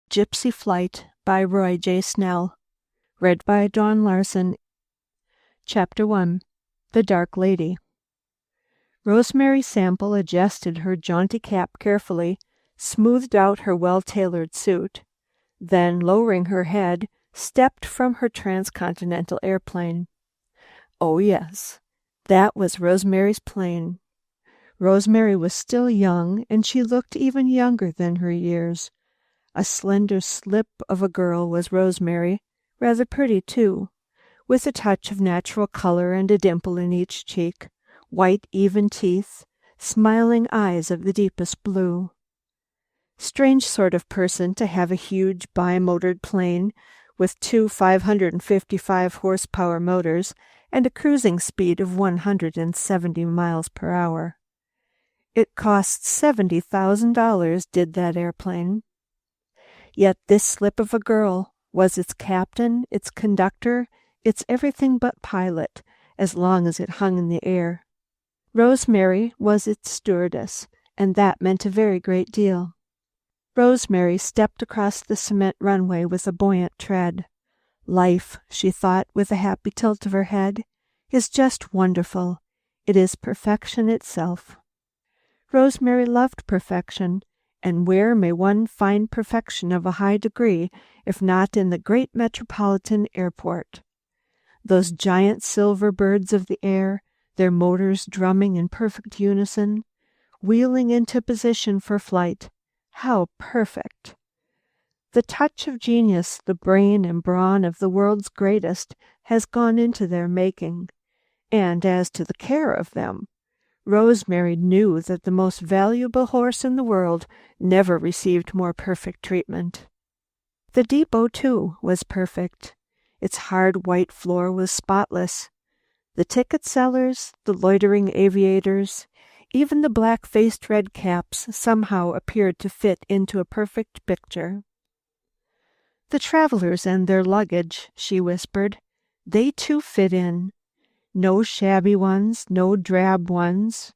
Gypsy Flight by Roy J Snell. Read by Dawn Larson. Chapter 1. The Dark Lady. Rosemary Sample adjusted her jaunty cap carefully, smoothed out her well-tailored suit, then, lowering her head, stepped from her transcontinental airplane. Oh yes, that was Rosemary's plane. Rosemary was still young, and she looked even younger than her years. A slender slip of a girl was Rosemary, rather pretty too, with a touch of natural color and a dimple in each cheek, white even teeth, smiling eyes of the deepest blue. Strange sort of person to have a huge bi-motored plane with two 555-horsepower motors and a cruising speed of 170 miles per hour. It cost $70,000, did that airplane. Yet this slip of a girl was its captain, its conductor, its everything but pilot, as long as it hung in the air. Rosemary was its stewardess, and that meant a very great deal. Rosemary stepped across the cement runway with a buoyant tread. Life, she thought with a happy tilt of her head, is just wonderful. It is perfection itself. Rosemary loved perfection, and where may one find perfection of a high degree if not in the great metropolitan airport? Those giant silver birds of the air, their motors drumming in perfect unison, wheeling into position for flight. How perfect! The touch of genius, the brain and brawn of the world's greatest, has gone into their making. And as to the care of them, Rosemary knew that the most valuable horse in the world never received more perfect treatment. The depot, too, was perfect. Its hard white floor was spotless. The ticket sellers, the loitering aviators, even the black-faced red caps somehow appeared to fit into a perfect picture. The travelers and their luggage, she whispered, they too fit in. No shabby ones, no drab ones.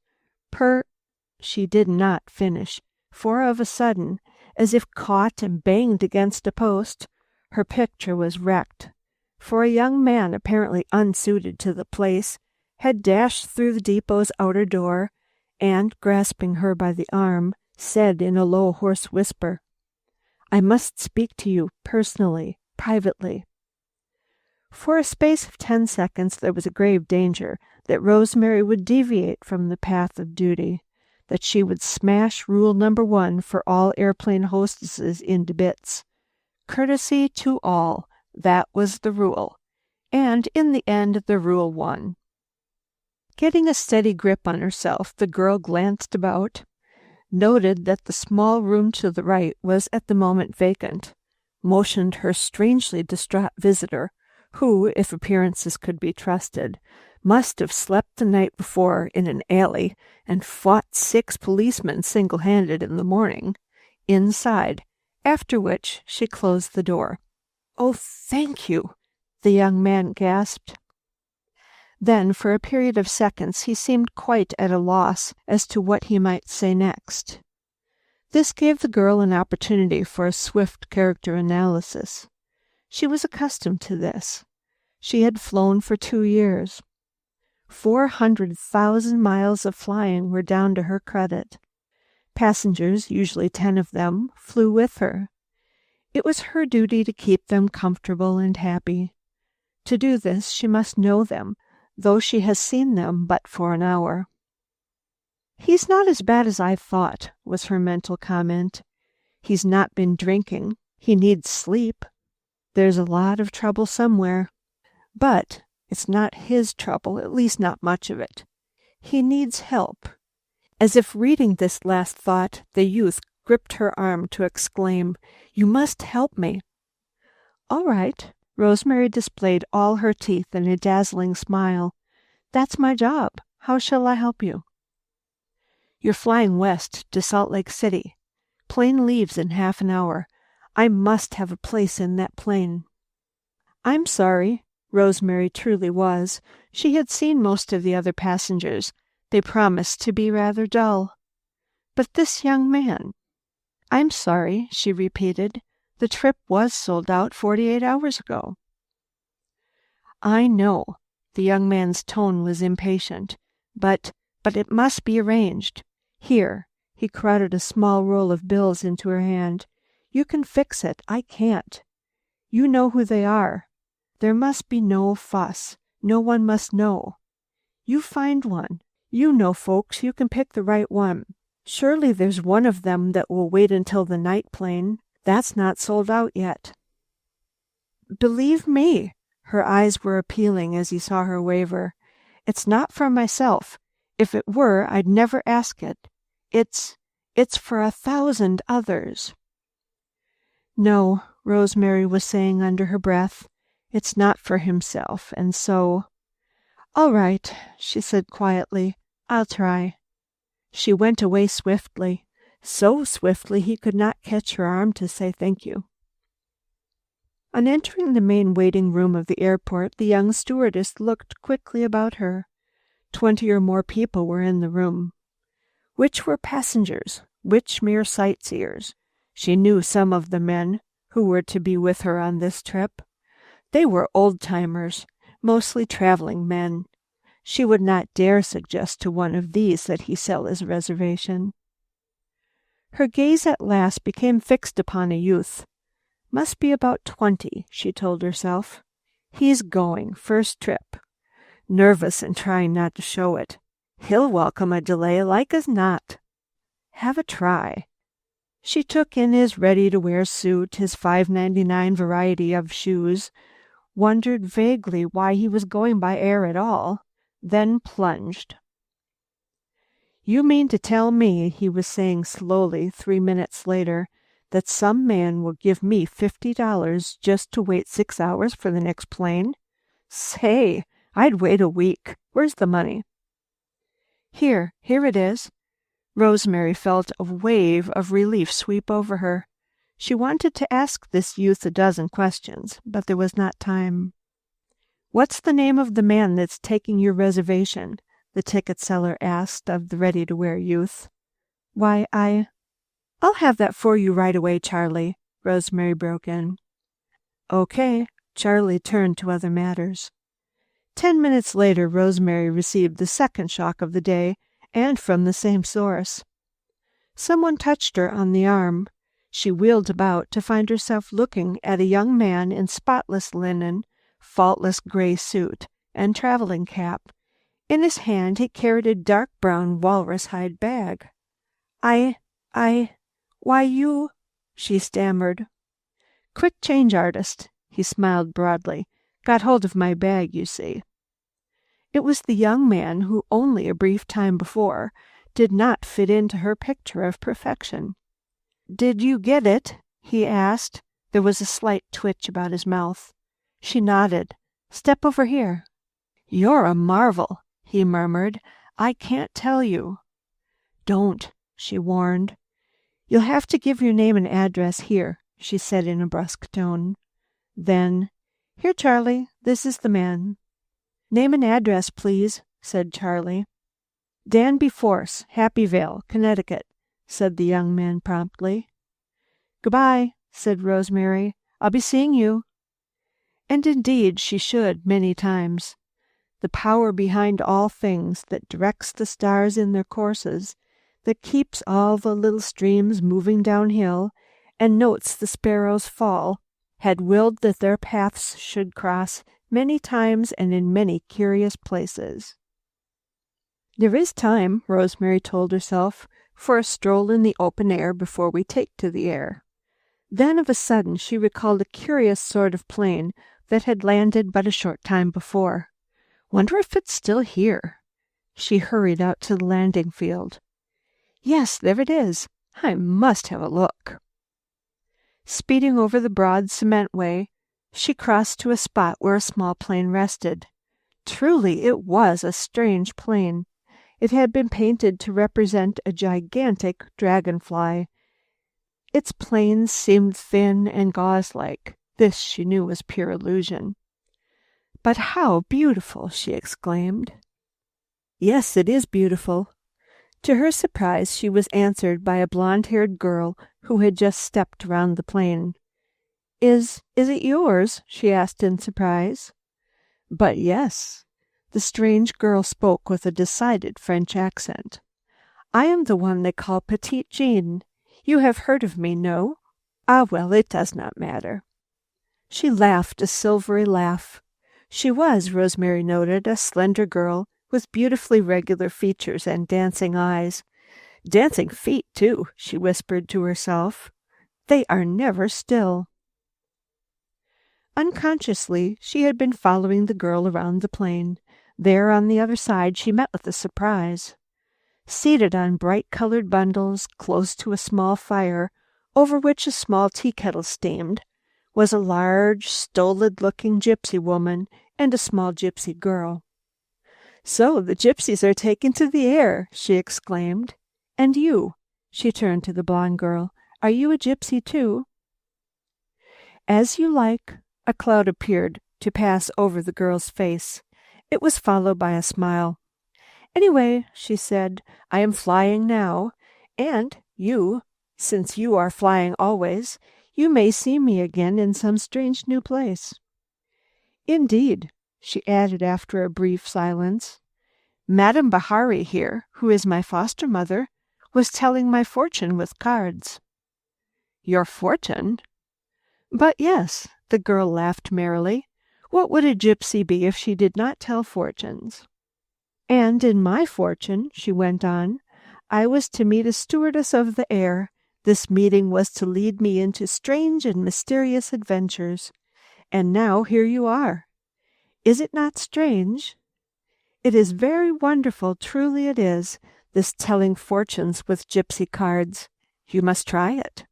She did not finish, for of a sudden, as if caught and banged against a post, her picture was wrecked, for a young man apparently unsuited to the place had dashed through the depot's outer door and, grasping her by the arm, said in a low, hoarse whisper, "I must speak to you personally, privately." For a space of 10 seconds there was a grave danger that Rosemary would deviate from the path of duty, that she would smash rule number 1 for all airplane hostesses into bits. Courtesy to all, that was the rule, and in the end the rule won. Getting a steady grip on herself, the girl glanced about, noted that the small room to the right was at the moment vacant, motioned her strangely distraught visitor, who, if appearances could be trusted, must have slept the night before in an alley and fought 6 policemen single-handed in the morning, inside, after which she closed the door. "Oh, thank you," the young man gasped. Then, for a period of seconds, he seemed quite at a loss as to what he might say next. This gave the girl an opportunity for a swift character analysis. She was accustomed to this. She had flown for 2 years. 400,000 miles of flying were down to her credit. Passengers, usually 10 of them, flew with her. It was her duty to keep them comfortable and happy. To do this, she must know them, though she has seen them but for an hour. "He's not as bad as I thought," was her mental comment. "He's not been drinking. He needs sleep. There's a lot of trouble somewhere. But it's not his trouble, at least not much of it. He needs help." As if reading this last thought, the youth gripped her arm to exclaim, "You must help me." "All right." Rosemary displayed all her teeth in a dazzling smile. "That's my job. How shall I help you?" "You're flying west to Salt Lake City. Plane leaves in half an hour. I must have a place in that plane." "I'm sorry." Rosemary truly was. She had seen most of the other passengers. They promised to be rather dull. But this young man— "I'm sorry," she repeated. The trip was sold out 48 hours ago." "I know." The young man's tone was impatient. But it must be arranged. Here." He crowded a small roll of bills into her hand. "You can fix it. I can't. You know who they are. There must be no fuss. No one must know. You find one. You know folks. You can pick the right one. Surely there's one of them that will wait until the night plane. That's not sold out yet." "Believe me." Her eyes were appealing as he saw her waver. "It's not for myself. If it were, I'd never ask it. It's for 1,000 others." "No," Rosemary was saying under her breath. "It's not for himself, and so—" "All right," she said quietly. "I'll try." She went away swiftly, so swiftly he could not catch her arm to say thank you. On entering the main waiting room of the airport, the young stewardess looked quickly about her. 20 or more people were in the room. Which were passengers, which mere sightseers? She knew some of the men who were to be with her on this trip. They were old-timers, mostly traveling men. She would not dare suggest to one of these that he sell his reservation. Her gaze at last became fixed upon a youth. Must be about 20, she told herself. He's going, first trip. Nervous and trying not to show it. He'll welcome a delay like as not. Have a try. She took in his ready-to-wear suit, his $5.99 variety of shoes, wondered vaguely why he was going by air at all, then plunged. "You mean to tell me," he was saying slowly 3 minutes later, "that some man will give me $50 just to wait 6 hours for the next plane? Say, I'd wait a week. Where's the money?" Here it is." Rosemary felt a wave of relief sweep over her. She wanted to ask this youth a dozen questions, but there was not time. "What's the name of the man that's taking your reservation?" the ticket seller asked of the ready-to-wear youth. "Why, I'll have that for you right away, Charlie," Rosemary broke in. "Okay." Charlie turned to other matters. 10 minutes later, Rosemary received the second shock of the day, and from the same source. Someone touched her on the arm. She wheeled about to find herself looking at a young man in spotless linen, faultless gray suit, and traveling cap. In his hand he carried a dark brown walrus hide bag. Why you—" she stammered. "Quick change artist," he smiled broadly. "Got hold of my bag, you see." It was the young man who only a brief time before did not fit into her picture of perfection. "Did you get it?" he asked. There was a slight twitch about his mouth. She nodded. "Step over here." "You're a marvel," he murmured. "I can't tell you." "Don't," she warned. "You'll have to give your name and address here," she said in a brusque tone. Then, "Here, Charlie, this is the man." "Name and address, please," said Charlie. "Danby Force, Happy Vale, Connecticut," said the young man promptly. "Goodbye," said Rosemary. "I'll be seeing you." And indeed she should many times. The power behind all things that directs the stars in their courses, that keeps all the little streams moving downhill, and notes the sparrows' fall, had willed that their paths should cross many times and in many curious places. "There is time," Rosemary told herself, "for a stroll in the open air before we take to the air." Then of a sudden she recalled a curious sort of plane that had landed but a short time before. "Wonder if it's still here." She hurried out to the landing field. "Yes, there it is. I must have a look." Speeding over the broad cement way, she crossed to a spot where a small plane rested. Truly, it was a strange plane. It had been painted to represent a gigantic dragonfly. Its planes seemed thin and gauze-like. This, she knew, was pure illusion. "But how beautiful!" she exclaimed. "Yes, it is beautiful." To her surprise, she was answered by a blonde-haired girl who had just stepped around the plane. Is it yours?" she asked in surprise. But yes, the strange girl spoke with a decided French accent. "I am the one they call Petite Jean. You have heard of me, no? Ah, well, it does not matter." She laughed a silvery laugh. She was, Rosemary noted, a slender girl with beautifully regular features and dancing eyes. Dancing feet, too, she whispered to herself. They are never still. Unconsciously, she had been following the girl around the plane. There, on the other side, she met with a surprise. Seated on bright-colored bundles, close to a small fire, over which a small tea-kettle steamed, was a large, stolid-looking gypsy woman and a small gypsy girl. "So the gypsies are taken to the air!" she exclaimed. "And you," she turned to the blonde girl, "are you a gypsy too?" "As you like." A cloud appeared to pass over the girl's face. It was followed by a smile. "Anyway," she said, "I am flying now, and you, since you are flying always, you may see me again in some strange new place." "Indeed," she added after a brief silence. "Madame Bahari here, who is my foster mother, was telling my fortune with cards." "Your fortune?" "But yes," the girl laughed merrily. "What would a gypsy be if she did not tell fortunes?" "And in my fortune," she went on, "I was to meet a stewardess of the air. This meeting was to lead me into strange and mysterious adventures. And now here you are. Is it not strange? It is very wonderful, truly it is, this telling fortunes with gypsy cards. You must try it."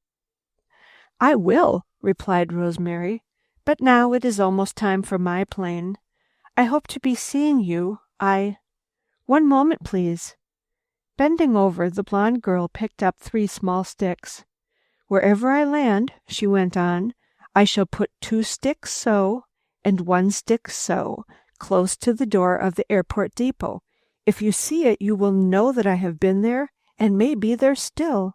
"I will," replied Rosemary. "But now it is almost time for my plane. I hope to be seeing you. One moment, please." Bending over, the blonde girl picked up 3 small sticks. "Wherever I land," she went on, "I shall put 2 sticks so, and 1 stick so, close to the door of the airport depot. If you see it, you will know that I have been there and may be there still."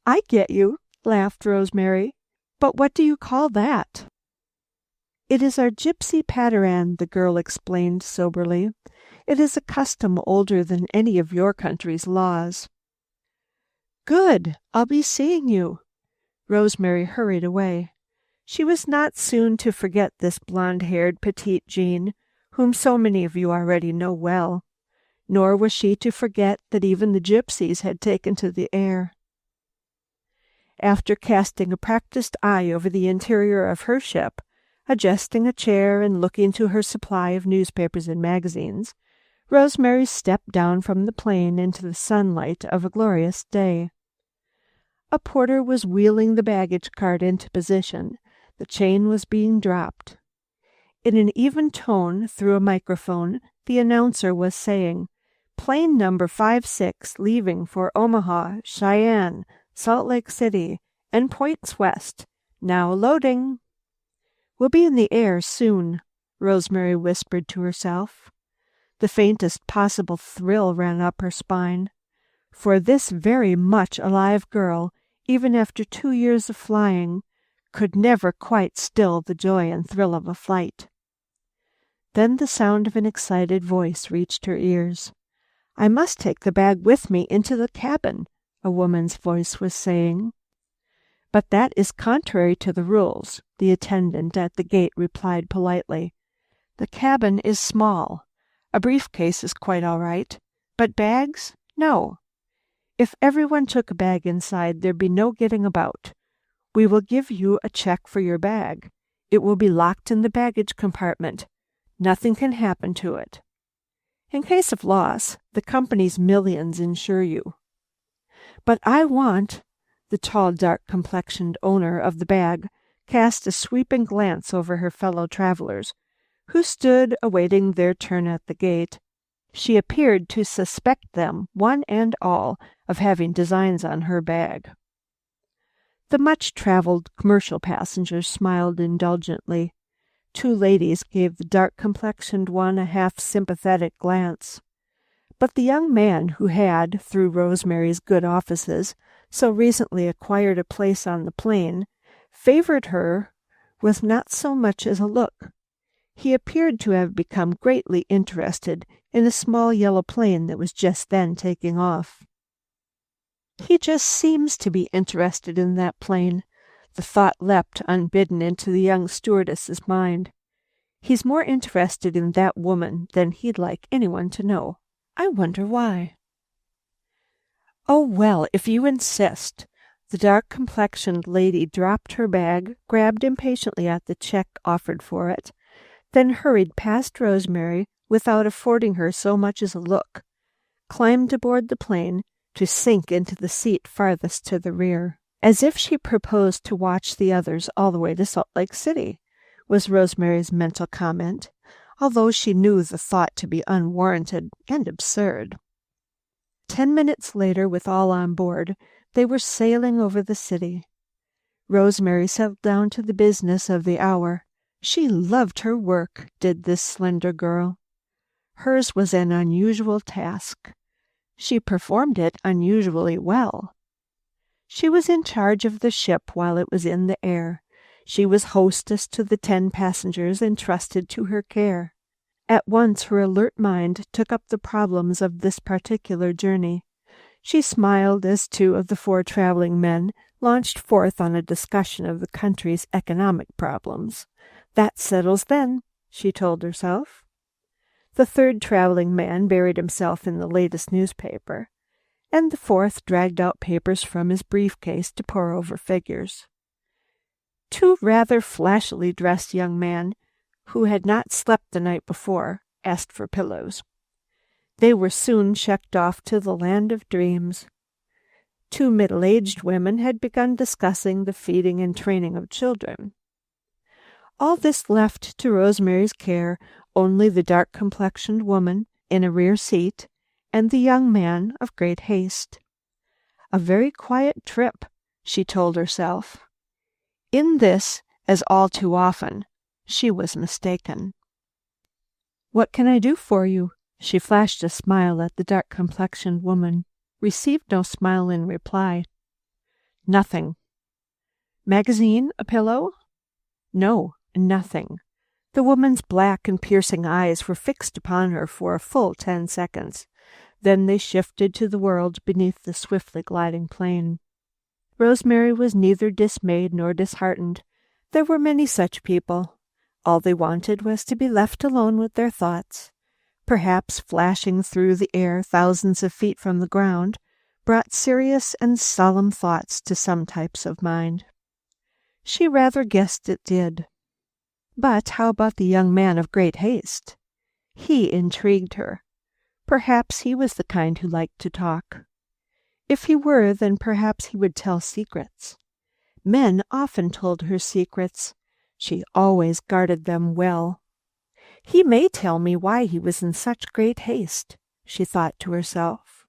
"I get you," laughed Rosemary. "But what do you call that?" "It is our gypsy patteran," the girl explained soberly. "It is a custom older than any of your country's laws." "Good! I'll be seeing you." Rosemary hurried away. She was not soon to forget this blonde-haired Petite Jean, whom so many of you already know well. Nor was she to forget that even the gypsies had taken to the air. After casting a practiced eye over the interior of her ship, adjusting a chair and looking to her supply of newspapers and magazines, Rosemary stepped down from the plane into the sunlight of a glorious day. A porter was wheeling the baggage cart into position. The chain was being dropped. In an even tone through a microphone, the announcer was saying, "Plane number 56 leaving for Omaha, Cheyenne, Salt Lake City, and points west. Now loading." "We'll be in the air soon," Rosemary whispered to herself. The faintest possible thrill ran up her spine. For this very much alive girl, even after 2 years of flying, could never quite still the joy and thrill of a flight. Then the sound of an excited voice reached her ears. "I must take the bag with me into the cabin," a woman's voice was saying. "But that is contrary to the rules," the attendant at the gate replied politely. "The cabin is small. A briefcase is quite all right, but bags? No. If everyone took a bag inside, there'd be no getting about. We will give you a check for your bag. It will be locked in the baggage compartment. Nothing can happen to it. In case of loss, the company's millions insure you." "But I want—" The tall, dark-complexioned owner of the bag cast a sweeping glance over her fellow travelers, who stood awaiting their turn at the gate. She appeared to suspect them, one and all, of having designs on her bag. The much-traveled commercial passengers smiled indulgently. 2 ladies gave the dark-complexioned one a half-sympathetic glance. But the young man who had, through Rosemary's good offices, so recently acquired a place on the plane, favored her with not so much as a look. He appeared to have become greatly interested in a small yellow plane that was just then taking off. He just seems to be interested in that plane. The thought leapt unbidden into the young stewardess's mind. He's more interested in that woman than he'd like anyone to know. I wonder why. Oh, well, if you insist. The dark-complexioned lady dropped her bag, grabbed impatiently at the check offered for it, then hurried past Rosemary without affording her so much as a look, climbed aboard the plane to sink into the seat farthest to the rear, as if she proposed to watch the others all the way to Salt Lake City, was Rosemary's mental comment, although she knew the thought to be unwarranted and absurd. 10 minutes later, with all on board, they were sailing over the city. Rosemary settled down to the business of the hour. She loved her work, did this slender girl. Hers was an unusual task. She performed it unusually well. She was in charge of the ship while it was in the air. She was hostess to the 10 passengers entrusted to her care. At once her alert mind took up the problems of this particular journey. She smiled as 2 of the 4 traveling men launched forth on a discussion of the country's economic problems. That settles then, she told herself. The 3rd traveling man buried himself in the latest newspaper, and the 4th dragged out papers from his briefcase to pore over figures. 2 rather flashily dressed young men, who had not slept the night before, asked for pillows. They were soon checked off to the land of dreams. 2 middle-aged women had begun discussing the feeding and training of children. All this left to Rosemary's care only the dark-complexioned woman in a rear seat and the young man of great haste. A very quiet trip, she told herself. In this, as all too often, she was mistaken. "What can I do for you?" She flashed a smile at the dark-complexioned woman, received no smile in reply. "Nothing." "Magazine? A pillow?" "No, nothing." The woman's black and piercing eyes were fixed upon her for a full 10 seconds. Then they shifted to the world beneath the swiftly gliding plane. Rosemary was neither dismayed nor disheartened. There were many such people. All they wanted was to be left alone with their thoughts. Perhaps flashing through the air thousands of feet from the ground brought serious and solemn thoughts to some types of mind. She rather guessed it did. But how about the young man of great haste? He intrigued her. Perhaps he was the kind who liked to talk. If he were, then perhaps he would tell secrets. Men often told her secrets. She always guarded them well. He may tell me why he was in such great haste, she thought to herself.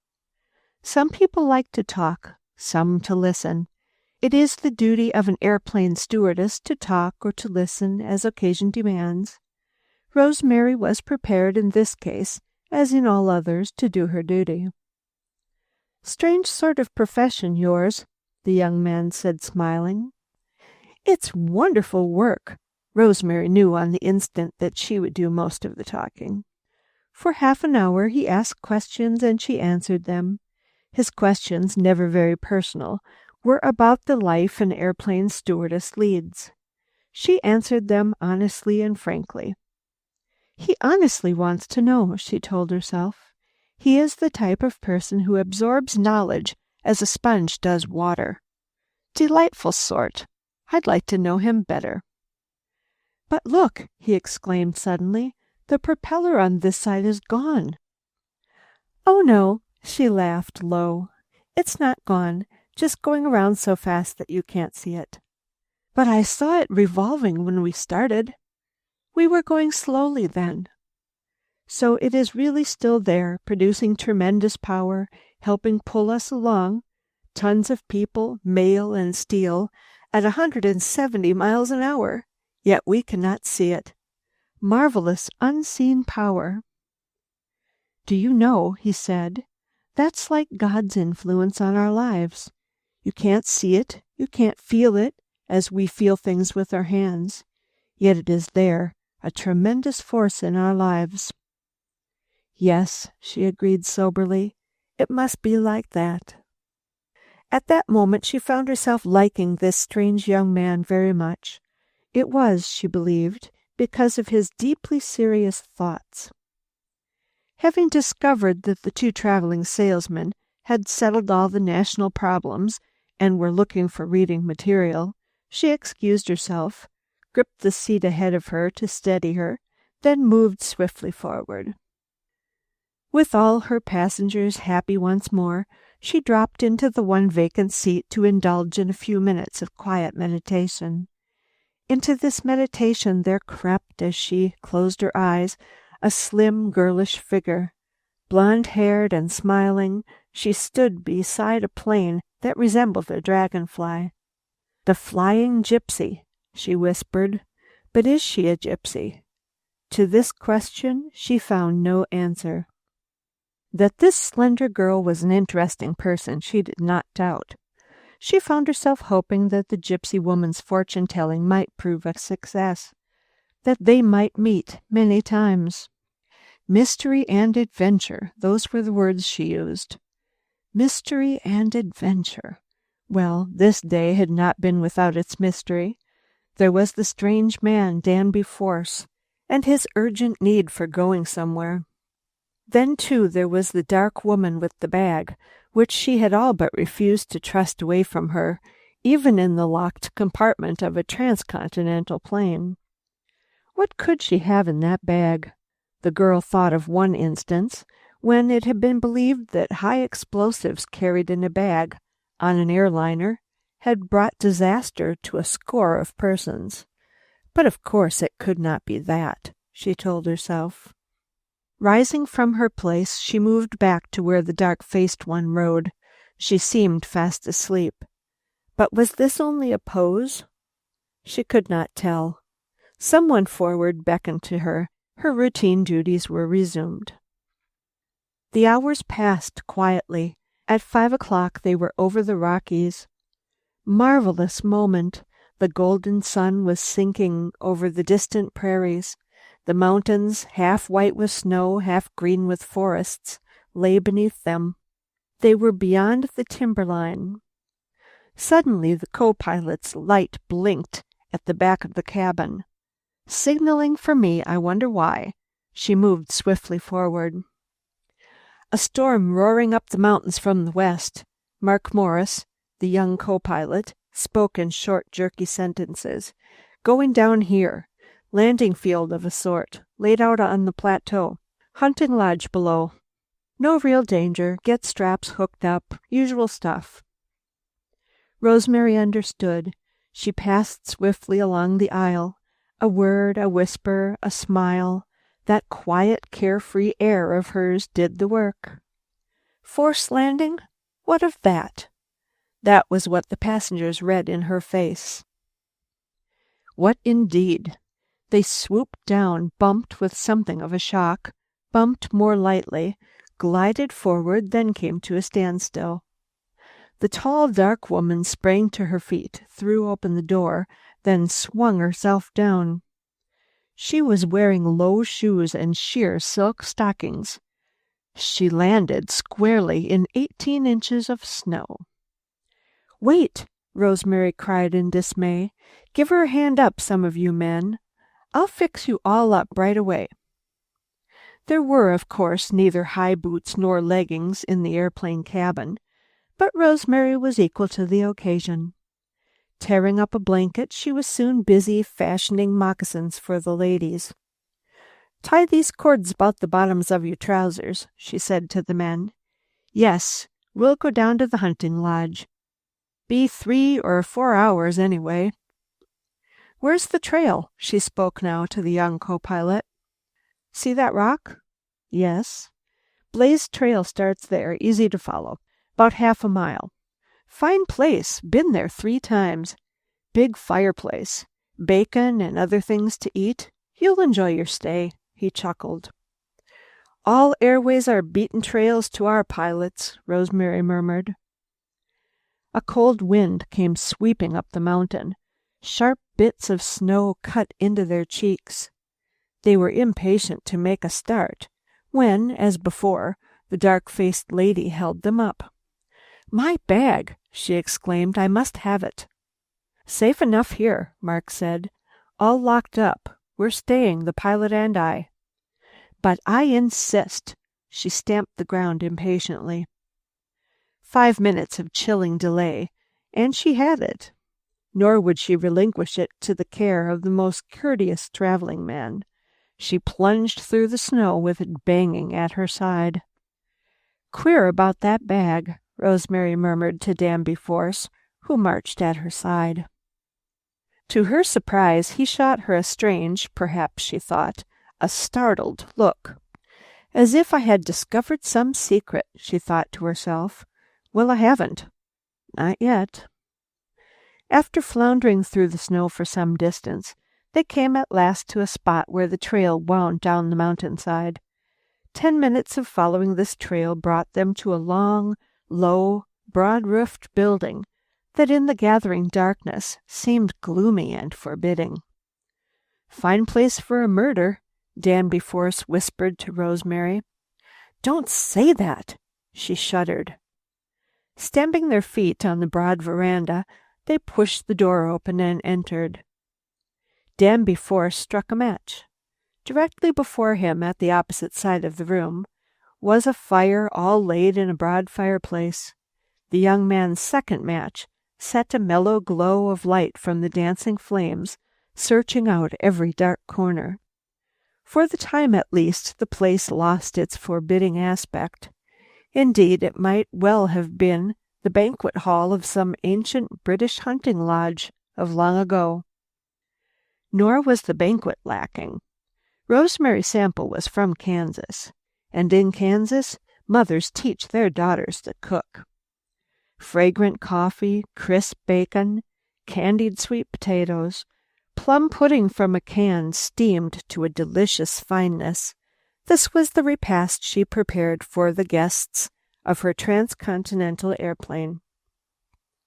Some people like to talk, some to listen. It is the duty of an airplane stewardess to talk or to listen as occasion demands. Rosemary was prepared in this case, as in all others, to do her duty. "Strange sort of profession, yours," the young man said, smiling. "It's wonderful work." Rosemary knew on the instant that she would do most of the talking. For half an hour he asked questions and she answered them. His questions, never very personal, were about the life an airplane stewardess leads. She answered them honestly and frankly. He honestly wants to know, she told herself. He is the type of person who absorbs knowledge as a sponge does water. Delightful sort. I'd like to know him better. "But look," he exclaimed suddenly, "the propeller on this side is gone." "Oh, no," she laughed low. "It's not gone, just going around so fast that you can't see it." "But I saw it revolving when we started." "We were going slowly then." "So it is really still there, producing tremendous power, helping pull us along, tons of people, mail and steel, at 170 miles an hour, yet we cannot see it. Marvelous unseen power." "Do you know," he said, "that's like God's influence on our lives. You can't see it, you can't feel it, as we feel things with our hands, yet it is there, a tremendous force in our lives. Yes, she agreed soberly, it must be like that. At that moment she found herself liking this strange young man very much. It was, she believed, because of his deeply serious thoughts. Having discovered that the two traveling salesmen had settled all the national problems and were looking for reading material, she excused herself, gripped the seat ahead of her to steady her, then moved swiftly forward. With all her passengers happy once more, she dropped into the one vacant seat to indulge in a few minutes of quiet meditation. Into this meditation there crept, as she closed her eyes, a slim, girlish figure. Blonde-haired and smiling, she stood beside a plane that resembled a dragonfly. "The flying gypsy," she whispered. "But is she a gypsy?" To this question she found no answer. That this slender girl was an interesting person she did not doubt. She found herself hoping that the gypsy woman's fortune-telling might prove a success, that they might meet many times. Mystery and adventure, those were the words she used. Mystery and adventure. Well, this day had not been without its mystery. There was the strange man, Danby Force, and his urgent need for going somewhere. Then, too, there was the dark woman with the bag, which she had all but refused to trust away from her, even in the locked compartment of a transcontinental plane. What could she have in that bag? The girl thought of one instance, when it had been believed that high explosives carried in a bag, on an airliner, had brought disaster to a score of persons. But of course it could not be that, she told herself. Rising from her place, she moved back to where the dark-faced one rode. She seemed fast asleep. But was this only a pose? She could not tell. Someone forward beckoned to her. Her routine duties were resumed. The hours passed quietly. At 5 o'clock they were over the Rockies. Marvelous moment! The golden sun was sinking over the distant prairies. The mountains, half white with snow, half green with forests, lay beneath them. They were beyond the timberline. Suddenly the co-pilot's light blinked at the back of the cabin. Signaling for me, I wonder why. She moved swiftly forward. A storm roaring up the mountains from the west. Mark Morris, the young co-pilot, spoke in short, jerky sentences. Going down here. Landing field of a sort, laid out on the plateau. Hunting lodge below. No real danger. Get straps hooked up. Usual stuff. Rosemary understood. She passed swiftly along the aisle. A word, a whisper, a smile. That quiet, carefree air of hers did the work. Forced landing? What of that? That was what the passengers read in her face. What indeed? They swooped down, bumped with something of a shock, bumped more lightly, glided forward, then came to a standstill. The tall, dark woman sprang to her feet, threw open the door, then swung herself down. She was wearing low shoes and sheer silk stockings. She landed squarely in 18 inches of snow. "Wait!" Rosemary cried in dismay. "Give her a hand up, some of you men. I'll fix you all up right away." There were, of course, neither high boots nor leggings in the airplane cabin, but Rosemary was equal to the occasion. Tearing up a blanket, she was soon busy fashioning moccasins for the ladies. "Tie these cords about the bottoms of your trousers," she said to the men. "Yes, we'll go down to the hunting lodge. Be 3 or 4 hours anyway." "Where's the trail?" She spoke now to the young co-pilot. "See that rock?" "Yes." "Blaze Trail starts there, easy to follow. About half a mile. Fine place, been there 3 times. Big fireplace. Bacon and other things to eat. You'll enjoy your stay," he chuckled. "All airways are beaten trails to our pilots," Rosemary murmured. A cold wind came sweeping up the mountain. Sharp bits of snow cut into their cheeks. They were impatient to make a start, when, as before, the dark-faced lady held them up. "My bag!" she exclaimed. "I must have it." "Safe enough here," Mark said. "All locked up. We're staying, the pilot and I." "But I insist." She stamped the ground impatiently. 5 minutes of chilling delay, and she had it. Nor would she relinquish it to the care of the most courteous traveling man. She plunged through the snow with it banging at her side. "Queer about that bag," Rosemary murmured to Danby Force, who marched at her side. To her surprise, he shot her a strange, perhaps she thought, a startled look. "As if I had discovered some secret," she thought to herself. "Well, I haven't. Not yet." After floundering through the snow for some distance, they came at last to a spot where the trail wound down the mountainside. 10 minutes of following this trail brought them to a long, low, broad-roofed building that in the gathering darkness seemed gloomy and forbidding. "Fine place for a murder," Danby Force whispered to Rosemary. "Don't say that!" She shuddered. Stamping their feet on the broad veranda, they pushed the door open and entered. Danby Force struck a match. Directly before him, at the opposite side of the room, was a fire all laid in a broad fireplace. The young man's second match set a mellow glow of light from the dancing flames, searching out every dark corner. For the time at least, the place lost its forbidding aspect. Indeed, it might well have been the banquet hall of some ancient British hunting lodge of long ago. Nor was the banquet lacking. Rosemary Sample was from Kansas, and in Kansas, mothers teach their daughters to cook. Fragrant coffee, crisp bacon, candied sweet potatoes, plum pudding from a can steamed to a delicious fineness. This was the repast she prepared for the guests of her transcontinental airplane.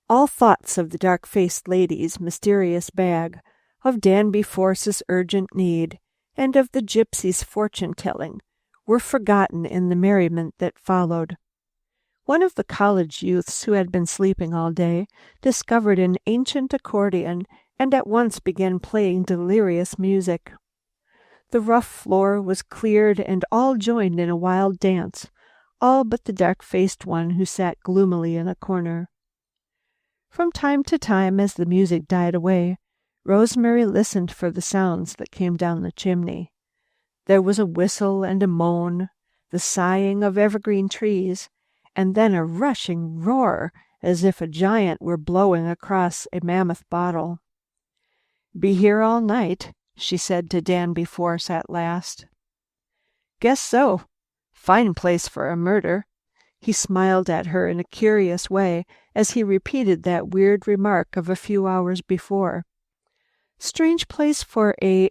All thoughts of the dark-faced lady's mysterious bag, of Danby Force's urgent need, and of the gypsy's fortune-telling were forgotten in the merriment that followed. One of the college youths who had been sleeping all day discovered an ancient accordion and at once began playing delirious music. The rough floor was cleared and all joined in a wild dance, all but the dark-faced one who sat gloomily in a corner. From time to time, as the music died away, Rosemary listened for the sounds that came down the chimney. There was a whistle and a moan, the sighing of evergreen trees, and then a rushing roar as if a giant were blowing across a mammoth bottle. "Be here all night," she said to Danby Force at last. "Guess so. Fine place for a murder." He smiled at her in a curious way as he repeated that weird remark of a few hours before. "Strange place for a—"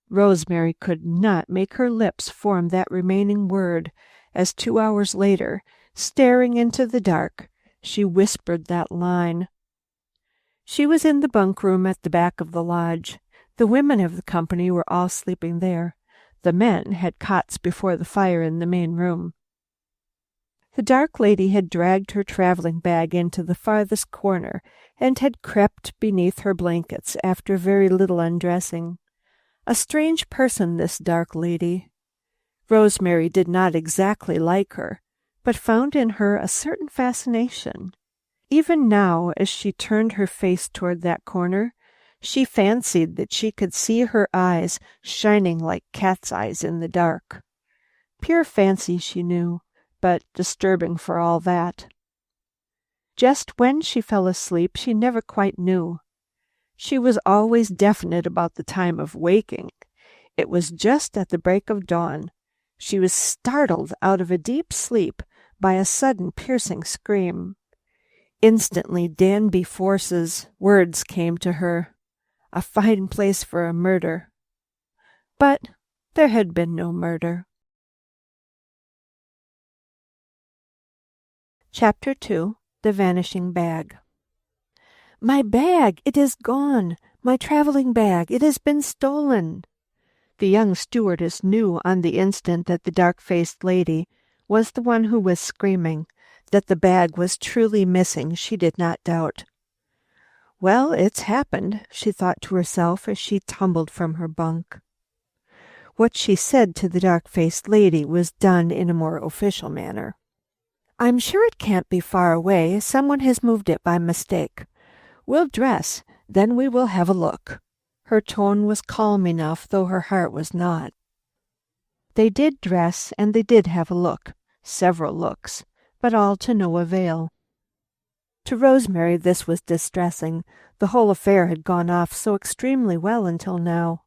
Rosemary could not make her lips form that remaining word as 2 hours later, staring into the dark, she whispered that line. She was in the bunk room at the back of the lodge. The women of the company were all sleeping there. The men had cots before the fire in the main room. The dark lady had dragged her traveling bag into the farthest corner and had crept beneath her blankets after very little undressing. A strange person, this dark lady. Rosemary did not exactly like her, but found in her a certain fascination. Even now, as she turned her face toward that corner, she fancied that she could see her eyes shining like cat's eyes in the dark. Pure fancy, she knew, but disturbing for all that. Just when she fell asleep, she never quite knew. She was always definite about the time of waking. It was just at the break of dawn. She was startled out of a deep sleep by a sudden piercing scream. Instantly Danby Force's words came to her. A fine place for a murder. But there had been no murder. Chapter 2. The Vanishing Bag. My bag! It is gone! My traveling bag! It has been stolen!" The young stewardess knew on the instant that the dark-faced lady was the one who was screaming. That the bag was truly missing she did not doubt. "Well, it's happened," she thought to herself as she tumbled from her bunk. What she said to the dark-faced lady was done in a more official manner. "I'm sure it can't be far away. Someone has moved it by mistake. We'll dress, then we will have a look." Her tone was calm enough, though her heart was not. They did dress, and they did have a look, several looks, but all to no avail. To Rosemary this was distressing. The whole affair had gone off so extremely well until now.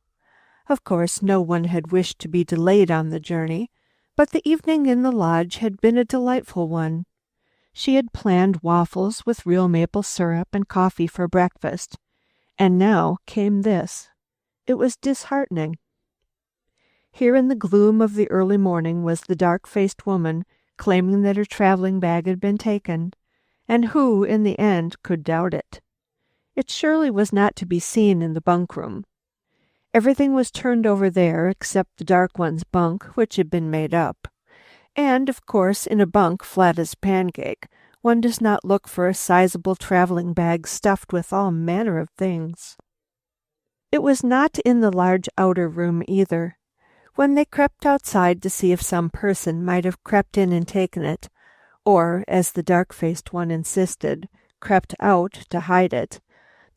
Of course, no one had wished to be delayed on the journey, but the evening in the lodge had been a delightful one. She had planned waffles with real maple syrup and coffee for breakfast, and now came this. It was disheartening. Here in the gloom of the early morning was the dark-faced woman claiming that her traveling bag had been taken, and who, in the end, could doubt it? It surely was not to be seen in the bunk-room. Everything was turned over there except the dark one's bunk, which had been made up. And, of course, in a bunk flat as a pancake, one does not look for a sizable traveling bag stuffed with all manner of things. It was not in the large outer room either. When they crept outside to see if some person might have crept in and taken it, or, as the dark-faced one insisted, crept out to hide it,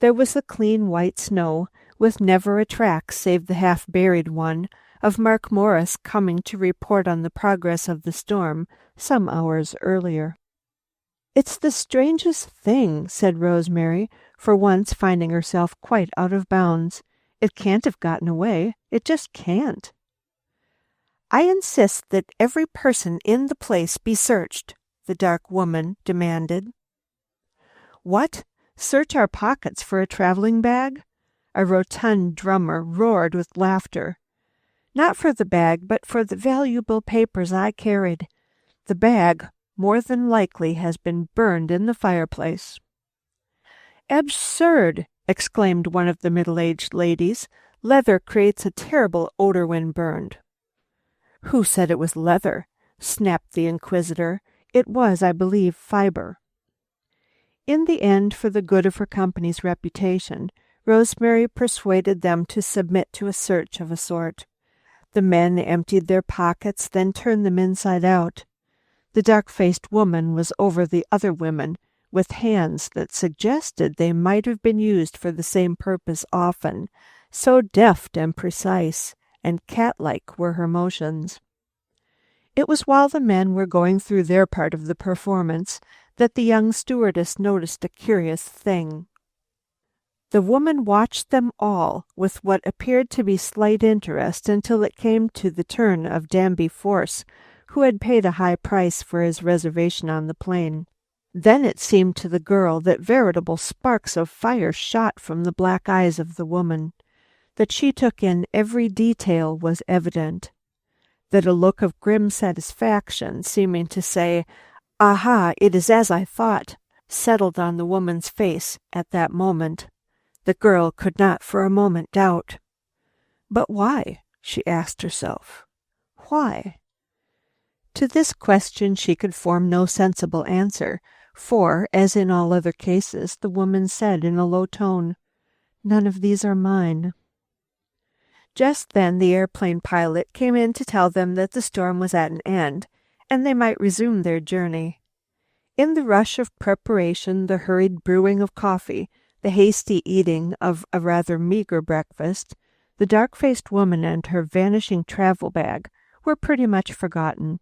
there was the clean white snow, with never a track save the half-buried one of Mark Morris coming to report on the progress of the storm some hours earlier. "It's the strangest thing," said Rosemary, for once finding herself quite out of bounds. "It can't have gotten away. It just can't." "I insist that every person in the place be searched," the dark woman demanded. "What? Search our pockets for a traveling bag?" A rotund drummer roared with laughter. "Not for the bag, but for the valuable papers I carried. The bag, more than likely, has been burned in the fireplace." "Absurd!" exclaimed one of the middle-aged ladies. "Leather creates a terrible odor when burned." "Who said it was leather?" snapped the inquisitor. "It was, I believe, fiber." In the end, for the good of her company's reputation, Rosemary persuaded them to submit to a search of a sort. The men emptied their pockets, then turned them inside out. The dark-faced woman was over the other women, with hands that suggested they might have been used for the same purpose often, so deft and precise and cat-like were her motions. It was while the men were going through their part of the performance that the young stewardess noticed a curious thing. The woman watched them all with what appeared to be slight interest until it came to the turn of Danby Force, who had paid a high price for his reservation on the plane. Then it seemed to the girl that veritable sparks of fire shot from the black eyes of the woman. That she took in every detail was evident. That a look of grim satisfaction, seeming to say, "Aha, it is as I thought," settled on the woman's face at that moment. The girl could not for a moment doubt. But why? She asked herself. Why? To this question she could form no sensible answer, for, as in all other cases, the woman said in a low tone, "None of these are mine." Just then the airplane pilot came in to tell them that the storm was at an end, and they might resume their journey. In the rush of preparation, the hurried brewing of coffee, the hasty eating of a rather meager breakfast, the dark-faced woman and her vanishing travel bag were pretty much forgotten.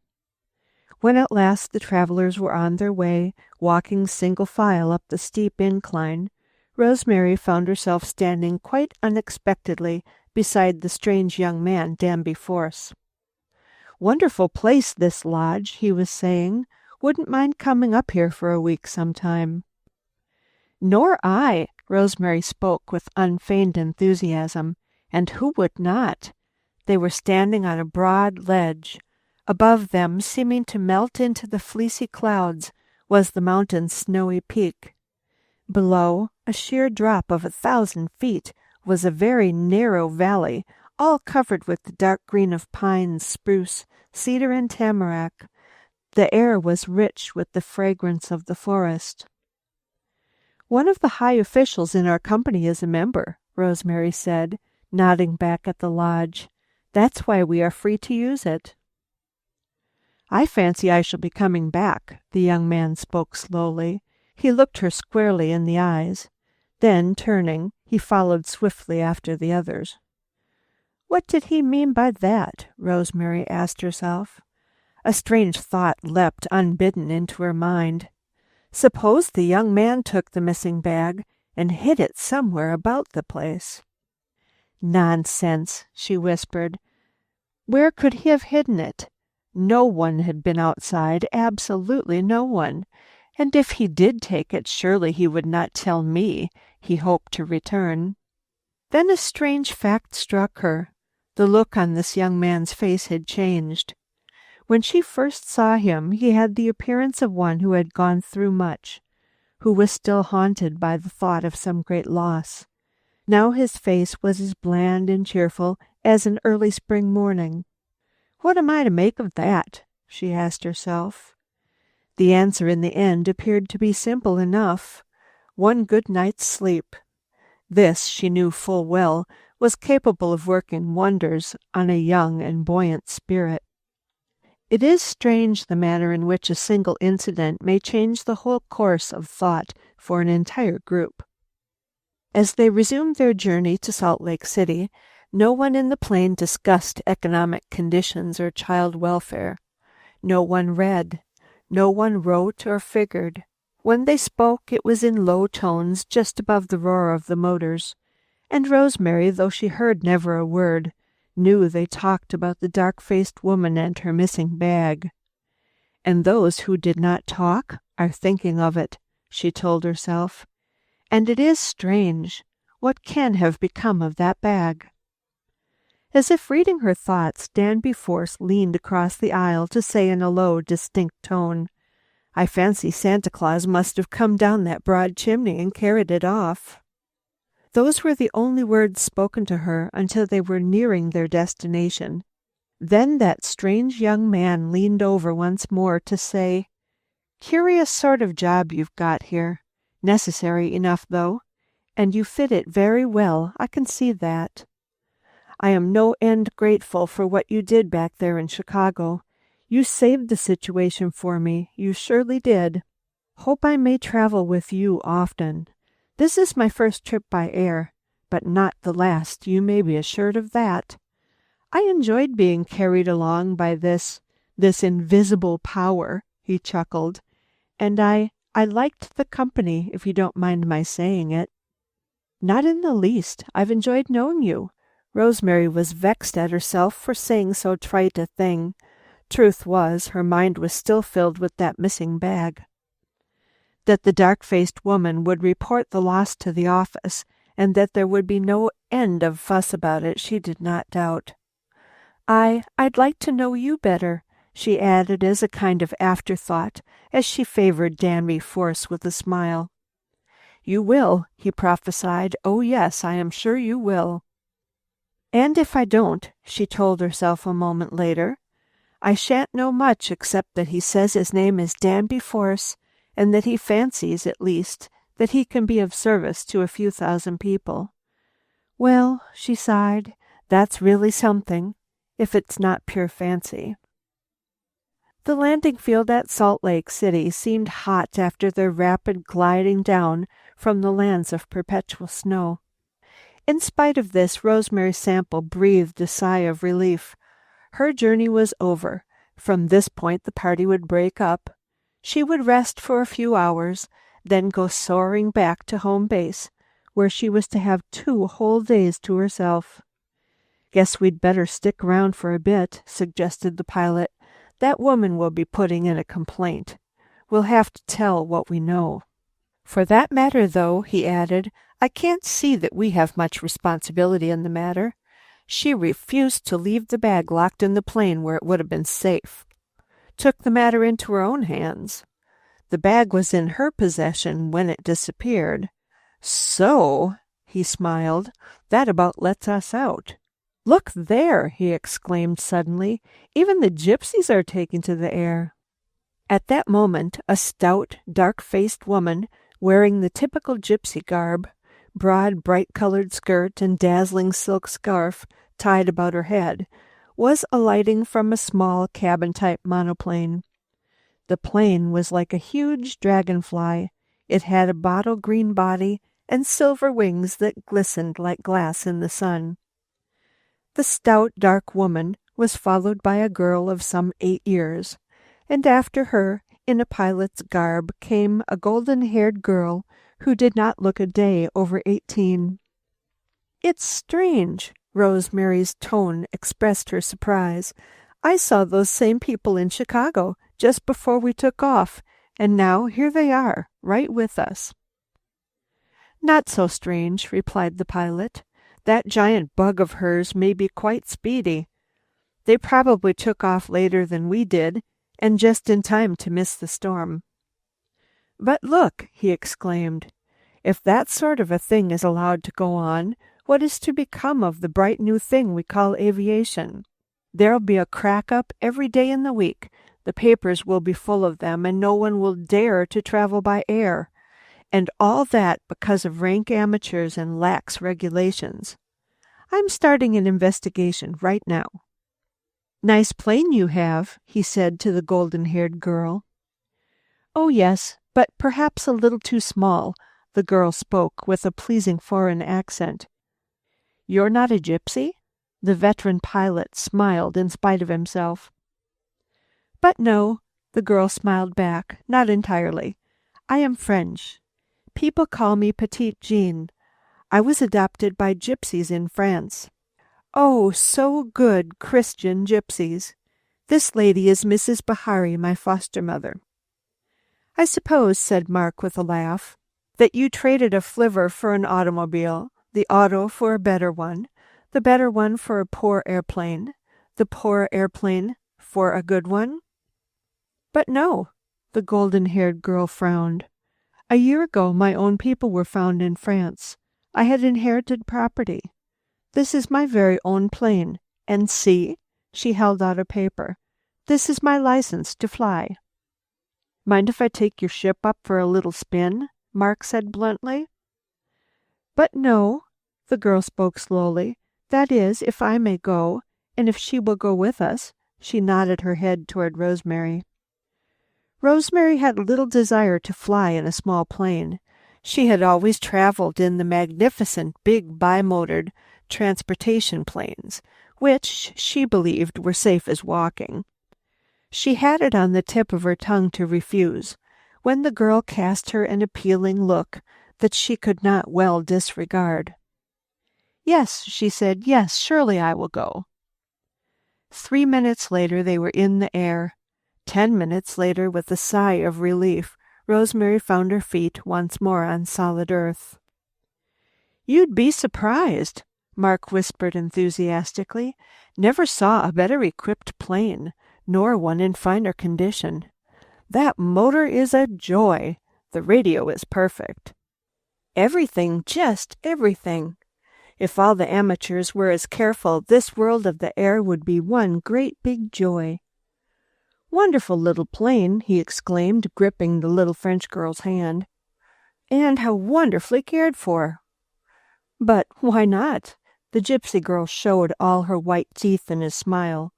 When at last the travelers were on their way, walking single file up the steep incline, Rosemary found herself standing quite unexpectedly beside the strange young man, Danby Force. "Wonderful place, this lodge," he was saying. "Wouldn't mind coming up here for a week sometime." "Nor I," Rosemary spoke with unfeigned enthusiasm. And who would not? They were standing on a broad ledge. Above them, seeming to melt into the fleecy clouds, was the mountain's snowy peak. Below, A sheer drop of 1,000 feet was a very narrow valley, all covered with the dark green of pine, spruce, cedar, and tamarack. The air was rich with the fragrance of the forest. "One of the high officials in our company is a member," Rosemary said, nodding back at the lodge. "That's why we are free to use it." "I fancy I shall be coming back," the young man spoke slowly. He looked her squarely in the eyes. Then, turning, he followed swiftly after the others. What did he mean by that? Rosemary asked herself. A strange thought leapt unbidden into her mind. Suppose the young man took the missing bag and hid it somewhere about the place. "Nonsense," she whispered. "Where could he have hidden it? No one had been outside, absolutely no one. And if he did take it, surely he would not tell me he hoped to return." Then a strange fact struck her. The look on this young man's face had changed. When she first saw him, he had the appearance of one who had gone through much, who was still haunted by the thought of some great loss. Now his face was as bland and cheerful as an early spring morning. "What am I to make of that?" she asked herself. The answer in the end appeared to be simple enough. One good night's sleep. This, she knew full well, was capable of working wonders on a young and buoyant spirit. It is strange the manner in which a single incident may change the whole course of thought for an entire group. As they resumed their journey to Salt Lake City, no one in the plane discussed economic conditions or child welfare. No one read. No one wrote or figured. When they spoke, it was in low tones just above the roar of the motors. And Rosemary, though she heard never a word, knew they talked about the dark-faced woman and her missing bag. And those who did not talk are thinking of it, she told herself. And it is strange. What can have become of that bag? As if reading her thoughts, Danby Force leaned across the aisle to say in a low, distinct tone, "I fancy Santa Claus must have come down that broad chimney and carried it off." Those were the only words spoken to her until they were nearing their destination. Then that strange young man leaned over once more to say, "Curious sort of job you've got here. Necessary enough, though, and you fit it very well, I can see that. I am no end grateful for what you did back there in Chicago. You saved the situation for me, you surely did. Hope I may travel with you often. This is my first trip by air, but not the last, you may be assured of that. I enjoyed being carried along by this invisible power," he chuckled, "and I liked the company, if you don't mind my saying it." "Not in the least. I've enjoyed knowing you." Rosemary was vexed at herself for saying so trite a thing. Truth was, her mind was still filled with that missing bag. That the dark-faced woman would report the loss to the office, and that there would be no end of fuss about it, she did not doubt. I'd like to know you better," she added as a kind of afterthought, as she favored Danby Force with a smile. "You will," he prophesied. "Oh, yes, I am sure you will." "And if I don't," she told herself a moment later, "I shan't know much except that he says his name is Danby Force, and that he fancies, at least, that he can be of service to a few thousand people. Well," she sighed, "that's really something, if it's not pure fancy." The landing field at Salt Lake City seemed hot after their rapid gliding down from the lands of perpetual snow. In spite of this, Rosemary Sample breathed a sigh of relief. Her journey was over. From this point the party would break up. She would rest for a few hours, then go soaring back to home base, where she was to have 2 whole days to herself. "Guess we'd better stick around for a bit," suggested the pilot. "That woman will be putting in a complaint. We'll have to tell what we know. For that matter, though," he added, "I can't see that we have much responsibility in the matter. She refused to leave the bag locked in the plane where it would have been safe. Took the matter into her own hands. The bag was in her possession when it disappeared. "So," he smiled, "that about lets us out." "Look there!" he exclaimed suddenly. "Even the gypsies are taking to the air." At that moment, a stout, dark-faced woman, wearing the typical gypsy garb, broad, bright-colored skirt and dazzling silk scarf tied about her head, was alighting from a small cabin-type monoplane. The plane was like a huge dragonfly. It had a bottle green body and silver wings that glistened like glass in the sun. The stout, dark woman was followed by a girl of some 8 years, and after her, in a pilot's garb, came a golden-haired girl who did not look a day over 18. "It's strange," Rosemary's tone expressed her surprise. "I saw those same people in Chicago just before we took off, and now here they are, right with us." "Not so strange," replied the pilot. "That giant bug of hers may be quite speedy. They probably took off later than we did, and just in time to miss the storm." "But look," he exclaimed, "if that sort of a thing is allowed to go on, what is to become of the bright new thing we call aviation? There'll be a crack-up every day in the week. The papers will be full of them, and no one will dare to travel by air. And all that because of rank amateurs and lax regulations. I'm starting an investigation right now." "Nice plane you have," he said to the golden-haired girl. "Oh, yes, but perhaps a little too small," the girl spoke with a pleasing foreign accent. "You're not a gypsy?" The veteran pilot smiled in spite of himself. "But no," the girl smiled back, "not entirely. I am French. People call me Petite Jean. I was adopted by gypsies in France. Oh, so good Christian gypsies. This lady is Mrs. Bahari, my foster mother." "I suppose," said Mark with a laugh, "that you traded a flivver for an automobile, the auto for a better one, the better one for a poor airplane, the poor airplane for a good one?" "But no," the golden-haired girl frowned. "A year ago my own people were found in France. I had inherited property. This is my very own plane, and see," she held out a paper, "this is my license to fly." "Mind if I take your ship up for a little spin?" Mark said bluntly. "But no," the girl spoke slowly. "That is, if I may go, and if she will go with us." She nodded her head toward Rosemary. Rosemary had little desire to fly in a small plane. She had always traveled in the magnificent big bimotored transportation planes, which she believed were safe as walking. She had it on the tip of her tongue to refuse, when the girl cast her an appealing look that she could not well disregard. "Yes," she said, "yes, surely I will go." 3 minutes later they were in the air. 10 minutes later, with a sigh of relief, Rosemary found her feet once more on solid earth. "You'd be surprised," Mark whispered enthusiastically. "Never saw a better equipped plane, nor one in finer condition. That motor is a joy. The radio is perfect. Everything, just everything. If all the amateurs were as careful, this world of the air would be one great big joy." "Wonderful little plane," he exclaimed, gripping the little French girl's hand. "And how wonderfully cared for." "But why not?" The gypsy girl showed all her white teeth in a smile.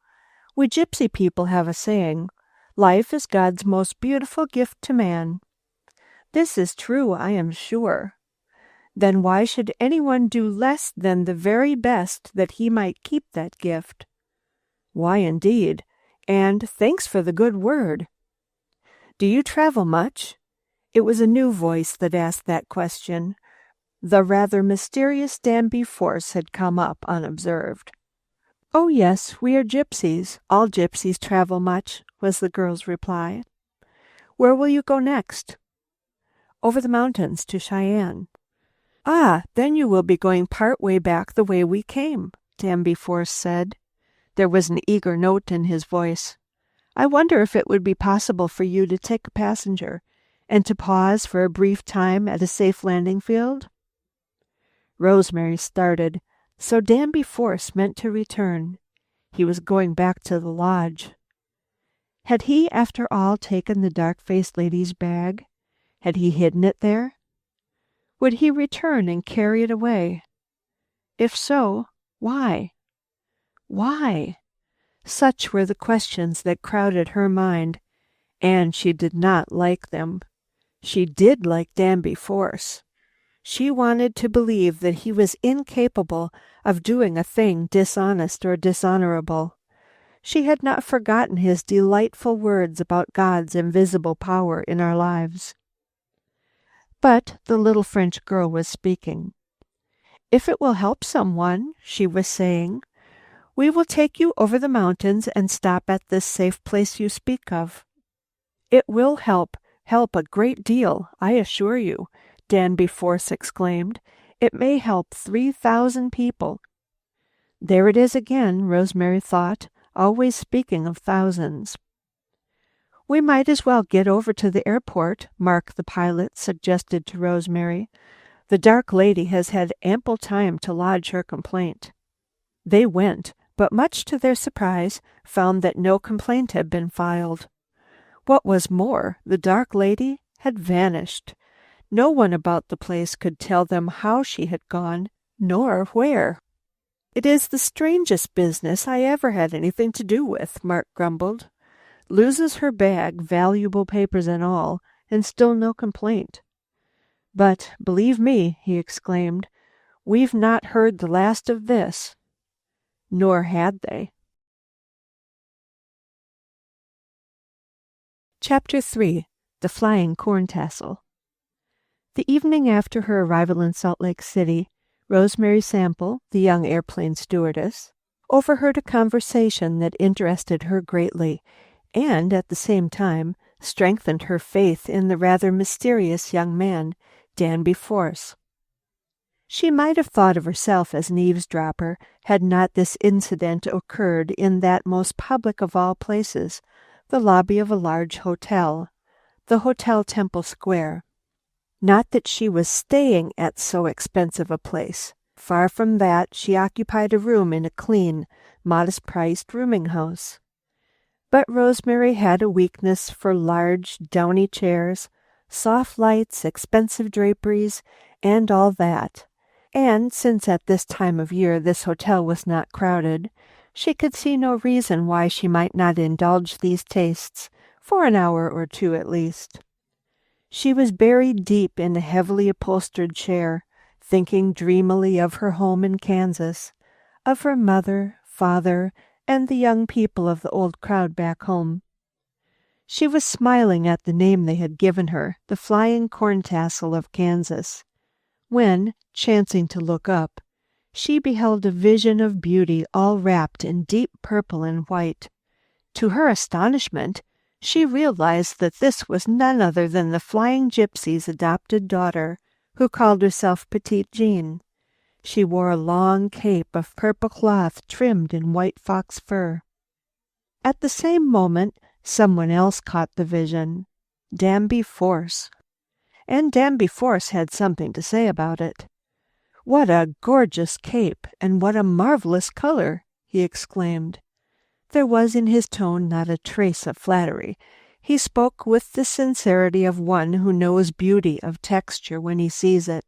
"We gypsy people have a saying, 'Life is God's most beautiful gift to man.' This is true, I am sure. Then why should anyone do less than the very best that he might keep that gift?" "Why, indeed? And thanks for the good word." "Do you travel much?" It was a new voice that asked that question. The rather mysterious Danby Force had come up unobserved. "Oh, yes, we are gypsies. All gypsies travel much," was the girl's reply. "Where will you go next?" "Over the mountains to Cheyenne." "Ah, then you will be going part way back the way we came," Danby Force said. There was an eager note in his voice. "I wonder if it would be possible for you to take a passenger, and to pause for a brief time at a safe landing field?" Rosemary started. So Danby Force meant to return. He was going back to the lodge. Had he, after all, taken the dark-faced lady's bag? Had he hidden it there? Would he return and carry it away? If so, why? Why? Such were the questions that crowded her mind, and she did not like them. She did like Danby Force. She wanted to believe that he was incapable of doing a thing dishonest or dishonorable. She had not forgotten his delightful words about God's invisible power in our lives. But the little French girl was speaking. "If it will help someone," she was saying, "we will take you over the mountains and stop at this safe place you speak of." "It will help a great deal, I assure you," Danby Force exclaimed. "It may help 3,000 people." There it is again, Rosemary thought, always speaking of thousands. "We might as well get over to the airport," Mark the pilot suggested to Rosemary. "The dark lady has had ample time to lodge her complaint." They went, but much to their surprise, found that no complaint had been filed. What was more, the dark lady had vanished. No one about the place could tell them how she had gone, nor where. "It is the strangest business I ever had anything to do with," Mark grumbled. "Loses her bag, valuable papers and all, and still no complaint. But, believe me," he exclaimed, "we've not heard the last of this." Nor had they. Chapter 3. The Flying Corn Tassel. The evening after her arrival in Salt Lake City, Rosemary Sample, the young airplane stewardess, overheard a conversation that interested her greatly, and at the same time strengthened her faith in the rather mysterious young man, Danby Force. She might have thought of herself as an eavesdropper had not this incident occurred in that most public of all places, the lobby of a large hotel, the Hotel Temple Square. Not that she was staying at so expensive a place. Far from that, she occupied a room in a clean, modest-priced rooming house. But Rosemary had a weakness for large, downy chairs, soft lights, expensive draperies, and all that. And since at this time of year this hotel was not crowded, she could see no reason why she might not indulge these tastes, for an hour or two at least. She was buried deep in a heavily upholstered chair, thinking dreamily of her home in Kansas, of her mother, father, and the young people of the old crowd back home. She was smiling at the name they had given her, the Flying Corn Tassel of Kansas, when, chancing to look up, she beheld a vision of beauty all wrapped in deep purple and white. To her astonishment, she realized that this was none other than the flying gypsy's adopted daughter, who called herself Petite Jean. She wore a long cape of purple cloth trimmed in white fox fur. At the same moment, someone else caught the vision, Danby Force. And Danby Force had something to say about it. "What a gorgeous cape, and what a marvelous color!" he exclaimed. There was in his tone not a trace of flattery. He spoke with the sincerity of one who knows beauty of texture when he sees it.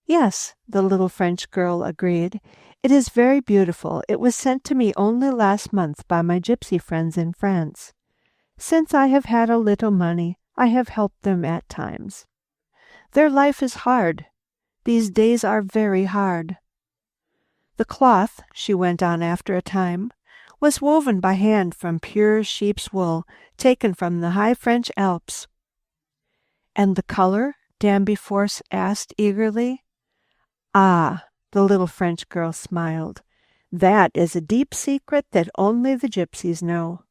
"Yes," the little French girl agreed. "It is very beautiful. It was sent to me only last month by my gypsy friends in France. Since I have had a little money, I have helped them at times. Their life is hard. These days are very hard." "The cloth," she went on after a time, "was woven by hand from pure sheep's wool taken from the high French Alps." "And the color?" Danby Force asked eagerly. "Ah," the little French girl smiled. "That is a deep secret that only the gypsies know.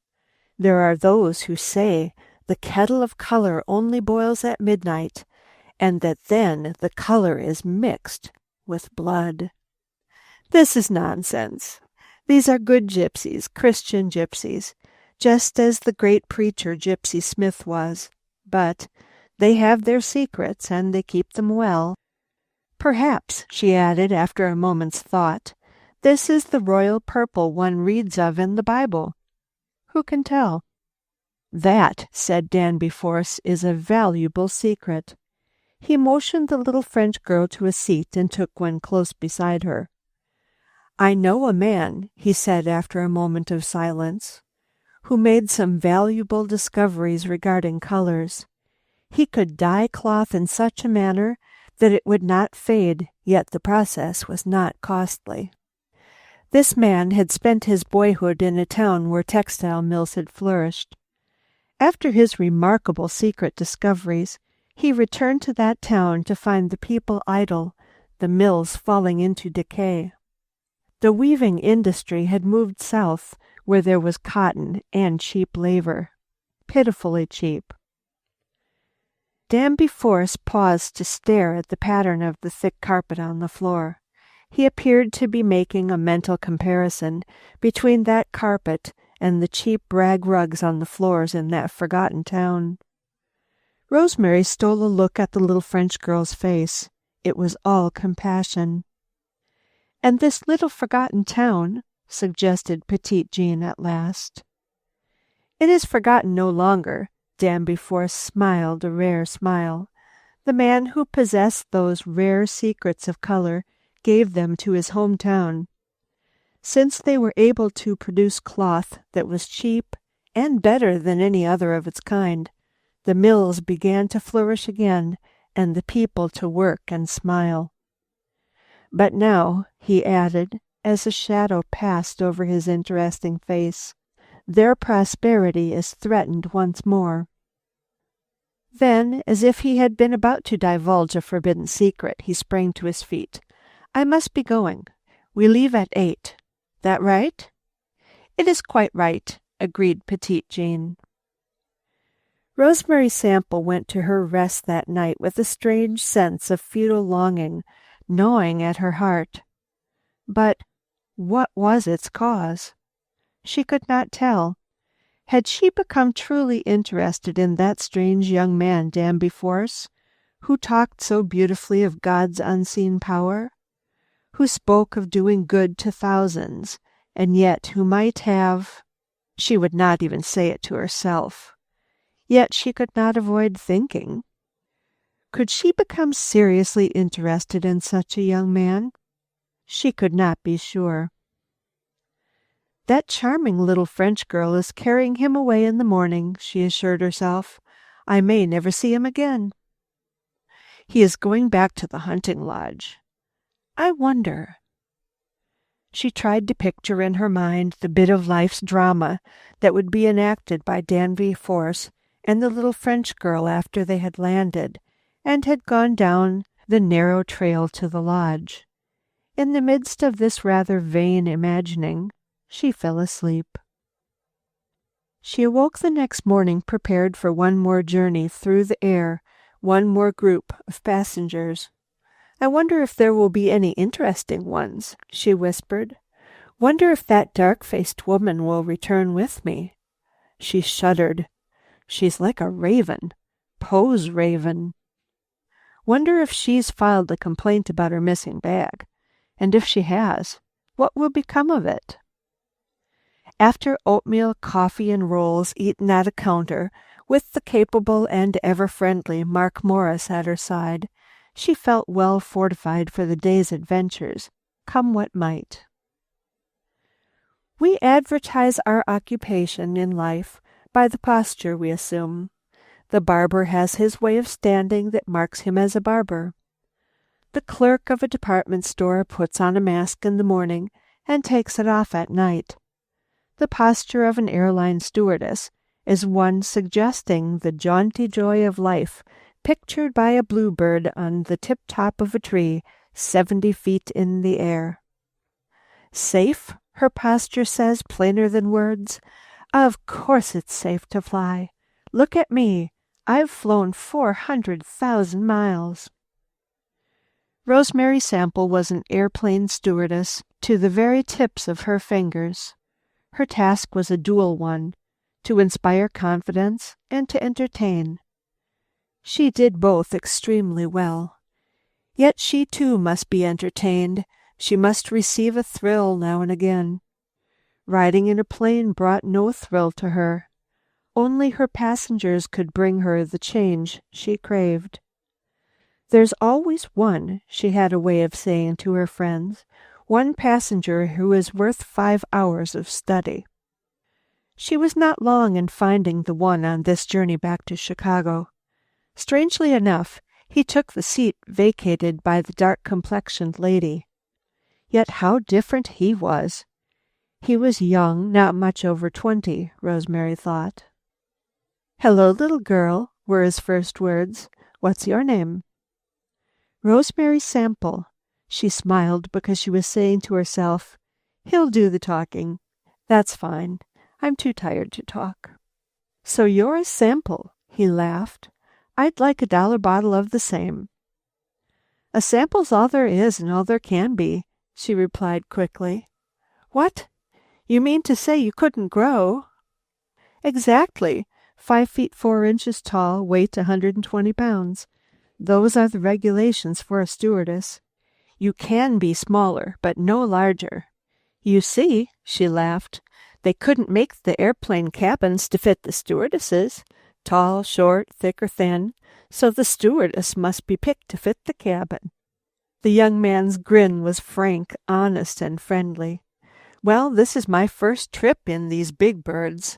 There are those who say the kettle of color only boils at midnight, and that then the color is mixed with blood. This is nonsense. These are good gypsies, Christian gypsies, just as the great preacher Gypsy Smith was. But they have their secrets, and they keep them well." Perhaps, she added after a moment's thought, this is the royal purple one reads of in the Bible. Who can tell? That, said Danby Force, is a valuable secret. He motioned the little French girl to a seat and took one close beside her. I know a man, he said after a moment of silence, who made some valuable discoveries regarding colors. He could dye cloth in such a manner that it would not fade, yet the process was not costly. This man had spent his boyhood in a town where textile mills had flourished. After his remarkable secret discoveries, he returned to that town to find the people idle, the mills falling into decay. The weaving industry had moved south, where there was cotton and cheap labor. Pitifully cheap. Danby Force paused to stare at the pattern of the thick carpet on the floor. He appeared to be making a mental comparison between that carpet and the cheap rag rugs on the floors in that forgotten town. Rosemary stole a look at the little French girl's face. It was all compassion. And this little forgotten town, suggested Petite Jean at last. It is forgotten no longer. Danby Force smiled a rare smile. The man who possessed those rare secrets of color gave them to his hometown. Since they were able to produce cloth that was cheap and better than any other of its kind, the mills began to flourish again and the people to work and smile. But now, he added, as a shadow passed over his interesting face, their prosperity is threatened once more. Then, as if he had been about to divulge a forbidden secret, he sprang to his feet. I must be going. We leave at 8. That right? It is quite right, agreed Petite Jean. Rosemary Sample went to her rest that night with a strange sense of futile longing gnawing at her heart. But what was its cause? She could not tell. Had she become truly interested in that strange young man, Danby Force, who talked so beautifully of God's unseen power, who spoke of doing good to thousands, and yet who might have— She would not even say it to herself. Yet she could not avoid thinking. Could she become seriously interested in such a young man? She could not be sure. That charming little French girl is carrying him away in the morning, she assured herself. I may never see him again. He is going back to the hunting lodge. I wonder. She tried to picture in her mind the bit of life's drama that would be enacted by Danby Force and the little French girl after they had landed and had gone down the narrow trail to the lodge. In the midst of this rather vain imagining, she fell asleep. She awoke the next morning prepared for one more journey through the air, one more group of passengers. I wonder if there will be any interesting ones, she whispered. Wonder if that dark-faced woman will return with me. She shuddered. She's like a raven. Poe's raven. Wonder if she's filed a complaint about her missing bag. And if she has, what will become of it? After oatmeal, coffee, and rolls eaten at a counter, with the capable and ever-friendly Mark Morris at her side, she felt well fortified for the day's adventures, come what might. We advertise our occupation in life by the posture we assume. The barber has his way of standing that marks him as a barber. The clerk of a department store puts on a mask in the morning and takes it off at night. The posture of an airline stewardess is one suggesting the jaunty joy of life pictured by a bluebird on the tip-top of a tree 70 feet in the air. Safe, her posture says plainer than words. Of course it's safe to fly. Look at me. I've flown 400,000 miles. Rosemary Sample was an airplane stewardess to the very tips of her fingers. Her task was a dual one, to inspire confidence and to entertain. She did both extremely well. Yet she too must be entertained. She must receive a thrill now and again. Riding in a plane brought no thrill to her. Only her passengers could bring her the change she craved. "There's always one," she had a way of saying to her friends, "one passenger who is worth 5 hours of study." She was not long in finding the one on this journey back to Chicago. Strangely enough, he took the seat vacated by the dark-complexioned lady. Yet how different he was! He was young, not much over 20, Rosemary thought. "Hello, little girl," were his first words. "What's your name?" "Rosemary Sample." She smiled because she was saying to herself, "He'll do the talking. That's fine. I'm too tired to talk." "So you're a sample," he laughed. "I'd like a dollar bottle of the same." "A sample's all there is and all there can be," she replied quickly. "What? You mean to say you couldn't grow?" "Exactly. 5 feet 4 inches tall, weight 120 pounds. Those are the regulations for a stewardess. You can be smaller, but no larger. You see," she laughed, "they couldn't make the airplane cabins to fit the stewardesses, tall, short, thick or thin, so the stewardess must be picked to fit the cabin." The young man's grin was frank, honest, and friendly. "Well, this is my first trip in these big birds.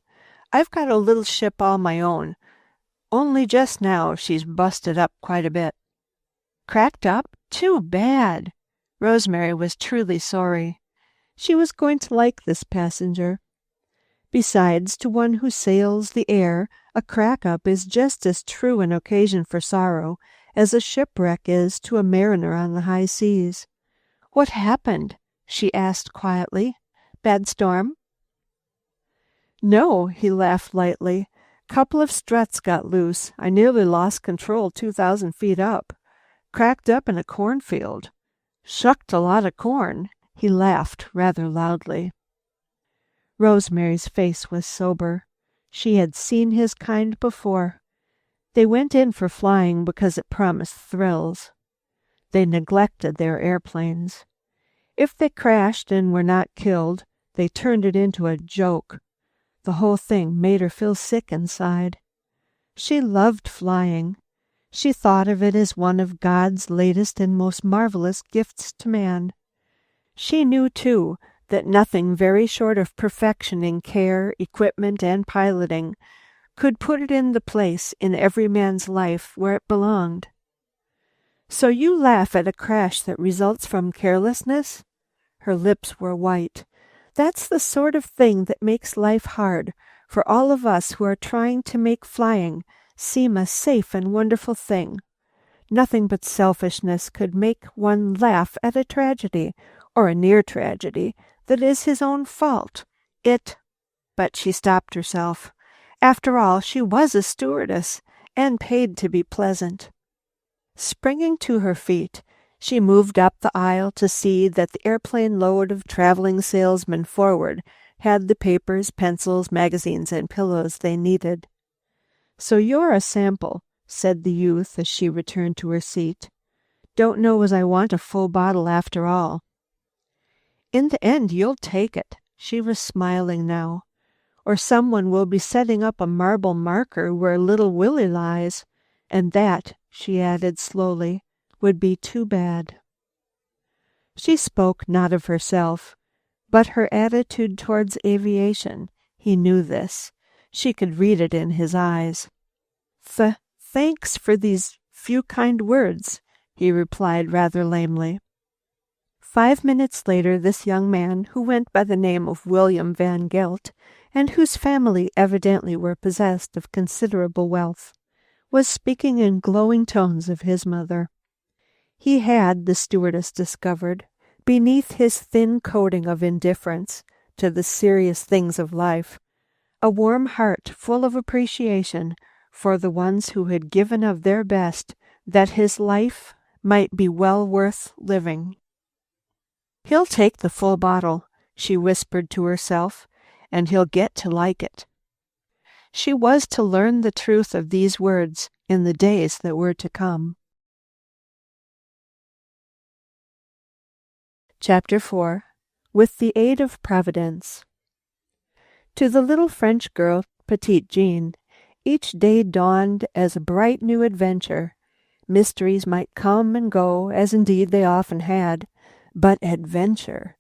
I've got a little ship all my own. Only just now she's busted up quite a bit." "Cracked up? Too bad!" Rosemary was truly sorry. She was going to like this passenger. Besides, to one who sails the air, a crack-up is just as true an occasion for sorrow as a shipwreck is to a mariner on the high seas. "What happened?" she asked quietly. "Bad storm?" "No," he laughed lightly. "Couple of struts got loose. I nearly lost control 2,000 feet up. Cracked up in a cornfield. Shucked a lot of corn." He laughed rather loudly. Rosemary's face was sober. She had seen his kind before. They went in for flying because it promised thrills. They neglected their airplanes. If they crashed and were not killed, they turned it into a joke. The whole thing made her feel sick inside. She loved flying. She thought of it as one of God's latest and most marvelous gifts to man. She knew, too, that nothing very short of perfection in care, equipment, and piloting could put it in the place in every man's life where it belonged. "So you laugh at a crash that results from carelessness?" Her lips were white. "That's the sort of thing that makes life hard for all of us who are trying to make flying seem a safe and wonderful thing. Nothing but selfishness could make one laugh at a tragedy, or a near tragedy, that is his own fault. But she stopped herself. After all, she was a stewardess, and paid to be pleasant. Springing to her feet, she moved up the aisle to see that the airplane load of traveling salesmen forward had the papers, pencils, magazines, and pillows they needed. "So you're a sample," said the youth as she returned to her seat. "Don't know as I want a full bottle after all." "In the end you'll take it." She was smiling now. "Or someone will be setting up a marble marker where little Willie lies, and that," she added slowly, "would be too bad." She spoke not of herself, but her attitude towards aviation. He knew this. She could read it in his eyes. Thanks for these few kind words," he replied rather lamely. 5 minutes later, this young man, who went by the name of William Van Gelt, and whose family evidently were possessed of considerable wealth, was speaking in glowing tones of his mother. He had, the stewardess discovered, beneath his thin coating of indifference to the serious things of life, a warm heart full of appreciation for the ones who had given of their best that his life might be well worth living. "He'll take the full bottle," she whispered to herself, "and he'll get to like it." She was to learn the truth of these words in the days that were to come. Chapter 4. With the Aid of Providence. To the little French girl, Petite Jean, each day dawned as a bright new adventure. Mysteries might come and go, as indeed they often had, but adventure,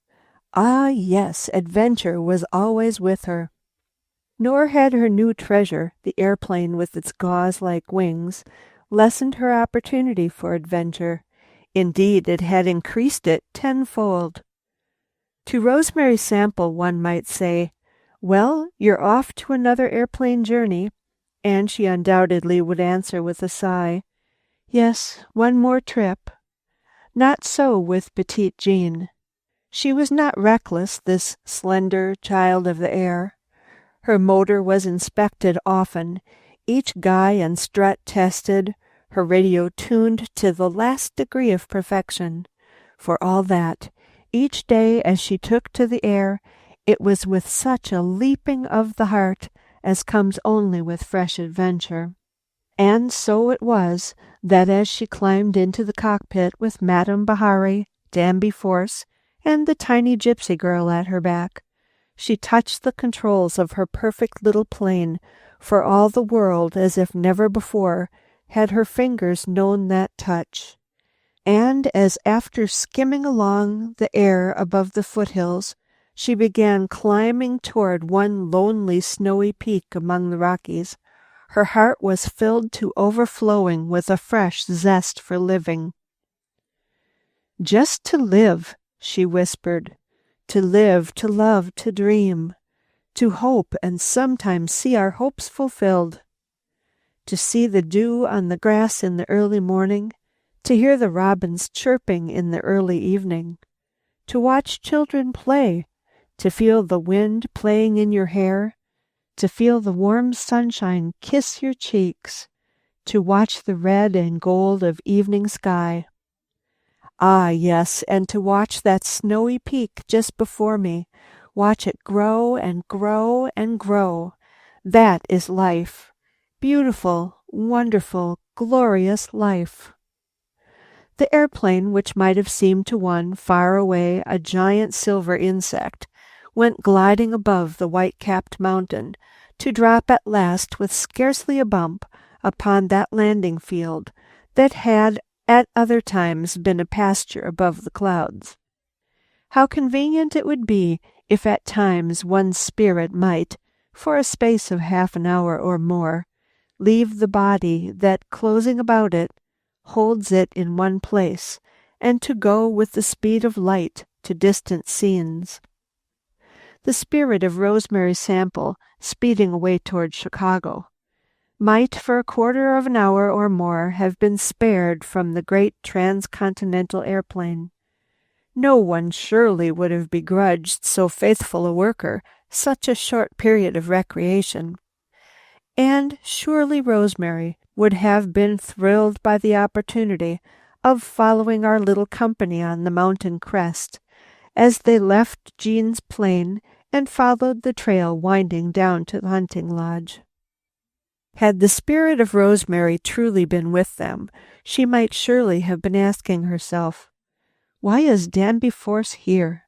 ah yes, adventure was always with her. Nor had her new treasure, the airplane with its gauze-like wings, lessened her opportunity for adventure. Indeed, it had increased it tenfold. To Rosemary Sample one might say, "Well, you're off to another airplane journey," and she undoubtedly would answer with a sigh, "Yes, one more trip." Not so with Petite Jean. She was not reckless, this slender child of the air. Her motor was inspected often, each guy and strut tested, her radio tuned to the last degree of perfection. For all that, each day as she took to the air, it was with such a leaping of the heart as comes only with fresh adventure. And so it was that as she climbed into the cockpit with Madame Bahari, Danby Force, and the tiny gypsy girl at her back, she touched the controls of her perfect little plane for all the world as if never before had her fingers known that touch. And as after skimming along the air above the foothills, she began climbing toward one lonely snowy peak among the Rockies, her heart was filled to overflowing with a fresh zest for living. "Just to live," she whispered, "to live, to love, to dream, to hope and sometimes see our hopes fulfilled. To see the dew on the grass in the early morning, to hear the robins chirping in the early evening, to watch children play, to feel the wind playing in your hair, to feel the warm sunshine kiss your cheeks, to watch the red and gold of evening sky. Ah, yes, and to watch that snowy peak just before me, watch it grow and grow and grow. That is life. Beautiful, wonderful, glorious life." The airplane, which might have seemed to one far away a giant silver insect, went gliding above the white-capped mountain, to drop at last with scarcely a bump upon that landing field that had at other times been a pasture above the clouds. How convenient it would be if at times one's spirit might, for a space of half an hour or more, leave the body that, closing about it, holds it in one place, and to go with the speed of light to distant scenes. The spirit of Rosemary Sample, speeding away toward Chicago, might for a quarter of an hour or more have been spared from the great transcontinental airplane. No one surely would have begrudged so faithful a worker such a short period of recreation. And surely Rosemary would have been thrilled by the opportunity of following our little company on the mountain crest, as they left Jean's plane and followed the trail winding down to the hunting lodge. Had the spirit of Rosemary truly been with them, she might surely have been asking herself, "Why is Danby Force here?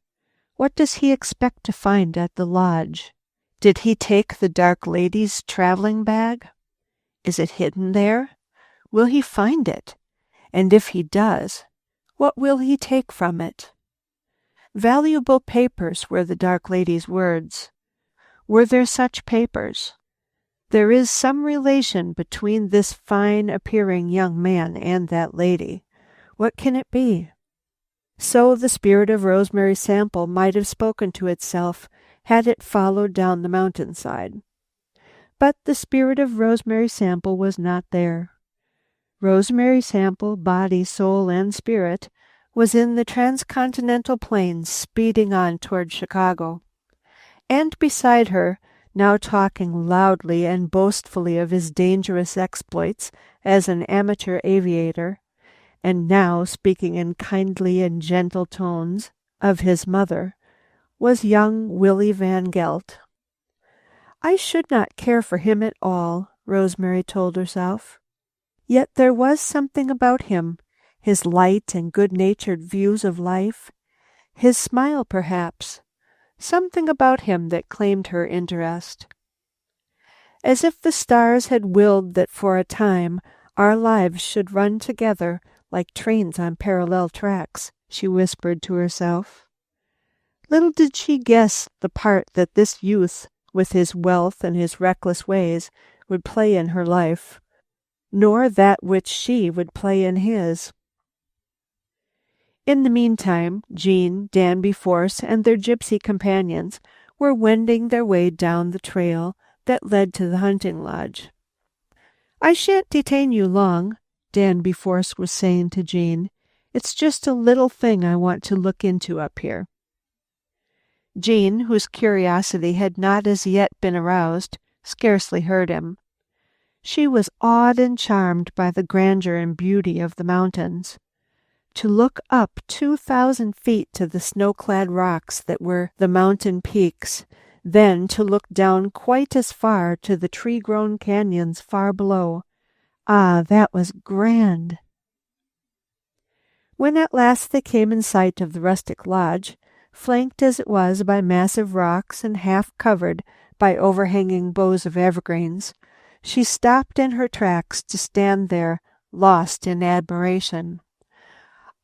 What does he expect to find at the lodge? Did he take the dark lady's traveling bag? Is it hidden there? Will he find it? And if he does, what will he take from it?" Valuable papers were the dark lady's words. Were there such papers? There is some relation between this fine-appearing young man and that lady. What can it be? So the spirit of Rosemary Sample might have spoken to itself had it followed down the mountainside. But the spirit of Rosemary Sample was not there. Rosemary Sample, body, soul, and spirit, was in the transcontinental plains speeding on toward Chicago. And beside her, now talking loudly and boastfully of his dangerous exploits as an amateur aviator, and now speaking in kindly and gentle tones of his mother, was young Willie Van Gelt. I should not care for him at all, Rosemary told herself. Yet there was something about him, his light and good-natured views of life, His smile, perhaps. Something about him that claimed her interest. As if the stars had willed that for a time our lives should run together like trains on parallel tracks, she whispered to herself. Little did she guess the part that this youth, with his wealth and his reckless ways, would play in her life, nor that which she would play in his. In the meantime, Jean, Danby Force, and their gypsy companions were wending their way down the trail that led to the hunting lodge. I shan't detain you long, Danby Force was saying to Jean. It's just a little thing I want to look into up here. Jean, whose curiosity had not as yet been aroused, scarcely heard him. She was awed and charmed by the grandeur and beauty of the mountains. To look up 2,000 feet to the snow-clad rocks that were the mountain peaks, then to look down quite as far to the tree-grown canyons far below. Ah, that was grand! When at last they came in sight of the rustic lodge, flanked as it was by massive rocks and half covered by overhanging boughs of evergreens, she stopped in her tracks to stand there, lost in admiration.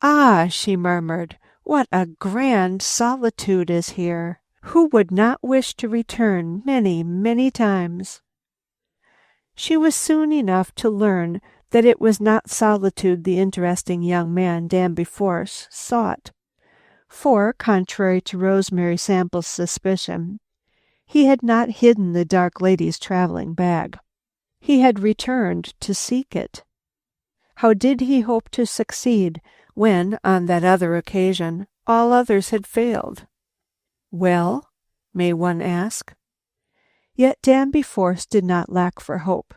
Ah, she murmured, what a grand solitude is here! Who would not wish to return many, many times? She was soon enough to learn that it was not solitude the interesting young man, Danby Force, sought. For, contrary to Rosemary Sample's suspicion, he had not hidden the dark lady's traveling bag. He had returned to seek it. How did he hope to succeed when, on that other occasion, all others had failed? Well, may one ask? Yet Danby Force did not lack for hope.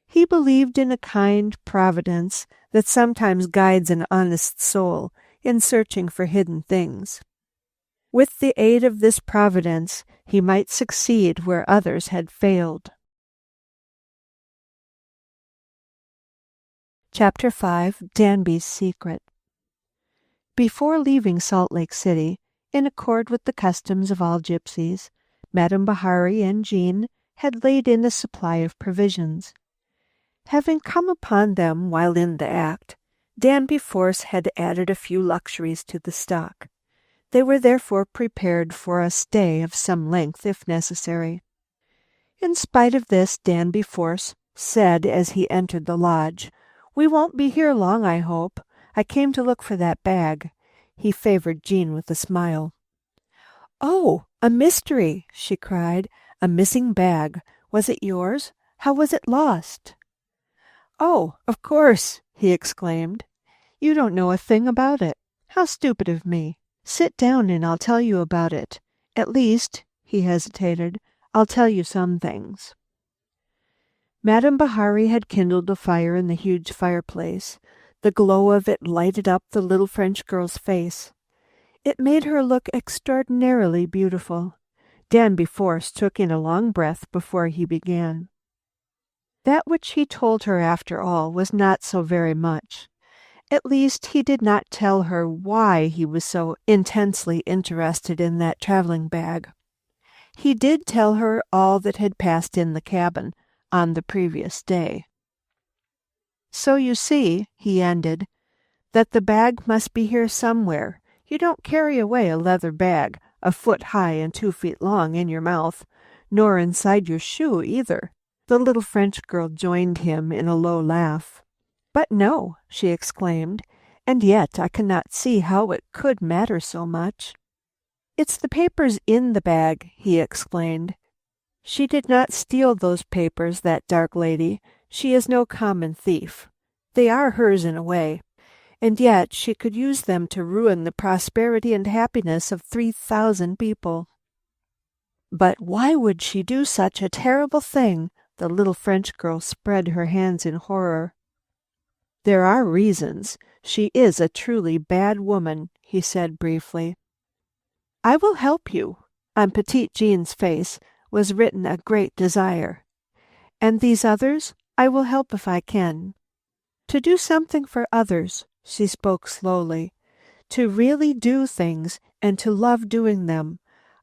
He believed in a kind providence that sometimes guides an honest soul in searching for hidden things. With the aid of this providence, he might succeed where others had failed. Chapter 5. Danby's Secret. Before leaving Salt Lake City, in accord with the customs of all gypsies, Madame Bahari and Jean had laid in a supply of provisions. Having come upon them while in the act, Danby Force had added a few luxuries to the stock. They were therefore prepared for a stay of some length if necessary. In spite of this, Danby Force said as he entered the lodge, "We won't be here long, I hope. I came to look for that bag." He favored Jean with a smile. "Oh, a mystery!" she cried. "A missing bag. Was it yours? How was it lost?" "Oh, of course!" he exclaimed. "You don't know a thing about it. How stupid of me. Sit down and I'll tell you about it. At least," he hesitated, "I'll tell you some things." Madame Bahari had kindled a fire in the huge fireplace. The glow of it lighted up the little French girl's face. It made her look extraordinarily beautiful. Danby Force took in a long breath before he began. That which he told her, after all, was not so very much. At least, he did not tell her why he was so intensely interested in that traveling bag. He did tell her all that had passed in the cabin on the previous day. "So you see," he ended, "that the bag must be here somewhere. You don't carry away a leather bag, a foot high and 2 feet long, in your mouth, nor inside your shoe either." The little French girl joined him in a low laugh. "But no," she exclaimed, "and yet I cannot see how it could matter so much." "It's the papers in the bag," he explained. "She did not steal those papers, that dark lady. She is no common thief. They are hers in a way, and yet she could use them to ruin the prosperity and happiness of 3,000 people." "But why would she do such a terrible thing?" The little French girl spread her hands in horror. "There are reasons. She is a truly bad woman," he said briefly. "I will help you." On Petite Jean's face was written a great desire. "And these others, I will help if I can. To do something for others," she spoke slowly, "to really do things and to love doing them.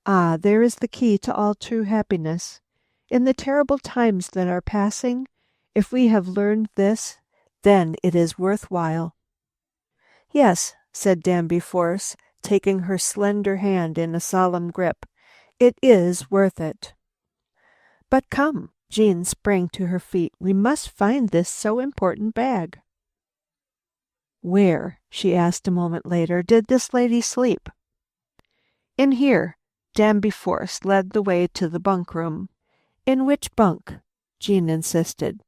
Ah, there is the key to all true happiness. In the terrible times that are passing, if we have learned this, then it is worthwhile." "Yes," said Danby Force, taking her slender hand in a solemn grip. "It is worth it." "But come," Jean sprang to her feet. "We must find this so important bag." "Where," she asked a moment later, "did this lady sleep?" "In here." Danby Force led the way to the bunk room. "In which bunk?" Jean insisted.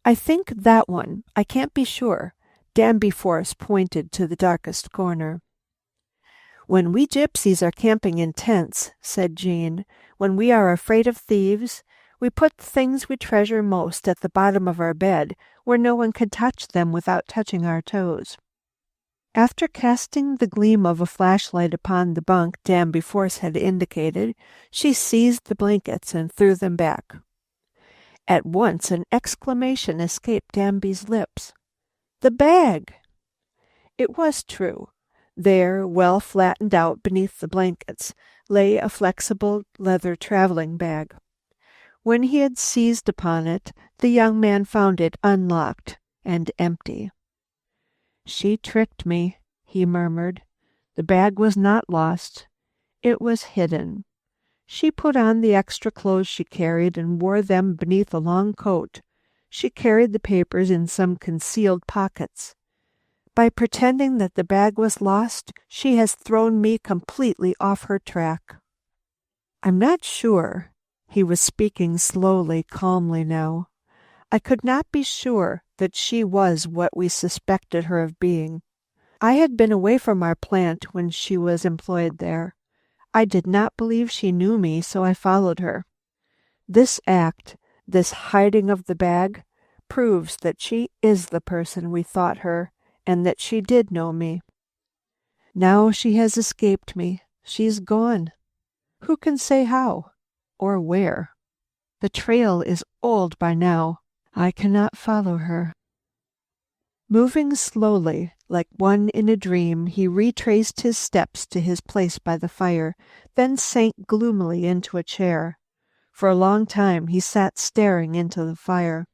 "I think that one. I can't be sure." Danby Force pointed to the darkest corner. "When we gypsies are camping in tents," said Jean, "when we are afraid of thieves, we put the things we treasure most at the bottom of our bed, where no one can touch them without touching our toes." After casting the gleam of a flashlight upon the bunk Danby Force had indicated, she seized the blankets and threw them back. At once an exclamation escaped Danby's lips. The bag! It was true. There, well flattened out beneath the blankets, lay a flexible leather traveling bag. When he had seized upon it, the young man found it unlocked and empty. "She tricked me," he murmured. "The bag was not lost. It was hidden. She put on the extra clothes she carried and wore them beneath a long coat. She carried the papers in some concealed pockets. By pretending that the bag was lost, she has thrown me completely off her track. I'm not sure." He was speaking slowly, calmly now. "I could not be sure that she was what we suspected her of being. I had been away from our plant when she was employed there. I did not believe she knew me, so I followed her. This act, this hiding of the bag, proves that she is the person we thought her, and that she did know me. Now she has escaped me. She's gone. Who can say how or where? The trail is old by now. I cannot follow her." Moving slowly, like one in a dream, he retraced his steps to his place by the fire, then sank gloomily into a chair. For a long time he sat staring into the fire.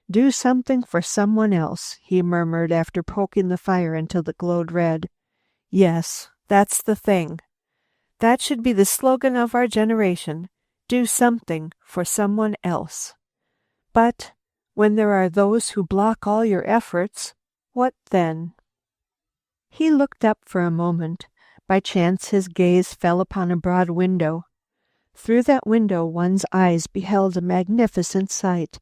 "Do something for someone else," he murmured after poking the fire until it glowed red. "Yes, that's the thing. That should be the slogan of our generation. Do something for someone else. But when there are those who block all your efforts, what then?" He looked up for a moment. By chance his gaze fell upon a broad window. Through that window one's eyes beheld a magnificent sight.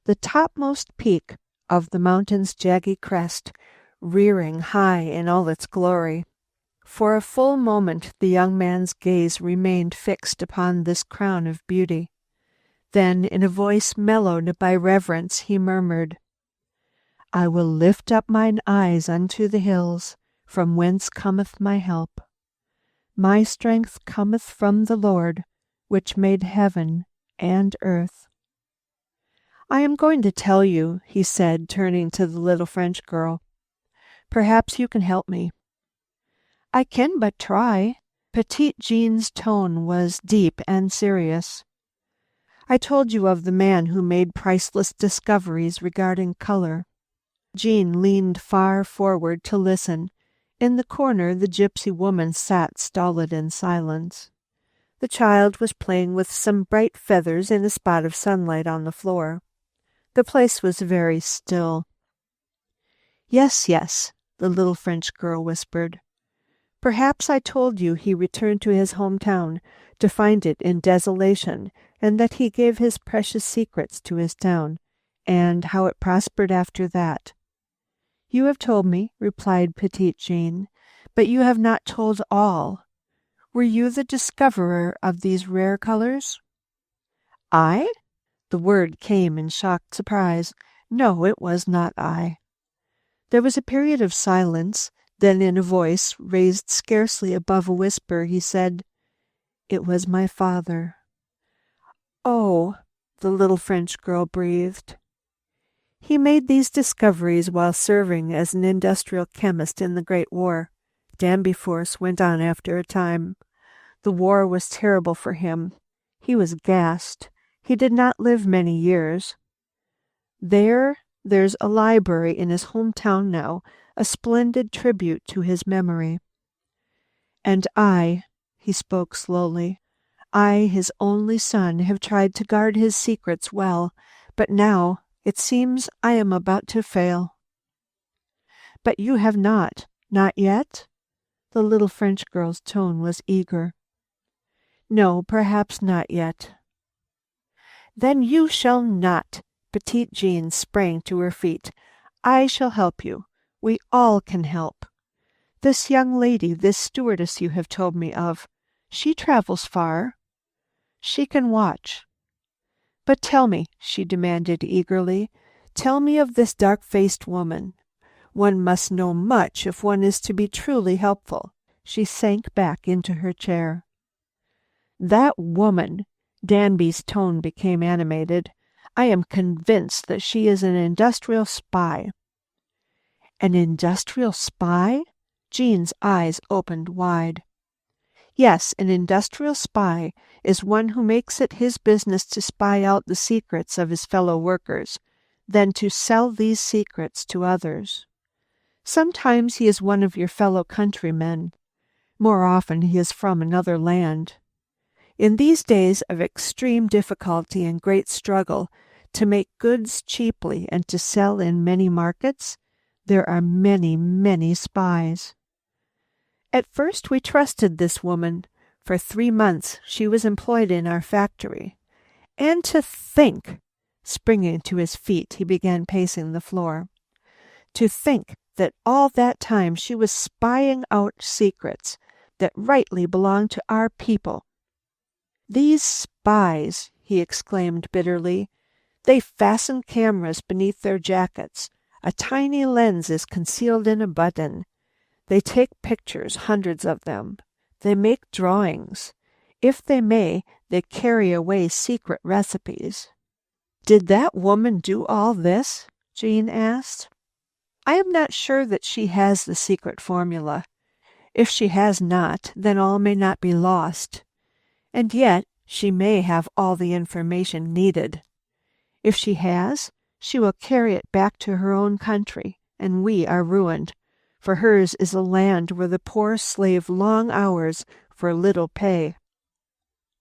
The topmost peak of the mountain's jaggy crest, rearing high in all its glory. For a full moment the young man's gaze remained fixed upon this crown of beauty. Then, in a voice mellowed by reverence, he murmured, "I will lift up mine eyes unto the hills, from whence cometh my help. My strength cometh from the Lord, which made heaven and earth." "I am going to tell you," he said, turning to the little French girl. "Perhaps you can help me." "I can but try." Petite Jean's tone was deep and serious. "I told you of the man who made priceless discoveries regarding color." Jean leaned far forward to listen. In the corner the gypsy woman sat stolid in silence. The child was playing with some bright feathers in a spot of sunlight on the floor. The place was very still. "Yes, yes," the little French girl whispered. "Perhaps I told you he returned to his hometown to find it in desolation, and that he gave his precious secrets to his town, and how it prospered after that." "You have told me," replied Petite Jean, "but you have not told all. Were you the discoverer of these rare colors?" "I?" The word came in shocked surprise. "No, it was not I." There was a period of silence. Then, in a voice raised scarcely above a whisper, he said, "It was my father." "Oh," the little French girl breathed. "He made these discoveries while serving as an industrial chemist in the Great War." Danby Force went on after a time. The war was terrible for him. He was gassed. He did not live many years. There's a library in his hometown now, a splendid tribute to his memory. And he spoke slowly, I, his only son, have tried to guard his secrets well, but now it seems I am about to fail. But you have not yet? The little French girl's tone was eager. No, perhaps not yet. Then you shall not. Petite Jean sprang to her feet. I shall help you. We all can help. This young lady, this stewardess you have told me of, she travels far. She can watch. But tell me, she demanded eagerly, tell me of this dark-faced woman. One must know much if one is to be truly helpful. She sank back into her chair. That woman, Danby's tone became animated. I am convinced that she is an industrial spy. An industrial spy? Jean's eyes opened wide. Yes, an industrial spy is one who makes it his business to spy out the secrets of his fellow workers, then to sell these secrets to others. Sometimes he is one of your fellow countrymen. More often he is from another land. In these days of extreme difficulty and great struggle, to make goods cheaply and to sell in many markets, there are many, many spies. At first we trusted this woman. For 3 months she was employed in our factory. And to think, springing to his feet, he began pacing the floor. To think that all that time she was spying out secrets that rightly belonged to our people. These spies, he exclaimed bitterly, they fasten cameras beneath their jackets. A tiny lens is concealed in a button. They take pictures, hundreds of them. They make drawings. If they may, they carry away secret recipes. Did that woman do all this? Jean asked. I am not sure that she has the secret formula. If she has not, then all may not be lost. And yet she may have all the information needed. If she has, she will carry it back to her own country, and we are ruined, for hers is a land where the poor slave long hours for little pay.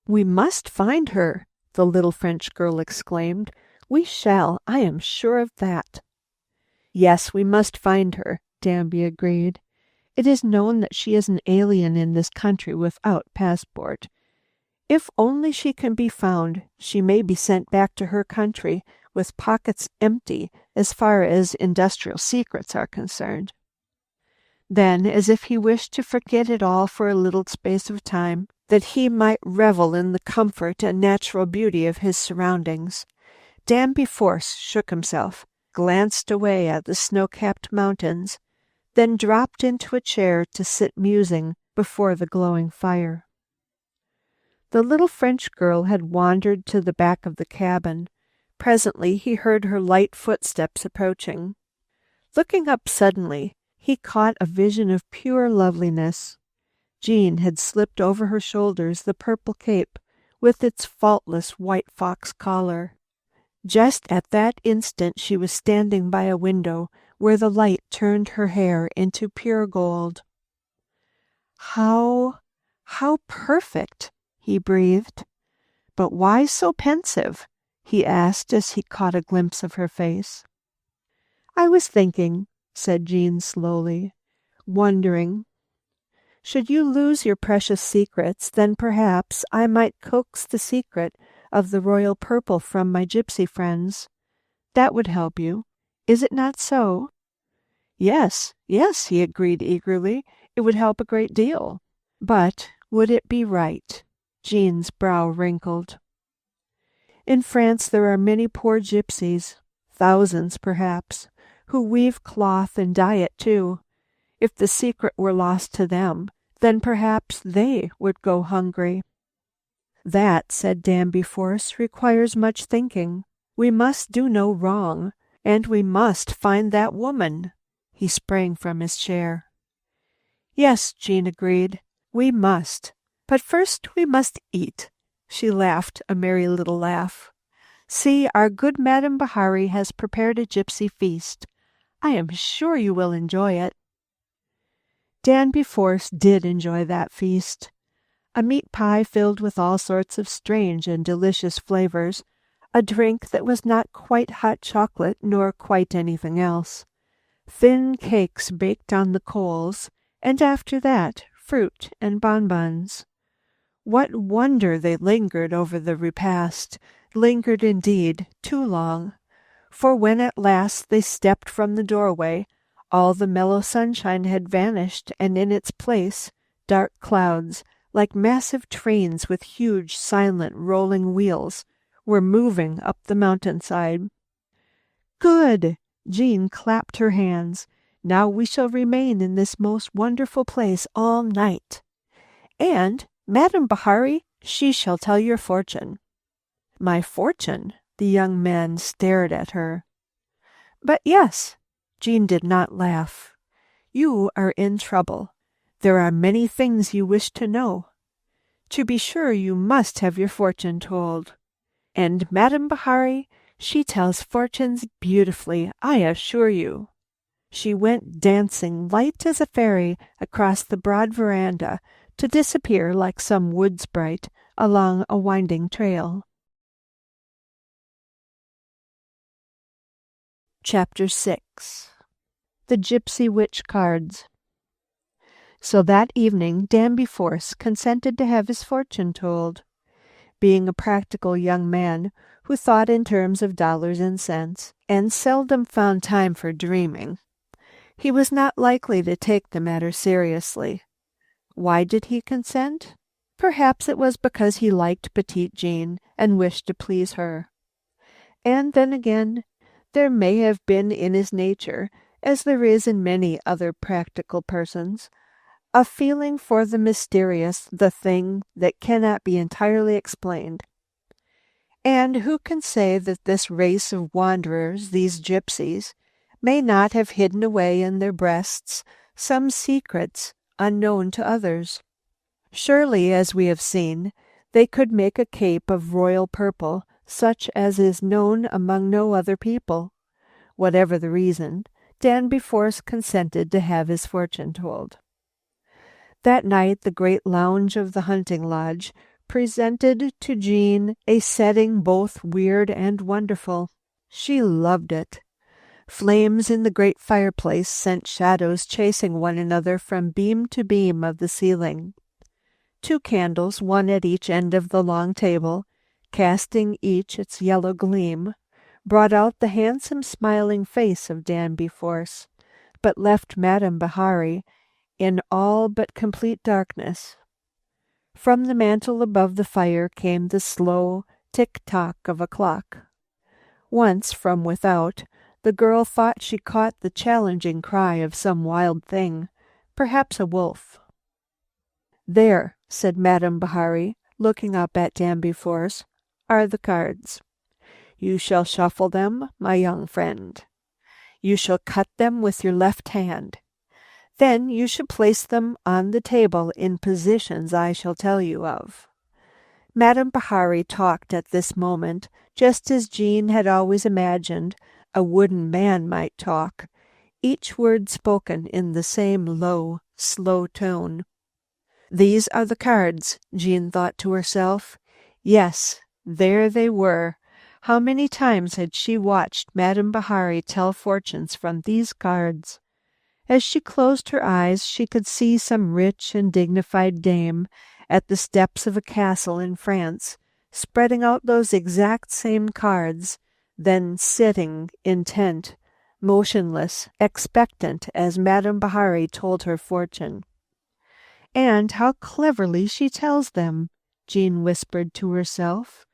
We must find her, the little French girl exclaimed. We shall, I am sure of that. Yes, we must find her, Danby agreed. It is known that she is an alien in this country without passport. If only she can be found, she may be sent back to her country with pockets empty as far as industrial secrets are concerned. Then, as if he wished to forget it all for a little space of time, that he might revel in the comfort and natural beauty of his surroundings, Danby Force shook himself, glanced away at the snow-capped mountains, then dropped into a chair to sit musing before the glowing fire. The little French girl had wandered to the back of the cabin. Presently he heard her light footsteps approaching. Looking up suddenly, he caught a vision of pure loveliness. Jean had slipped over her shoulders the purple cape with its faultless white fox collar. Just at that instant she was standing by a window where the light turned her hair into pure gold. How perfect, he breathed. But why so pensive? He asked as he caught a glimpse of her face. I was thinking, said Jean slowly, wondering. Should you lose your precious secrets, then perhaps I might coax the secret of the royal purple from my gypsy friends. That would help you. Is it not so? Yes, he agreed eagerly. It would help a great deal. But would it be right? Jean's brow wrinkled. In France there are many poor gypsies, thousands perhaps, who weave cloth and dye it too. If the secret were lost to them, then perhaps they would go hungry. That, said Danby Force, requires much thinking. We must do no wrong, and we must find that woman. He sprang from his chair. Yes, Jean agreed. We must. But first we must eat. She laughed a merry little laugh. See, our good Madame Bahari has prepared a gypsy feast. I am sure you will enjoy it. Danby Force did enjoy that feast. A meat pie filled with all sorts of strange and delicious flavors, a drink that was not quite hot chocolate nor quite anything else, thin cakes baked on the coals, and after that fruit and bonbons. What wonder they lingered over the repast, lingered indeed too long. For when at last they stepped from the doorway, all the mellow sunshine had vanished, and in its place dark clouds, like massive trains with huge, silent, rolling wheels, were moving up the mountainside. Good! Jean clapped her hands. Now we shall remain in this most wonderful place all night. And, Madame Bahari, she shall tell your fortune. My fortune? The young man stared at her. But yes, Jean did not laugh. You are in trouble. There are many things you wish to know. To be sure, you must have your fortune told. And Madame Bahari, she tells fortunes beautifully, I assure you. She went dancing light as a fairy across the broad veranda to disappear like some wood sprite along a winding trail. Chapter 6. The Gypsy Witch Cards. So that evening Danby Force consented to have his fortune told. Being a practical young man who thought in terms of dollars and cents, and seldom found time for dreaming, he was not likely to take the matter seriously. Why did he consent? Perhaps it was because he liked Petite Jean and wished to please her. And then again, there may have been in his nature, as there is in many other practical persons, a feeling for the mysterious, the thing that cannot be entirely explained. And who can say that this race of wanderers, these gypsies, may not have hidden away in their breasts some secrets unknown to others? Surely, as we have seen, they could make a cape of royal purple such as is known among no other people. Whatever the reason, Danby Force consented to have his fortune told. That night the great lounge of the hunting lodge presented to Jean a setting both weird and wonderful. She loved it. Flames in the great fireplace sent shadows chasing one another from beam to beam of the ceiling. 2 candles, one at each end of the long table, casting each its yellow gleam, brought out the handsome smiling face of Danby Force, but left Madame Bahari in all but complete darkness. From the mantel above the fire came the slow tick-tock of a clock. Once, from without, the girl thought she caught the challenging cry of some wild thing, perhaps a wolf. There, said Madame Bahari, looking up at Danby Force, are the cards. You shall shuffle them, my young friend. You shall cut them with your left hand. Then you should place them on the table in positions I shall tell you of. Madame Bahari talked at this moment just as Jean had always imagined a wooden man might talk, each word spoken in the same low, slow tone. These are the cards, Jean thought to herself. Yes, there they were. How many times had she watched Madame Bahari tell fortunes from these cards? As she closed her eyes, she could see some rich and dignified dame at the steps of a castle in France, spreading out those exact same cards, then sitting intent, motionless, expectant as Madame Bahari told her fortune. And how cleverly she tells them, Jean whispered to herself.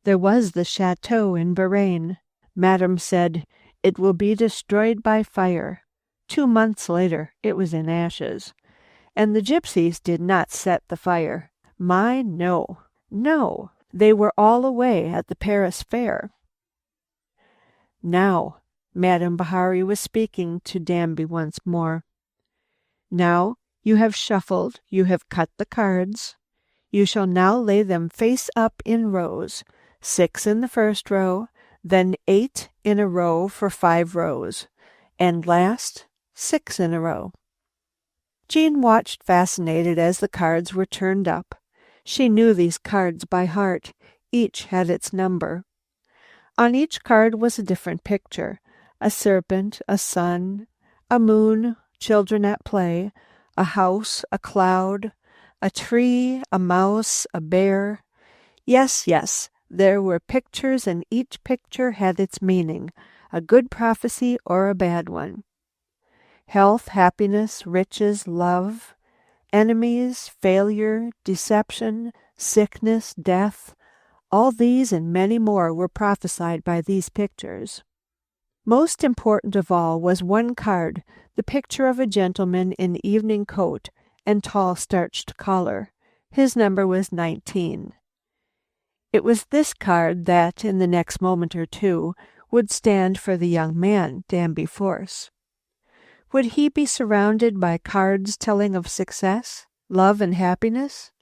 There was the chateau in Bahrain. Madame said, it will be destroyed by fire. 2 months later, it was in ashes. And the gypsies did not set the fire. No. They were all away at the Paris fair. Now, Madame Bahari was speaking to Danby once more. Now, You have shuffled, you have cut the cards. You shall now lay them face up in rows, 6 in the first row, then 8 in a row for 5 rows, and last, 6 in a row. Jean watched fascinated as the cards were turned up. She knew these cards by heart. Each had its number. On each card was a different picture: a serpent, a sun, a moon, children at play, a house, a cloud, a tree, a mouse, a bear. Yes, there were pictures, and each picture had its meaning, a good prophecy or a bad one. Health, happiness, riches, love, enemies, failure, deception, sickness, death, all these and many more were prophesied by these pictures. Most important of all was one card, the picture of a gentleman in evening coat and tall starched collar. His number was 19. It was this card that, in the next moment or two, would stand for the young man, Danby Force. Would he be surrounded by cards telling of success, love, and happiness,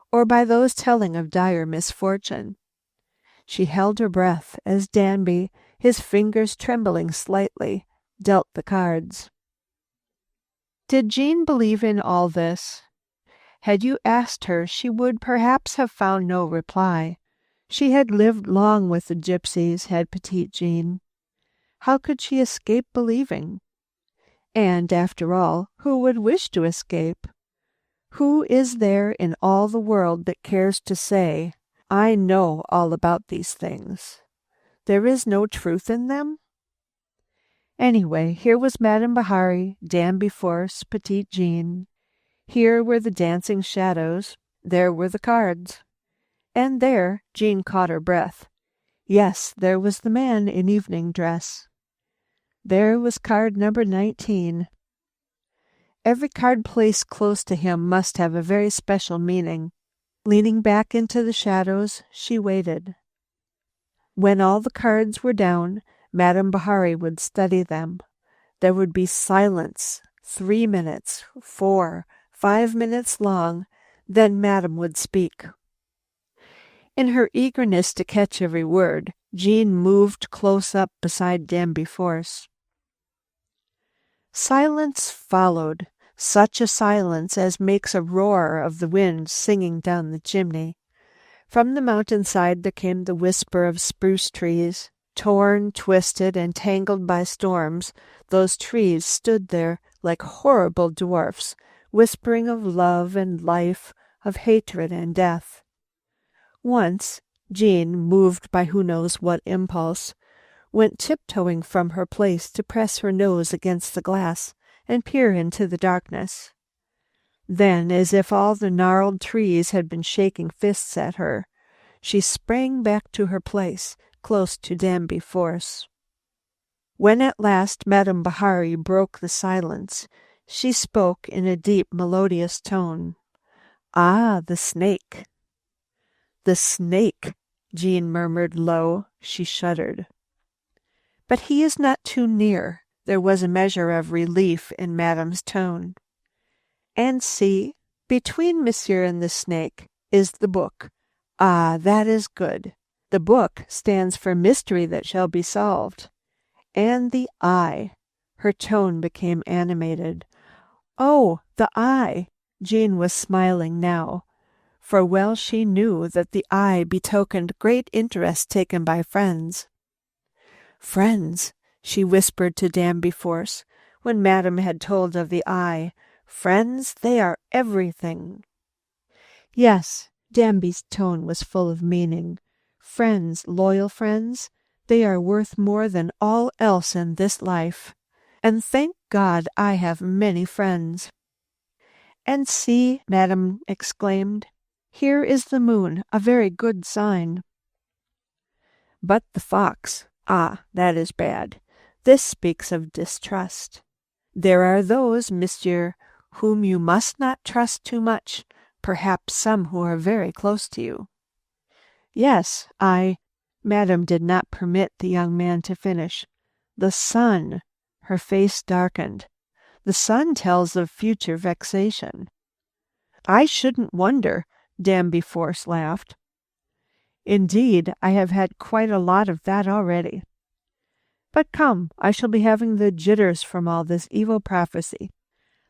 or by those telling of dire misfortune? She held her breath as Danby, his fingers trembling slightly, dealt the cards. Did Jean believe in all this? Had you asked her, she would perhaps have found no reply. She had lived long with the gypsies, had petite Jean. How could she escape believing? And, after all, who would wish to escape? Who is there in all the world that cares to say, I know all about these things? There is no truth in them? Anyway, here was Madame Bahari, Danby Force, petite Jean. Here were the dancing shadows. There were the cards. And there, Jean caught her breath. Yes, there was the man in evening dress. There was card number 19. Every card placed close to him must have a very special meaning. Leaning back into the shadows, she waited. When all the cards were down, Madame Bahari would study them. There would be silence, 3 minutes, 4, 5 minutes long, then Madame would speak. In her eagerness to catch every word, Jean moved close up beside Danby Force. Silence followed, such a silence as makes a roar of the wind singing down the chimney. From the mountainside there came the whisper of spruce trees. Torn, twisted, and tangled by storms, those trees stood there like horrible dwarfs, whispering of love and life, of hatred and death. Once, Jean, moved by who knows what impulse, went tiptoeing from her place to press her nose against the glass and peer into the darkness. Then, as if all the gnarled trees had been shaking fists at her, she sprang back to her place, close to Danby Force. When at last Madame Bahari broke the silence, she spoke in a deep, melodious tone. Ah, the snake. The snake, Jean murmured low. She shuddered. But he is not too near. There was a measure of relief in Madame's tone. And see, between Monsieur and the snake is the book. Ah, that is good. The book stands for mystery that shall be solved. And the eye. Her tone became animated. Oh, the eye. Jean was smiling now, for well she knew that the eye betokened great interest taken by friends. Friends, she whispered to Danby Force, when Madame had told of the eye. Friends, they are everything. Yes, Danby's tone was full of meaning. Friends, loyal friends, they are worth more than all else in this life. And thank God I have many friends. And see, Madame exclaimed, here is the moon, a very good sign. But the fox, ah, that is bad. This speaks of distrust. There are those, monsieur, whom you must not trust too much, perhaps some who are very close to you. Yes, Madame did not permit the young man to finish. The sun, her face darkened. The sun tells of future vexation. I shouldn't wonder, Danby Force laughed. Indeed, I have had quite a lot of that already. But come, I shall be having the jitters from all this evil prophecy.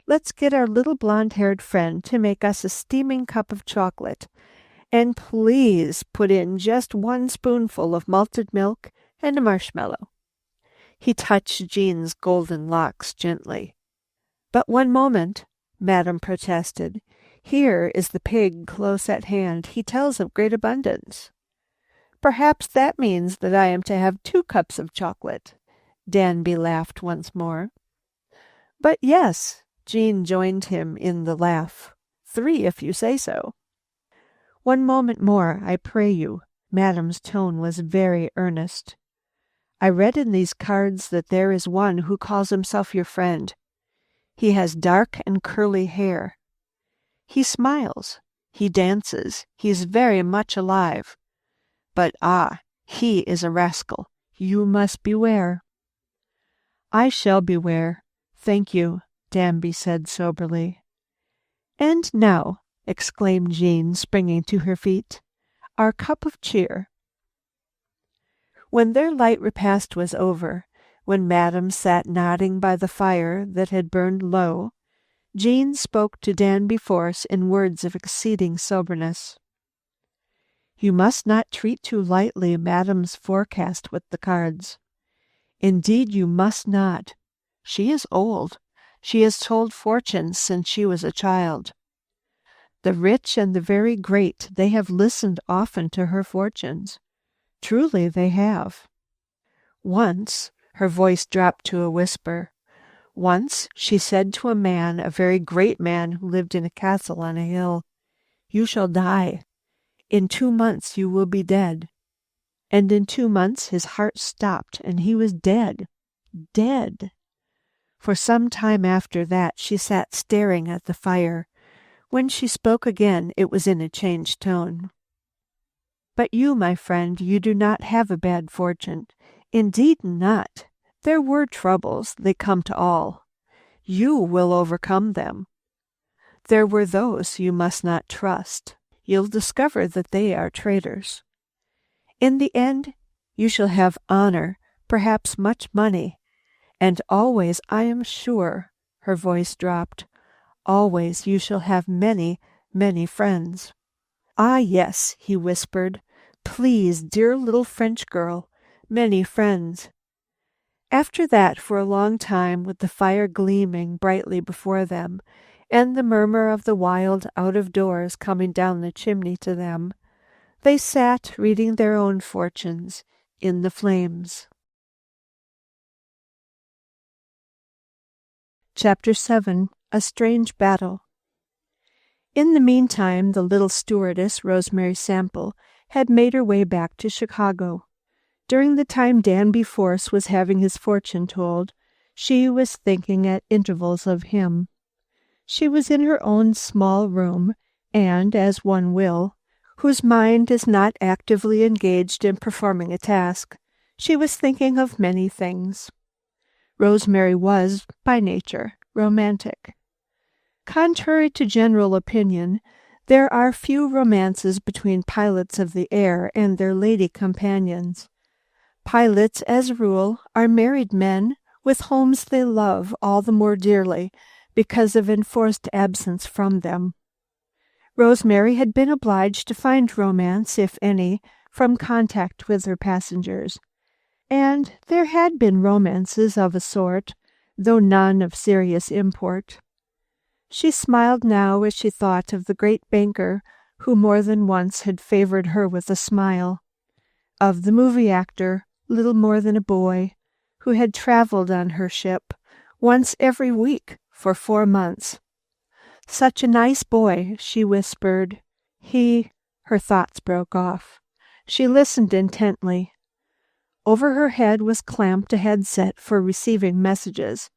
Let's get our little blonde-haired friend to make us a steaming cup of chocolate, and please put in just 1 spoonful of malted milk and a marshmallow. He touched Jean's golden locks gently. But one moment, Madame protested. Here is the pig close at hand. He tells of great abundance. Perhaps that means that I am to have 2 cups of chocolate. Danby laughed once more. But yes, Jean joined him in the laugh. 3 if you say so. One moment more, I pray you. Madame's tone was very earnest. I read in these cards that there is one who calls himself your friend. He has dark and curly hair. He smiles. He dances. He is very much alive. But he is a rascal. You must beware. I shall beware. Thank you, Danby said soberly. And now, exclaimed Jean, springing to her feet, our cup of cheer. When their light repast was over, when Madame sat nodding by the fire that had burned low, Jean spoke to Danby Force in words of exceeding soberness. You must not treat too lightly Madame's forecast with the cards. Indeed, you must not. She is old. She has told fortunes since she was a child. The rich and the very great, they have listened often to her fortunes. Truly they have. Once, her voice dropped to a whisper, once she said to a man, a very great man who lived in a castle on a hill, You shall die. In 2 months you will be dead. And in 2 months his heart stopped, and he was dead. Dead. For some time after that she sat staring at the fire. When she spoke again, it was in a changed tone. But you, my friend, you do not have a bad fortune. Indeed not. There were troubles. They come to all. You will overcome them. There were those you must not trust. You'll discover that they are traitors. In the end, you shall have honor, perhaps much money, and always, I am sure, her voice dropped, always you shall have many, many friends. Ah, yes, he whispered. Please, dear little French girl, many friends. After that, for a long time, with the fire gleaming brightly before them, and the murmur of the wild out-of-doors coming down the chimney to them, they sat reading their own fortunes in the flames. Chapter 7. A Strange Battle. In the meantime, the little stewardess, Rosemary Sample, had made her way back to Chicago. During the time Danby Force was having his fortune told, she was thinking at intervals of him. She was in her own small room, and, as one will, whose mind is not actively engaged in performing a task, she was thinking of many things. Rosemary was, by nature, romantic. Contrary to general opinion, there are few romances between pilots of the air and their lady companions. Pilots, as a rule, are married men with homes they love all the more dearly because of enforced absence from them. Rosemary had been obliged to find romance, if any, from contact with her passengers, and there had been romances of a sort, though none of serious import. She smiled now as she thought of the great banker who more than once had favored her with a smile, of the movie actor, little more than a boy, who had traveled on her ship once every week for 4 months. Such a nice boy, she whispered. Her thoughts broke off. She listened intently. Over her head was clamped a headset for receiving messages.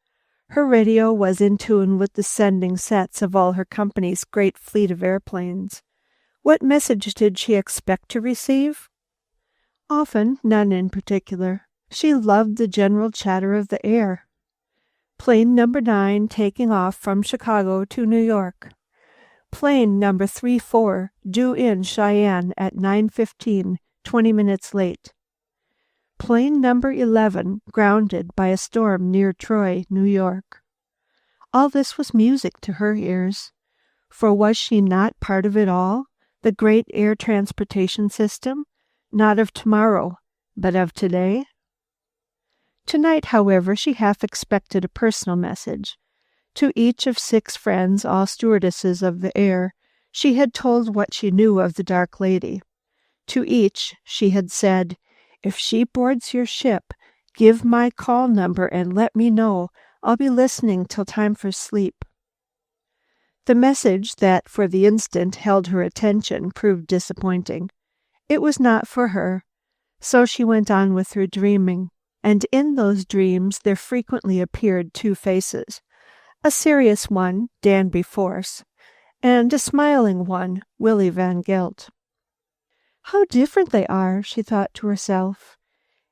Her radio was in tune with the sending sets of all her company's great fleet of airplanes. What message did she expect to receive? Often none in particular. She loved the general chatter of the air. Plane number 9 taking off from Chicago to New York. Plane number 34 due in Cheyenne at 9:15, 20 minutes late. Plane number 11 grounded by a storm near Troy, New York. All this was music to her ears, for was she not part of it all, the great air transportation system, not of tomorrow, but of today? Tonight, however, she half expected a personal message. To each of 6 friends, all stewardesses of the air, she had told what she knew of the Dark Lady. To each she had said, "If she boards your ship, give my call number and let me know. I'll be listening till time for sleep." The message that for the instant held her attention proved disappointing. It was not for her, so she went on with her dreaming, and in those dreams there frequently appeared 2 faces, a serious one, Danby Force, and a smiling one, Willie Van Gelt. How different they are, she thought to herself,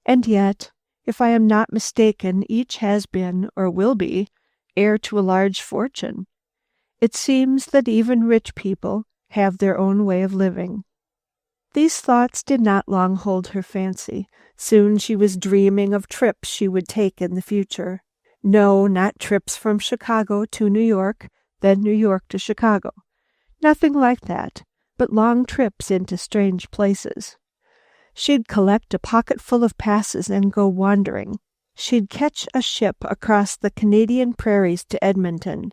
and yet, if I am not mistaken, each has been, or will be, heir to a large fortune. It seems that even rich people have their own way of living. These thoughts did not long hold her fancy. Soon she was dreaming of trips she would take in the future. No, not trips from Chicago to New York, then New York to Chicago. Nothing like that, but long trips into strange places. She'd collect a pocketful of passes and go wandering. She'd catch a ship across the Canadian prairies to Edmonton,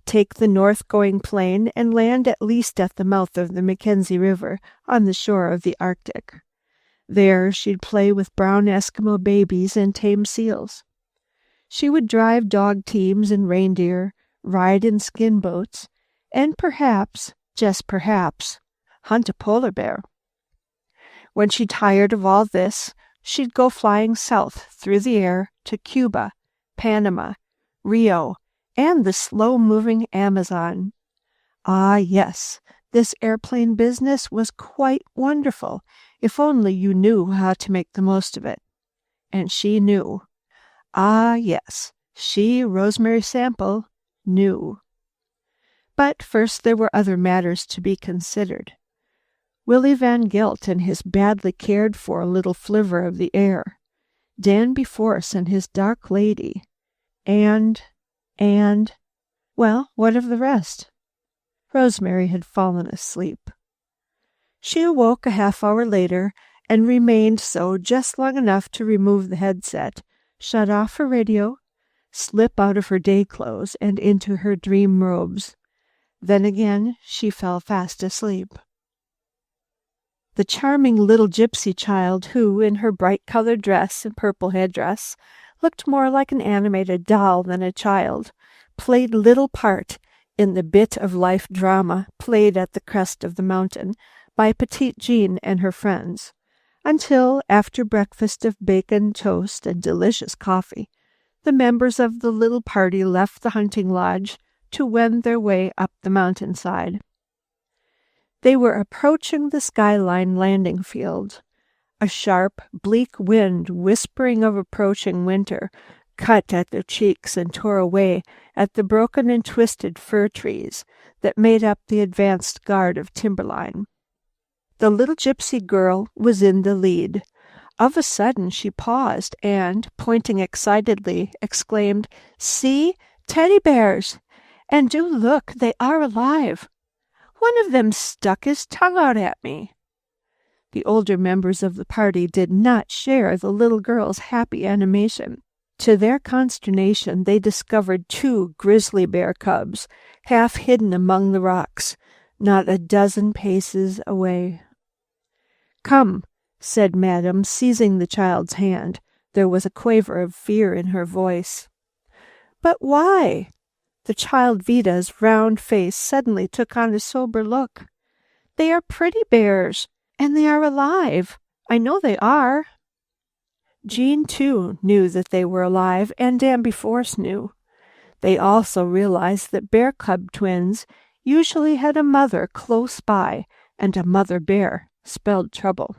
take the north-going plane, and land at least at the mouth of the Mackenzie River on the shore of the Arctic. There she'd play with brown Eskimo babies and tame seals. She would drive dog teams and reindeer, ride in skin boats, and perhaps, just perhaps, hunt a polar bear. When she tired of all this, she'd go flying south through the air to Cuba, Panama, Rio, and the slow-moving Amazon. Ah, yes, this airplane business was quite wonderful, if only you knew how to make the most of it. And she knew. Ah, yes, she, Rosemary Sample, knew. But first there were other matters to be considered. Willie Van Gelt and his badly cared-for little flivver of the air, Danby Force and his Dark Lady, and, well, what of the rest? Rosemary had fallen asleep. She awoke a half-hour later and remained so just long enough to remove the headset, shut off her radio, slip out of her day clothes and into her dream robes. Then again she fell fast asleep. The charming little gypsy child who, in her bright-colored dress and purple headdress, looked more like an animated doll than a child, played little part in the bit-of-life drama played at the crest of the mountain by Petite Jean and her friends, until, after breakfast of bacon, toast, and delicious coffee, the members of the little party left the hunting lodge to wend their way up the mountainside. They were approaching the Skyline landing field. A sharp, bleak wind, whispering of approaching winter, cut at their cheeks and tore away at the broken and twisted fir trees that made up the advanced guard of timberline. The little gypsy girl was in the lead. Of a sudden she paused and, pointing excitedly, exclaimed, "See, teddy bears! And do look, they are alive! One of them stuck his tongue out at me." The older members of the party did not share the little girl's happy animation. To their consternation, they discovered 2 grizzly bear cubs, half hidden among the rocks, not a dozen paces away. "Come," said Madame, seizing the child's hand. There was a quaver of fear in her voice. "But why?" The child Vita's round face suddenly took on a sober look. "They are pretty bears, and they are alive. I know they are." Jean, too, knew that they were alive, and Danby Force knew. They also realized that bear cub twins usually had a mother close by, and a mother bear spelled trouble.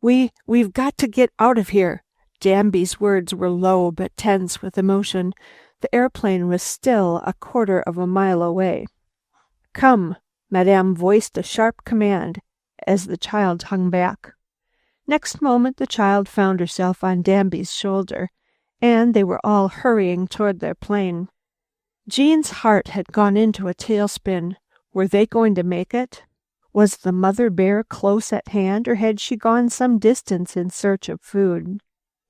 We've got to get out of here." Danby's words were low but tense with emotion. The airplane was still a quarter of a mile away. "Come," Madame voiced a sharp command as the child hung back. Next moment the child found herself on Danby's shoulder, and they were all hurrying toward their plane. Jean's heart had gone into a tailspin. Were they going to make it? Was the mother bear close at hand, or had she gone some distance in search of food?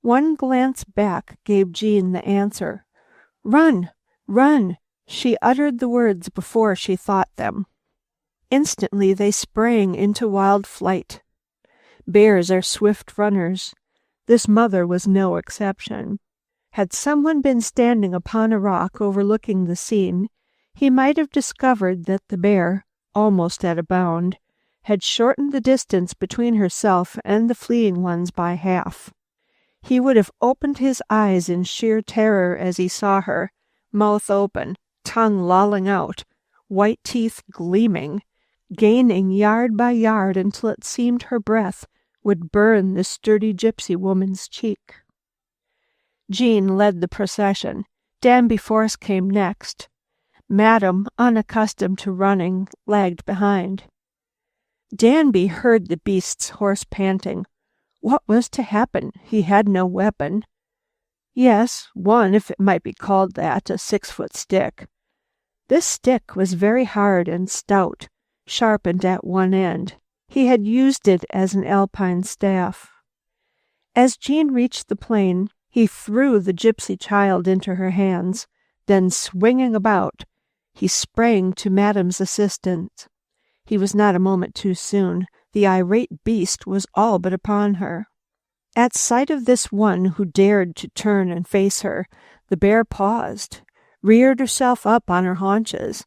One glance back gave Jean the answer. "Run! Run!" She uttered the words before she thought them. Instantly they sprang into wild flight. Bears are swift runners. This mother was no exception. Had someone been standing upon a rock overlooking the scene, he might have discovered that the bear, almost at a bound, had shortened the distance between herself and the fleeing ones by half. He would have opened his eyes in sheer terror as he saw her, mouth open, tongue lolling out, white teeth gleaming, gaining yard by yard until it seemed her breath would burn the sturdy gypsy woman's cheek. Jean led the procession. Danby Force came next. Madame, unaccustomed to running, lagged behind. Danby heard the beast's hoarse panting. What was to happen? He had no weapon. Yes, one, if it might be called that, a 6-foot stick. This stick was very hard and stout, sharpened at one end. He had used it as an alpine staff. As Jean reached the plane, he threw the gypsy child into her hands. Then, swinging about, he sprang to Madame's assistance. He was not a moment too soon. The irate beast was all but upon her. At sight of this one who dared to turn and face her, the bear paused, reared herself up on her haunches,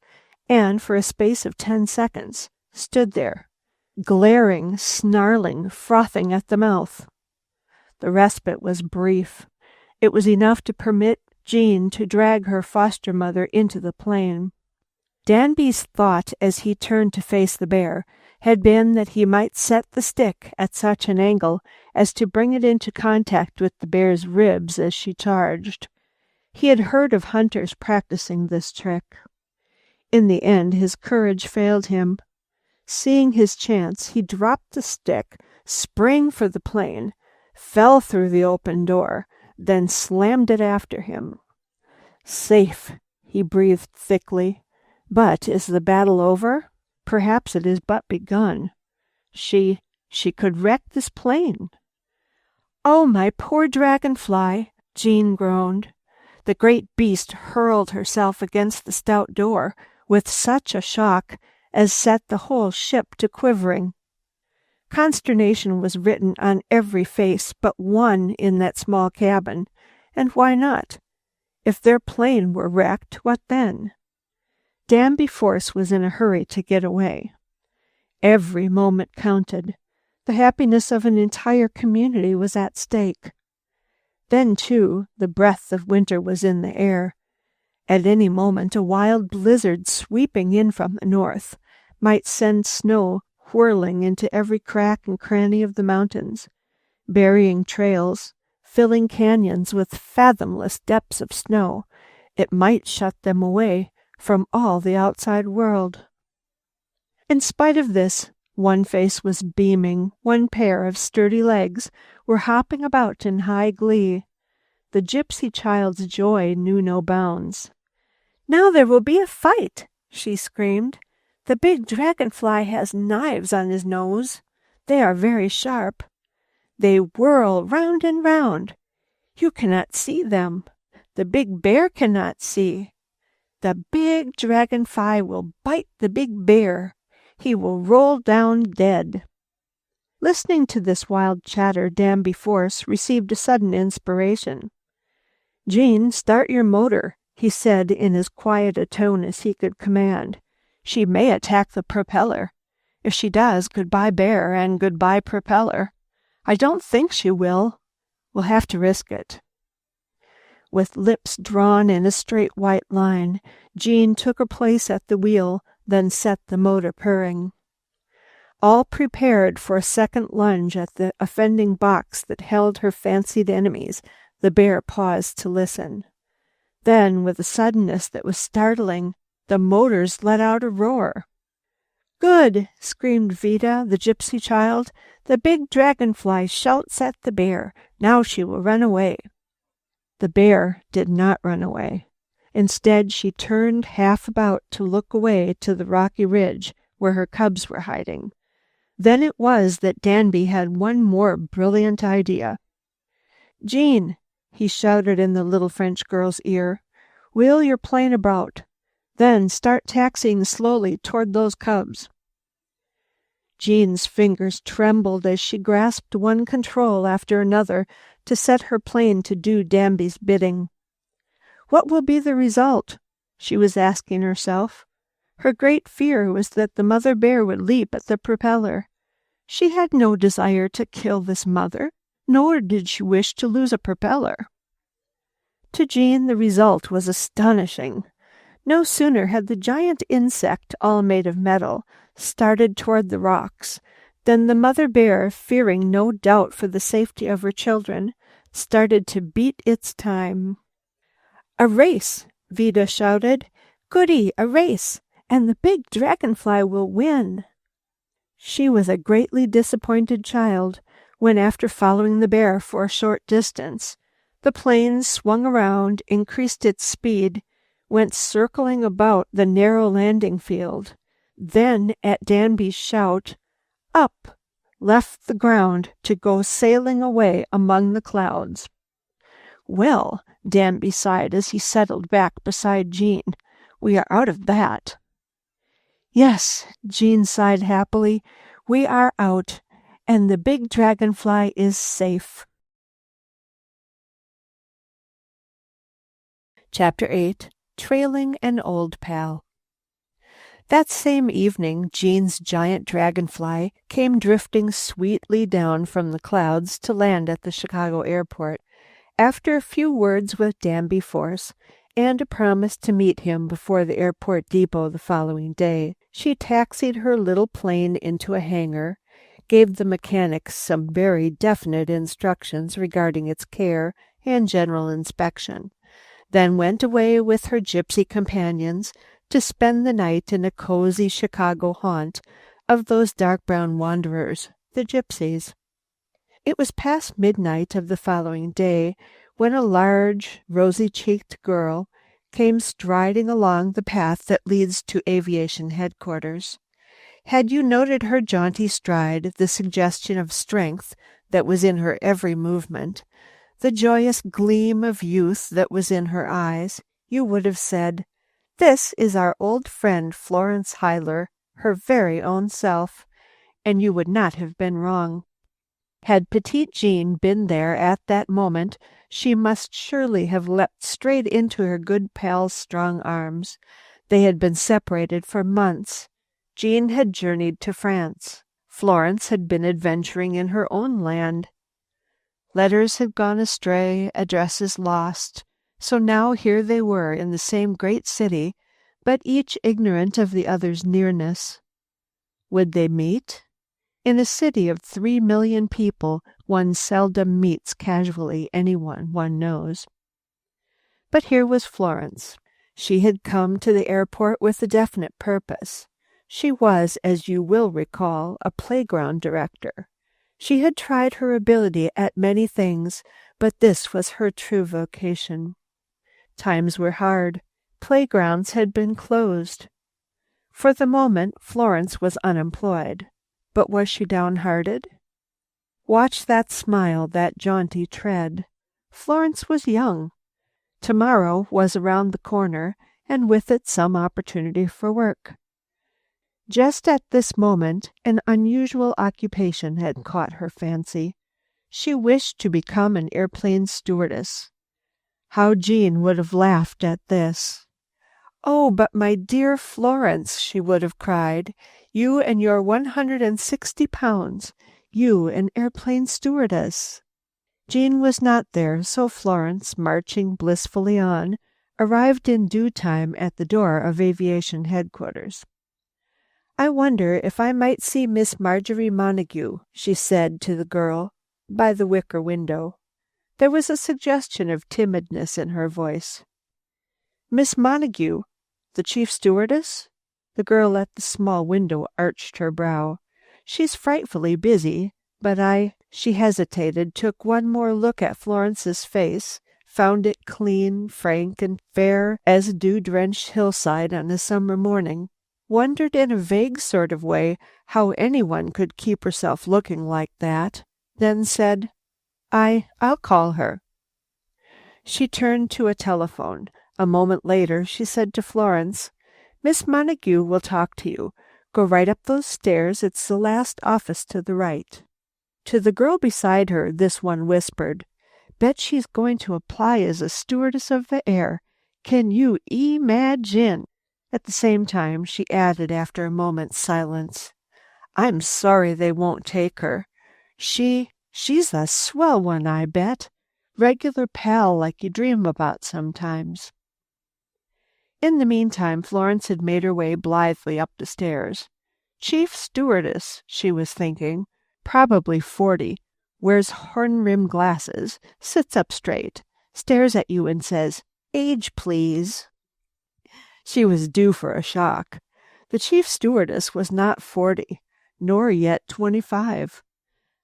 and for a space of 10 seconds stood there, glaring, snarling, frothing at the mouth. The respite was brief. It was enough to permit Jean to drag her foster mother into the plane. Danby's thought as he turned to face the bear had been that he might set the stick at such an angle as to bring it into contact with the bear's ribs as she charged. He had heard of hunters practicing this trick. In the end, his courage failed him. Seeing his chance, he dropped the stick, sprang for the plane, fell through the open door, then slammed it after him. "Safe," he breathed thickly. "But is the battle over? Perhaps it is but begun. She could wreck this plane." "Oh, my poor dragonfly," Jean groaned. The great beast hurled herself against the stout door with such a shock as set the whole ship to quivering. Consternation was written on every face but one in that small cabin. And why not? If their plane were wrecked, what then? Danby Force was in a hurry to get away. Every moment counted. The happiness of an entire community was at stake. Then, too, the breath of winter was in the air. At any moment, a wild blizzard sweeping in from the north might send snow whirling into every crack and cranny of the mountains, burying trails, filling canyons with fathomless depths of snow. It might shut them away from all the outside world. In spite of this, one face was beaming, one pair of sturdy legs were hopping about in high glee. The gypsy child's joy knew no bounds. "Now there will be a fight," she screamed. "The big dragonfly has knives on his nose. They are very sharp. They whirl round and round. You cannot see them. The big bear cannot see. The big dragonfly will bite the big bear. He will roll down dead." Listening to this wild chatter, Danby Force received a sudden inspiration. "Jean, start your motor," he said in as quiet a tone as he could command. "She may attack the propeller. If she does, goodbye bear and goodbye propeller. I don't think she will. We'll have to risk it." With lips drawn in a straight white line, Jean took her place at the wheel, then set the motor purring. All prepared for a second lunge at the offending box that held her fancied enemies, the bear paused to listen. Then, with a suddenness that was startling, the motors let out a roar. "Good!" screamed Vida, the gypsy child. "The big dragonfly shouts at the bear. Now she will run away." The bear did not run away. Instead, she turned half about to look away to the rocky ridge where her cubs were hiding. Then it was that Danby had one more brilliant idea. "Jean," he shouted in the little French girl's ear, "wheel your plane about. Then start taxiing slowly toward those cubs." Jean's fingers trembled as she grasped one control after another to set her plane to do Danby's bidding. What will be the result? She was asking herself. Her great fear was that the mother bear would leap at the propeller. She had no desire to kill this mother, nor did she wish to lose a propeller. To Jean, the result was astonishing. No sooner had the giant insect, all made of metal, started toward the rocks than the mother bear, fearing no doubt for the safety of her children, started to beat its time. "A race!" Vida shouted. "Goody, a race! And the big dragonfly will win!" She was a greatly disappointed child when, after following the bear for a short distance, the plane swung around, increased its speed, went circling about the narrow landing field, then, at Danby's shout, up, left the ground to go sailing away among the clouds. "Well," Danby sighed as he settled back beside Jean, "we are out of that." "Yes," Jean sighed happily, "we are out, and the big dragonfly is safe." Chapter 8. Trailing an Old Pal. That same evening, Jean's giant dragonfly came drifting sweetly down from the clouds to land at the Chicago airport. After a few words with Danby Force and a promise to meet him before the airport depot the following day, she taxied her little plane into a hangar, gave the mechanics some very definite instructions regarding its care and general inspection, then went away with her gypsy companions to spend the night in a cozy Chicago haunt of those dark brown wanderers, the gypsies. It was past midnight of the following day when a large, rosy-cheeked girl came striding along the path that leads to aviation headquarters. Had you noted her jaunty stride, the suggestion of strength that was in her every movement, the joyous gleam of youth that was in her eyes, you would have said, "This is our old friend Florence Hyler, her very own self," and you would not have been wrong. Had Petite Jean been there at that moment, she must surely have leapt straight into her good pal's strong arms. They had been separated for months. Jean had journeyed to France. Florence had been adventuring in her own land. Letters had gone astray, addresses lost, so now here they were in the same great city, but each ignorant of the other's nearness. Would they meet? In a city of 3 million people, one seldom meets casually anyone one knows. But here was Florence. She had come to the airport with a definite purpose. She was, as you will recall, a playground director. She had tried her ability at many things, but this was her true vocation. Times were hard. Playgrounds had been closed. For the moment, Florence was unemployed. But was she downhearted? Watch that smile, that jaunty tread. Florence was young. Tomorrow was around the corner, and with it some opportunity for work. Just at this moment, an unusual occupation had caught her fancy. She wished to become an airplane stewardess. How Jean would have laughed at this. "Oh, but my dear Florence," she would have cried, "you and your 160 pounds, you an airplane stewardess." Jean was not there, so Florence, marching blissfully on, arrived in due time at the door of aviation headquarters. "I wonder if I might see Miss Marjorie Montague," she said to the girl, by the wicker window. There was a suggestion of timidness in her voice. Miss Montague, the chief stewardess?" The girl at the small window arched her brow. "She's frightfully busy, but She hesitated, took one more look at Florence's face, found it clean, frank, and fair as a dew-drenched hillside on a summer morning, wondered in a vague sort of way how anyone could keep herself looking like that, then said, I'll call her." She turned to a telephone. A moment later she said to Florence, "Miss Montague will talk to you. Go right up those stairs. It's the last office to the right." To the girl beside her, this one whispered, "Bet she's going to apply as a stewardess of the air. Can you imagine?" At the same time, she added after a moment's silence, "I'm sorry they won't take her. She's a swell one, I bet. Regular pal like you dream about sometimes." In the meantime, Florence had made her way blithely up the stairs. Chief stewardess, she was thinking, probably 40, wears horn-rimmed glasses, sits up straight, stares at you and says, "Age, please." She was due for a shock. The chief stewardess was not 40, nor yet 25.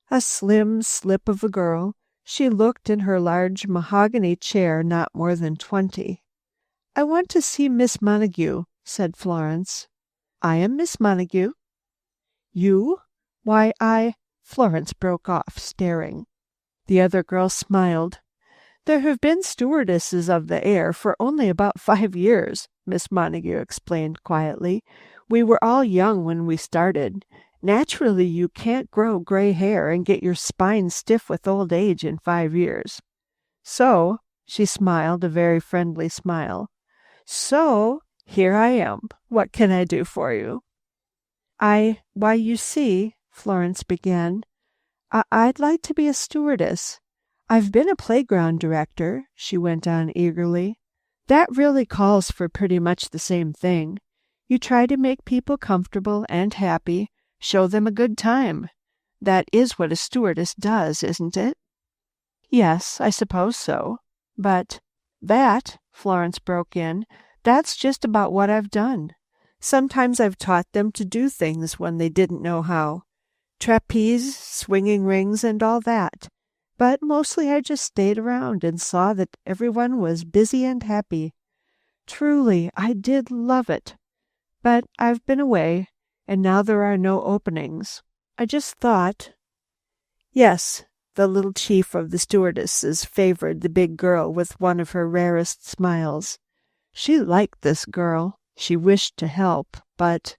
A slim slip of a girl, she looked in her large mahogany chair not more than 20. "I want to see Miss Montague," said Florence. "I am Miss Montague." "You? Why, Florence broke off, staring. The other girl smiled. "There have been stewardesses of the air for only about 5 years," Miss Montague explained quietly. "We were all young when we started. Naturally, you can't grow gray hair and get your spine stiff with old age in 5 years. So," she smiled a very friendly smile, "so here I am. What can I do for you?" Why, you see," Florence began, I'd like to be a stewardess. I've been a playground director," she went on eagerly. "That really calls for pretty much the same thing. You try to make people comfortable and happy, show them a good time. That is what a stewardess does, isn't it?" "Yes, I suppose so. But that," Florence broke in, "that's just about what I've done. Sometimes I've taught them to do things when they didn't know how. Trapeze, swinging rings, and all that. But mostly I just stayed around and saw that everyone was busy and happy. Truly, I did love it. But I've been away, and now there are no openings. I just thought—" "Yes," the little chief of the stewardesses favored the big girl with one of her rarest smiles. She liked this girl. She wished to help, but—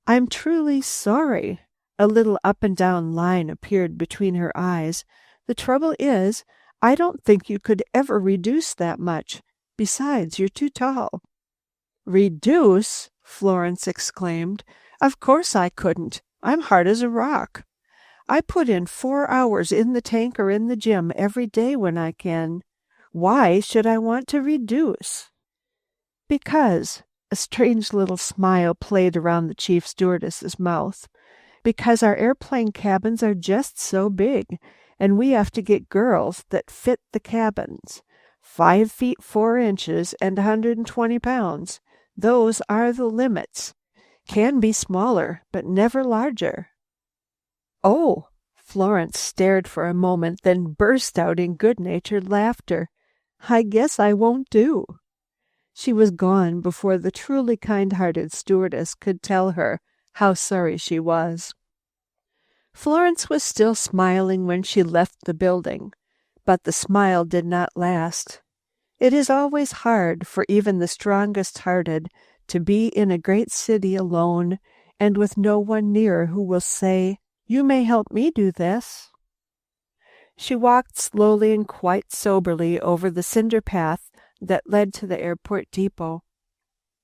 "I'm truly sorry." A little up and down line appeared between her eyes. "The trouble is, I don't think you could ever reduce that much. Besides, you're too tall." "Reduce?" Florence exclaimed. "Of course I couldn't. I'm hard as a rock. I put in 4 hours in the tank or in the gym every day when I can. Why should I want to reduce?" "Because," a strange little smile played around the chief stewardess's mouth, "because our airplane cabins are just so big, and we have to get girls that fit the cabins. 5 feet 4 inches and 120 pounds. Those are the limits. Can be smaller, but never larger." "Oh!" Florence stared for a moment, then burst out in good-natured laughter. "I guess I won't do." She was gone before the truly kind-hearted stewardess could tell her how sorry she was. Florence was still smiling when she left the building, but the smile did not last. It is always hard for even the strongest-hearted to be in a great city alone and with no one near who will say, "You may help me do this." She walked slowly and quite soberly over the cinder path that led to the airport depot.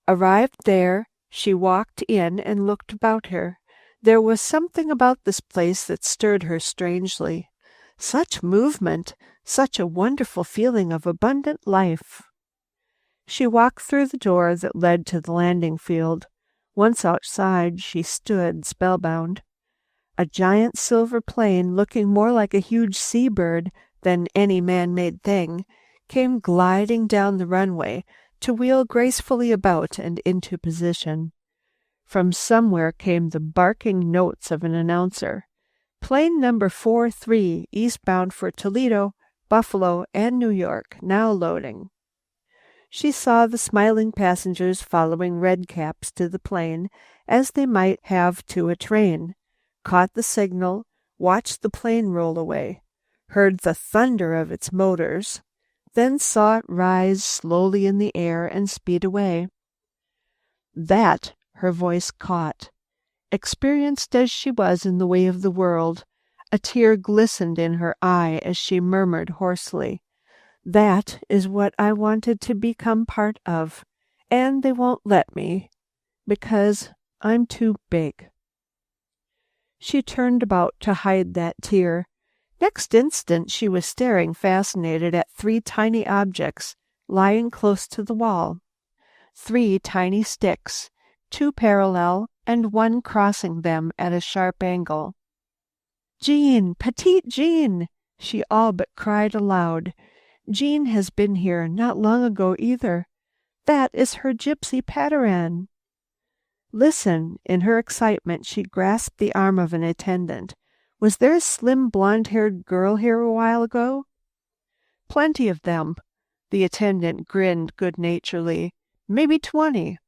Arrived there, she walked in and looked about her. There was something about this place that stirred her strangely. Such movement, such a wonderful feeling of abundant life. She walked through the door that led to the landing field. Once outside, she stood spellbound. A giant silver plane, looking more like a huge seabird than any man-made thing, came gliding down the runway, to wheel gracefully about and into position. From somewhere came the barking notes of an announcer. Plane number 43, eastbound for Toledo, Buffalo, and New York, now loading. She saw the smiling passengers following red caps to the plane, as they might have to a train, caught the signal, watched the plane roll away, heard the thunder of its motors, then saw it rise slowly in the air and speed away. That her voice caught. Experienced as she was in the way of the world, a tear glistened in her eye as she murmured hoarsely, "That is what I wanted to become part of, and they won't let me, because I'm too big." She turned about to hide that tear. Next instant she was staring fascinated at 3 tiny objects lying close to the wall. 3 tiny sticks, 2 parallel and 1 crossing them at a sharp angle. "Jean! Petite Jean!" she all but cried aloud. "Jean has been here not long ago either. That is her gypsy Padawan." "Listen!" In her excitement she grasped the arm of an attendant. "Was there a slim blonde-haired girl here a while ago?" "Plenty of them." The attendant grinned good-naturedly. "Maybe 20.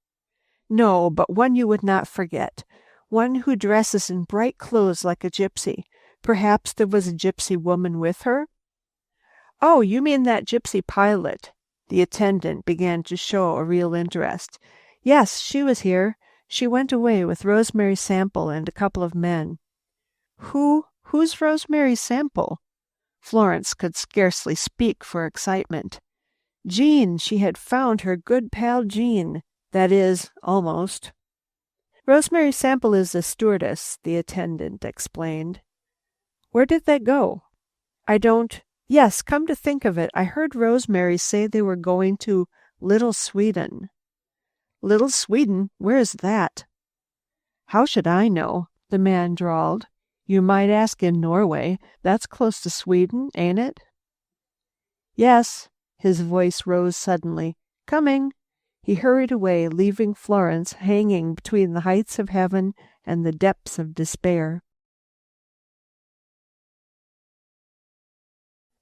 "No, but one you would not forget. One who dresses in bright clothes like a gypsy. Perhaps there was a gypsy woman with her?" "Oh, you mean that gypsy pilot." The attendant began to show a real interest. "Yes, she was here. She went away with Rosemary Sample and a couple of men." Who's Rosemary Sample?" Florence could scarcely speak for excitement. "Jean, she had found her good pal Jean. That is, almost." "Rosemary Sample is a stewardess," the attendant explained. "Where did they go?" "I don't. Yes, come to think of it, I heard Rosemary say they were going to Little Sweden." "Little Sweden? Where is that?" "How should I know?" the man drawled. "You might ask in Norway. That's close to Sweden, ain't it?" "Yes." His voice rose suddenly. "Coming." He hurried away, leaving Florence hanging between the heights of heaven and the depths of despair.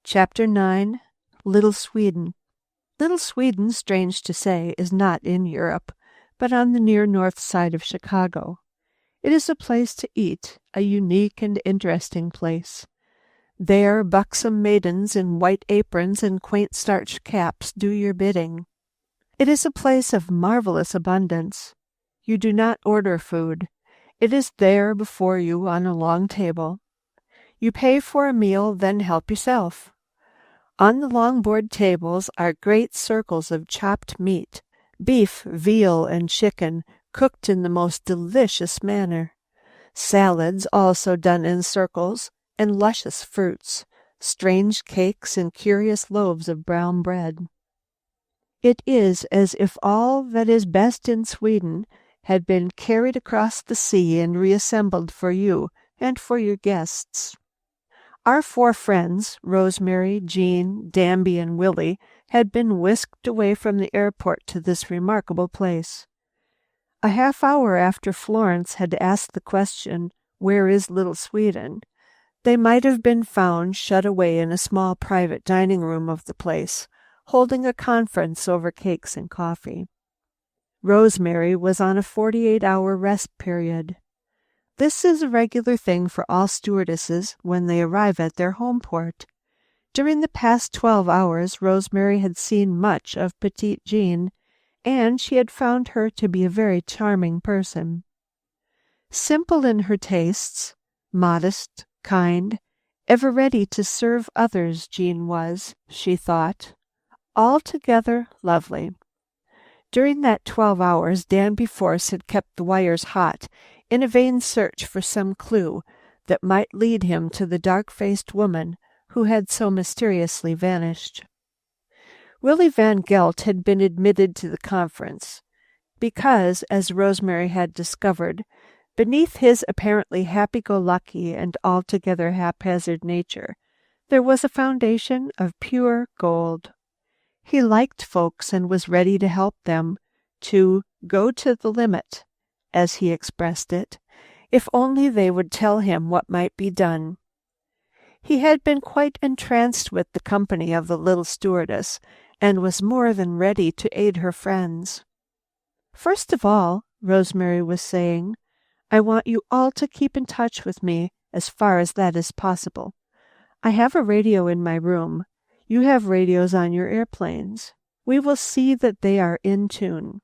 Chapter 9. Little Sweden. Little Sweden, strange to say, is not in Europe, but on the near north side of Chicago. It is a place to eat, a unique and interesting place. There buxom maidens in white aprons and quaint starched caps do your bidding. It is a place of marvelous abundance. You do not order food. It is there before you on a long table. You pay for a meal, then help yourself. On the long board tables are great circles of chopped meat, beef, veal, and chicken, cooked in the most delicious manner. Salads, also done in circles, and luscious fruits, strange cakes, and curious loaves of brown bread. It is as if all that is best in Sweden had been carried across the sea and reassembled for you and for your guests. Our 4 friends, Rosemary, Jean, Danby, and Willie, had been whisked away from the airport to this remarkable place. A half hour after Florence had asked the question, "Where is Little Sweden?" they might have been found shut away in a small private dining room of the place, holding a conference over cakes and coffee. Rosemary was on a 48-hour rest period. This is a regular thing for all stewardesses when they arrive at their home port. During the past 12 hours, Rosemary had seen much of Petite Jean, and she had found her to be a very charming person. Simple in her tastes, modest, kind, ever ready to serve others, Jean was, she thought. Altogether lovely. During that 12 hours, Danby Force had kept the wires hot in a vain search for some clue that might lead him to the dark-faced woman who had so mysteriously vanished. Willie Van Gelt had been admitted to the conference because, as Rosemary had discovered, beneath his apparently happy-go-lucky and altogether haphazard nature, there was a foundation of pure gold. He liked folks and was ready to help them, to go to the limit, as he expressed it, if only they would tell him what might be done. He had been quite entranced with the company of the little stewardess, and was more than ready to aid her friends. "First of all," Rosemary was saying, "I want you all to keep in touch with me as far as that is possible. I have a radio in my room. You have radios on your airplanes. We will see that they are in tune.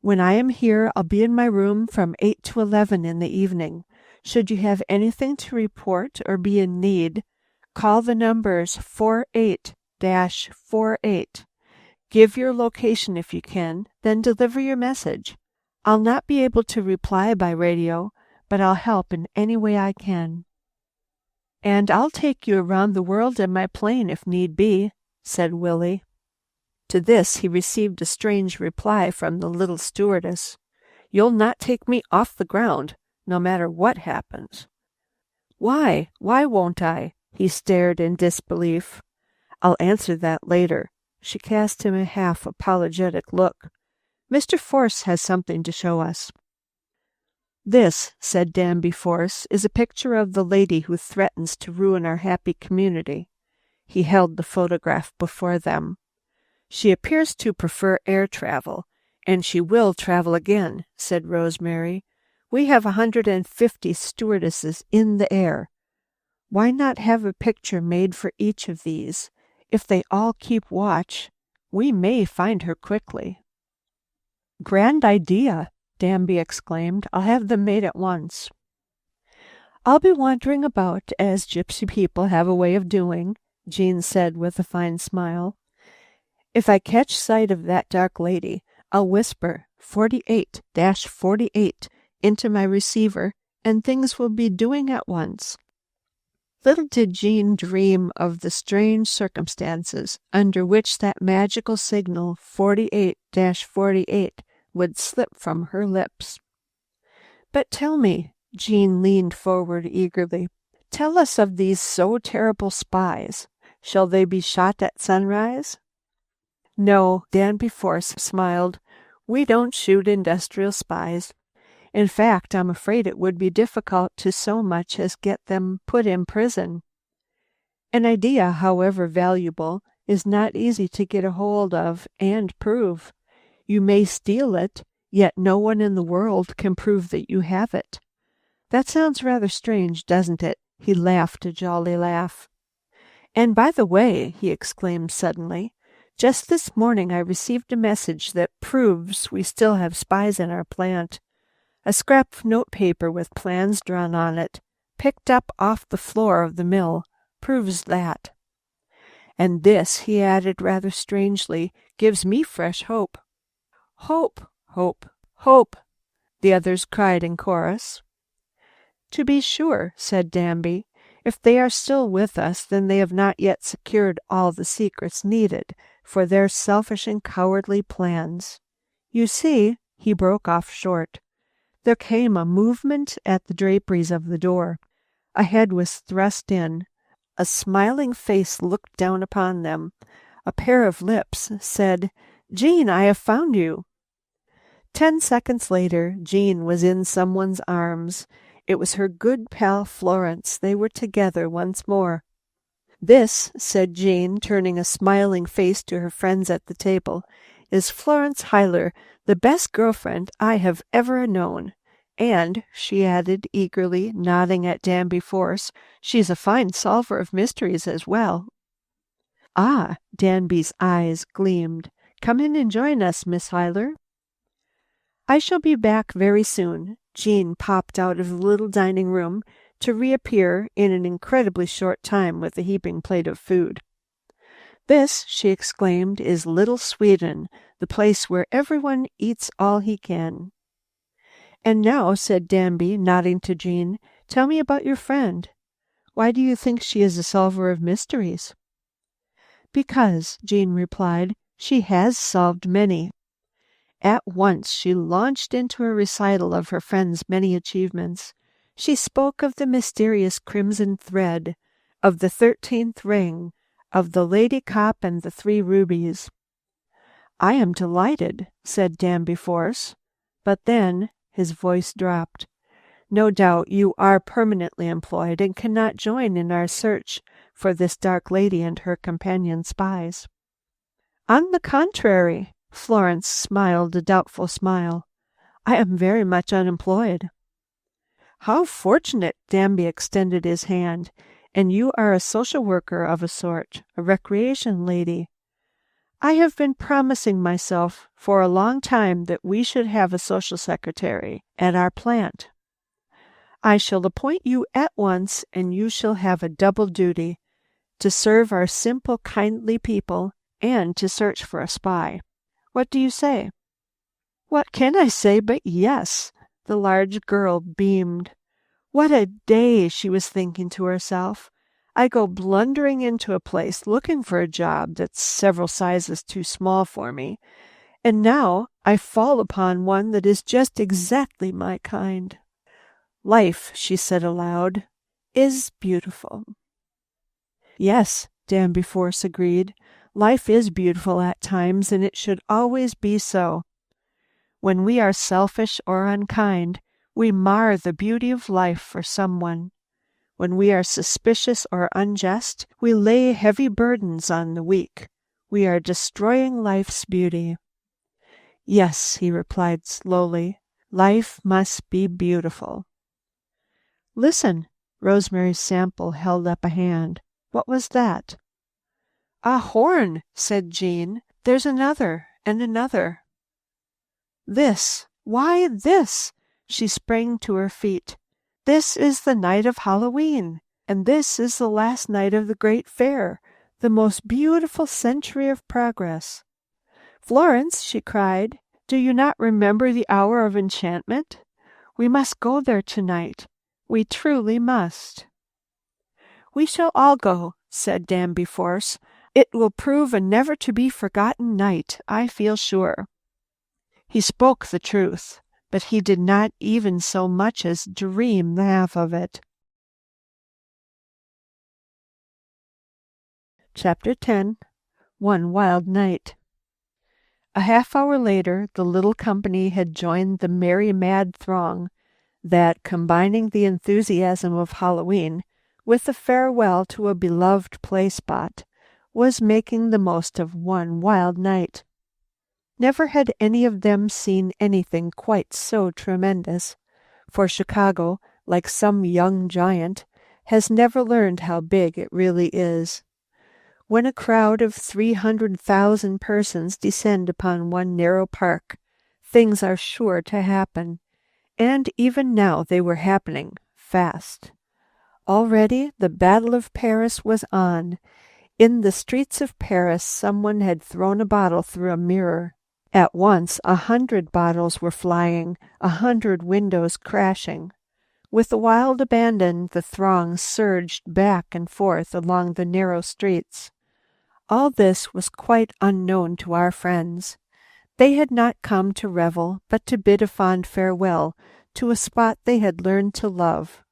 When I am here, I'll be in my room from 8 to 11 in the evening. Should you have anything to report or be in need, call the numbers 48-48. Give your location if you can, then deliver your message. I'll not be able to reply by radio, but I'll help in any way I can." "And I'll take you around the world in my plane if need be," said Willie. To this he received a strange reply from the little stewardess. "You'll not take me off the ground, no matter what happens." "Why? Why won't I?" He stared in disbelief. "I'll answer that later." She cast him a half apologetic look. "Mr. Force has something to show us." "This," said Danby Force, "is a picture of the lady who threatens to ruin our happy community." He held the photograph before them. "She appears to prefer air travel, and she will travel again," said Rosemary. "We have 150 stewardesses in the air. Why not have a picture made for each of these? If they all keep watch, we may find her quickly." "Grand idea!" Danby exclaimed. "I'll have them made at once." "I'll be wandering about, as gypsy people have a way of doing," Jean said with a fine smile. "If I catch sight of that dark lady, I'll whisper 48-48 into my receiver, and things will be doing at once." Little did Jean dream of the strange circumstances under which that magical signal 48-48 would slip from her lips. "But tell me," Jean leaned forward eagerly, "tell us of these so terrible spies. Shall they be shot at sunrise?" "No," Danby Force smiled. "We don't shoot industrial spies. In fact, I'm afraid it would be difficult to so much as get them put in prison. An idea, however valuable, is not easy to get a hold of and prove. You may steal it, yet no one in the world can prove that you have it. That sounds rather strange, doesn't it?" He laughed a jolly laugh. "And by the way," he exclaimed suddenly, "just this morning I received a message that proves we still have spies in our plant. A scrap of notepaper with plans drawn on it, picked up off the floor of the mill, proves that. And this," he added rather strangely, "gives me fresh hope." "Hope, hope, hope!" the others cried in chorus. "To be sure," said Danby. "If they are still with us, then they have not yet secured all the secrets needed for their selfish and cowardly plans. You see," he broke off short. There came a movement at the draperies of the door. A head was thrust in. A smiling face looked down upon them. A pair of lips said, "Jean, I have found you." 10 seconds later, Jean was in someone's arms. It was her good pal Florence. They were together once more. "This," said Jean, turning a smiling face to her friends at the table, "is Florence Huyler, the best girlfriend I have ever known. And," she added eagerly, nodding at Danby Force, "she's a fine solver of mysteries as well." "Ah," Danby's eyes gleamed. "Come in and join us, Miss Huyler." "I shall be back very soon." Jean popped out of the little dining room to reappear in an incredibly short time with a heaping plate of food. "This," she exclaimed, "is Little Sweden, the place where everyone eats all he can." "And now," said Danby, nodding to Jean, "tell me about your friend. Why do you think she is a solver of mysteries?" "Because," Jean replied, "she has solved many." At once she launched into a recital of her friend's many achievements. She spoke of the mysterious crimson thread, of the 13th ring, of the lady cop and the 3 rubies." "I am delighted," said Danby Force. But then his voice dropped. "No doubt you are permanently employed and cannot join in our search for this dark lady and her companion spies." "On the contrary," Florence smiled a doubtful smile, "I am very much unemployed." "How fortunate!" Danby extended his hand. "And you are a social worker of a sort, a recreation lady. I have been promising myself for a long time that we should have a social secretary at our plant. I shall appoint you at once, and you shall have a double duty, to serve our simple, kindly people and to search for a spy. What do you say?" "What can I say but yes?" The large girl beamed. "What a day," she was thinking to herself. "I go blundering into a place looking for a job that's several sizes too small for me, and now I fall upon one that is just exactly my kind. Life," she said aloud, "is beautiful." "Yes," Danby Force agreed. "Life is beautiful at times, and it should always be so. When we are selfish or unkind, we mar the beauty of life for someone. When we are suspicious or unjust, we lay heavy burdens on the weak. We are destroying life's beauty." "Yes," he replied slowly, "life must be beautiful." "Listen." Rosemary Sample held up a hand. "What was that?" "A horn," said Jean. "There's another and another." "This! Why, this!" She sprang to her feet. "This is the night of Halloween, and this is the last night of the great fair, the most beautiful century of progress. Florence," she cried, "do you not remember the hour of enchantment? We must go there tonight. We truly must." "We shall all go," said Danby Force. "It will prove a never-to-be-forgotten night, I feel sure." He spoke the truth, but he did not even so much as dream the half of it. Chapter 10. One Wild Night. A half-hour later, the little company had joined the merry, mad throng that, combining the enthusiasm of Halloween with a farewell to a beloved play-spot, was making the most of one wild night. Never had any of them seen anything quite so tremendous, for Chicago, like some young giant, has never learned how big it really is. When a crowd of 300,000 persons descend upon one narrow park, things are sure to happen, and even now they were happening fast. Already the Battle of Paris was on. In the streets of Paris someone had thrown a bottle through a mirror. At once 100 bottles were flying, 100 windows crashing. With a wild abandon the throng surged back and forth along the narrow streets. All this was quite unknown to our friends. They had not come to revel, but to bid a fond farewell to a spot they had learned to love.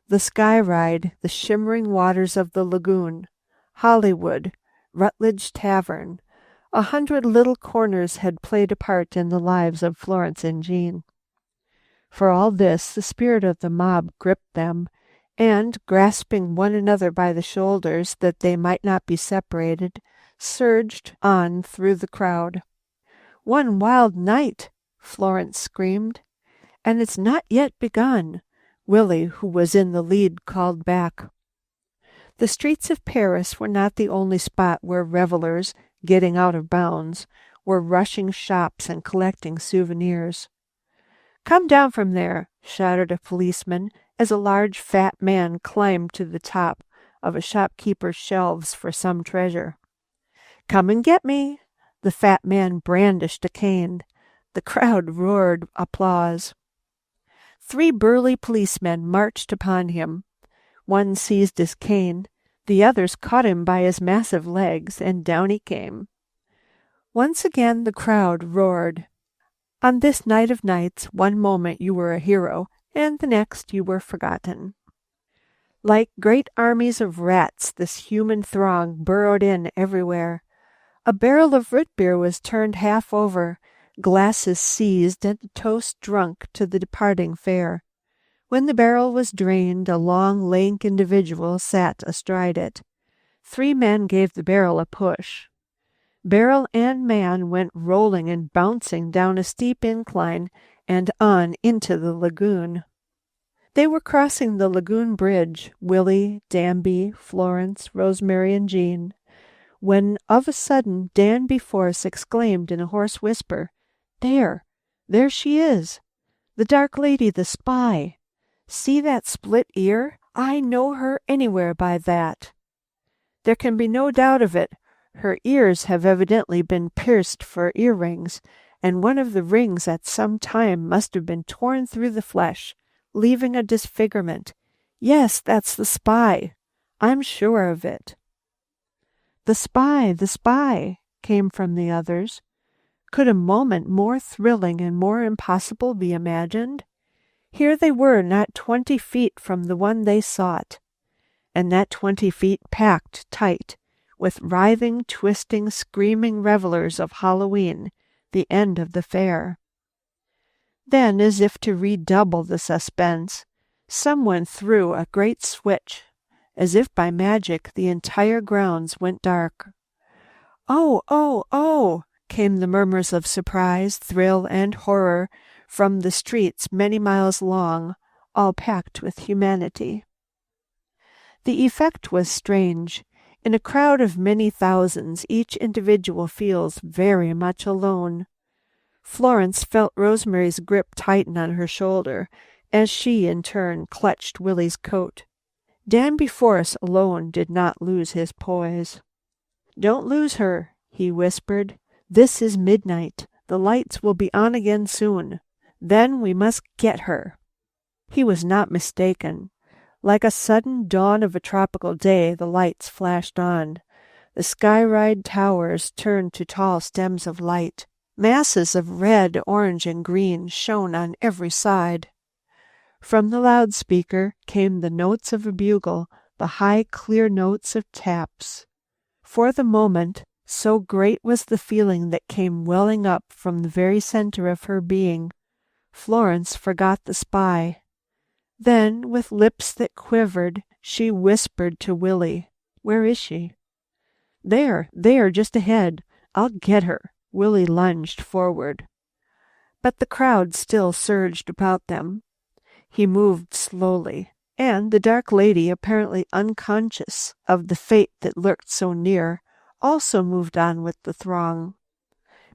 The Sky Ride, the shimmering waters of the lagoon, Hollywood, Rutledge Tavern, 100 little corners had played a part in the lives of Florence and Jean. For all this, the spirit of the mob gripped them, and, grasping one another by the shoulders that they might not be separated, surged on through the crowd. "One wild night!" Florence screamed. "And it's not yet begun," Willie, who was in the lead, called back. The streets of Paris were not the only spot where revelers, getting out of bounds, were rushing shops and collecting souvenirs. "Come down from there," shouted a policeman as a large fat man climbed to the top of a shopkeeper's shelves for some treasure. "Come and get me." The fat man brandished a cane. The crowd roared applause. 3 burly policemen marched upon him. One seized his cane, the others caught him by his massive legs, and down he came. Once again the crowd roared. On this night of nights, one moment you were a hero, and the next you were forgotten. Like great armies of rats, this human throng burrowed in everywhere. A barrel of root beer was turned half over, glasses seized, and a toast drunk to the departing fare. When the barrel was drained, a long, lank individual sat astride it. 3 men gave the barrel a push. Barrel and man went rolling and bouncing down a steep incline and on into the lagoon. They were crossing the lagoon bridge, Willie, Danby, Florence, Rosemary, and Jean, when of a sudden Danby Force exclaimed in a hoarse whisper, There she is! The dark lady, the spy! See that split ear? I know her anywhere by that. There can be no doubt of it. Her ears have evidently been pierced for earrings, and one of the rings at some time must have been torn through the flesh, leaving a disfigurement. Yes, that's the spy. I'm sure of it. The spy, came from the others. Could a moment more thrilling and more impossible be imagined? Here they were, not 20 feet from the one they sought, and that 20 feet packed tight, with writhing, twisting, screaming revelers of Halloween, the end of the fair. Then, as if to redouble the suspense, someone threw a great switch. As if by magic, the entire grounds went dark. Oh, oh, oh! Came the murmurs of surprise, thrill, and horror from the streets many miles long, all packed with humanity. The effect was strange. In a crowd of many thousands, each individual feels very much alone. Florence felt Rosemary's grip tighten on her shoulder, as she, in turn, clutched Willie's coat. Danby Force alone did not lose his poise. Don't lose her, he whispered. This is midnight. The lights will be on again soon. Then we must get her. He was not mistaken. Like a sudden dawn of a tropical day, the lights flashed on. The sky-ride towers turned to tall stems of light. Masses of red, orange, and green shone on every side. From the loudspeaker came the notes of a bugle, the high, clear notes of taps. For the moment, so great was the feeling that came welling up from the very center of her being, Florence forgot the spy. Then, with lips that quivered, she whispered to Willie, Where is she? There, just ahead. I'll get her. Willie lunged forward. But the crowd still surged about them. He moved slowly, and the dark lady, apparently unconscious of the fate that lurked so near, also moved on with the throng.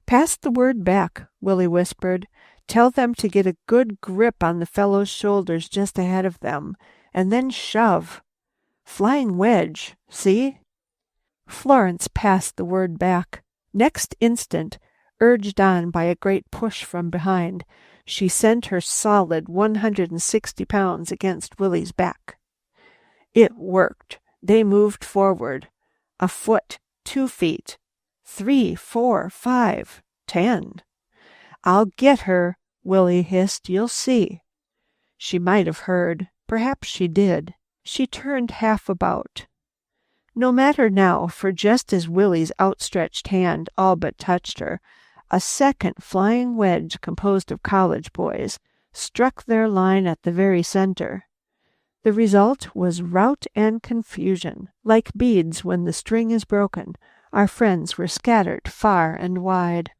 Pass the word back, Willie whispered. Tell them to get a good grip on the fellow's shoulders just ahead of them, and then shove. Flying wedge, see? Florence passed the word back. Next instant, urged on by a great push from behind, she sent her solid 160 pounds against Willie's back. It worked. They moved forward. A foot, 2 feet, 3, 4, 5, 10. I'll get her, Willie hissed. You'll see. She might have heard. Perhaps she did. She turned half about. No matter now, for just as Willie's outstretched hand all but touched her, a second flying wedge composed of college boys struck their line at the very center. The result was rout and confusion. Like beads when the string is broken, our friends were scattered far and wide.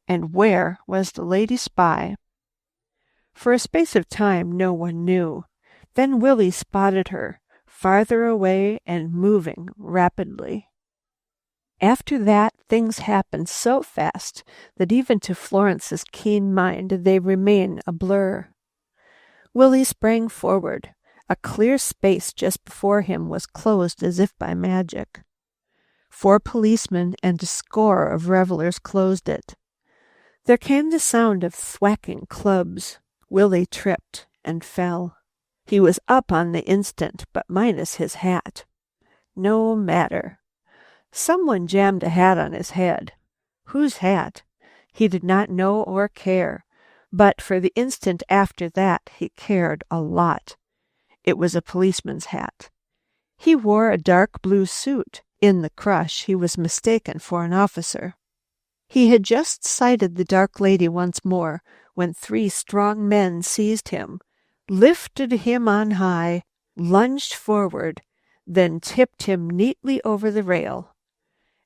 And where was the lady spy? For a space of time no one knew. Then Willie spotted her, farther away and moving rapidly. After that, things happened so fast that even to Florence's keen mind they remain a blur. Willie sprang forward. A clear space just before him was closed as if by magic. 4 policemen and a score of revelers closed it. There came the sound of thwacking clubs. Willie tripped and fell. He was up on the instant, but minus his hat. No matter. Someone jammed a hat on his head. Whose hat? He did not know or care, but for the instant after that he cared a lot. It was a policeman's hat. He wore a dark blue suit. In the crush, he was mistaken for an officer. He had just sighted the dark lady once more when 3 strong men seized him, lifted him on high, lunged forward, then tipped him neatly over the rail.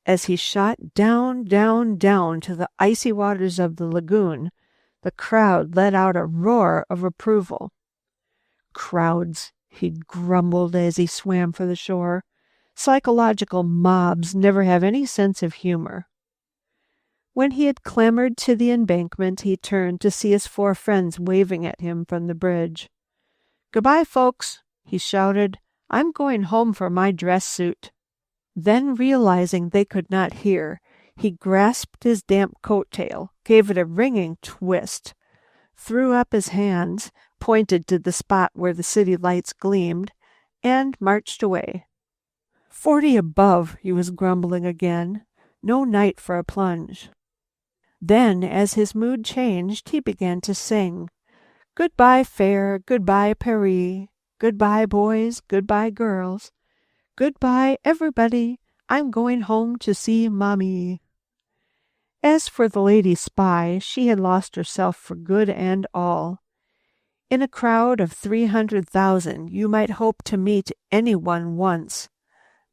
As he shot down, down, down to the icy waters of the lagoon, the crowd let out a roar of approval. Crowds, he grumbled as he swam for the shore. Psychological mobs never have any sense of humor. When he had clambered to the embankment, he turned to see his 4 friends waving at him from the bridge. "Goodbye, folks," he shouted. "I'm going home for my dress suit." Then, realizing they could not hear, he grasped his damp coat tail, gave it a ringing twist, threw up his hands, pointed to the spot where the city lights gleamed, and marched away. 40 above, he was grumbling again. No night for a plunge. Then, as his mood changed, he began to sing. "Goodbye, fair, goodbye, Paris. Goodbye, boys, goodbye, girls. Goodbye, everybody. I'm going home to see Mommy." As for the lady spy, she had lost herself for good and all. In a crowd of 300,000, you might hope to meet anyone once,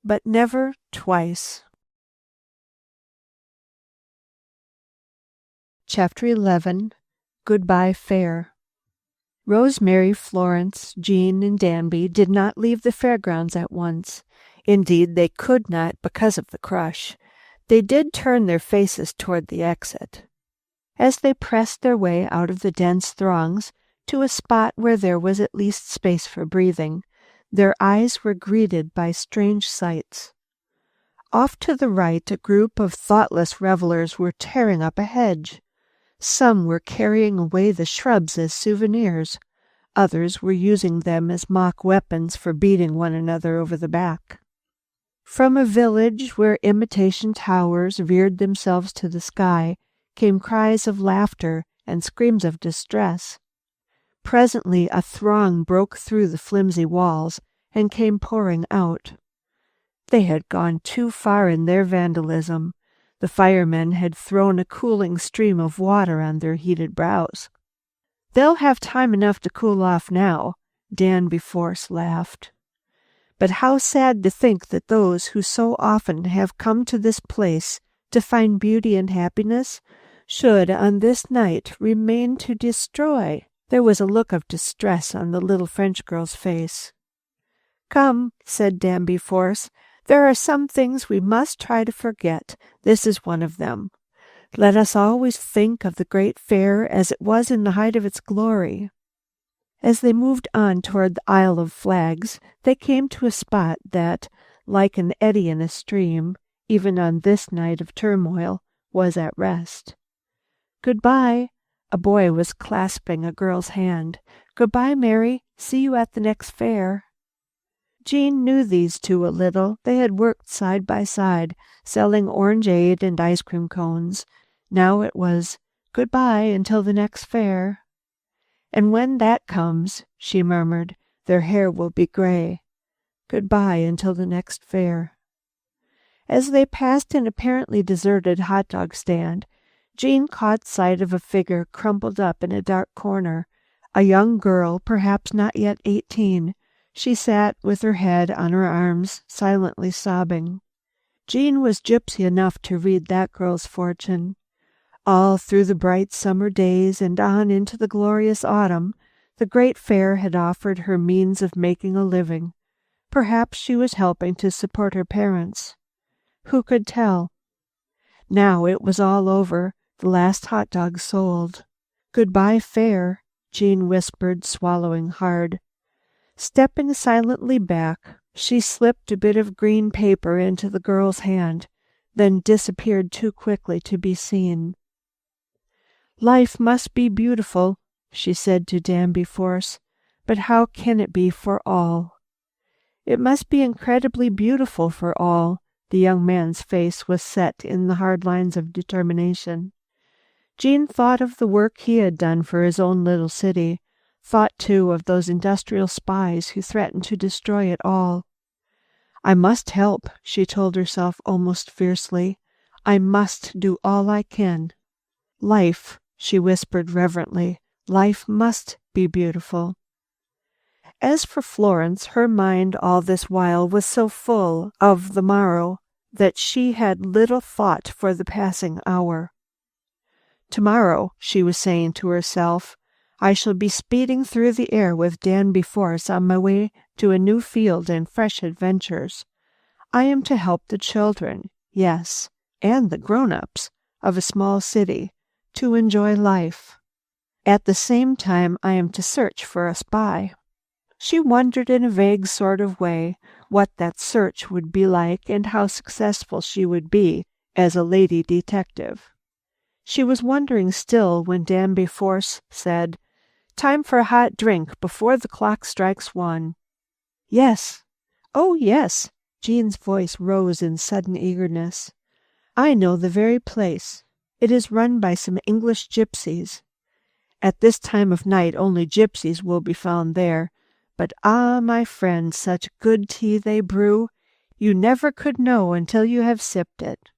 but never twice. Chapter 11. Goodbye, Fair. Rosemary, Florence, Jean, and Danby did not leave the fairgrounds at once. Indeed, they could not because of the crush. They did turn their faces toward the exit. As they pressed their way out of the dense throngs to a spot where there was at least space for breathing, their eyes were greeted by strange sights. Off to the right, a group of thoughtless revelers were tearing up a hedge. Some were carrying away the shrubs as souvenirs. Others were using them as mock weapons for beating one another over the back. From a village where imitation towers reared themselves to the sky came cries of laughter and screams of distress. Presently a throng broke through the flimsy walls and came pouring out. They had gone too far in their vandalism. The firemen had thrown a cooling stream of water on their heated brows. "They'll have time enough to cool off now," Danby Force laughed. "But how sad to think that those who so often have come to this place to find beauty and happiness should on this night remain to destroy." There was a look of distress on the little French girl's face. "Come," said Danby Force, "there are some things we must try to forget. This is one of them. Let us always think of the great fair as it was in the height of its glory." As they moved on toward the Isle of Flags, they came to a spot that, like an eddy in a stream, even on this night of turmoil, was at rest. "Goodbye." A boy was clasping a girl's hand. "Goodbye, Mary. See you at the next fair." Jean knew these 2 a little. They had worked side by side, selling orangeade and ice cream cones. Now it was, "Goodbye until the next fair." "And when that comes," she murmured, "their hair will be gray. Goodbye until the next fair." As they passed an apparently deserted hot dog stand, Jean caught sight of a figure crumpled up in a dark corner, a young girl, perhaps not yet 18. She sat with her head on her arms, silently sobbing. Jean was gypsy enough to read that girl's fortune. All through the bright summer days and on into the glorious autumn, the great fair had offered her means of making a living. Perhaps she was helping to support her parents. Who could tell? Now it was all over, the last hot dog sold. "Goodbye, fair," Jean whispered, swallowing hard. Stepping silently back, she slipped a bit of green paper into the girl's hand, then disappeared too quickly to be seen. "Life must be beautiful," she said to Danby Force, "but how can it be for all?" "It must be incredibly beautiful for all." The young man's face was set in the hard lines of determination. Jean thought of the work he had done for his own little city, thought, too, of those industrial spies who threatened to destroy it all. I must help, she told herself almost fiercely. I must do all I can. Life, she whispered reverently, life must be beautiful. As for Florence, her mind all this while was so full of the morrow that she had little thought for the passing hour. Tomorrow, she was saying to herself, I shall be speeding through the air with Danby Force on my way to a new field and fresh adventures. I am to help the children, yes, and the grown-ups of a small city, to enjoy life. At the same time, I am to search for a spy. She wondered in a vague sort of way what that search would be like and how successful she would be as a lady detective. She was wondering still when Danby Force said, Time for a hot drink before the clock strikes 1. Yes. Oh, yes. Jean's voice rose in sudden eagerness. I know the very place. It is run by some English gypsies. At this time of night only gypsies will be found there. But my friend, such good tea they brew, you never could know until you have sipped it.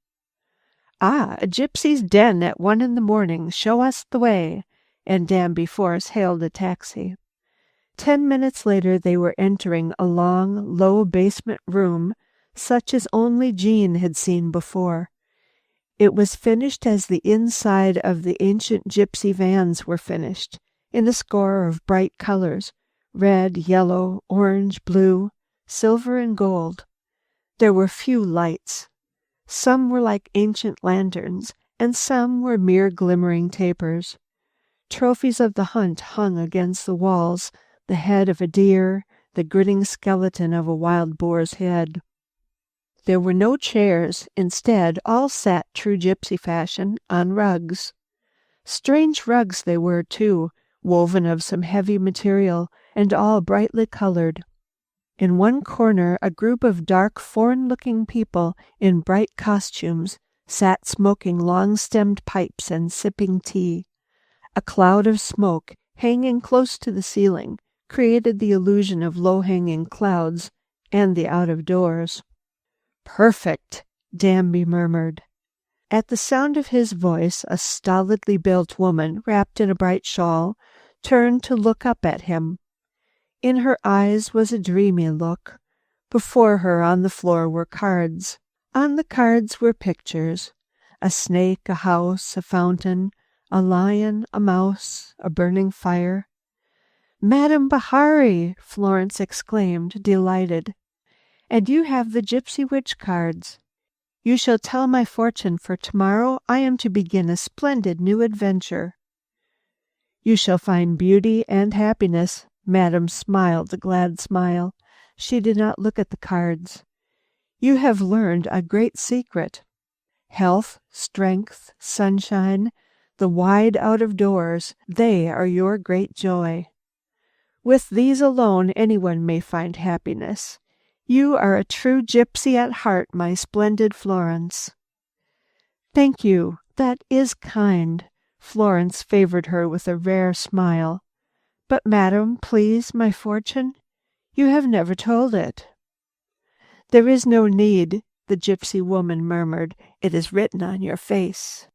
A gypsy's den at 1 a.m. Show us the way. And Danby Force hailed a taxi. 10 minutes later they were entering a long, low basement room, such as only Jean had seen before. It was finished as the inside of the ancient gypsy vans were finished, in a score of bright colors, red, yellow, orange, blue, silver, and gold. There were few lights. Some were like ancient lanterns, and some were mere glimmering tapers. Trophies of the hunt hung against the walls, the head of a deer, the grinning skeleton of a wild boar's head. There were no chairs. Instead, all sat true gypsy fashion on rugs. Strange rugs they were, too, woven of some heavy material, and all brightly colored. In one corner, a group of dark, foreign-looking people in bright costumes sat smoking long-stemmed pipes and sipping tea. A cloud of smoke, hanging close to the ceiling, created the illusion of low-hanging clouds and the out-of-doors. Perfect, Danby murmured. At the sound of his voice, a stolidly built woman, wrapped in a bright shawl, turned to look up at him. In her eyes was a dreamy look. Before her on the floor were cards. On the cards were pictures. A snake, a house, a fountain, a lion, a mouse, a burning fire. Madame Bahari! Florence exclaimed, delighted. And you have the gypsy witch cards. You shall tell my fortune, for tomorrow I am to begin a splendid new adventure. You shall find beauty and happiness. Madame smiled a glad smile. She did not look at the cards. You have learned a great secret. Health, strength, sunshine, the wide out-of-doors, they are your great joy. With these alone anyone may find happiness. You are a true gypsy at heart, my splendid Florence. Thank you. That is kind. Florence favored her with a rare smile. But, madam, please, my fortune? You have never told it. There is no need, the gypsy woman murmured. It is written on your face.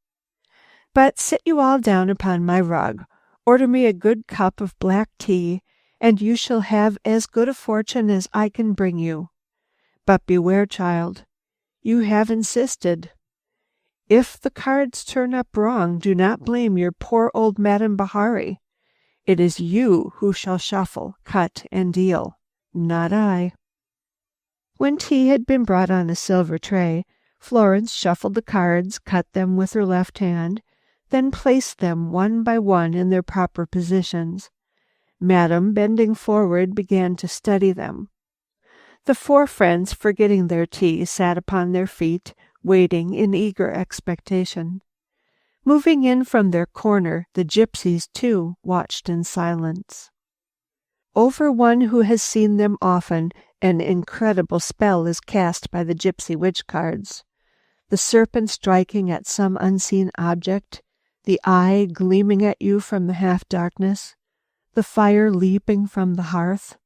But sit you all down upon my rug. Order me a good cup of black tea, and you shall have as good a fortune as I can bring you. But beware, child. You have insisted. If the cards turn up wrong, do not blame your poor old Madame Bahari. It is you who shall shuffle, cut, and deal, not I. When tea had been brought on a silver tray, Florence shuffled the cards, cut them with her left hand, then placed them one by one in their proper positions. Madame, bending forward, began to study them. The four friends, forgetting their tea, sat upon their feet, waiting in eager expectation. Moving in from their corner, the gypsies, too, watched in silence. Over one who has seen them often, an incredible spell is cast by the gypsy witch cards. The serpent striking at some unseen object, the eye gleaming at you from the half-darkness, the fire leaping from the hearth,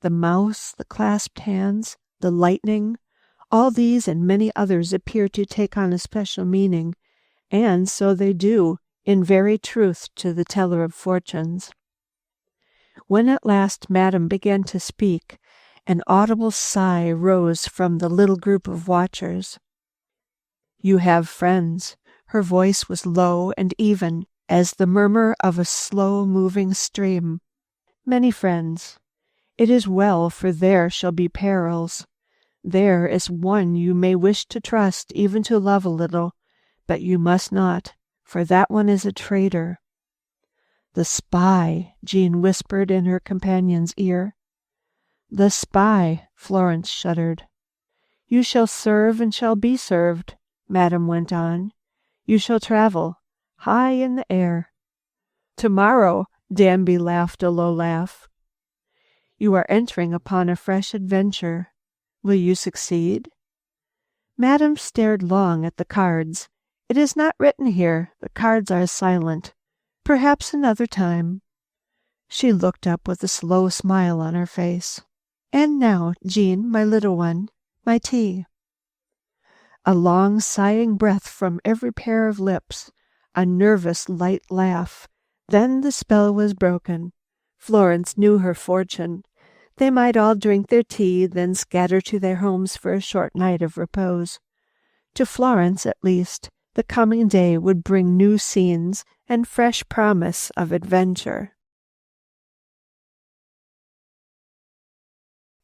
the mouse, the clasped hands, the lightning, all these and many others appear to take on a special meaning, and so they do, in very truth, to the teller of fortunes. When at last Madame began to speak, an audible sigh rose from the little group of watchers. "You have friends." Her voice was low and even as the murmur of a slow-moving stream. "Many friends. It is well, for there shall be perils. There is one you may wish to trust, even to love a little, but you must not, for that one is a traitor." "The spy," Jean whispered in her companion's ear. "The spy," Florence shuddered. "You shall serve and shall be served," Madame went on. "You shall travel, high in the air." "Tomorrow," Danby laughed a low laugh. "You are entering upon a fresh adventure. Will you succeed?" Madame stared long at the cards. "It is not written here. The cards are silent. Perhaps another time." She looked up with a slow smile on her face. "And now, Jean, my little one, my tea." A long sighing breath from every pair of lips, a nervous light laugh. Then the spell was broken. Florence knew her fortune. They might all drink their tea, then scatter to their homes for a short night of repose. To Florence, at least, the coming day would bring new scenes and fresh promise of adventure.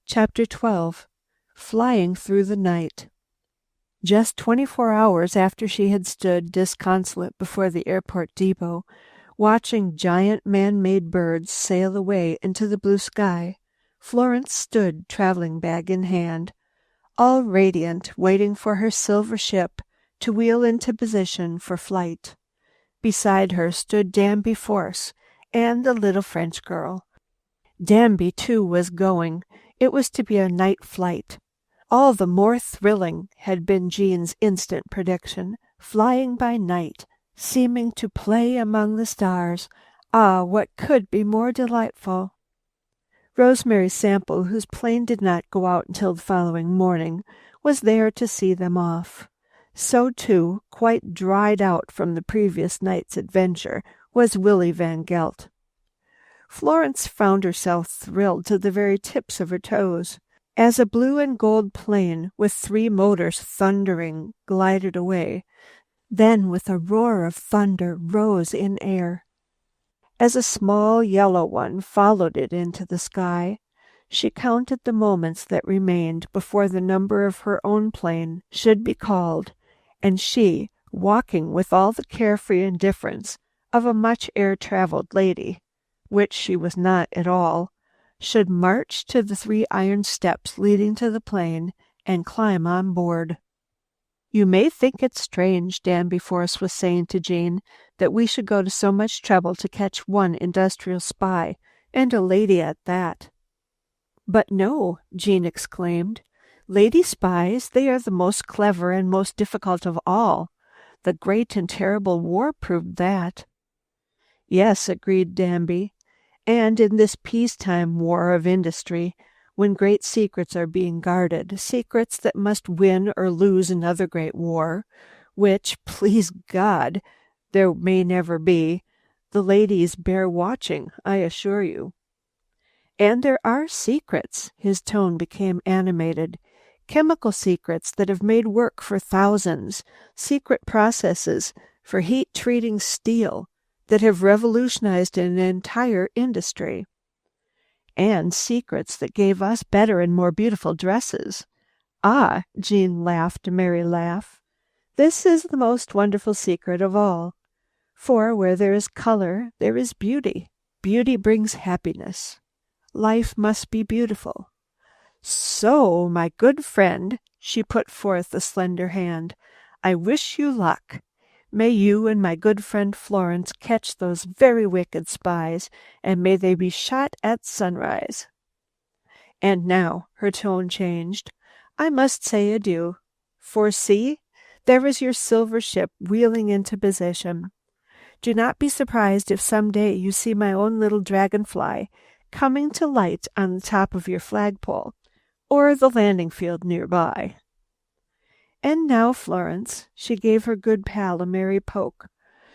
Chapter 12. Flying Through the Night. Just 24 hours after she had stood disconsolate before the airport depot, watching giant man-made birds sail away into the blue sky, Florence stood, traveling bag in hand, all radiant, waiting for her silver ship to wheel into position for flight. Beside her stood Danby Force and the little French girl. Danby, too, was going. It was to be a night flight. All the more thrilling had been Jean's instant prediction, flying by night, seeming to play among the stars. Ah, what could be more delightful? Rosemary Sample, whose plane did not go out until the following morning, was there to see them off. So, too, quite dried out from the previous night's adventure, was Willie Van Gelt. Florence found herself thrilled to the very tips of her toes. As a blue and gold plane with 3 motors thundering glided away, then with a roar of thunder rose in air. As a small yellow one followed it into the sky, she counted the moments that remained before the number of her own plane should be called, and she, walking with all the carefree indifference of a much air-traveled lady, which she was not at all, should march to the 3 iron steps leading to the plane and climb on board. "You may think it strange," Danby Force was saying to Jean, "that we should go to so much trouble to catch one industrial spy, and a lady at that." "But no," Jean exclaimed. "Lady spies, they are the most clever and most difficult of all. The great and terrible war proved that." "Yes," agreed Danby. "And in this peacetime war of industry, when great secrets are being guarded, secrets that must win or lose another great war, which, please God, there may never be, the ladies bear watching, I assure you." "And there are secrets," his tone became animated, "chemical secrets that have made work for thousands, secret processes for heat-treating steel, that have revolutionized an entire industry. And secrets that gave us better and more beautiful dresses." "Ah," Jean laughed a merry laugh. "This is the most wonderful secret of all. For where there is color, there is beauty. Beauty brings happiness. Life must be beautiful. So, my good friend," she put forth a slender hand, "I wish you luck. May you and my good friend Florence catch those very wicked spies, and may they be shot at sunrise. And now," her tone changed, "I must say adieu. For see, there is your silver ship wheeling into position. Do not be surprised if some day you see my own little dragonfly coming to light on the top of your flagpole, or the landing field nearby. And now, Florence, she gave her good pal a merry poke.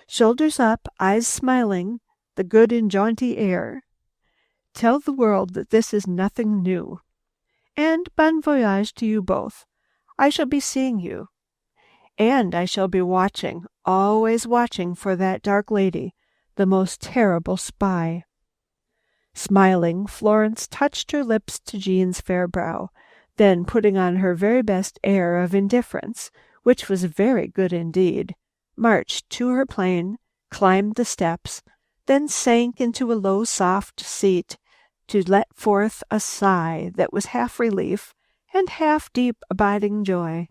Shoulders up, eyes smiling, the good and jaunty air. Tell the world that this is nothing new. And bon voyage to you both. I shall be seeing you. And I shall be watching, always watching for that dark lady, the most terrible spy. Smiling, Florence touched her lips to Jean's fair brow, then putting on her very best air of indifference, which was very good indeed, marched to her plane, climbed the steps, then sank into a low soft seat to let forth a sigh that was half relief and half deep abiding joy.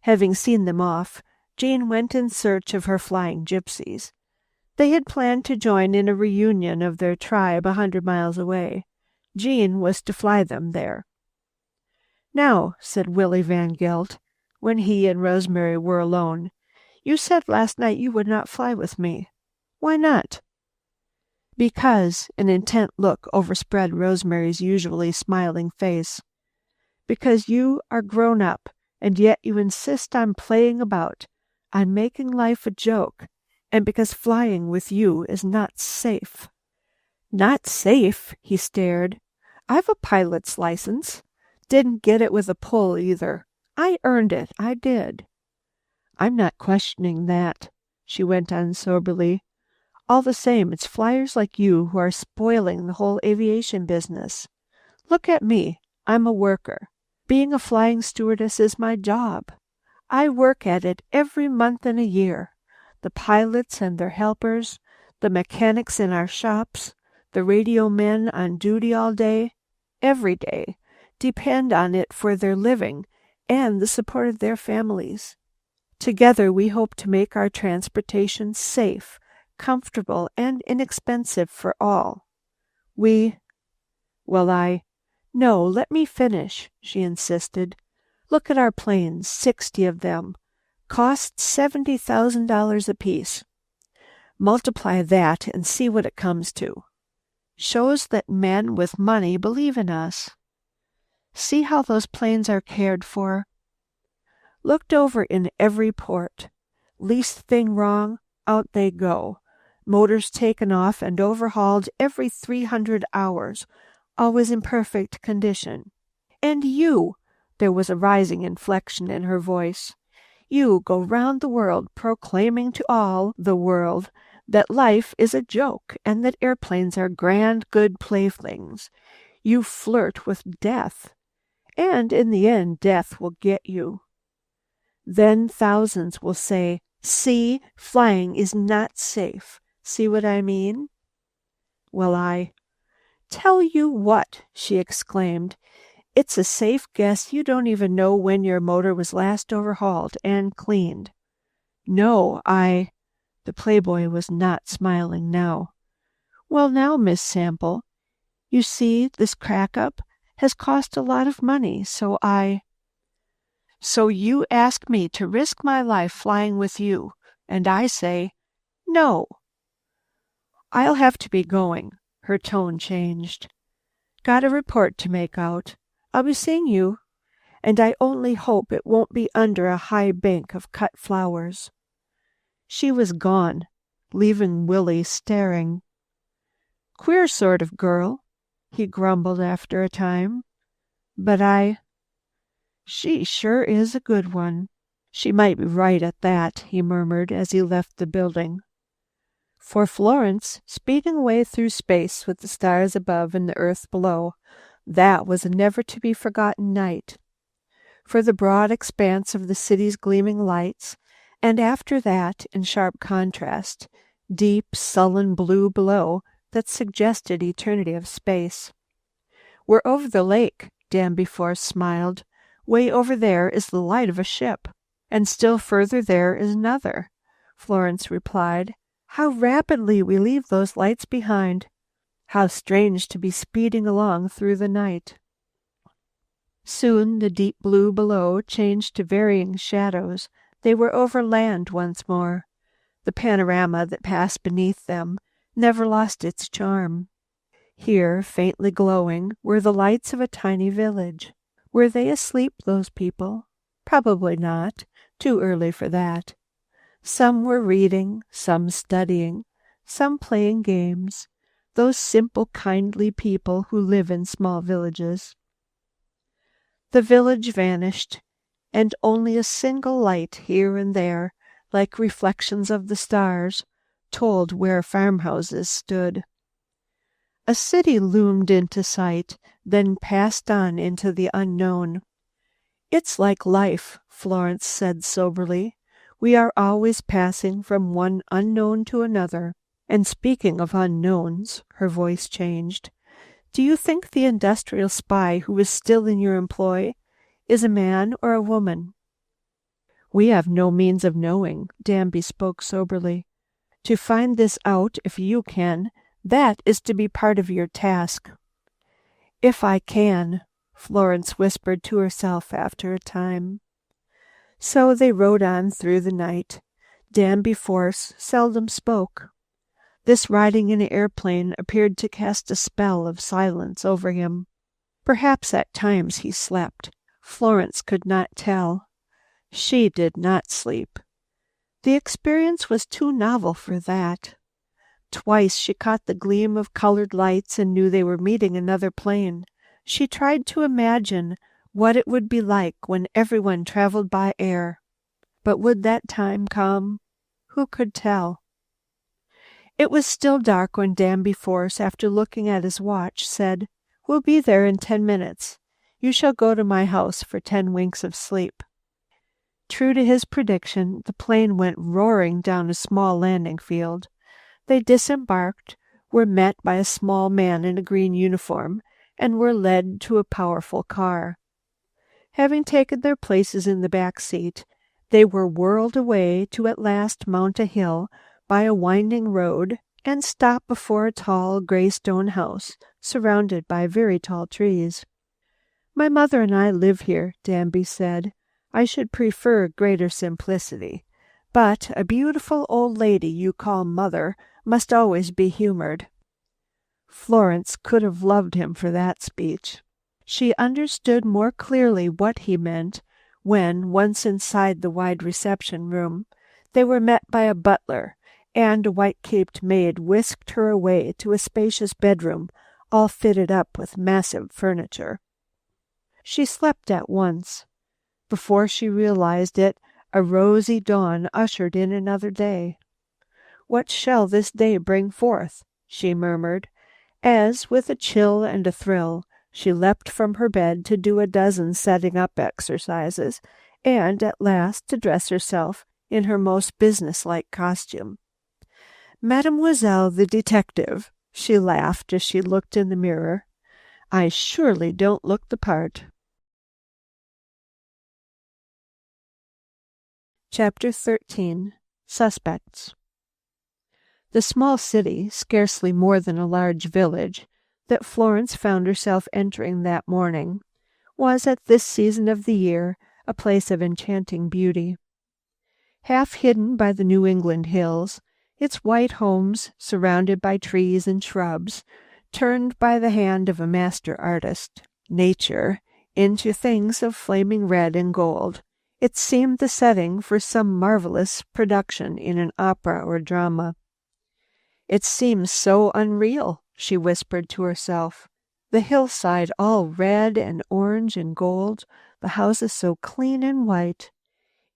Having seen them off, Jean went in search of her flying gypsies. They had planned to join in a reunion of their tribe 100 miles away. Jean was to fly them there. "Now," said Willie Van Gelt, when he and Rosemary were alone, "you said last night you would not fly with me. Why not?" "Because," an intent look overspread Rosemary's usually smiling face, "because you are grown up, and yet you insist on playing about, on making life a joke, and because flying with you is not safe." "Not safe?" he stared. "I've a pilot's license. Didn't get it with a pull either. I earned it, I did." "I'm not questioning that," she went on soberly. "All the same, it's flyers like you who are spoiling the whole aviation business. Look at me. I'm a worker. Being a flying stewardess is my job. I work at it every month in a year. The pilots and their helpers, the mechanics in our shops, the radio men on duty all day, every day, depend on it for their living and the support of their families. Together we hope to make our transportation safe, comfortable, and inexpensive for all. No, let me finish," she insisted. "Look at our planes, 60 of them. Cost $70,000 apiece. Multiply that and see what it comes to. Shows that men with money believe in us. See how those planes are cared for. Looked over in every port. Least thing wrong, out they go. Motors taken off and overhauled every 300 hours, always in perfect condition. And you," there was a rising inflection in her voice, "you go round the world proclaiming to all the world that life is a joke and that airplanes are grand, good playthings. You flirt with death. And in the end, death will get you. Then thousands will say, 'See, flying is not safe.' See what I mean?" "I tell you what," she exclaimed. "It's a safe guess you don't even know when your motor was last overhauled and cleaned." "No, the playboy was not smiling now. "Well now, Miss Sample, you see this crack-up has cost a lot of money, so you ask me to risk my life flying with you, and I say, no. I'll have to be going." Her tone changed. "Got a report to make out. I'll be seeing you, and I only hope it won't be under a high bank of cut flowers." She was gone, leaving Willie staring. "Queer sort of girl," he grumbled after a time. "But she sure is a good one." "She might be right at that," he murmured as he left the building. For Florence, speeding away through space with the stars above and the earth below, that was a never-to-be-forgotten night. For the broad expanse of the city's gleaming lights, and after that, in sharp contrast, deep, sullen blue below that suggested eternity of space. "We're over the lake," Danby Force smiled. "Way over there is the light of a ship, and still further there is another," Florence replied. "How rapidly we leave those lights behind! How strange to be speeding along through the night!" Soon the deep blue below changed to varying shadows. They were over land once more. The panorama that passed beneath them never lost its charm. Here, faintly glowing, were the lights of a tiny village. Were they asleep, those people? Probably not. Too early for that. Some were reading, some studying, some playing games. Those simple, kindly people who live in small villages. The village vanished, and only a single light here and there, like reflections of the stars, told where farmhouses stood. A city loomed into sight, then passed on into the unknown. "It's like life," Florence said soberly. "We are always passing from one unknown to another. And speaking of unknowns," her voice changed, "do you think the industrial spy who is still in your employ is a man or a woman?" "We have no means of knowing," Danby spoke soberly. "To find this out, if you can, that is to be part of your task." "If I can," Florence whispered to herself after a time. So they rode on through the night. Danby Force seldom spoke. This riding in an airplane appeared to cast a spell of silence over him. Perhaps at times he slept. Florence could not tell. She did not sleep. The experience was too novel for that. Twice she caught the gleam of colored lights and knew they were meeting another plane. She tried to imagine what it would be like when everyone traveled by air. But would that time come? Who could tell? It was still dark when Danby Force, after looking at his watch, said, "We'll be there in 10 minutes. You shall go to my house for 10 winks of sleep." True to his prediction, the plane went roaring down a small landing field. They disembarked, were met by a small man in a green uniform, and were led to a powerful car. Having taken their places in the back seat, they were whirled away to at last mount a hill by a winding road and stop before a tall gray stone house surrounded by very tall trees. "My mother and I live here," Danby said. "I should prefer greater simplicity. But a beautiful old lady you call mother must always be humored." Florence could have loved him for that speech. She understood more clearly what he meant when, once inside the wide reception room, they were met by a butler, and a white-caped maid whisked her away to a spacious bedroom all fitted up with massive furniture. She slept at once. Before she realized it, a rosy dawn ushered in another day. "What shall this day bring forth?" she murmured, as, with a chill and a thrill, she leapt from her bed to do a dozen setting-up exercises, and at last to dress herself in her most businesslike costume. "Mademoiselle the detective," she laughed as she looked in the mirror. "I surely don't look the part." Chapter 13. Suspects. The small city, scarcely more than a large village, that Florence found herself entering that morning, was at this season of the year a place of enchanting beauty. Half hidden by the New England hills, its white homes, surrounded by trees and shrubs, turned by the hand of a master artist, Nature, into things of flaming red and gold. It seemed the setting for some marvelous production in an opera or drama. "It seems so unreal," she whispered to herself. "The hillside all red and orange and gold, the houses so clean and white.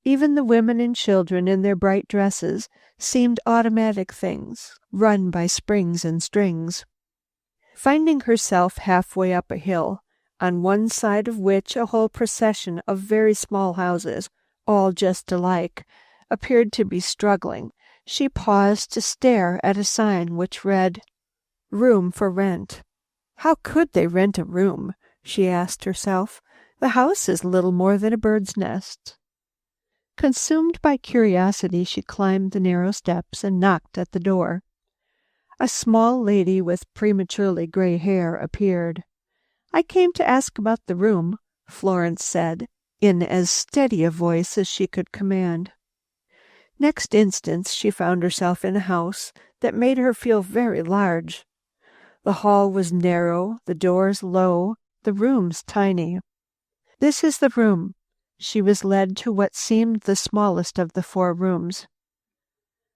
Even the women and children in their bright dresses seemed automatic things, run by springs and strings." Finding herself halfway up a hill, on one side of which a whole procession of very small houses, all just alike, appeared to be struggling, she paused to stare at a sign which read, "Room for rent." How could they rent a room? She asked herself. The house is little more than a bird's nest. Consumed by curiosity, she climbed the narrow steps and knocked at the door. A small lady with prematurely gray hair appeared. "I came to ask about the room," Florence said, in as steady a voice as she could command. Next instant she found herself in a house that made her feel very large. The hall was narrow, the doors low, the rooms tiny. "This is the room." She was led to what seemed the smallest of the 4 rooms.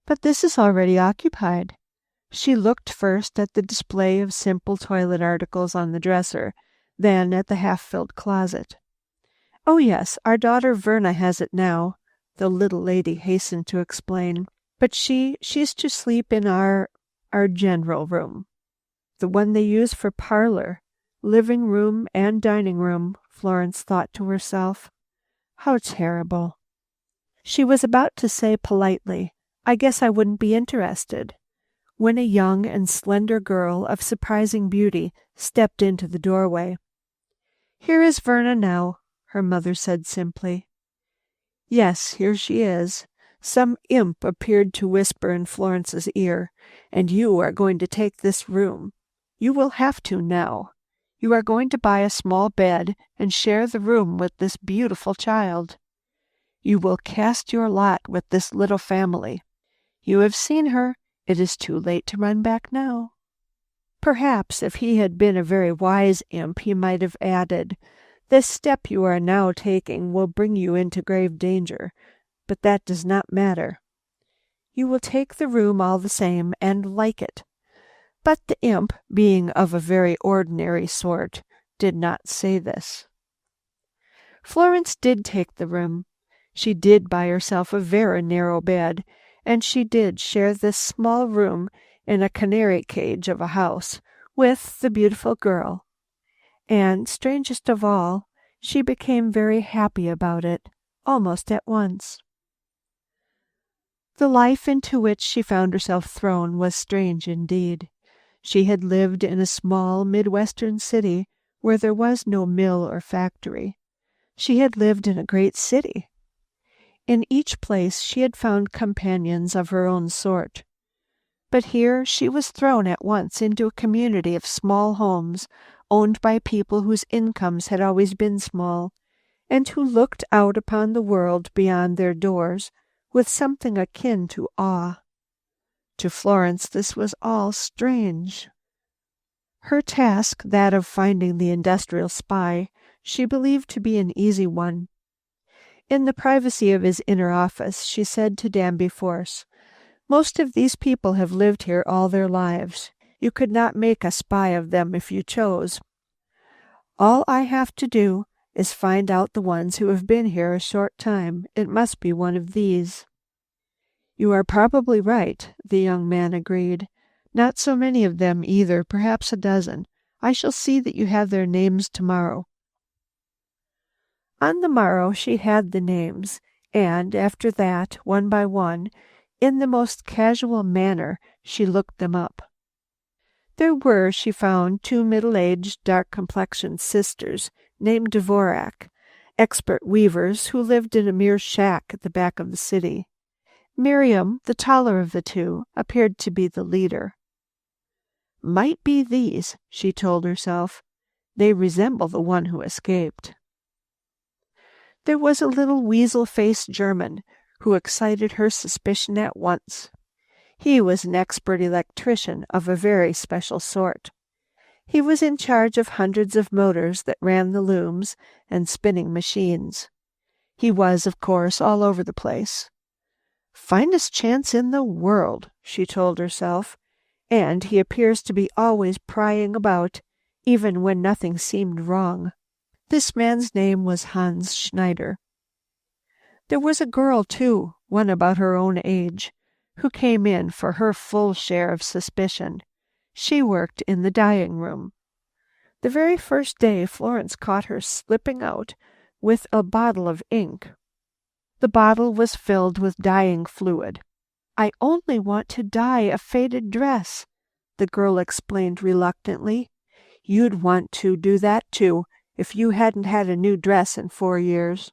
"But this is already occupied." She looked first at the display of simple toilet articles on the dresser, then at the half-filled closet. "Oh yes, our daughter Verna has it now," the little lady hastened to explain. "But she's to sleep in our general room. The one they use for parlor, living room, and dining room," Florence thought to herself. How terrible. She was about to say politely, "I guess I wouldn't be interested," when a young and slender girl of surprising beauty stepped into the doorway. "Here is Verna now," her mother said simply. "Yes, here she is." Some imp appeared to whisper in Florence's ear, "And you are going to take this room. You will have to now. You are going to buy a small bed and share the room with this beautiful child. You will cast your lot with this little family. You have seen her. It is too late to run back now." Perhaps if he had been a very wise imp, he might have added, "This step you are now taking will bring you into grave danger, but that does not matter. You will take the room all the same and like it." But the imp, being of a very ordinary sort, did not say this. Florence did take the room. She did buy herself a very narrow bed, and she did share this small room in a canary cage of a house with the beautiful girl. And, strangest of all, she became very happy about it, almost at once. The life into which she found herself thrown was strange indeed. She had lived in a small Midwestern city where there was no mill or factory. She had lived in a great city. In each place she had found companions of her own sort. But here she was thrown at once into a community of small homes owned by people whose incomes had always been small, and who looked out upon the world beyond their doors with something akin to awe. To Florence this was all strange. Her task, that of finding the industrial spy, she believed to be an easy one. In the privacy of his inner office, she said to Danby Force, "Most of these people have lived here all their lives. You could not make a spy of them if you chose. All I have to do is find out the ones who have been here a short time. It must be one of these." "You are probably right," the young man agreed. "Not so many of them either, perhaps a dozen. I shall see that you have their names tomorrow." On the morrow she had the names, and after that, one by one, in the most casual manner, she looked them up. There were, she found, 2 middle-aged, dark-complexioned sisters named Dvorak, expert weavers who lived in a mere shack at the back of the city. Miriam, the taller of the 2, appeared to be the leader. "Might be these," she told herself. "They resemble the one who escaped." There was a little weasel-faced German who excited her suspicion at once. He was an expert electrician of a very special sort. He was in charge of hundreds of motors that ran the looms and spinning machines. He was, of course, all over the place. "Finest chance in the world," she told herself, "and he appears to be always prying about, even when nothing seemed wrong." This man's name was Hans Schneider. There was a girl, too, one about her own age, who came in for her full share of suspicion. She worked in the dyeing room. The very first day Florence caught her slipping out with a bottle of ink. The bottle was filled with dyeing fluid. "I only want to dye a faded dress," the girl explained reluctantly. "You'd want to do that, too, if you hadn't had a new dress in 4 years.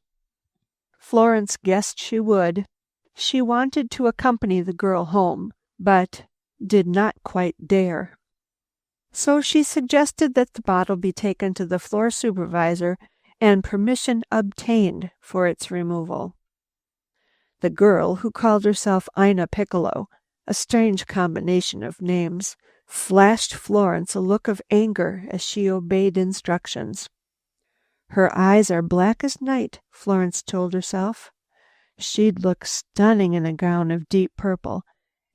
Florence guessed she would. She wanted to accompany the girl home, but did not quite dare. So she suggested that the bottle be taken to the floor supervisor and permission obtained for its removal. The girl, who called herself Ina Piccolo, a strange combination of names, flashed Florence a look of anger as she obeyed instructions. Her eyes are black as night, Florence told herself. She'd look stunning in a gown of deep purple,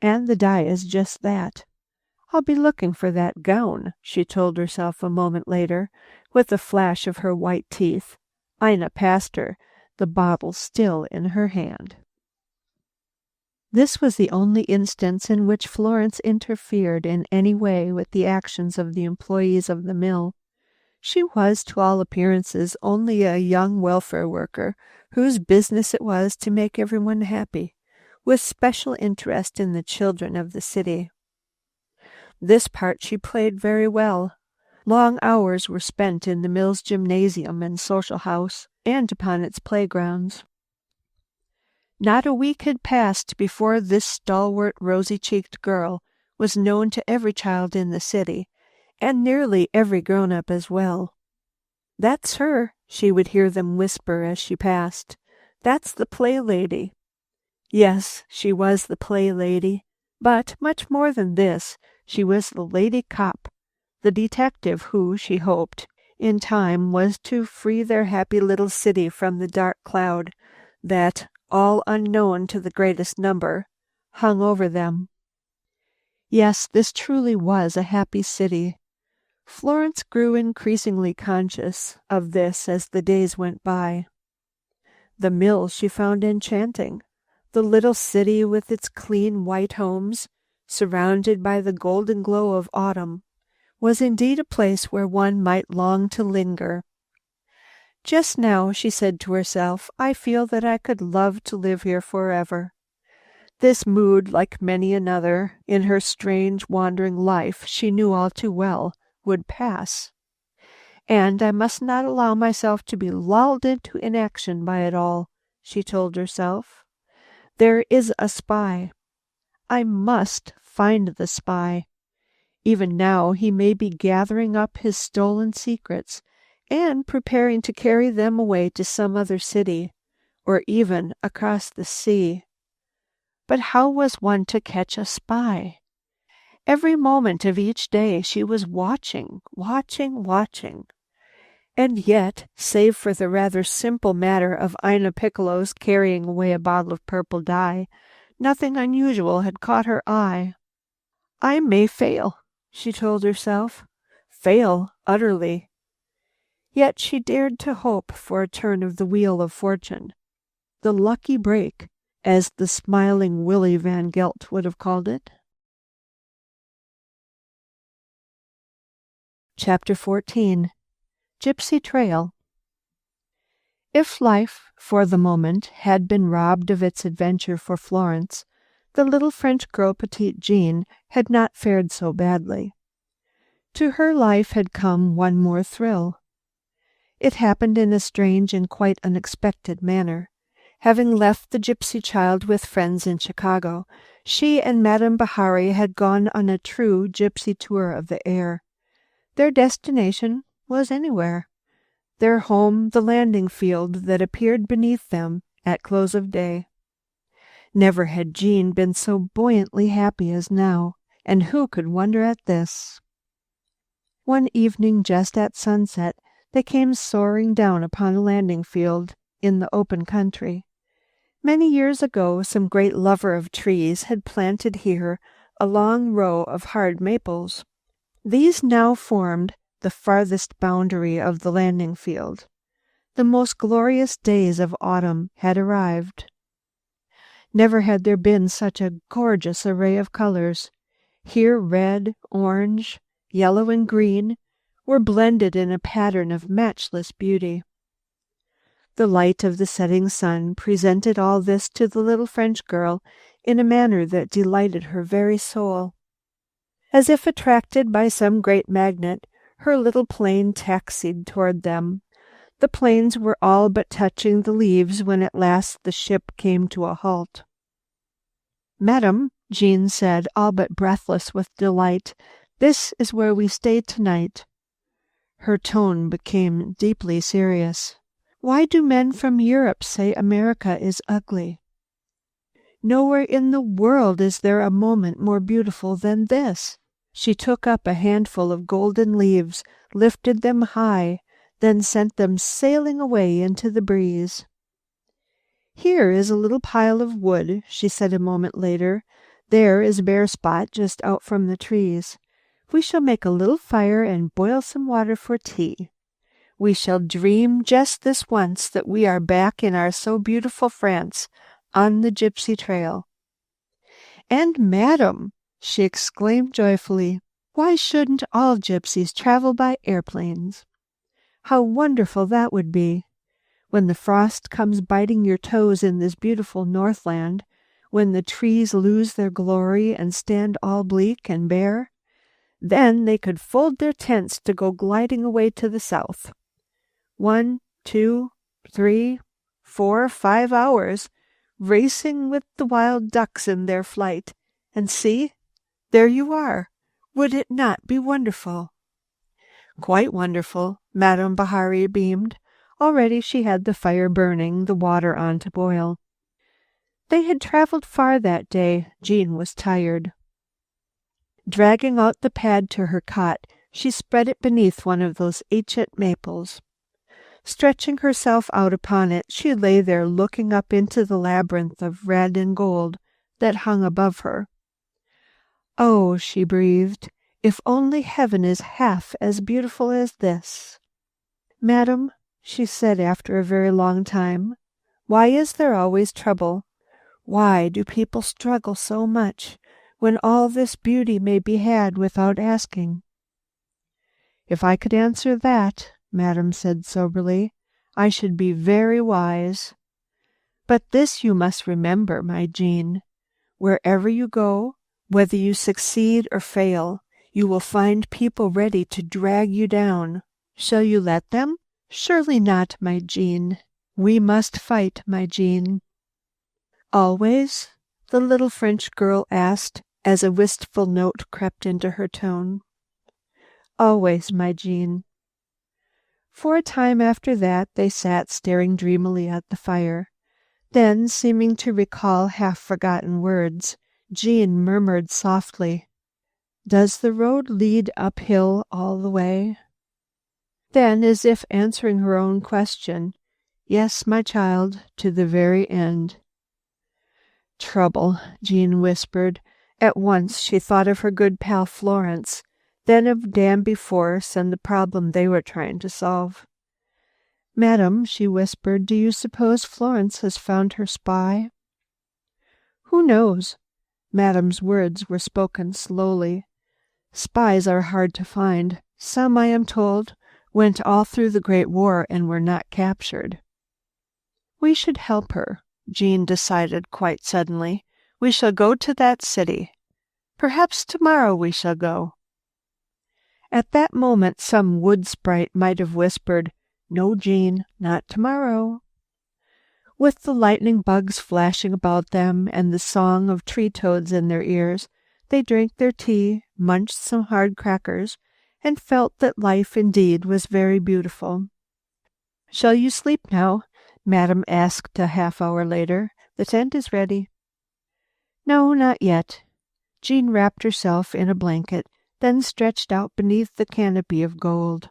and the dye is just that. I'll be looking for that gown, she told herself a moment later, with a flash of her white teeth. Ina passed her, the bottle still in her hand. This was the only instance in which Florence interfered in any way with the actions of the employees of the mill. She was, to all appearances, only a young welfare worker whose business it was to make everyone happy, with special interest in the children of the city. This part she played very well. Long hours were spent in the mill's gymnasium and social house, and upon its playgrounds. Not a week had passed before this stalwart, rosy-cheeked girl was known to every child in the city, and nearly every grown-up as well. "That's her," she would hear them whisper as she passed. "That's the play lady." Yes, she was the play lady, but much more than this, she was the lady cop, the detective who, she hoped, in time was to free their happy little city from the dark cloud that, all unknown to the greatest number, hung over them. Yes, this truly was a happy city. Florence grew increasingly conscious of this as the days went by. The mill she found enchanting. The little city with its clean white homes, surrounded by the golden glow of autumn, was indeed a place where one might long to linger. "Just now," she said to herself, "I feel that I could love to live here forever." This mood, like many another in her strange, wandering life, she knew all too well, would pass. And I must not allow myself to be lulled into inaction by it all, she told herself. There is a spy. I must find the spy. Even now he may be gathering up his stolen secrets and preparing to carry them away to some other city, or even across the sea. But how was one to catch a spy? Every moment of each day she was watching. And yet, save for the rather simple matter of Ina Piccolo's carrying away a bottle of purple dye, nothing unusual had caught her eye. "I may fail," she told herself. "Fail utterly." Yet she dared to hope for a turn of the wheel of fortune. The lucky break, as the smiling Willie Van Gelt would have called it. Chapter 14. Gypsy Trail. If life, for the moment, had been robbed of its adventure for Florence, the little French girl Petite Jean had not fared so badly. To her life had come one more thrill. It happened in a strange and quite unexpected manner. Having left the gypsy child with friends in Chicago, she and Madame Bahari had gone on a true gypsy tour of the air. Their destination was anywhere. Their home the landing field that appeared beneath them at close of day. Never had Jean been so buoyantly happy as now, and who could wonder at this? One evening just at sunset, they came soaring down upon a landing field in the open country. Many years ago, some great lover of trees had planted here a long row of hard maples. These now formed the farthest boundary of the landing field. The most glorious days of autumn had arrived. Never had there been such a gorgeous array of colors. Here red, orange, yellow, and green were blended in a pattern of matchless beauty. The light of the setting sun presented all this to the little French girl in a manner that delighted her very soul. As if attracted by some great magnet, her little plane taxied toward them. The planes were all but touching the leaves when at last the ship came to a halt. "Madam," Jean said, all but breathless with delight, "this is where we stay tonight." Her tone became deeply serious. "Why do men from Europe say America is ugly?" Nowhere in the world is there a moment more beautiful than this." She took up a handful of golden leaves, lifted them high, then sent them sailing away into the breeze. "Here is a little pile of wood," she said a moment later. "There is a bare spot just out from the trees. We shall make a little fire and boil some water for tea. We shall dream just this once that we are back in our so beautiful France, on the gypsy trail." "And, madam," she exclaimed joyfully, "why shouldn't all gypsies travel by airplanes? How wonderful that would be! When the frost comes biting your toes in this beautiful Northland, when the trees lose their glory and stand all bleak and bare, then they could fold their tents to go gliding away to the south. 1, 2, 3, 4, 5 hours, racing with the wild ducks in their flight. And see, there you are. Would it not be wonderful?" "Quite wonderful," Madame Bahari beamed. Already she had the fire burning, the water on to boil. They had traveled far that day. Jean was tired. Dragging out the pad to her cot, she spread it beneath one of those ancient maples. Stretching herself out upon it, she lay there looking up into the labyrinth of red and gold that hung above her. "Oh," she breathed, "if only heaven is half as beautiful as this." "Madam," she said after a very long time, "why is there always trouble? Why do people struggle so much, when all this beauty may be had without asking?" "If I could answer that," Madame said soberly, "I should be very wise. But this you must remember, my Jean. Wherever you go, whether you succeed or fail, you will find people ready to drag you down. Shall you let them? Surely not, my Jean. We must fight, my Jean." "Always?" the little French girl asked, as a wistful note crept into her tone. "Always, my Jean." For a time after that they sat staring dreamily at the fire. Then, seeming to recall half-forgotten words, Jean murmured softly, "Does the road lead uphill all the way?" Then, as if answering her own question, "Yes, my child, to the very end." "Trouble," Jean whispered. At once she thought of her good pal Florence, then of Danby Force and the problem they were trying to solve. "Madam," she whispered, "do you suppose Florence has found her spy?" "Who knows?" Madame's words were spoken slowly. "Spies are hard to find. Some, I am told, went all through the Great War and were not captured." "We should help her," Jean decided quite suddenly. "We shall go to that city. Perhaps tomorrow we shall go." At that moment some wood sprite might have whispered, "No, Jean, not tomorrow." With the lightning bugs flashing about them and the song of tree toads in their ears, they drank their tea, munched some hard crackers, and felt that life indeed was very beautiful. "Shall you sleep now?" Madame asked a half-hour later. "The tent is ready." "No, not yet." Jean wrapped herself in a blanket, then stretched out beneath the canopy of gold.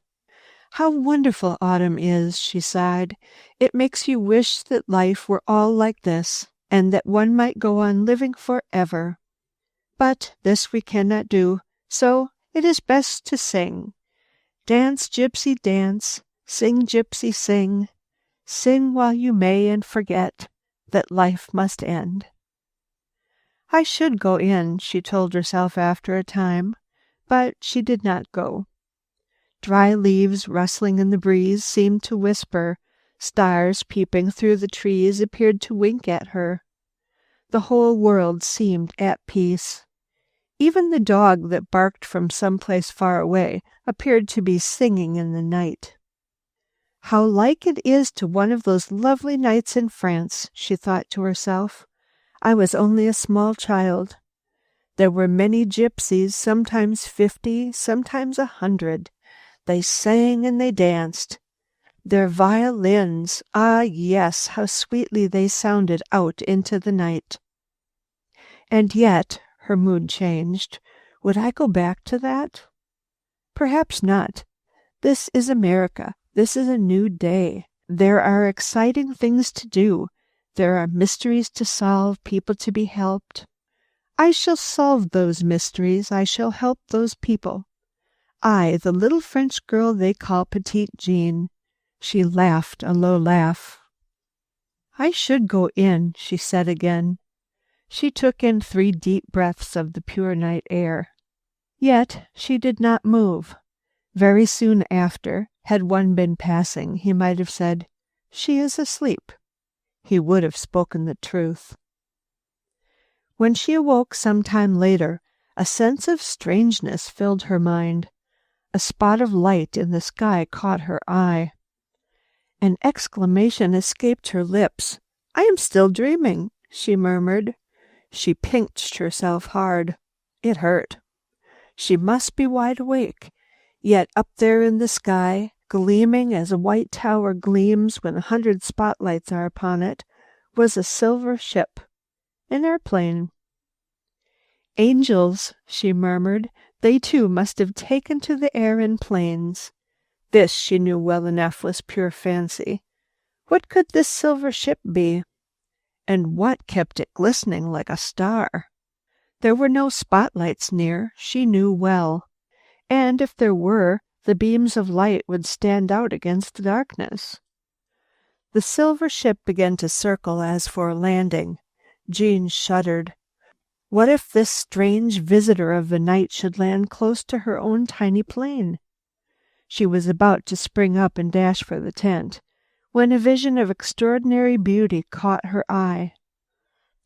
"How wonderful autumn is," she sighed. "It makes you wish that life were all like this, and that one might go on living forever. But this we cannot do, so it is best to sing. Dance, gypsy, dance. Sing, gypsy, sing. Sing while you may and forget that life must end." "I should go in," she told herself after a time, but she did not go. Dry leaves rustling in the breeze seemed to whisper. Stars peeping through the trees appeared to wink at her. The whole world seemed at peace. Even the dog that barked from some place far away appeared to be singing in the night. "How like it is to one of those lovely nights in France," she thought to herself. "I was only a small child. There were many gypsies, sometimes 50, sometimes 100. They sang and they danced. Their violins, ah yes, how sweetly they sounded out into the night. And yet, her mood changed. Would I go back to that? Perhaps not. This is America. This is a new day. There are exciting things to do. There are mysteries to solve, people to be helped. I shall solve those mysteries. I shall help those people. I, the little French girl they call Petite Jean. She laughed a low laugh. I should go in, she said again. She took in 3 deep breaths of the pure night air. Yet she did not move. Very soon after, had one been passing, he might have said, "She is asleep." He would have spoken the truth. When she awoke some time later, a sense of strangeness filled her mind. A spot of light in the sky caught her eye. An exclamation escaped her lips. "I am still dreaming," she murmured. She pinched herself hard. It hurt. She must be wide awake. Yet up there in the sky, gleaming as a white tower gleams when 100 spotlights are upon it, was a silver ship. An airplane. Angels, she murmured. They too must have taken to the air in planes. This, she knew well enough, was pure fancy. What could this silver ship be? And what kept it glistening like a star? There were no spotlights near, she knew well. And if there were, the beams of light would stand out against the darkness. The silver ship began to circle as for a landing. Jean shuddered. What if this strange visitor of the night should land close to her own tiny plane? She was about to spring up and dash for the tent, when a vision of extraordinary beauty caught her eye.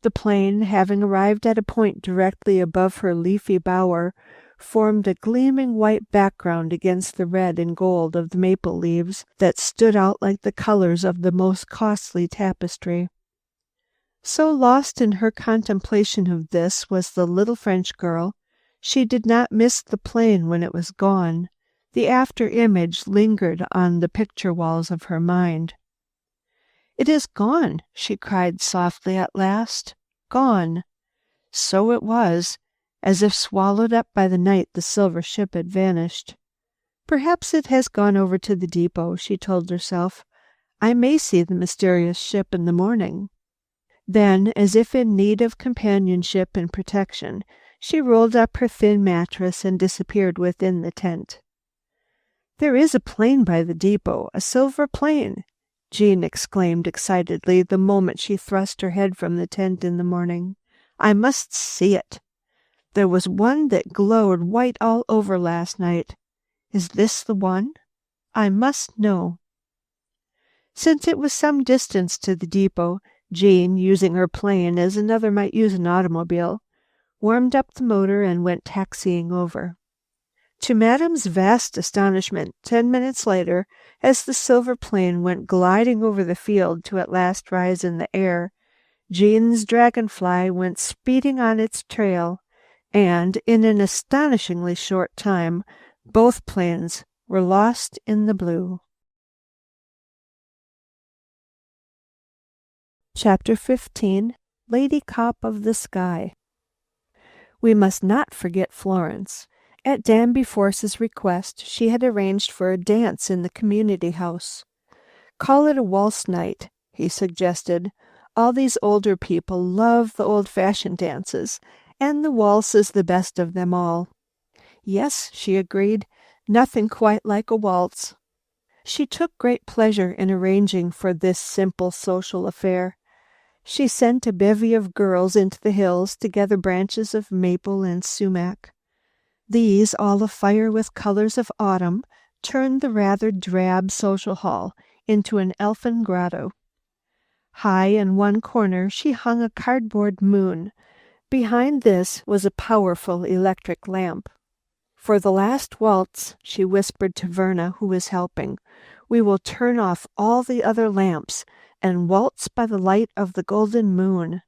The plane, having arrived at a point directly above her leafy bower, formed a gleaming white background against the red and gold of the maple leaves that stood out like the colors of the most costly tapestry. So lost in her contemplation of this was the little French girl, she did not miss the plane when it was gone. The after image lingered on the picture walls of her mind. "It is gone," she cried softly at last. "Gone." So it was. As if swallowed up by the night, the silver ship had vanished. "Perhaps it has gone over to the depot," she told herself. "I may see the mysterious ship in the morning." Then, as if in need of companionship and protection, she rolled up her thin mattress and disappeared within the tent. "There is a plane by the depot, a silver plane," Jean exclaimed excitedly the moment she thrust her head from the tent in the morning. "I must see it. There was one that glowed white all over last night. Is this the one? I must know." Since it was some distance to the depot, Jean, using her plane as another might use an automobile, warmed up the motor and went taxiing over. To Madame's vast astonishment, 10 minutes later, as the silver plane went gliding over the field to at last rise in the air, Jean's dragonfly went speeding on its trail, and in an astonishingly short time, both planes were lost in the blue. Chapter 15. Lady Cop of the Sky. We must not forget Florence. At Danby Force's request, she had arranged for a dance in the community house. "Call it a waltz night," he suggested. "All these older people love the old-fashioned dances, and the waltz is the best of them all." "Yes," she agreed, "nothing quite like a waltz." She took great pleasure in arranging for this simple social affair. She sent a bevy of girls into the hills to gather branches of maple and sumac. These, all afire with colors of autumn, turned the rather drab social hall into an elfin grotto. High in one corner she hung a cardboard moon. Behind this was a powerful electric lamp. "For the last waltz," she whispered to Verna, who was helping, "we will turn off all the other lamps and waltz by the light of the golden moon."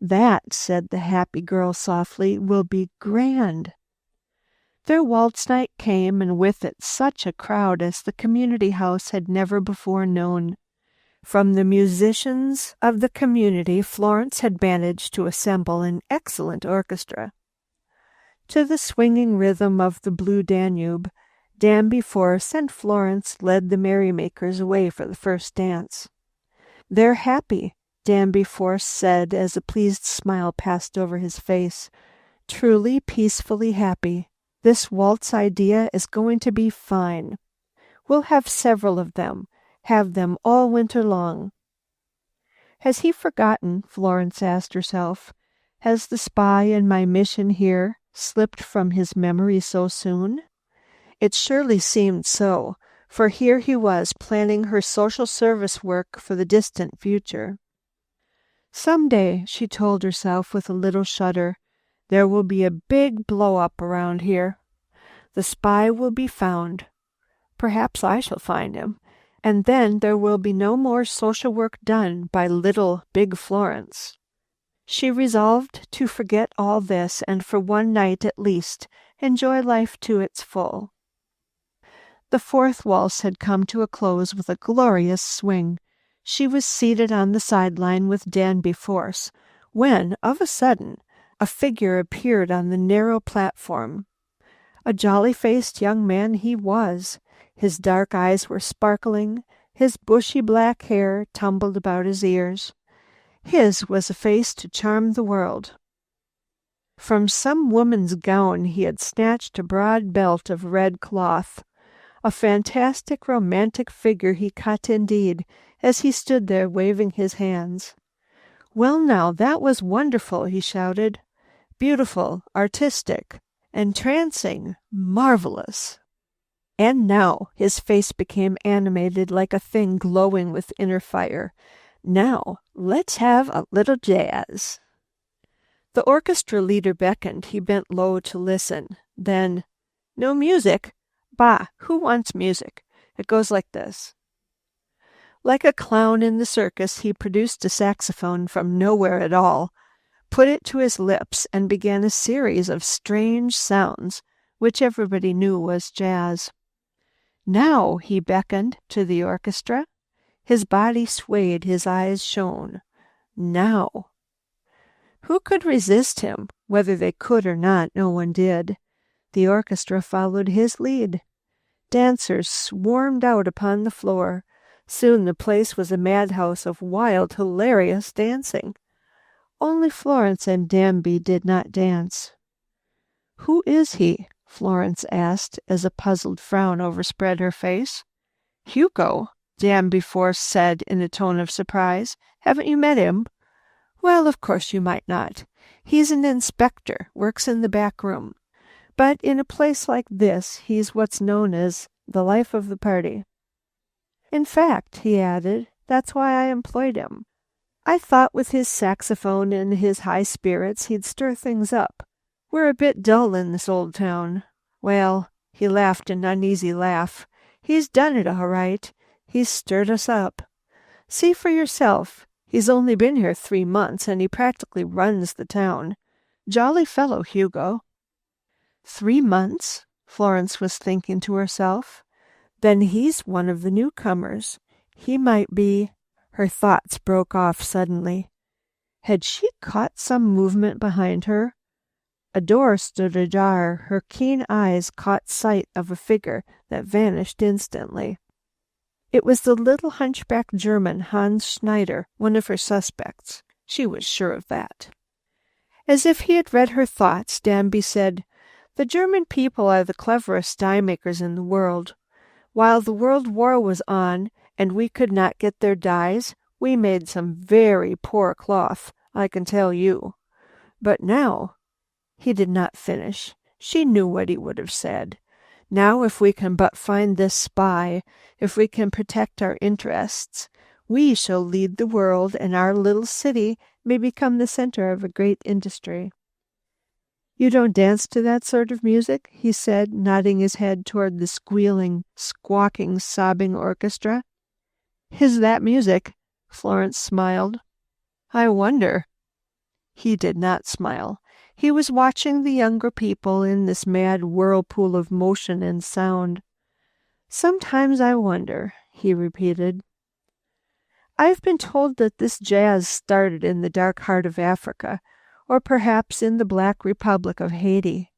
"That," said the happy girl softly, "will be grand." Their waltz night came, and with it such a crowd as the community house had never before known. From the musicians of the community, Florence had managed to assemble an excellent orchestra. To the swinging rhythm of the Blue Danube, Danby Force and Florence led the merrymakers away for the first dance. "They're happy," Danby Force said as a pleased smile passed over his face. "Truly, peacefully happy. This waltz idea is going to be fine. We'll have several of them, have them all winter long." Has he forgotten, Florence asked herself. Has the spy in my mission here slipped from his memory so soon? It surely seemed so, for here he was planning her social service work for the distant future. Someday, she told herself with a little shudder, there will be a big blow-up around here. The spy will be found. Perhaps I shall find him, and then there will be no more social work done by little Big Florence. She resolved to forget all this and for one night at least enjoy life to its full. The fourth waltz had come to a close with a glorious swing. She was seated on the sideline with Danby Force, when, of a sudden, a figure appeared on the narrow platform. A jolly-faced young man he was. His dark eyes were sparkling, his bushy black hair tumbled about his ears. His was a face to charm the world. From some woman's gown he had snatched a broad belt of red cloth. A fantastic, romantic figure he cut indeed, as he stood there waving his hands. "Well now, that was wonderful," he shouted. "Beautiful, artistic, entrancing, marvelous." And now his face became animated like a thing glowing with inner fire. "Now, let's have a little jazz." The orchestra leader beckoned. He bent low to listen. Then, "No music? Bah, who wants music? It goes like this." Like a clown in the circus, he produced a saxophone from nowhere at all, put it to his lips, and began a series of strange sounds, which everybody knew was jazz. "Now," he beckoned to the orchestra. His body swayed, his eyes shone. "Now." Who could resist him? Whether they could or not, no one did. The orchestra followed his lead. Dancers swarmed out upon the floor. Soon the place was a madhouse of wild, hilarious dancing. Only Florence and Danby did not dance. "Who is he?" Florence asked as a puzzled frown overspread her face. "Hugo," Danby Force said in a tone of surprise. "Haven't you met him?" "Well, of course you might not. He's an inspector, works in the back room. But in a place like this, he's what's known as the life of the party. In fact," he added, "that's why I employed him. I thought with his saxophone and his high spirits he'd stir things up. We're a bit dull in this old town. Well," he laughed an uneasy laugh, "he's done it all right. He's stirred us up. See for yourself. He's only been here 3 months, and he practically runs the town. Jolly fellow, Hugo." 3 months? Florence was thinking to herself. Then he's one of the newcomers. He might be... Her thoughts broke off suddenly. Had she caught some movement behind her? A door stood ajar. Her keen eyes caught sight of a figure that vanished instantly. It was the little hunchback German, Hans Schneider, one of her suspects. She was sure of that. As if he had read her thoughts, Danby said, "The German people are the cleverest dye-makers in the world. While the World War was on and we could not get their dyes, we made some very poor cloth, I can tell you. But now—" He did not finish. She knew what he would have said. "Now, if we can but find this spy, if we can protect our interests, we shall lead the world, and our little city may become the center of a great industry." "You don't dance to that sort of music?" he said, nodding his head toward the squealing, squawking, sobbing orchestra. "Is that music?" Florence smiled. "I wonder." He did not smile. He was watching the younger people in this mad whirlpool of motion and sound. "Sometimes I wonder," he repeated. I've been told that this jazz started in the dark heart of Africa, or perhaps in the Black Republic of Haiti,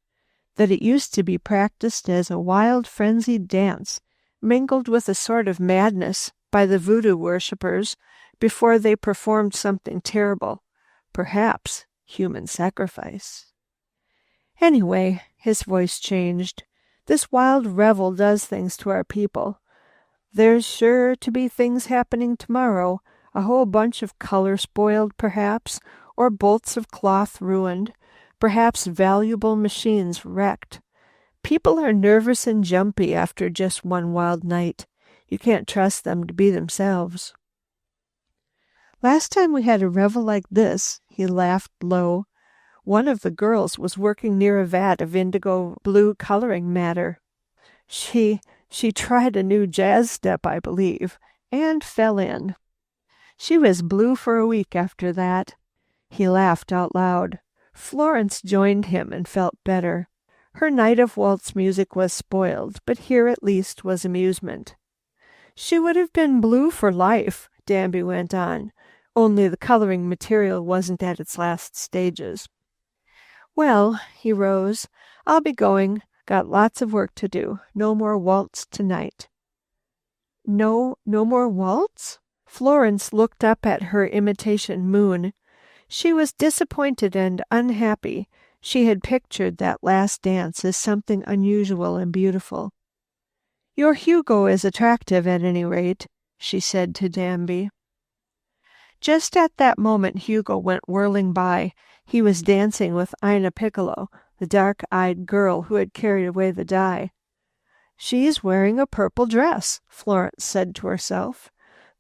that it used to be practiced as a wild, frenzied dance, mingled with a sort of madness by the voodoo worshippers before they performed something terrible, perhaps human sacrifice. Anyway, his voice changed. This wild revel does things to our people. There's sure to be things happening tomorrow, a whole bunch of color spoiled, perhaps, or bolts of cloth ruined, perhaps valuable machines wrecked. People are nervous and jumpy after just one wild night. You can't trust them to be themselves. Last time we had a revel like this, he laughed low, one of the girls was working near a vat of indigo blue coloring matter. She tried a new jazz step, I believe, and fell in. She was blue for a week after that. He laughed out loud. Florence joined him and felt better. Her night of waltz music was spoiled, but here at least was amusement. She would have been blue for life, Danby went on, only the coloring material wasn't at its last stages. Well, he rose. I'll be going. Got lots of work to do. No more waltz tonight. No more waltz? Florence looked up at her imitation moon. She was disappointed and unhappy. She had pictured that last dance as something unusual and beautiful. Your Hugo is attractive at any rate, she said to Danby. Just at that moment Hugo went whirling by. He was dancing with Ina Piccolo, the dark-eyed girl who had carried away the dye. She's wearing a purple dress, Florence said to herself,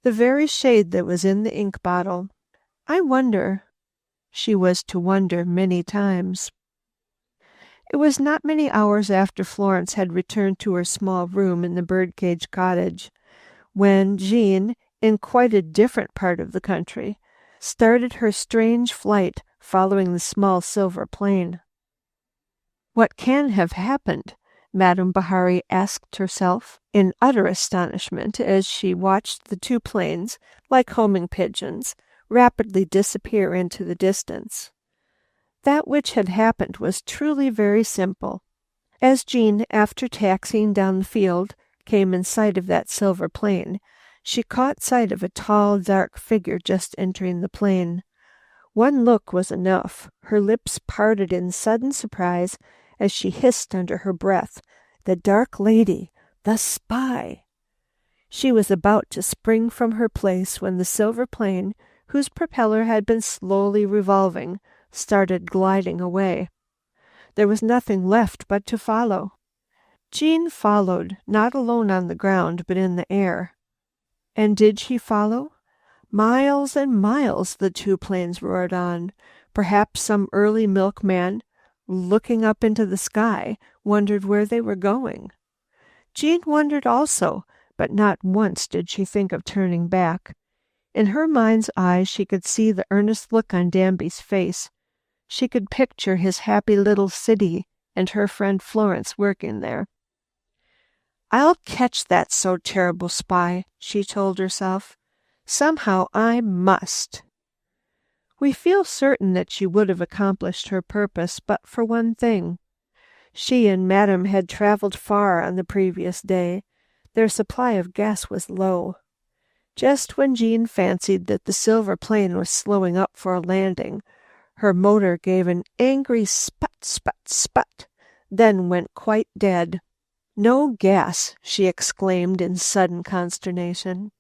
the very shade that was in the ink bottle. I wonder. She was to wonder many times. It was not many hours after Florence had returned to her small room in the birdcage cottage, when Jean, in quite a different part of the country, started her strange flight following the small silver plane. What can have happened? Madame Bahari asked herself in utter astonishment as she watched the two planes, like homing pigeons, rapidly disappear into the distance. That which had happened was truly very simple. As Jean, after taxiing down the field, came in sight of that silver plane, she caught sight of a tall, dark figure just entering the plane. One look was enough. Her lips parted in sudden surprise as she hissed under her breath, "The dark lady, the spy!" She was about to spring from her place when the silver plane, whose propeller had been slowly revolving, started gliding away. There was nothing left but to follow. Jean followed, not alone on the ground, but in the air. And did she follow? Miles and miles the two planes roared on. Perhaps some early milkman, looking up into the sky, wondered where they were going. Jean wondered also, but not once did she think of turning back. In her mind's eye she could see the earnest look on Danby's face. She could picture his happy little city and her friend Florence working there. I'll catch that so terrible spy, she told herself. Somehow I must. We feel certain that she would have accomplished her purpose but for one thing. She and Madame had traveled far on the previous day. Their supply of gas was low. Just when Jean fancied that the silver plane was slowing up for a landing, her motor gave an angry sput, sput, sput, then went quite dead. No gas, she exclaimed in sudden consternation.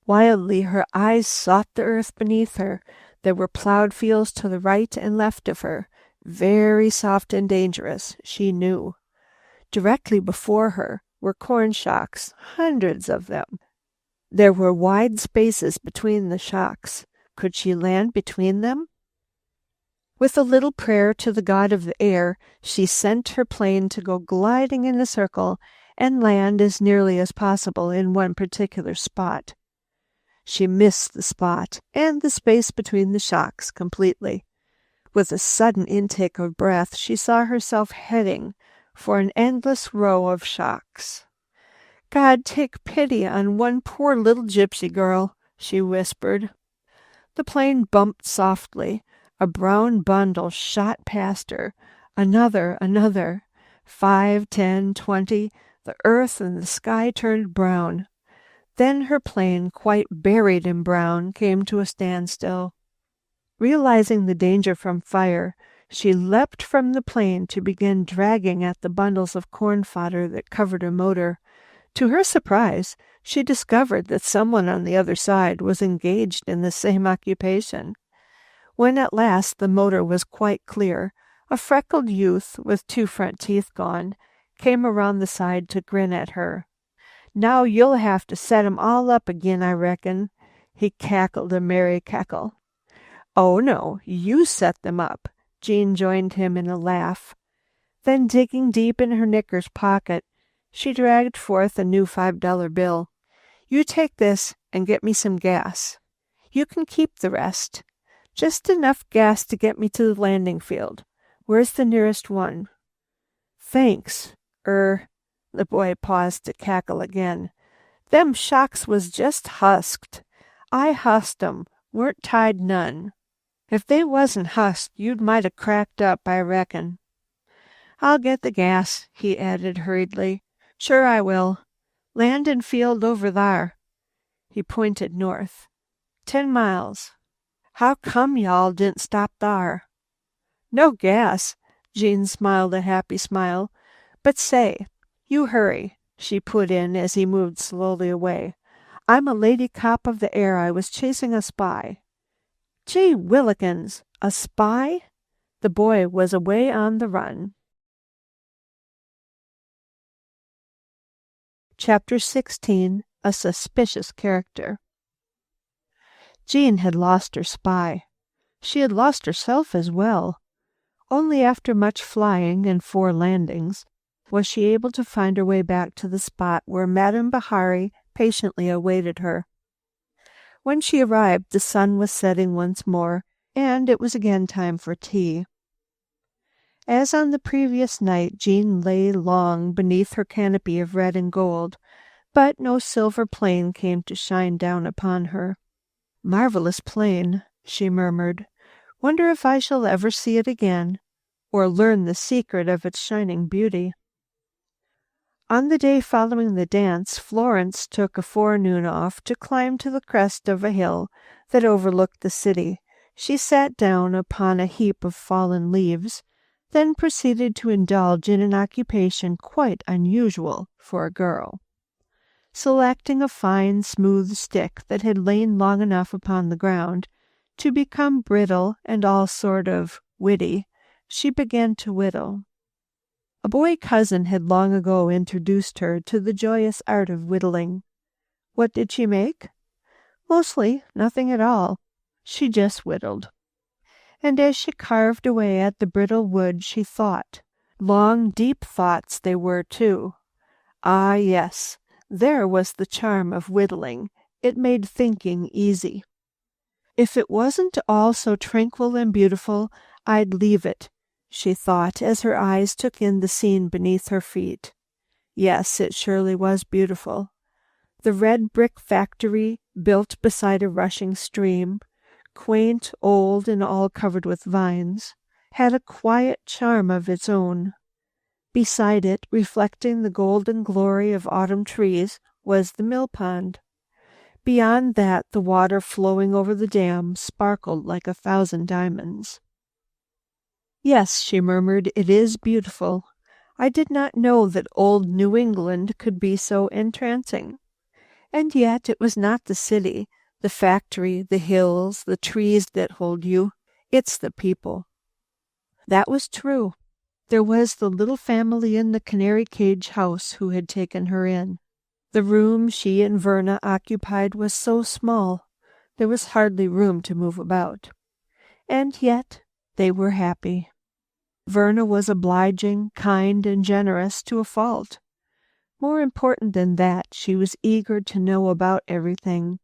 Wildly her eyes sought the earth beneath her. There were plowed fields to the right and left of her, very soft and dangerous, she knew. Directly before her were corn shocks, hundreds of them. There were wide spaces between the shocks. Could she land between them? With a little prayer to the god of the air, she sent her plane to go gliding in a circle and land as nearly as possible in one particular spot. She missed the spot and the space between the shocks completely. With a sudden intake of breath, she saw herself heading for an endless row of shocks. God, take pity on one poor little gypsy girl, she whispered. The plane bumped softly. A brown bundle shot past her. Another. 5, 10, 20. The earth and the sky turned brown. Then her plane, quite buried in brown, came to a standstill. Realizing the danger from fire, she leapt from the plane to begin dragging at the bundles of corn fodder that covered her motor. To her surprise, she discovered that someone on the other side was engaged in the same occupation. When at last the motor was quite clear, a freckled youth with 2 front teeth gone came around the side to grin at her. "Now you'll have to set 'em all up again, I reckon." He cackled a merry cackle. "Oh, no, you set them up." Jean joined him in a laugh. Then, digging deep in her knickers pocket, she dragged forth a new $5 bill. "You take this and get me some gas. You can keep the rest. Just enough gas to get me to the landing field. Where's the nearest one?" "Thanks. The boy paused to cackle again. "Them shocks was just husked. I husked 'em, weren't tied none. If they wasn't husked, you'd might 'a' cracked up, I reckon." "I'll get the gas," he added hurriedly. "Sure I will. Landin' field over thar." He pointed north. 10 miles. "How come y'all didn't stop thar?" "No gas." Jean smiled a happy smile. "But say, you hurry," she put in as he moved slowly away. "I'm a lady cop of the air. I was chasing a spy." "Gee willikins, a spy?" The boy was away on the run. Chapter 16. A Suspicious Character. Jean had lost her spy. She had lost herself as well. Only after much flying and 4 landings was she able to find her way back to the spot where Madame Bahari patiently awaited her. When she arrived, the sun was setting once more, and it was again time for tea. As on the previous night, Jean lay long beneath her canopy of red and gold, but no silver plane came to shine down upon her. "Marvelous plane," she murmured. "Wonder if I shall ever see it again, or learn the secret of its shining beauty." On the day following the dance, Florence took a forenoon off to climb to the crest of a hill that overlooked the city. She sat down upon a heap of fallen leaves, then proceeded to indulge in an occupation quite unusual for a girl. Selecting a fine, smooth stick that had lain long enough upon the ground to become brittle and all sort of witty, she began to whittle. A boy cousin had long ago introduced her to the joyous art of whittling. What did she make? Mostly nothing at all. She just whittled. And as she carved away at the brittle wood, she thought. Long, deep thoughts they were, too. Ah, yes, there was the charm of whittling. It made thinking easy. "If it wasn't all so tranquil and beautiful, I'd leave it," she thought as her eyes took in the scene beneath her feet. Yes, it surely was beautiful. The red brick factory, built beside a rushing stream, quaint, old, and all covered with vines, had a quiet charm of its own. Beside it, reflecting the golden glory of autumn trees, was the mill pond. Beyond that, the water flowing over the dam sparkled like 1,000 diamonds. "Yes," she murmured, "it is beautiful. I did not know that old New England could be so entrancing. And yet it was not the city, the factory, the hills, the trees that hold you. It's the people." That was true. There was the little family in the canary cage house who had taken her in. The room she and Verna occupied was so small, there was hardly room to move about. And yet they were happy. Verna was obliging, kind, and generous to a fault. More important than that, she was eager to know about everything.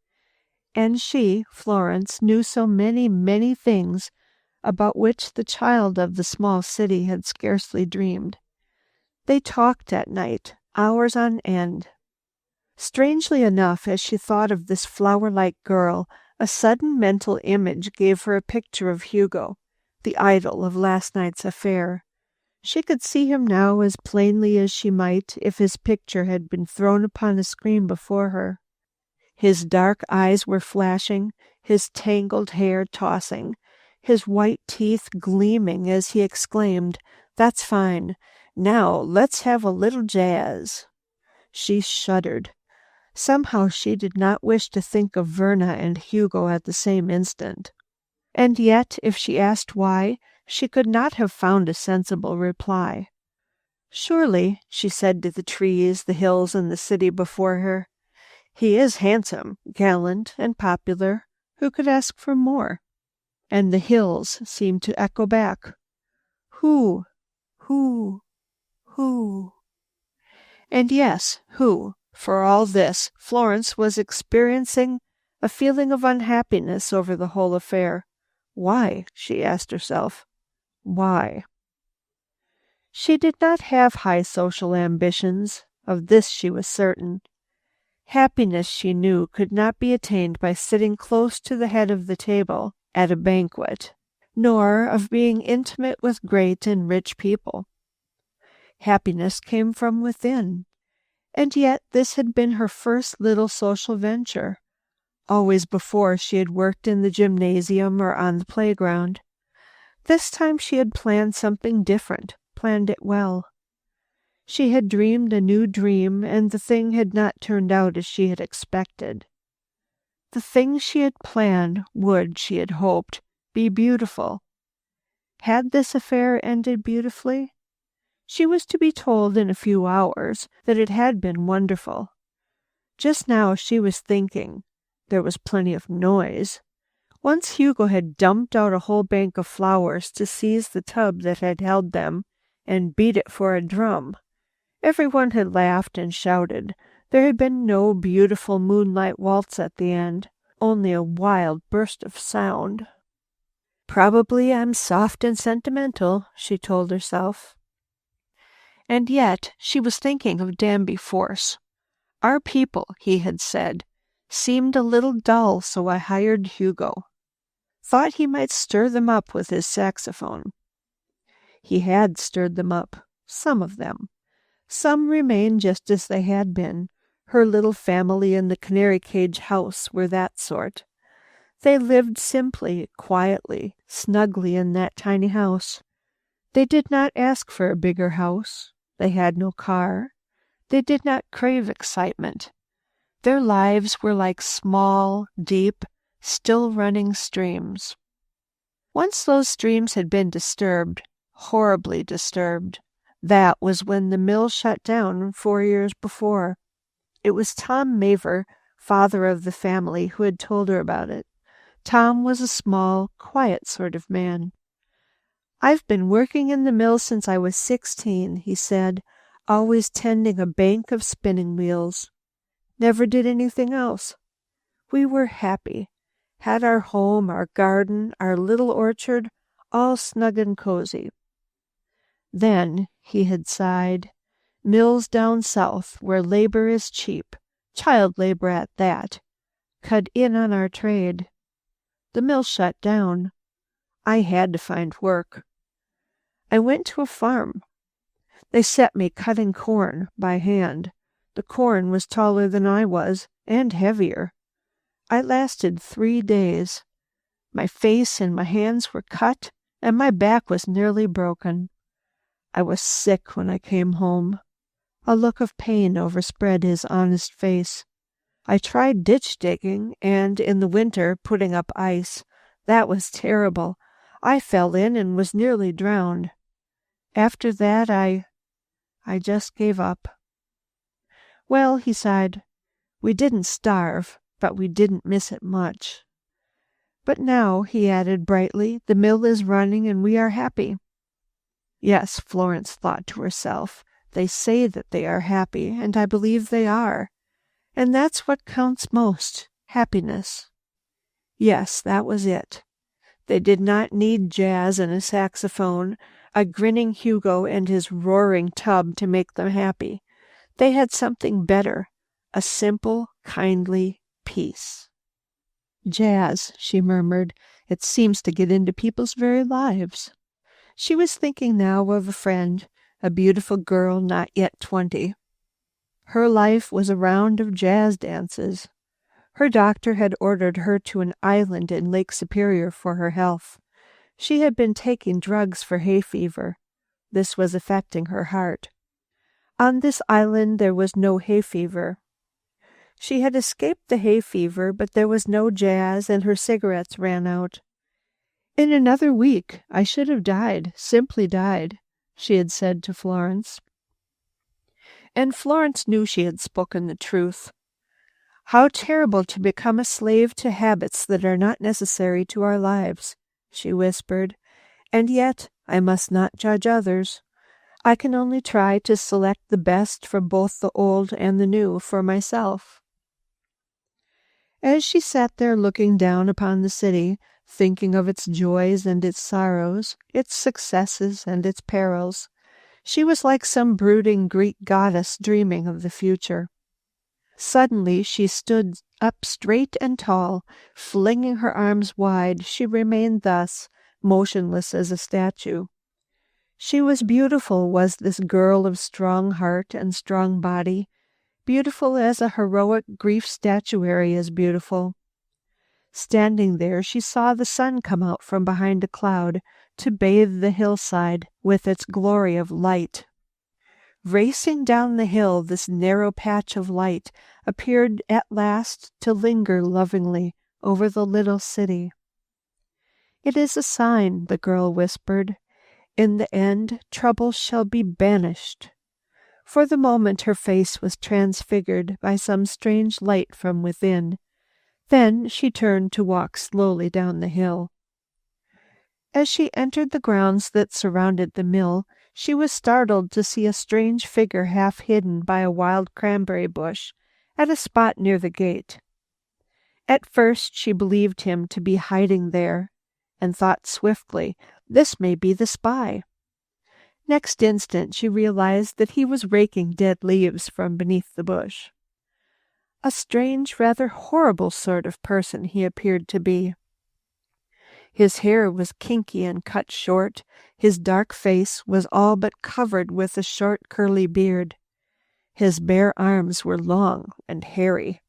And she, Florence, knew so many, many things about which the child of the small city had scarcely dreamed. They talked at night, hours on end. Strangely enough, as she thought of this flower-like girl, a sudden mental image gave her a picture of Hugo, the idol of last night's affair. She could see him now as plainly as she might if his picture had been thrown upon a screen before her. His dark eyes were flashing, his tangled hair tossing, his white teeth gleaming as he exclaimed, "That's fine. Now let's have a little jazz." She shuddered. Somehow she did not wish to think of Verna and Hugo at the same instant. And yet, if she asked why, she could not have found a sensible reply. "Surely," she said to the trees, the hills, and the city before her, "he is handsome, gallant, and popular. Who could ask for more?" And the hills seemed to echo back, "Who? Who? Who?" And yes, who? For all this, Florence was experiencing a feeling of unhappiness over the whole affair. Why? She asked herself. Why? She did not have high social ambitions. Of this she was certain. Happiness, she knew, could not be attained by sitting close to the head of the table at a banquet, nor of being intimate with great and rich people. Happiness came from within. And yet this had been her first little social venture. Always before she had worked in the gymnasium or on the playground. This time she had planned something different, planned it well. She had dreamed a new dream, and the thing had not turned out as she had expected. The thing she had planned would, she had hoped, be beautiful. Had this affair ended beautifully? She was to be told in a few hours that it had been wonderful. Just now she was thinking. There was plenty of noise. Once Hugo had dumped out a whole bank of flowers to seize the tub that had held them and beat it for a drum. Everyone had laughed and shouted. There had been no beautiful moonlight waltz at the end, only a wild burst of sound. "Probably I'm soft and sentimental," she told herself. And yet she was thinking of Danby Force. "Our people," he had said, "seemed a little dull, so I hired Hugo. Thought he might stir them up with his saxophone." He had stirred them up, some of them. Some remained just as they had been. Her little family in the canary cage house were that sort. They lived simply, quietly, snugly in that tiny house. They did not ask for a bigger house. They had no car. They did not crave excitement. Their lives were like small, deep, still-running streams. Once those streams had been disturbed, horribly disturbed. That was when the mill shut down 4 years before. It was Tom Maver, father of the family, who had told her about it. Tom was a small, quiet sort of man. "I've been working in the mill since I was 16, he said, "always tending a bank of spinning wheels. Never did anything else. We were happy. Had our home, our garden, our little orchard, all snug and cozy." Then, he had sighed, mills down south where labor is cheap, child labor at that, cut in on our trade. The mill shut down. I had to find work. I went to a farm. They set me cutting corn by hand. The corn was taller than I was, and heavier. I lasted 3 days. My face and my hands were cut, and my back was nearly broken. I was sick when I came home. A look of pain overspread his honest face. I tried ditch digging, and in the winter putting up ice. That was terrible. I fell in and was nearly drowned. After that, I just gave up. Well, he sighed, we didn't starve, but we didn't miss it much. But now, he added brightly, the mill is running and we are happy. Yes, Florence thought to herself, they say that they are happy, and I believe they are. And that's what counts most, happiness. Yes, that was it. They did not need jazz and a saxophone, a grinning Hugo and his roaring tub to make them happy. They had something better, a simple, kindly peace. Jazz, she murmured. It seems to get into people's very lives. She was thinking now of a friend, a beautiful girl not yet 20. Her life was a round of jazz dances. Her doctor had ordered her to an island in Lake Superior for her health. She had been taking drugs for hay fever. This was affecting her heart. On this island there was no hay fever. She had escaped the hay fever, but there was no jazz, and her cigarettes ran out. In another week I should have died, simply died, she had said to Florence. And Florence knew she had spoken the truth. How terrible to become a slave to habits that are not necessary to our lives, she whispered. And yet I must not judge others. I can only try to select the best from both the old and the new for myself. As she sat there looking down upon the city, thinking of its joys and its sorrows, its successes and its perils, she was like some brooding Greek goddess dreaming of the future. Suddenly she stood up straight and tall, flinging her arms wide. She remained thus, motionless as a statue. She was beautiful, was this girl of strong heart and strong body, beautiful as a heroic grief statuary is beautiful. Standing there, she saw the sun come out from behind a cloud to bathe the hillside with its glory of light. Racing down the hill, this narrow patch of light appeared at last to linger lovingly over the little city. "It is a sign," the girl whispered. "In the end, troubles shall be banished." For the moment her face was transfigured by some strange light from within. Then she turned to walk slowly down the hill. As she entered the grounds that surrounded the mill, she was startled to see a strange figure half hidden by a wild cranberry bush at a spot near the gate. At first she believed him to be hiding there, and thought swiftly, "This may be the spy." Next instant she realized that he was raking dead leaves from beneath the bush. A strange, rather horrible sort of person he appeared to be. His hair was kinky and cut short. His dark face was all but covered with a short curly beard. His bare arms were long and hairy.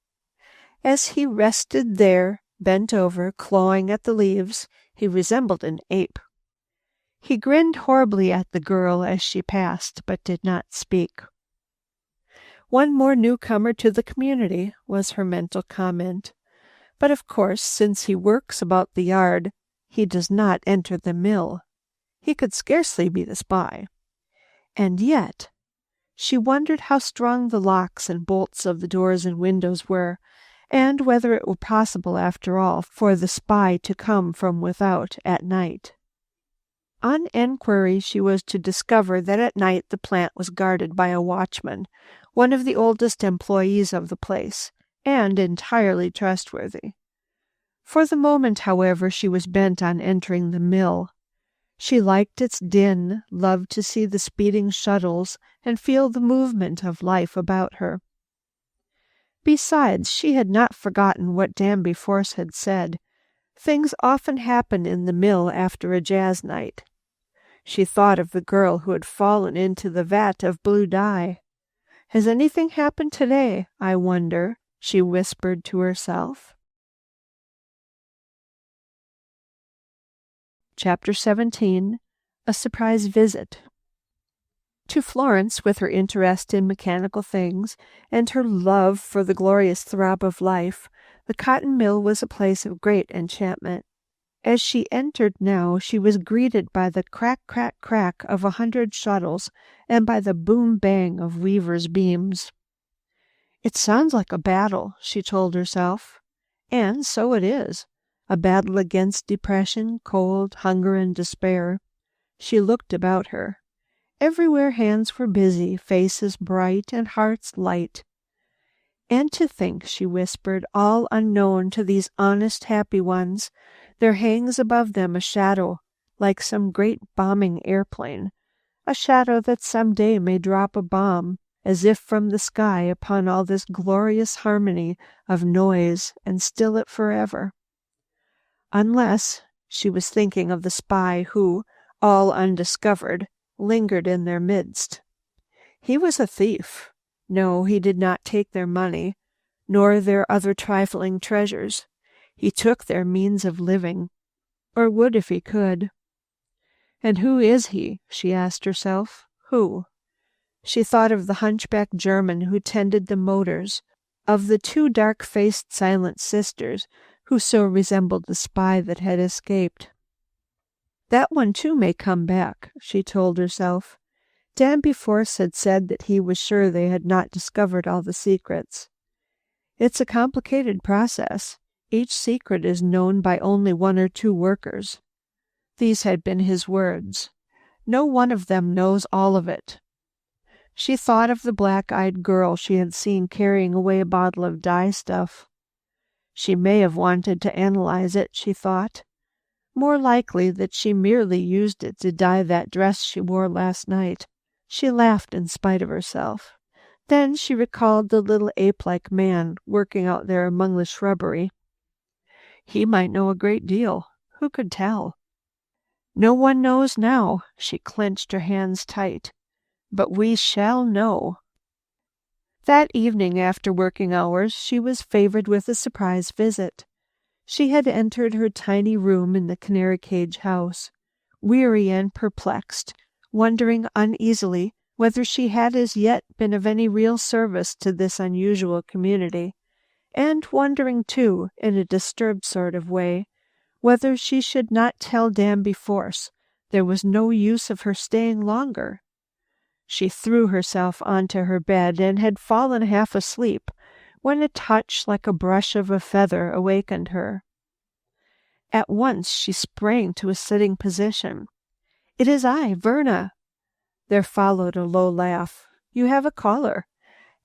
As he rested there, bent over, clawing at the leaves, he resembled an ape. He grinned horribly at the girl as she passed, but did not speak. "One more newcomer to the community," was her mental comment. "But of course, since he works about the yard, he does not enter the mill. He could scarcely be the spy." And yet, she wondered how strong the locks and bolts of the doors and windows were, and whether it were possible, after all, for the spy to come from without at night. On enquiry, she was to discover that at night the plant was guarded by a watchman, one of the oldest employees of the place, and entirely trustworthy. For the moment, however, she was bent on entering the mill. She liked its din, loved to see the speeding shuttles, and feel the movement of life about her. Besides, she had not forgotten what Danby Force had said. Things often happen in the mill after a jazz night. She thought of the girl who had fallen into the vat of blue dye. "Has anything happened today, I wonder?" she whispered to herself. Chapter 17. A Surprise Visit. To Florence, with her interest in mechanical things and her love for the glorious throb of life, the cotton mill was a place of great enchantment. As she entered now, she was greeted by the crack, crack, crack of 100 shuttles and by the boom, bang of weavers' beams. "It sounds like a battle," she told herself. And so it is. A battle against depression, cold, hunger, and despair. She looked about her. Everywhere hands were busy, faces bright, and hearts light. "And to think," she whispered, "all unknown to these honest, happy ones, there hangs above them a shadow like some great bombing airplane, a shadow that some day may drop a bomb, as if from the sky upon all this glorious harmony of noise, and still it forever. Unless she was thinking of the spy who, all undiscovered, lingered in their midst. He was a thief. No, he did not take their money, nor their other trifling treasures. He took their means of living, or would if he could. And who is he? She asked herself. Who? She thought of the hunchback German who tended the motors, of the two dark-faced silent sisters who so resembled the spy that had escaped. That one too may come back, she told herself. Danby Force had said that he was sure they had not discovered all the secrets. It's a complicated process. Each secret is known by only one or two workers. These had been his words. No one of them knows all of it. She thought of the black-eyed girl she had seen carrying away a bottle of dye stuff. She may have wanted to analyze it, she thought. More likely that she merely used it to dye that dress she wore last night. She laughed in spite of herself. Then she recalled the little ape-like man working out there among the shrubbery. He might know a great deal. Who could tell? No one knows now. She clenched her hands tight. But we shall know. That evening after working hours, she was favored with a surprise visit. She had entered her tiny room in the canary cage house, weary and perplexed, wondering uneasily whether she had as yet been of any real service to this unusual community, and wondering, too, in a disturbed sort of way, whether she should not tell Danby Force there was no use of her staying longer. She threw herself onto her bed and had fallen half asleep when a touch like a brush of a feather awakened her. At once she sprang to a sitting position. "It is I, Verna." There followed a low laugh. "You have a caller.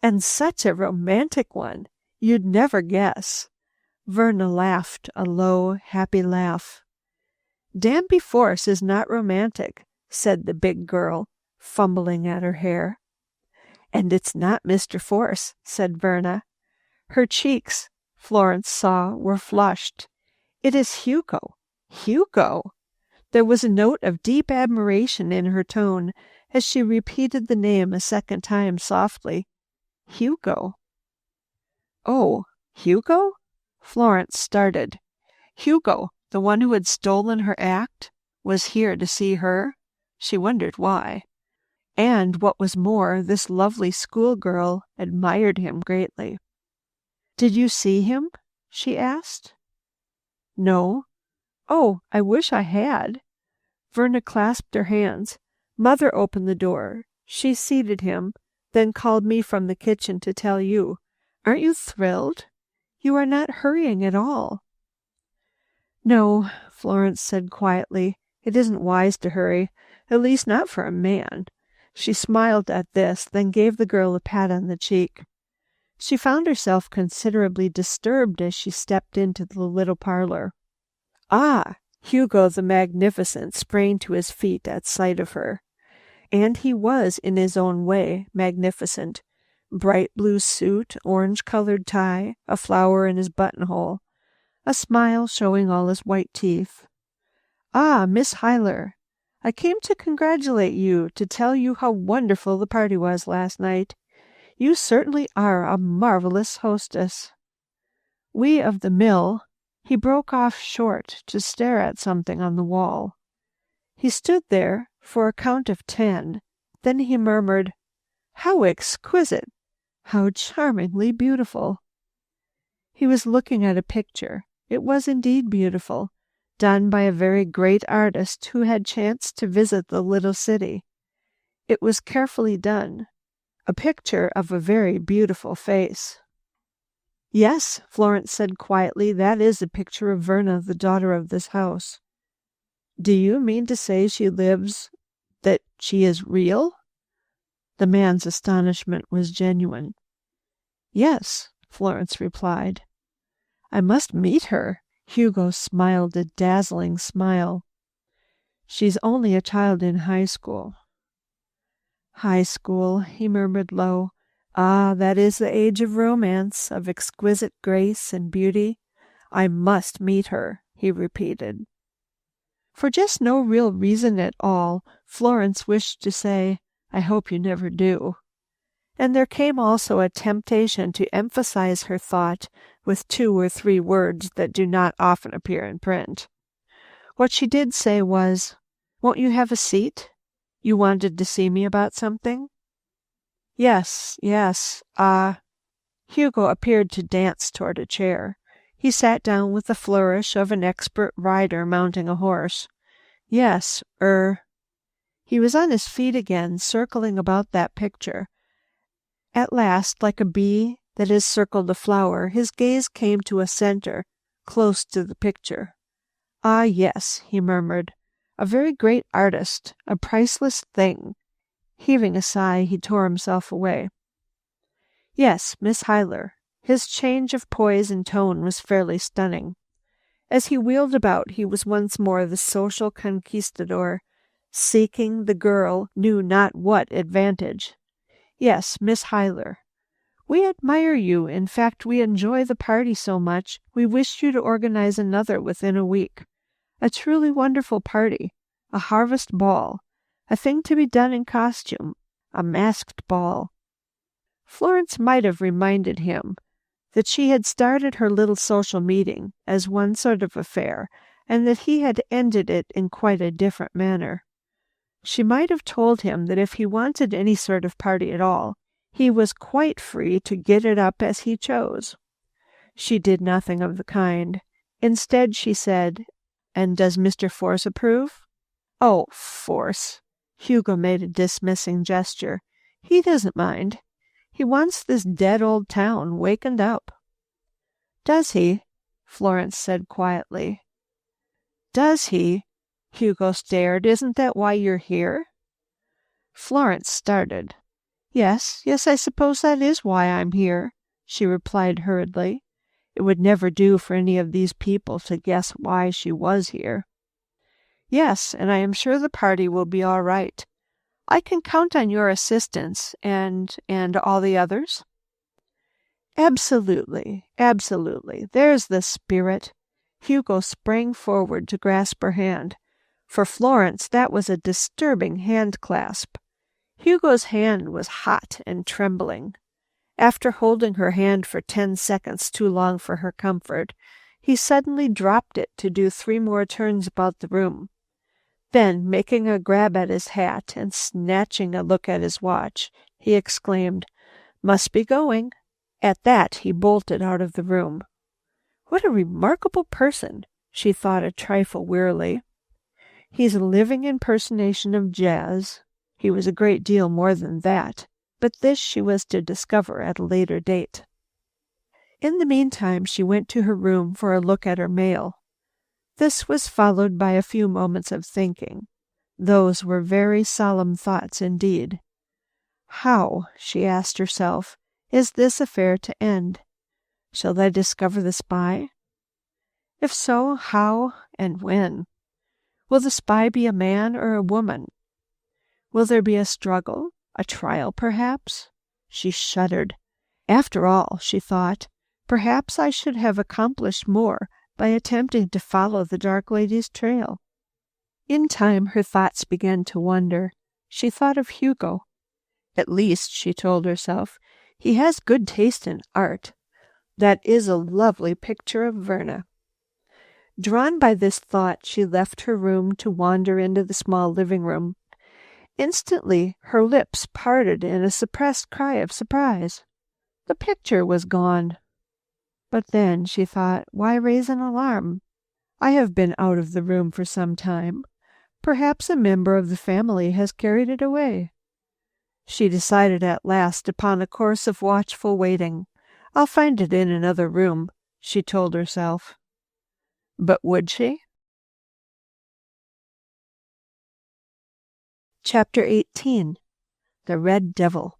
And such a romantic one. You'd never guess." Verna laughed a low, happy laugh. "Danby Force is not romantic," said the big girl, fumbling at her hair. "And it's not Mr. Force," said Verna. Her cheeks, Florence saw, were flushed. "It is Hugo. Hugo!" There was a note of deep admiration in her tone as she repeated the name a second time softly. "Hugo." "Oh, Hugo?" Florence started. Hugo, the one who had stolen her act, was here to see her? She wondered why. And what was more, this lovely schoolgirl admired him greatly. "Did you see him?" she asked. "No." "Oh, I wish I had." Verna clasped her hands. "Mother opened the door. She seated him, then called me from the kitchen to tell you. Aren't you thrilled? You are not hurrying at all." "No," Florence said quietly. "It isn't wise to hurry, at least not for a man." She smiled at this, then gave the girl a pat on the cheek. She found herself considerably disturbed as she stepped into the little parlor. Ah! Hugo the Magnificent sprang to his feet at sight of her. And he was, in his own way, magnificent. Bright blue suit, orange-colored tie, a flower in his buttonhole, a smile showing all his white teeth. "Ah, Miss Hyler, I came to congratulate you, to tell you how wonderful the party was last night. You certainly are a marvelous hostess." "We of the mill—" He broke off short to stare at something on the wall. He stood there for a count of 10. Then he murmured, "How exquisite! How charmingly beautiful!" He was looking at a picture. It was indeed beautiful, done by a very great artist who had chanced to visit the little city. It was carefully done, a picture of a very beautiful face. "Yes," Florence said quietly, "that is a picture of Verna, the daughter of this house." "Do you mean to say she lives, that she is real?" The man's astonishment was genuine. "Yes," Florence replied. "I must meet her." Hugo smiled a dazzling smile. "She's only a child in high school." High school, he murmured low. Ah, that is the age of romance, of exquisite grace and beauty. I must meet her, he repeated. For just no real reason at all, Florence wished to say, I hope you never do. And there came also a temptation to emphasize her thought with 2 or 3 words that do not often appear in print. What she did say was, Won't you have a seat? You wanted to see me about something? Yes. Hugo appeared to dance toward a chair. He sat down with the flourish of an expert rider mounting a horse. Yes, He was on his feet again, circling about that picture. At last, like a bee that has circled a flower, his gaze came to a center, close to the picture. Ah, yes, he murmured. A very great artist, a priceless thing. Heaving a sigh, he tore himself away. Yes, Miss Hyler. His change of poise and tone was fairly stunning. As he wheeled about, he was once more the social conquistador, seeking the girl knew not what advantage. Yes, Miss Hyler. We admire you. In fact, we enjoy the party so much, we wish you to organize another within a week. A truly wonderful party. A harvest ball. A thing to be done in costume. A masked ball. Florence might have reminded him that she had started her little social meeting as one sort of affair, and that he had ended it in quite a different manner. She might have told him that if he wanted any sort of party at all, he was quite free to get it up as he chose. She did nothing of the kind. Instead, she said, And does Mr. Force approve? Oh, Force. Hugo made a dismissing gesture. He doesn't mind. He wants this dead old town wakened up. Does he? Florence said quietly. Does he? Hugo stared. Isn't that why you're here? Florence started. Yes, I suppose that is why I'm here, she replied hurriedly. It would never do for any of these people to guess why she was here. Yes, and I am sure the party will be all right. I can count on your assistance and all the others? Absolutely. There's the spirit. Hugo sprang forward to grasp her hand. For Florence, that was a disturbing hand clasp. Hugo's hand was hot and trembling. After holding her hand for 10 seconds too long for her comfort, he suddenly dropped it to do 3 more turns about the room. Then, making a grab at his hat and snatching a look at his watch, he exclaimed, Must be going. At that, he bolted out of the room. What a remarkable person, she thought a trifle wearily. He's a living impersonation of jazz. He was a great deal more than that, but this she was to discover at a later date. In the meantime, she went to her room for a look at her mail. This was followed by a few moments of thinking. Those were very solemn thoughts indeed. How, she asked herself, is this affair to end? Shall I discover the spy? If so, how and when? Will the spy be a man or a woman? Will there be a struggle, a trial perhaps? She shuddered. After all, she thought, perhaps I should have accomplished more by attempting to follow the dark lady's trail. In time, her thoughts began to wander. She thought of Hugo. At least, she told herself, he has good taste in art. That is a lovely picture of Verna. Drawn by this thought, she left her room to wander into the small living room. Instantly, her lips parted in a suppressed cry of surprise. The picture was gone. But then, she thought, why raise an alarm? I have been out of the room for some time. Perhaps a member of the family has carried it away. She decided at last upon a course of watchful waiting. I'll find it in another room, she told herself. But would she? Chapter 18. The Red Devil.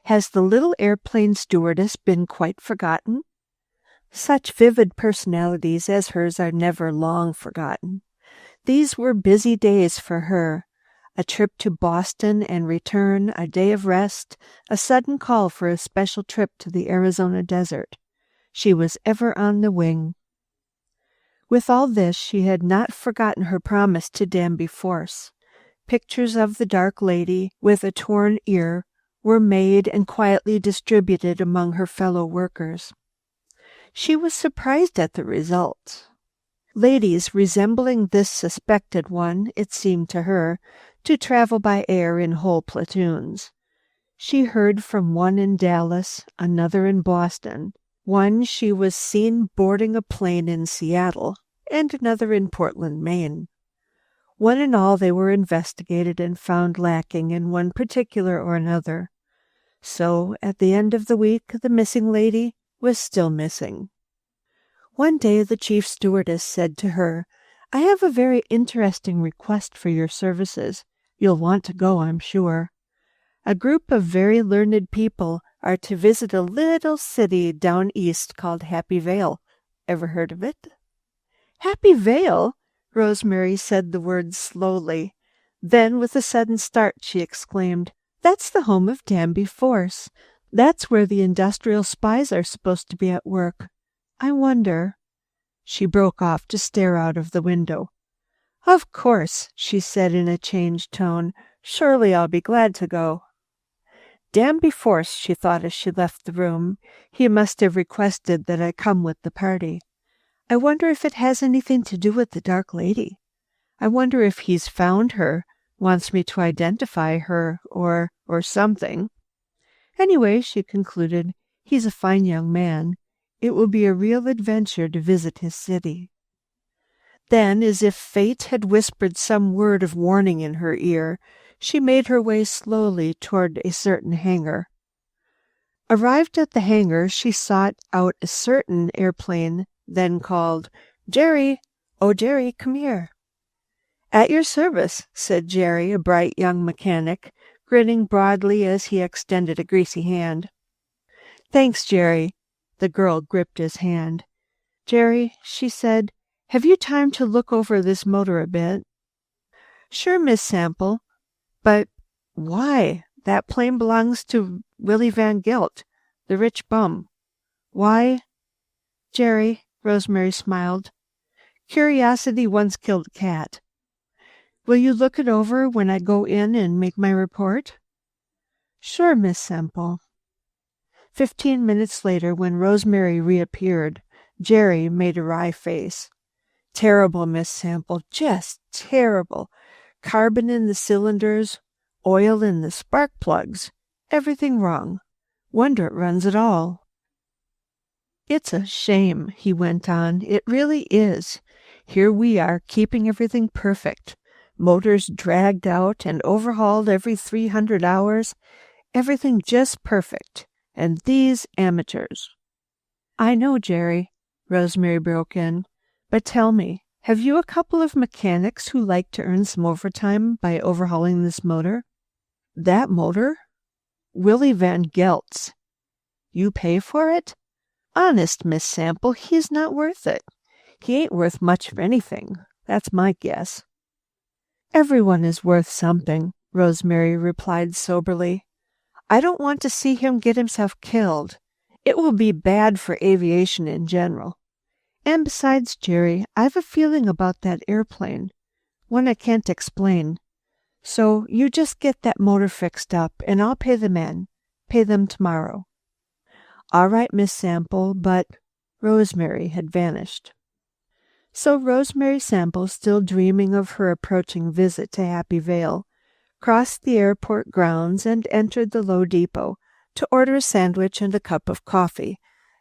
Has the little airplane stewardess been quite forgotten? Such vivid personalities as hers are never long forgotten. These were busy days for her, A trip to Boston and return, a day of rest, a sudden call for a special trip to the Arizona desert. She was ever on the wing. With all this, she had not forgotten her promise to Danby Force. Pictures of the dark lady with a torn ear were made and quietly distributed among her fellow workers. She was surprised at the results. Ladies resembling this suspected one, it seemed to her, to travel by air in whole platoons. She heard from one in Dallas, another in Boston. One she was seen boarding a plane in Seattle, and another in Portland, Maine. One and all they were investigated and found lacking in one particular or another. So, at the end of the week, the missing lady was still missing. One day the chief stewardess said to her, "I have a very interesting request for your services. You'll want to go, I'm sure. A group of very learned people are to visit a little city down east called Happy Vale. Ever heard of it?" "Happy Vale?" Rosemary said the words slowly. Then, with a sudden start, she exclaimed, "That's the home of Danby Force. That's where the industrial spies are supposed to be at work. I wonder—" She broke off to stare out of the window. "Of course," she said in a changed tone. "Surely I'll be glad to go." Danby Force, she thought as she left the room. He must have requested that I come with the party. I wonder if it has anything to do with the dark lady. I wonder if he's found her, wants me to identify her, or something. Anyway, she concluded, he's a fine young man. It will be a real adventure to visit his city. Then, as if fate had whispered some word of warning in her ear, she made her way slowly toward a certain hangar. Arrived at the hangar, she sought out a certain airplane, then called, "Jerry! Oh, Jerry, come here." "At your service," said Jerry, a bright young mechanic, grinning broadly as he extended a greasy hand. "Thanks, Jerry." The girl gripped his hand. "Jerry," she said, "have you time to look over this motor a bit?" "Sure, Miss Sample. But why? That plane belongs to Willie Van Gilt, the rich bum. Why—" "Jerry," Rosemary smiled, "curiosity once killed a cat. Will you look it over when I go in and make my report?" "Sure, Miss Semple." 15 minutes later, when Rosemary reappeared, Jerry made a wry face. "Terrible, Miss Sample, just terrible. Carbon in the cylinders, oil in the spark plugs, everything wrong. Wonder it runs at all." "It's a shame," he went on. "It really is. Here we are, keeping everything perfect. Motors dragged out and overhauled every 300 hours. Everything just perfect. And these amateurs." "I know, Jerry," Rosemary broke in. "But tell me, have you a couple of mechanics who like to earn some overtime by overhauling this motor?" "That motor? Willie Van Gelt's. You pay for it? Honest, Miss Sample, he's not worth it. He ain't worth much of anything. That's my guess." "Everyone is worth something," Rosemary replied soberly. "I don't want to see him get himself killed. It will be bad for aviation in general. And besides, Jerry, I've a feeling about that airplane, one I can't explain. So you just get that motor fixed up, and I'll pay the men. Pay them tomorrow." "All right, Miss Sample, but—" Rosemary had vanished. So Rosemary Sample, still dreaming of her approaching visit to Happy Vale, crossed the airport grounds and entered the low depot to order a sandwich and a cup of coffee,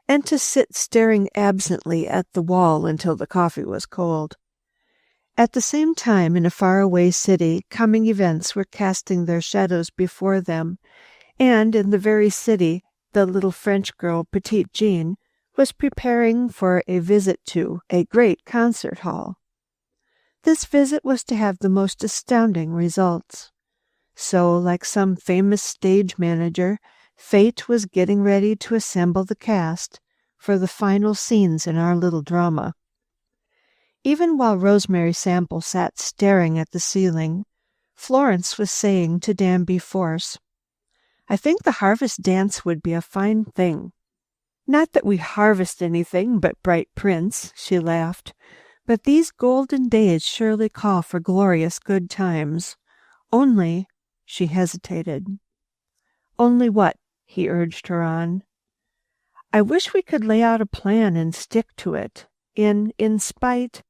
and to sit staring absently at the wall until the coffee was cold. At the same time, in a faraway city, coming events were casting their shadows before them, and in the very city, the little French girl, Petite Jean, was preparing for a visit to a great concert hall. This visit was to have the most astounding results. So, like some famous stage manager, fate was getting ready to assemble the cast for the final scenes in our little drama. Even while Rosemary Sample sat staring at the ceiling, Florence was saying to Danby Force, "I think the harvest dance would be a fine thing. Not that we harvest anything but bright prince," she laughed, "but these golden days surely call for glorious good times. Only," she hesitated. "Only what?" he urged her on. "I wish we could lay out a plan and stick to it. In spite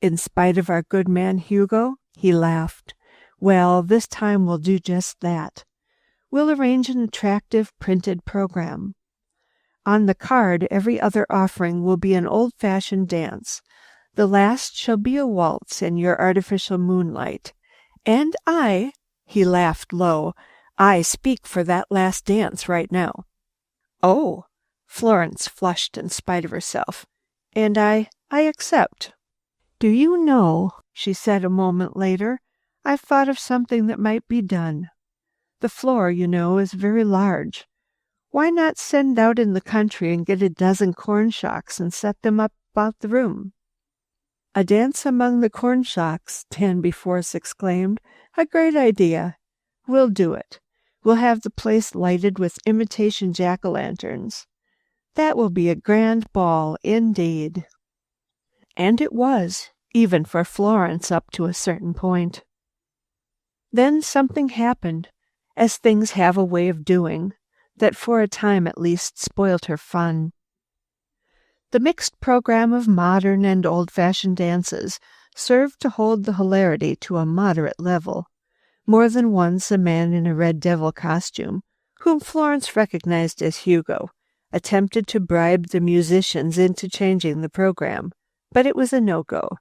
of our good man Hugo?" He laughed. "Well, this time we'll do just that. We'll arrange an attractive printed program. On the card, every other offering will be an old-fashioned dance. The last shall be a waltz in your artificial moonlight. And he laughed low, "I speak for that last dance right now." "Oh," Florence flushed in spite of herself. "And I accept." "Do you know," she said a moment later, "I've thought of something that might be done. The floor, you know, is very large. Why not send out in the country and get a dozen corn shocks and set them up about the room?" "A dance among the corn shocks," Danby Force exclaimed. "A great idea. We'll do it. We'll have the place lighted with imitation jack-o'-lanterns. That will be a grand ball indeed." And it was, even for Florence up to a certain point. Then something happened, as things have a way of doing, that for a time at least spoilt her fun. The mixed program of modern and old-fashioned dances served to hold the hilarity to a moderate level. More than once a man in a red devil costume, whom Florence recognized as Hugo, attempted to bribe the musicians into changing the program, but it was a no-go.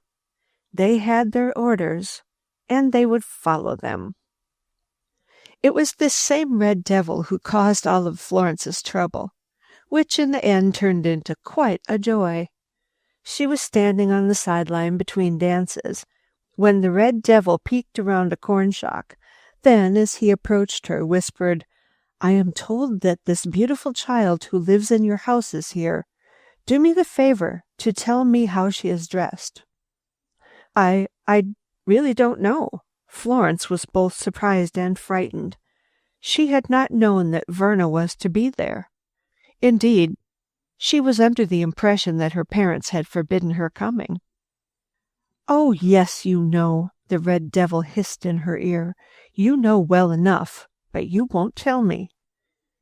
They had their orders, and they would follow them. It was this same red devil who caused all of Florence's trouble, which in the end turned into quite a joy. She was standing on the sideline between dances, when the red devil peeked around a corn shock. Then, as he approached her, whispered, "I am told that this beautiful child who lives in your house is here. Do me the favor to tell me how she is dressed." I really don't know." Florence was both surprised and frightened. She had not known that Verna was to be there. Indeed, she was under the impression that her parents had forbidden her coming. "Oh, yes, you know," the red devil hissed in her ear. "You know well enough, but you won't tell me."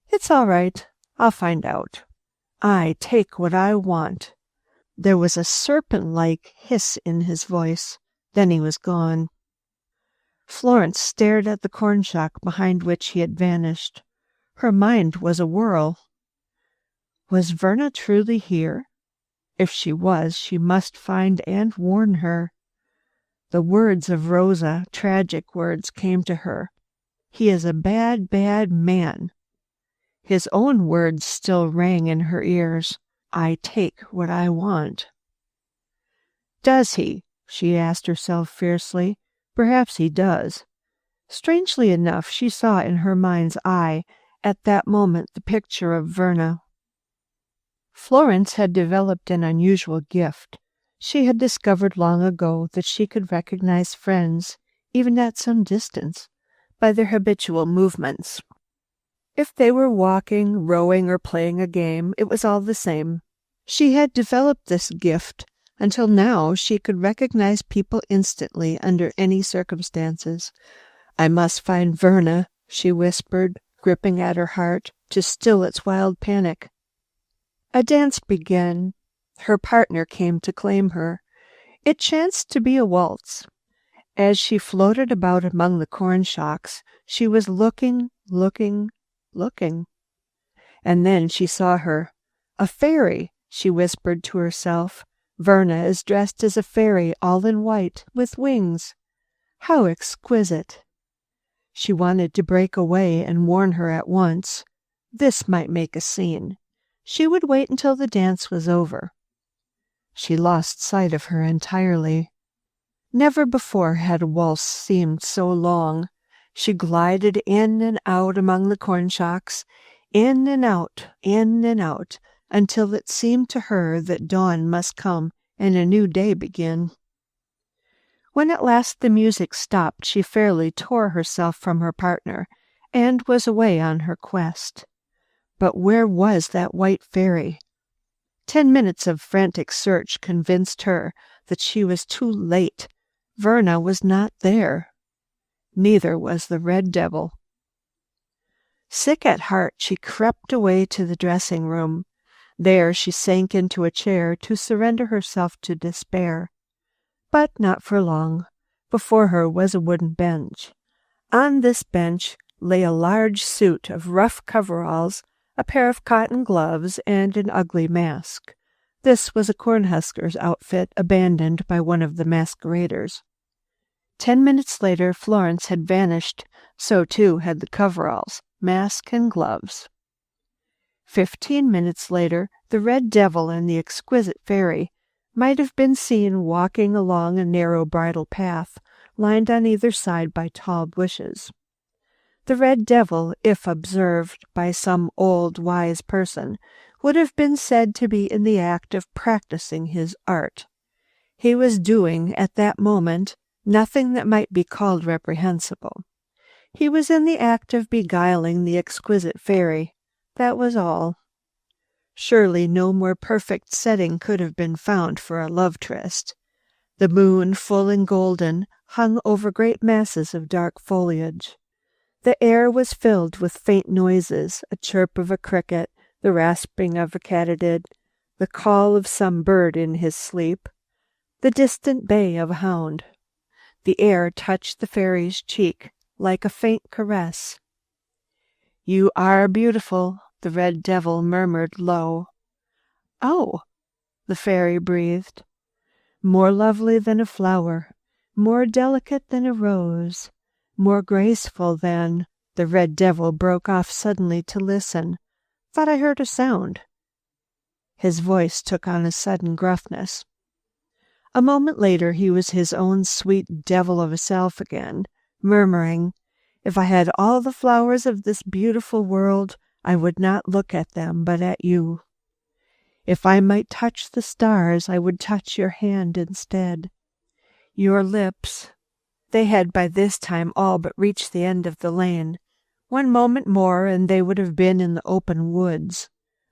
"It's all right. I'll find out. I take what I want." There was a serpent-like hiss in his voice. Then he was gone. Florence stared at the corn shock behind which he had vanished. Her mind was a whirl. Was Verna truly here? If she was, she must find and warn her. The words of Rosa, tragic words, came to her. "He is a bad, bad man." His own words still rang in her ears. "I take what I want." Does he? She asked herself fiercely. Perhaps he does. Strangely enough, she saw in her mind's eye, at that moment, the picture of Verna. Florence had developed an unusual gift. She had discovered long ago that she could recognize friends, even at some distance, by their habitual movements. If they were walking, rowing, or playing a game, it was all the same. She had developed this gift until now she could recognize people instantly under any circumstances. "I must find Verna," she whispered, gripping at her heart to still its wild panic. A dance began. Her partner came to claim her. It chanced to be a waltz. As she floated about among the corn shocks, she was looking. And then she saw her. "A fairy," she whispered to herself. "Verna is dressed as a fairy, all in white, with wings. How exquisite!" She wanted to break away and warn her at once. This might make a scene. She would wait until the dance was over. She lost sight of her entirely. Never before had a waltz seemed so long. She glided in and out among the corn shocks, in and out, until it seemed to her that dawn must come and a new day begin. When at last the music stopped, she fairly tore herself from her partner and was away on her quest. But where was that white fairy? 10 minutes of frantic search convinced her that she was too late. Verna was not there. Neither was the red devil. Sick at heart, she crept away to the dressing room. There she sank into a chair to surrender herself to despair. But not for long. Before her was a wooden bench. On this bench lay a large suit of rough coveralls, a pair of cotton gloves, and an ugly mask. This was a Cornhusker's outfit abandoned by one of the masqueraders. 10 minutes later, Florence had vanished. So too had the coveralls, mask, and gloves. 15 minutes later, the red devil and the exquisite fairy might have been seen walking along a narrow bridle path, lined on either side by tall bushes. The red devil, if observed by some old wise person, would have been said to be in the act of practicing his art. He was doing, at that moment, nothing that might be called reprehensible. He was in the act of beguiling the exquisite fairy. That was all. Surely no more perfect setting could have been found for a love tryst. The moon, full and golden, hung over great masses of dark foliage. The air was filled with faint noises, a chirp of a cricket, the rasping of a katydid, the call of some bird in his sleep, the distant bay of a hound. The air touched the fairy's cheek like a faint caress. "You are beautiful," the red devil murmured low. "Oh," the fairy breathed. "More lovely than a flower, more delicate than a rose, more graceful than—" The red devil broke off suddenly to listen. "Thought I heard a sound." His voice took on a sudden gruffness. A moment later he was his own sweet devil of a self again, murmuring, "If I had all the flowers of this beautiful world, I would not look at them but at you. If I might touch the stars, I would touch your hand instead. Your lips—" They had by this time all but reached the end of the lane. One moment more and they would have been in the open woods,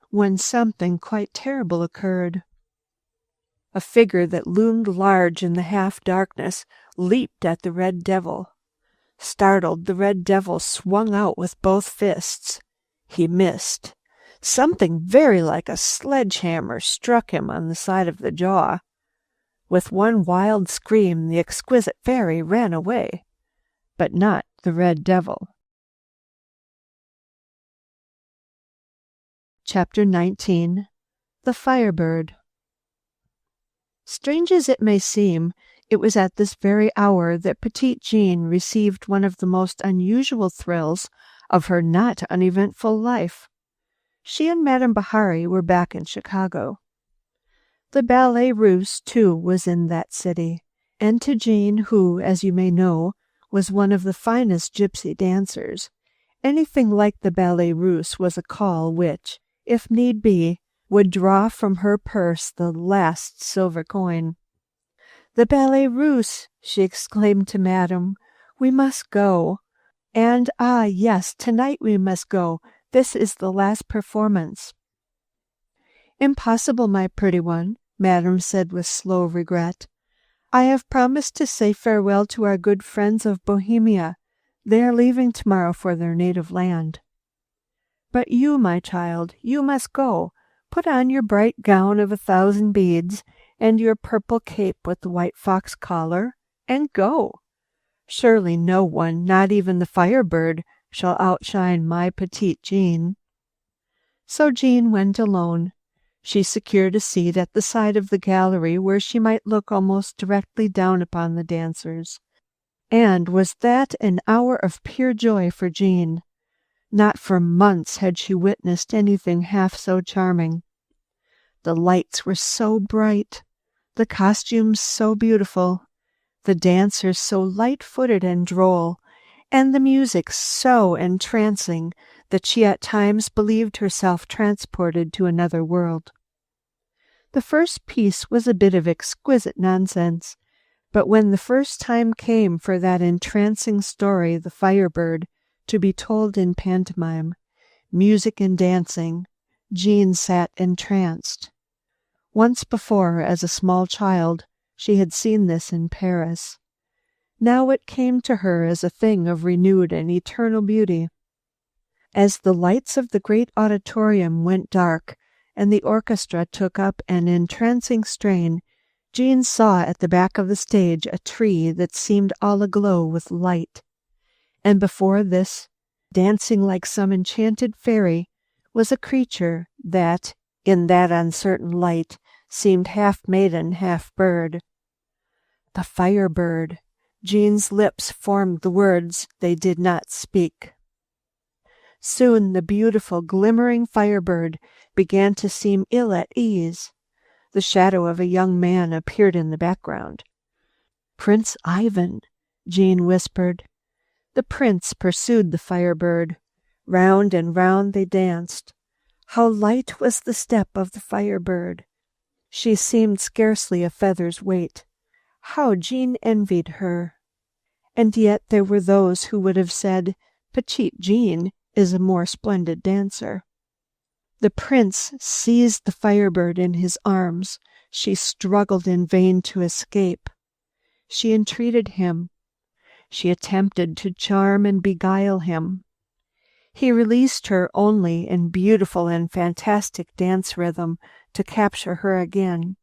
when something quite terrible occurred. A figure that loomed large in the half-darkness leaped at the red devil. Startled, the red devil swung out with both fists. He missed. Something very like a sledgehammer struck him on the side of the jaw. With one wild scream, the exquisite fairy ran away, but not the red devil. Chapter 19. The Firebird. Strange as it may seem, it was at this very hour that Petite Jean received one of the most unusual thrills of her not uneventful life. She and Madame Bahari were back in Chicago. The Ballet Russe, too, was in that city, and to Jean, who, as you may know, was one of the finest gypsy dancers, anything like the Ballet Russe was a call which, if need be, would draw from her purse the last silver coin. "The Ballet Russe!" she exclaimed to Madame. "We must go. And, ah, yes, tonight we must go. This is the last performance." "Impossible, my pretty one," Madame said with slow regret. "I have promised to say farewell to our good friends of Bohemia. They are leaving tomorrow for their native land." "But you, my child, you must go. Put on your bright gown of 1,000 beads and your purple cape with the white fox collar, and go. Surely no one, not even the Firebird, shall outshine my Petite Jean." So Jean went alone. She secured a seat at the side of the gallery where she might look almost directly down upon the dancers. And was that an hour of pure joy for Jean? Not for months had she witnessed anything half so charming. The lights were so bright, the costumes so beautiful, the dancers so light-footed and droll, and the music so entrancing that she at times believed herself transported to another world. The first piece was a bit of exquisite nonsense, But when the first time came for that entrancing story, The Firebird, to be told in pantomime, music and dancing, Jean sat entranced. Once before, as a small child, she had seen this in Paris. Now it came to her as a thing of renewed and eternal beauty. As the lights of the great auditorium went dark and the orchestra took up an entrancing strain, Jean saw at the back of the stage a tree that seemed all aglow with light. And before this, dancing like some enchanted fairy, was a creature that, in that uncertain light, seemed half maiden, half bird. The Firebird. Jean's lips formed the words they did not speak. Soon the beautiful, glimmering Firebird began to seem ill at ease. The shadow of a young man appeared in the background. "Prince Ivan," Jean whispered. The prince pursued the Firebird. Round and round they danced. How light was the step of the Firebird! She seemed scarcely a feather's weight. How Jean envied her! And yet there were those who would have said, "Petite Jean is a more splendid dancer." The prince seized the Firebird in his arms. She struggled in vain to escape. She entreated him. She attempted to charm and beguile him. He released her only in beautiful and fantastic dance rhythm to capture her again.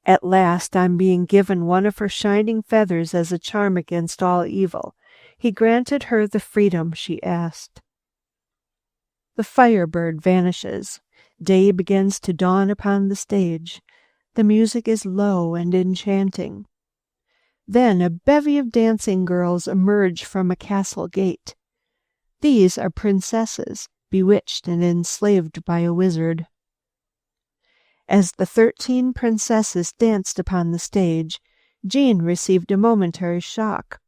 At last, on being given one of her shining feathers as a charm against all evil, he granted her the freedom she asked. The Firebird vanishes. Day begins to dawn upon the stage. The music is low and enchanting. Then a bevy of dancing girls emerge from a castle gate. These are princesses, bewitched and enslaved by a wizard. As the 13 princesses danced upon the stage, Jean received a momentary shock.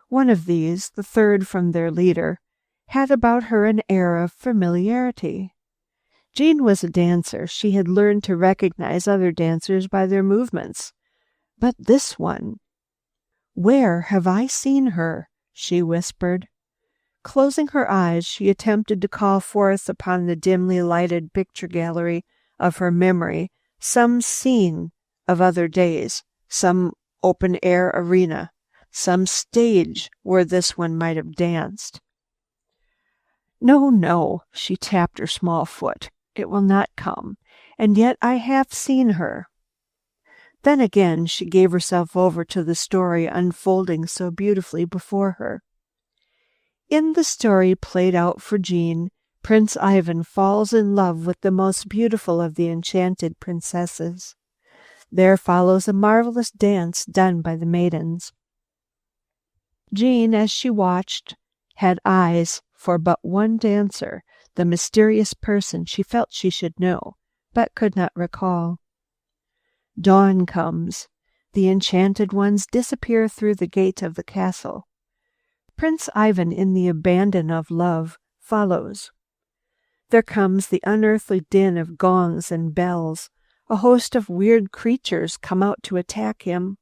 One of these, the third from their leader, had about her an air of familiarity. Jean was a dancer. She had learned to recognize other dancers by their movements. But this one, "Where have I seen her?" she whispered. Closing her eyes, she attempted to call forth upon the dimly lighted picture gallery of her memory some scene of other days, some open-air arena, some stage where this one might have danced. "No, no," she tapped her small foot. "It will not come. And yet I have seen her." Then again she gave herself over to the story unfolding so beautifully before her. In the story played out for Jean, Prince Ivan falls in love with the most beautiful of the enchanted princesses. There follows a marvelous dance done by the maidens. Jean, as she watched, had eyes for but one dancer, the mysterious person she felt she should know, but could not recall. Dawn comes. The enchanted ones disappear through the gate of the castle. Prince Ivan, in the abandon of love, follows. There comes the unearthly din of gongs and bells. A host of weird creatures come out to attack him.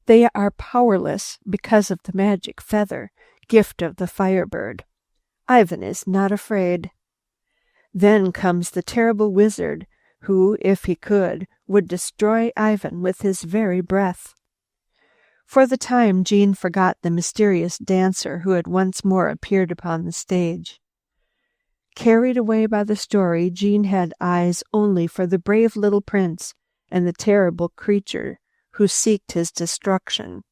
They are powerless because of the magic feather, gift of the Firebird. Ivan is not afraid. Then comes the terrible wizard, who, if he could, would destroy Ivan with his very breath. For the time, Jean forgot the mysterious dancer who had once more appeared upon the stage. Carried away by the story, Jean had eyes only for the brave little prince and the terrible creature who seeked his destruction.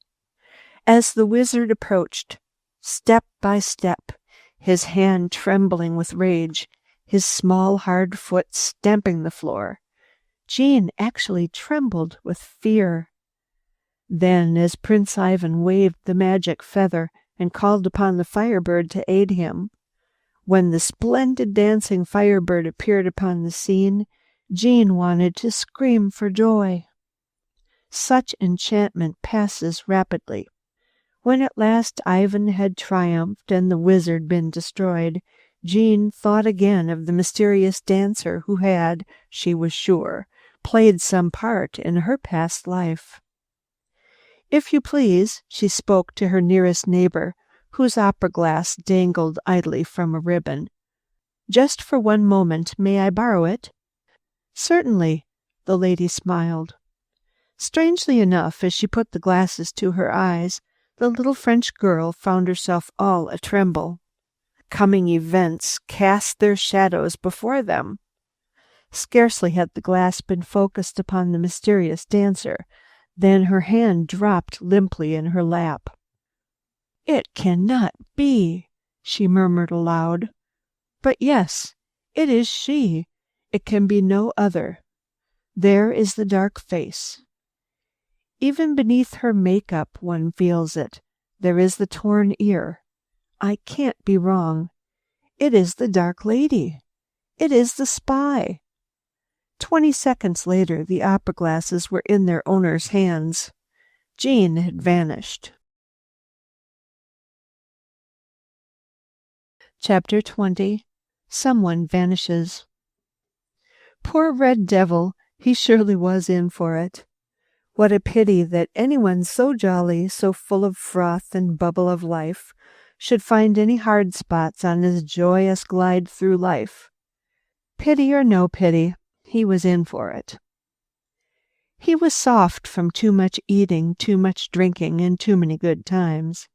As the wizard approached, step by step, his hand trembling with rage, his small hard foot stamping the floor, Jean actually trembled with fear. Then, as Prince Ivan waved the magic feather and called upon the Firebird to aid him, when the splendid dancing Firebird appeared upon the scene, Jean wanted to scream for joy. Such enchantment passes rapidly. When at last Ivan had triumphed and the wizard been destroyed, Jean thought again of the mysterious dancer who had, she was sure, played some part in her past life. If you please, she spoke to her nearest neighbor, whose opera glass dangled idly from a ribbon. Just for one moment, may I borrow it? Certainly, the lady smiled. Strangely enough, as she put the glasses to her eyes, the little French girl found herself all a-tremble. Coming events cast their shadows before them. Scarcely had the glass been focused upon the mysterious dancer, then her hand dropped limply in her lap. "It cannot be," she murmured aloud. "But yes, it is she. It can be no other. There is the dark face. Even beneath her makeup one feels it. There is the torn ear. I can't be wrong. It is the dark lady. It is the spy." 20 seconds later, the opera glasses were in their owner's hands. Jean had vanished. Chapter 20. Someone Vanishes. Poor Red Devil, he surely was in for it. What a pity that anyone so jolly, so full of froth and bubble of life, should find any hard spots on his joyous glide through life. Pity or no pity, he was in for it. He was soft from too much eating, too much drinking, and too many good times.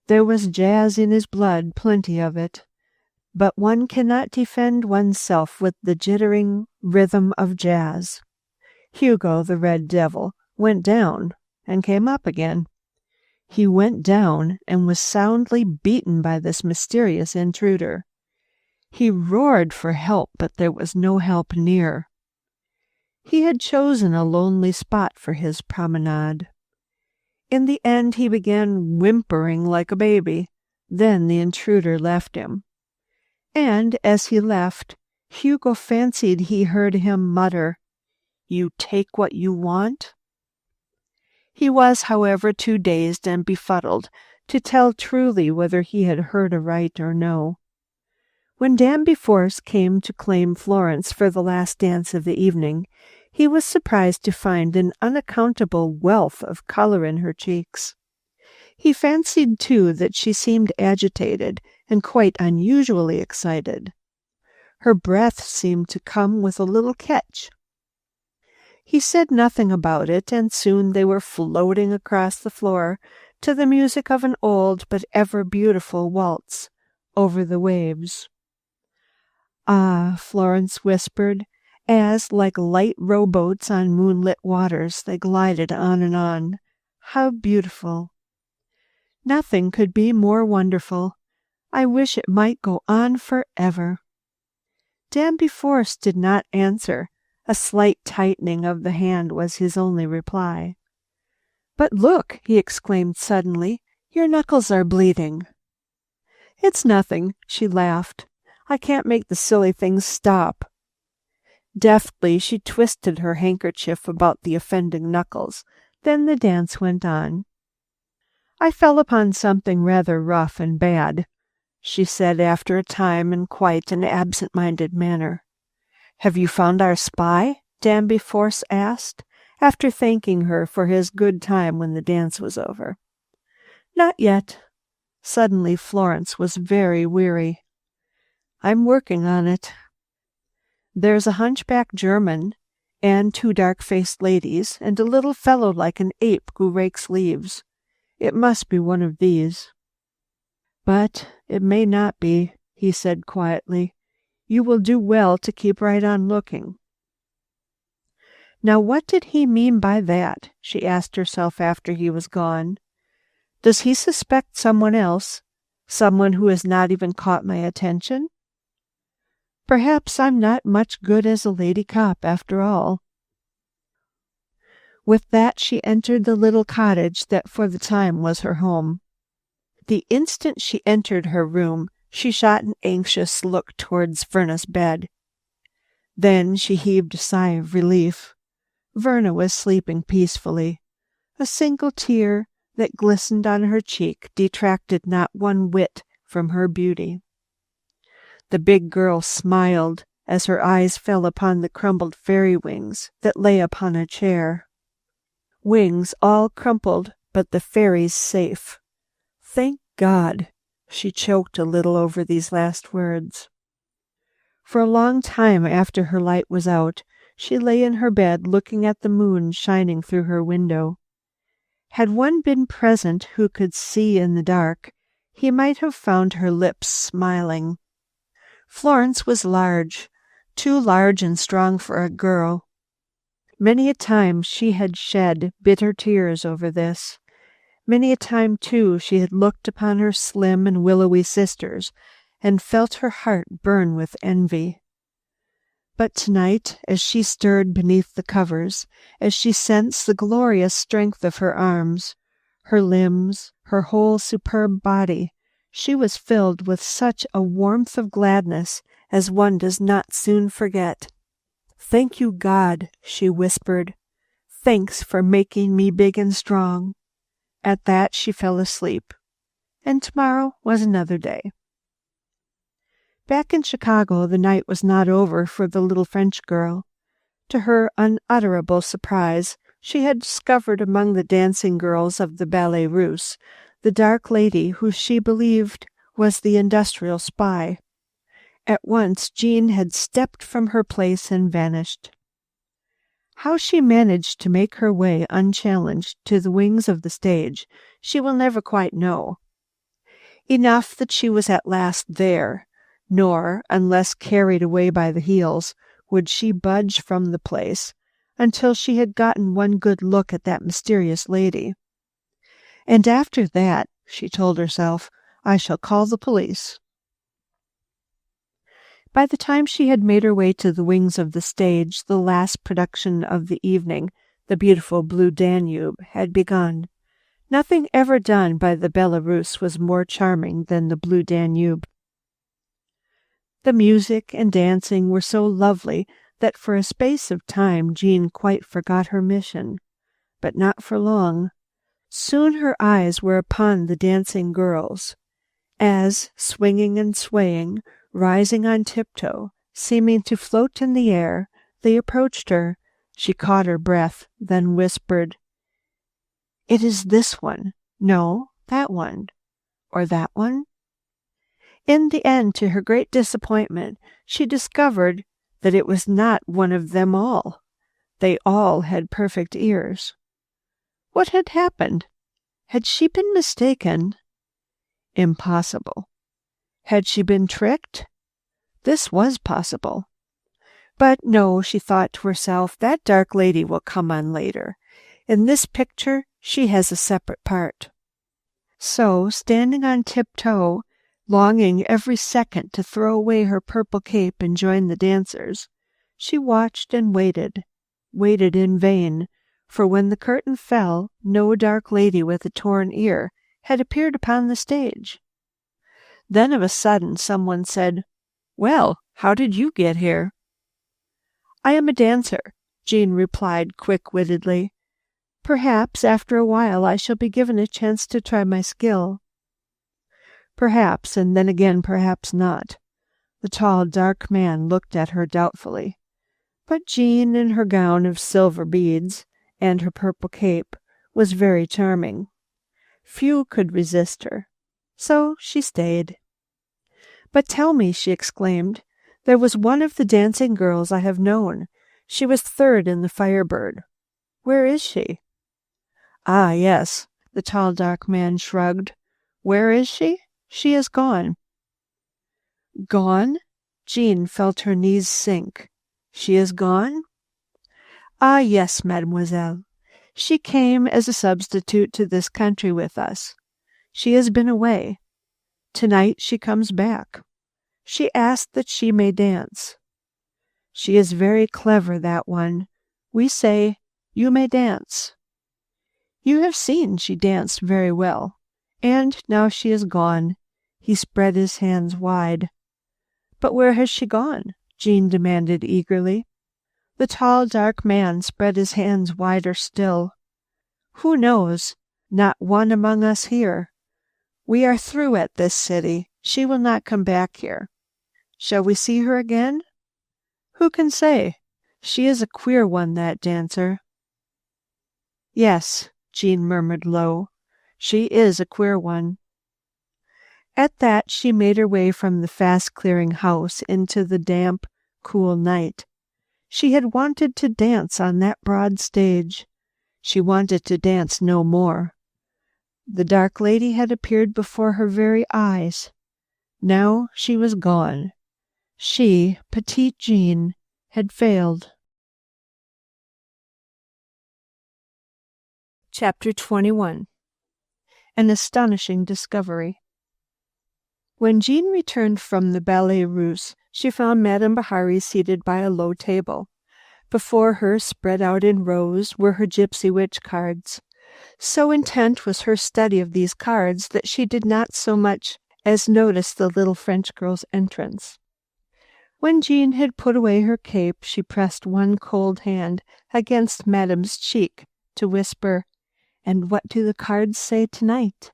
There was jazz in his blood, plenty of it. But one cannot defend oneself with the jittering rhythm of jazz. Hugo, the Red Devil, went down and came up again. He went down and was soundly beaten by this mysterious intruder. He roared for help, but there was no help near. He had chosen a lonely spot for his promenade. In the end he began whimpering like a baby. Then the intruder left him. And as he left, Hugo fancied he heard him mutter, "You take what you want?" He was, however, too dazed and befuddled to tell truly whether he had heard aright or no. When Danby Force came to claim Florence for the last dance of the evening, he was surprised to find an unaccountable wealth of color in her cheeks. He fancied, too, that she seemed agitated and quite unusually excited. Her breath seemed to come with a little catch. He said nothing about it, and soon they were floating across the floor to the music of an old but ever beautiful waltz, Over the Waves. "Ah," Florence whispered, as, like light rowboats on moonlit waters, they glided on and on. "How beautiful! Nothing could be more wonderful. I wish it might go on forever." Danby Force did not answer. A slight tightening of the hand was his only reply. "But look," he exclaimed suddenly, "your knuckles are bleeding." "It's nothing," she laughed. "I can't make the silly things stop." Deftly she twisted her handkerchief about the offending knuckles. Then the dance went on. "I fell upon something rather rough and bad," she said after a time in quite an absent-minded manner. "Have you found our spy?" Danby Force asked, after thanking her for his good time when the dance was over. "Not yet." Suddenly Florence was very weary. "I'm working on it. There's a hunchback German, and 2 dark-faced ladies, and a little fellow like an ape who rakes leaves. It must be one of these." "But it may not be," he said quietly. "You will do well to keep right on looking." Now what did he mean by that? She asked herself after he was gone. Does he suspect someone else? Someone who has not even caught my attention? Perhaps I'm not much good as a lady cop after all. With that she entered the little cottage that for the time was her home. The instant she entered her room, she shot an anxious look towards Verna's bed. Then she heaved a sigh of relief. Verna was sleeping peacefully. A single tear that glistened on her cheek detracted not one whit from her beauty. The big girl smiled as her eyes fell upon the crumbled fairy wings that lay upon a chair. Wings all crumpled, but the fairies safe. Thank God! She choked a little over these last words. For a long time after her light was out, she lay in her bed looking at the moon shining through her window. Had one been present who could see in the dark, he might have found her lips smiling. Florence was large, too large and strong for a girl. Many a time she had shed bitter tears over this. Many a time, too, she had looked upon her slim and willowy sisters and felt her heart burn with envy. But tonight, as she stirred beneath the covers, as she sensed the glorious strength of her arms, her limbs, her whole superb body, she was filled with such a warmth of gladness as one does not soon forget. "Thank you, God," she whispered. "Thanks for making me big and strong." At that she fell asleep, and tomorrow was another day. Back in Chicago, the night was not over for the little French girl. To her unutterable surprise, she had discovered among the dancing girls of the Ballet Russe the dark lady who she believed was the industrial spy. At once Jean had stepped from her place and vanished. How she managed to make her way unchallenged to the wings of the stage, she will never quite know. Enough that she was at last there, nor, unless carried away by the heels, would she budge from the place until she had gotten one good look at that mysterious lady. And after that, she told herself, I shall call the police. By the time she had made her way to the wings of the stage, the last production of the evening, the beautiful Blue Danube, had begun. Nothing ever done by the Belarus was more charming than the Blue Danube. The music and dancing were so lovely that for a space of time Jean quite forgot her mission. But not for long. Soon her eyes were upon the dancing girls, as, swinging and swaying, rising on tiptoe, seeming to float in the air, they approached her. She caught her breath, then whispered, "It is this one. No, that one. Or that one?" In the end, to her great disappointment, she discovered that it was not one of them all. They all had perfect ears. What had happened? Had she been mistaken? Impossible. Had she been tricked? This was possible. But no, she thought to herself, that dark lady will come on later. In this picture, she has a separate part. So, standing on tiptoe, longing every second to throw away her purple cape and join the dancers, she watched and waited in vain, for when the curtain fell, no dark lady with a torn ear had appeared upon the stage. Then of a sudden someone said, "Well, how did you get here?" "I am a dancer," Jean replied quick-wittedly. "Perhaps after a while I shall be given a chance to try my skill." Perhaps, and then again perhaps not. The tall, dark man looked at her doubtfully. But Jean, in her gown of silver beads and her purple cape, was very charming. Few could resist her. So she stayed. "But tell me," she exclaimed, "there was one of the dancing girls I have known. She was third in the Firebird. Where is she?" "Ah, yes," the tall, dark man shrugged. "Where is she? She is gone." Gone? Jean felt her knees sink. She is gone? "Ah, yes, mademoiselle. She came as a substitute to this country with us. She has been away. Tonight she comes back. She asked that she may dance. She is very clever, that one. We say, 'You may dance.' You have seen she danced very well. And now she is gone." He spread his hands wide. "But where has she gone?" Jean demanded eagerly. The tall, dark man spread his hands wider still. "Who knows? Not one among us here. We are through at this city. She will not come back here. Shall we see her again? Who can say? She is a queer one, that dancer." Yes, Jean murmured low. She is a queer one. At that, she made her way from the fast-clearing house into the damp, cool night. She had wanted to dance on that broad stage. She wanted to dance no more. The dark lady had appeared before her very eyes. Now she was gone. She, petite Jean, had failed. Chapter 21. An Astonishing Discovery. When Jean returned from the Ballet Russe, she found Madame Bihari seated by a low table. Before her, spread out in rows, were her gypsy witch cards. So intent was her study of these cards that she did not so much as notice the little French girl's entrance. When Jean had put away her cape, she pressed one cold hand against Madame's cheek to whisper, "And what do the cards say tonight?"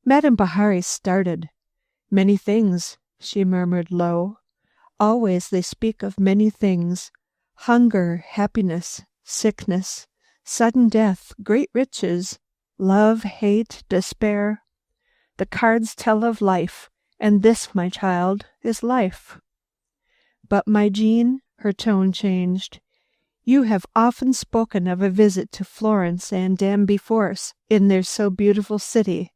Madame Bihari started. "Many things," she murmured low. "Always they speak of many things. Hunger, happiness, sickness, sudden death, great riches, love, hate, despair. The cards tell of life, and this, my child, is life." "But, my Jean," her tone changed, "you have often spoken of a visit to Florence and Force in their so beautiful city.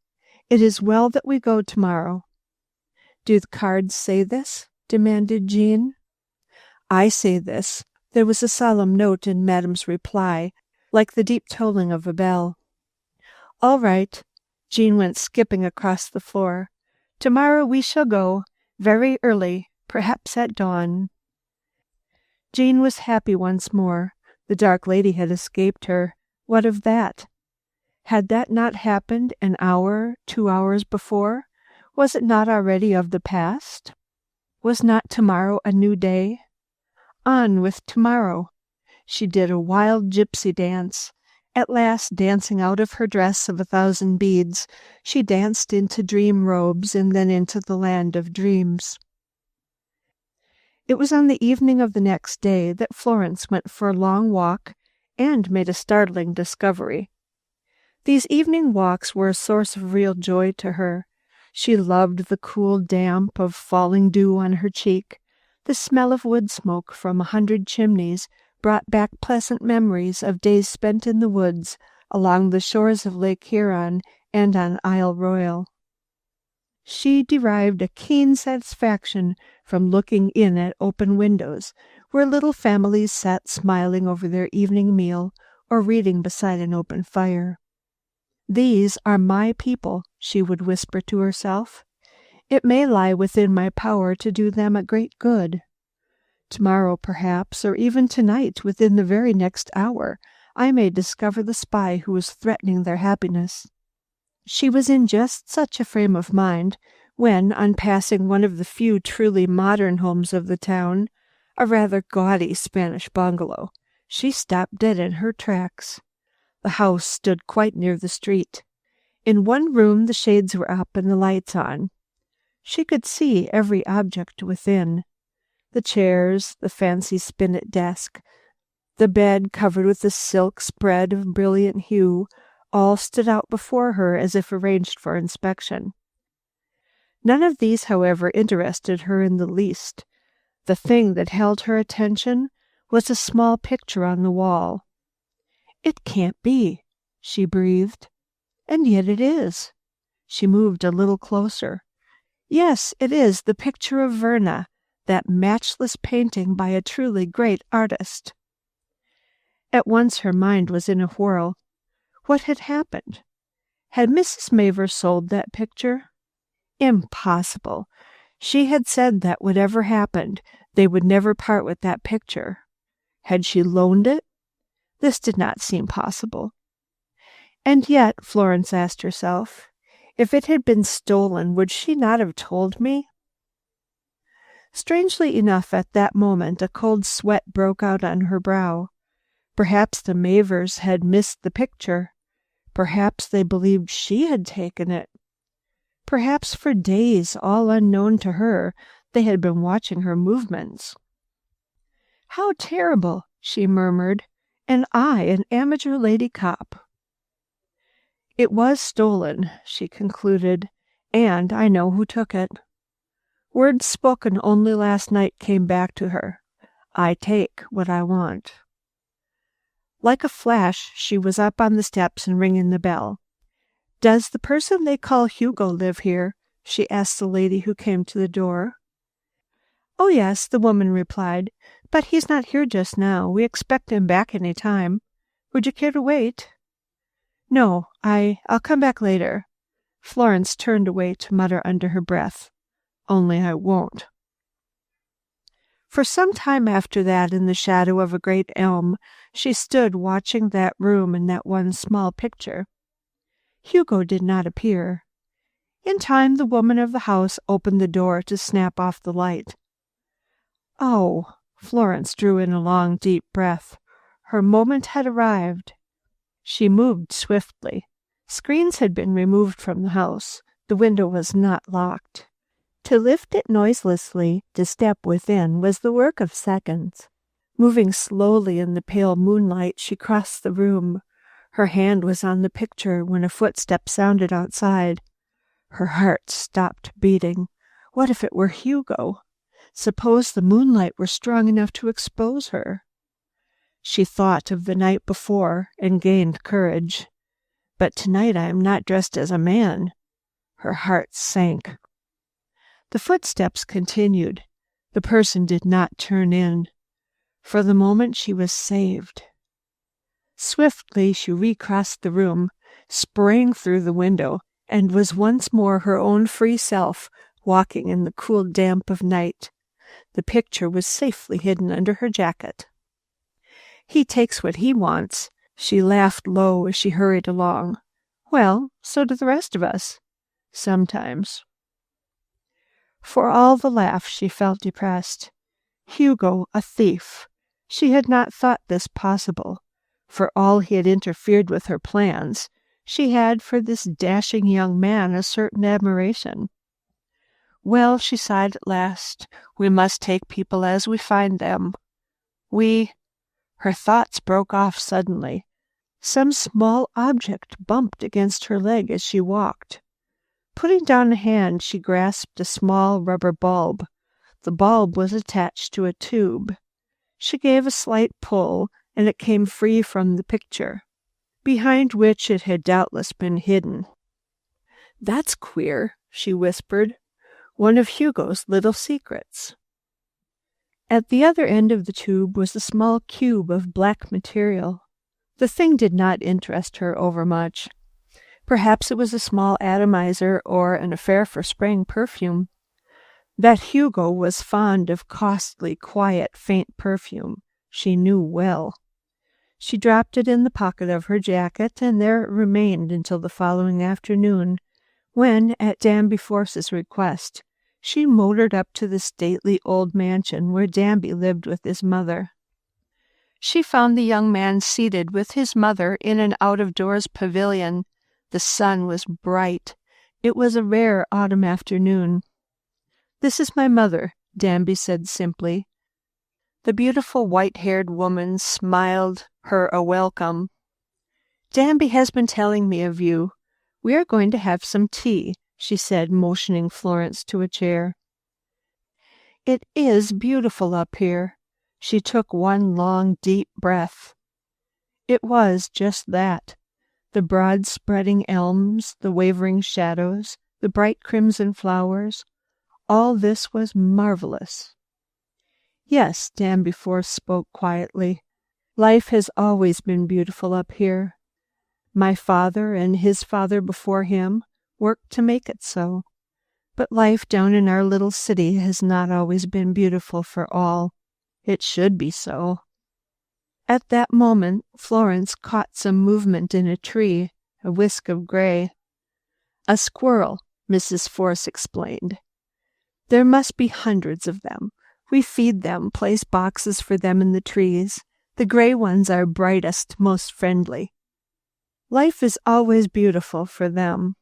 It is well that we go tomorrow." "Do the cards say this?" demanded Jean. "I say this." There was a solemn note in Madame's reply, like the deep tolling of a bell. "All right." Jean went skipping across the floor. "Tomorrow we shall go, very early, perhaps at dawn." Jean was happy once more. The dark lady had escaped her. What of that? Had that not happened an hour, 2 hours before? Was it not already of the past? Was not tomorrow a new day? On with tomorrow. She did a wild gypsy dance. At last, dancing out of her dress of 1,000 beads, she danced into dream robes and then into the land of dreams. It was on the evening of the next day that Florence went for a long walk and made a startling discovery. These evening walks were a source of real joy to her. She loved the cool damp of falling dew on her cheek. The smell of wood smoke from 100 chimneys brought back pleasant memories of days spent in the woods along the shores of Lake Huron and on Isle Royale. She derived a keen satisfaction from looking in at open windows, where little families sat smiling over their evening meal or reading beside an open fire. "These are my people," she would whisper to herself. "It may lie within my power to do them a great good. Tomorrow, perhaps, or even tonight, within the very next hour, I may discover the spy who is threatening their happiness." She was in just such a frame of mind when, on passing one of the few truly modern homes of the town, a rather gaudy Spanish bungalow, she stopped dead in her tracks. The house stood quite near the street. In one room the shades were up and the lights on. She could see every object within. The chairs, the fancy spinet desk, the bed covered with a silk spread of brilliant hue, all stood out before her as if arranged for inspection. None of these, however, interested her in the least. The thing that held her attention was a small picture on the wall. "It can't be," she breathed. "And yet it is." She moved a little closer. "Yes, it is the picture of Verna, that matchless painting by a truly great artist." At once her mind was in a whirl. What had happened? Had Mrs. Mavor sold that picture? Impossible. She had said that whatever happened, they would never part with that picture. Had she loaned it? This did not seem possible. And yet, Florence asked herself, if it had been stolen, would she not have told me? Strangely enough, at that moment, a cold sweat broke out on her brow. Perhaps the Mavors had missed the picture. Perhaps they believed she had taken it. Perhaps for days, all unknown to her, they had been watching her movements. "How terrible!" she murmured, and I an amateur lady cop. It was stolen, she concluded, and I know who took it. Words spoken only last night came back to her. I take what I want. Like a flash, she was up on the steps and ringing the bell. Does the person they call Hugo live here? She asked the lady who came to the door. Oh, yes, the woman replied, but he's not here just now. We expect him back any time. Would you care to wait? No, I'll come back later. Florence turned away to mutter under her breath, only I won't. For some time after that, in the shadow of a great elm, she stood watching that room and that one small picture. Hugo did not appear. In time, the woman of the house opened the door to snap off the light. Oh, Florence drew in a long, deep breath. Her moment had arrived. She moved swiftly. Screens had been removed from the house. The window was not locked. To lift it noiselessly, to step within, was the work of seconds. Moving slowly in the pale moonlight, she crossed the room. Her hand was on the picture when a footstep sounded outside. Her heart stopped beating. What if it were Hugo? Suppose the moonlight were strong enough to expose her? She thought of the night before and gained courage. But tonight I am not dressed as a man. Her heart sank. The footsteps continued. The person did not turn in. For the moment she was saved. Swiftly she recrossed the room, sprang through the window, and was once more her own free self, walking in the cool damp of night. The picture was safely hidden under her jacket. He takes what he wants. She laughed low as she hurried along. Well, so do the rest of us. Sometimes. For all the laugh, she felt depressed. Hugo, a thief. She had not thought this possible. For all he had interfered with her plans, she had for this dashing young man a certain admiration. Well, she sighed at last, we must take people as we find them. Her thoughts broke off suddenly. Some small object bumped against her leg as she walked. Putting down a hand, she grasped a small rubber bulb. The bulb was attached to a tube. She gave a slight pull, and it came free from the picture, behind which it had doubtless been hidden. That's queer, she whispered. One of Hugo's little secrets. At the other end of the tube was a small cube of black material. The thing did not interest her overmuch. Perhaps it was a small atomizer or an affair for spraying perfume. That Hugo was fond of costly, quiet, faint perfume, she knew well. She dropped it in the pocket of her jacket, and there it remained until the following afternoon, when, at Danby Force's request, she motored up to the stately old mansion where Danby lived with his mother. She found the young man seated with his mother in an out-of-doors pavilion. The sun was bright. It was a rare autumn afternoon. "This is my mother," Danby said simply. The beautiful white-haired woman smiled her a welcome. "Danby has been telling me of you. We are going to have some tea," she said, motioning Florence to a chair. "It is beautiful up here." She took one long, deep breath. It was just that. The broad spreading elms, the wavering shadows, the bright crimson flowers, all this was marvelous. "Yes," Danby Force spoke quietly. "Life has always been beautiful up here. My father and his father before him worked to make it so. But life down in our little city has not always been beautiful for all. It should be so." At that moment, Florence caught some movement in a tree, a whisk of gray. "A squirrel," Mrs. Force explained. "There must be hundreds of them. We feed them, place boxes for them in the trees. The gray ones are brightest, most friendly. Life is always beautiful for them."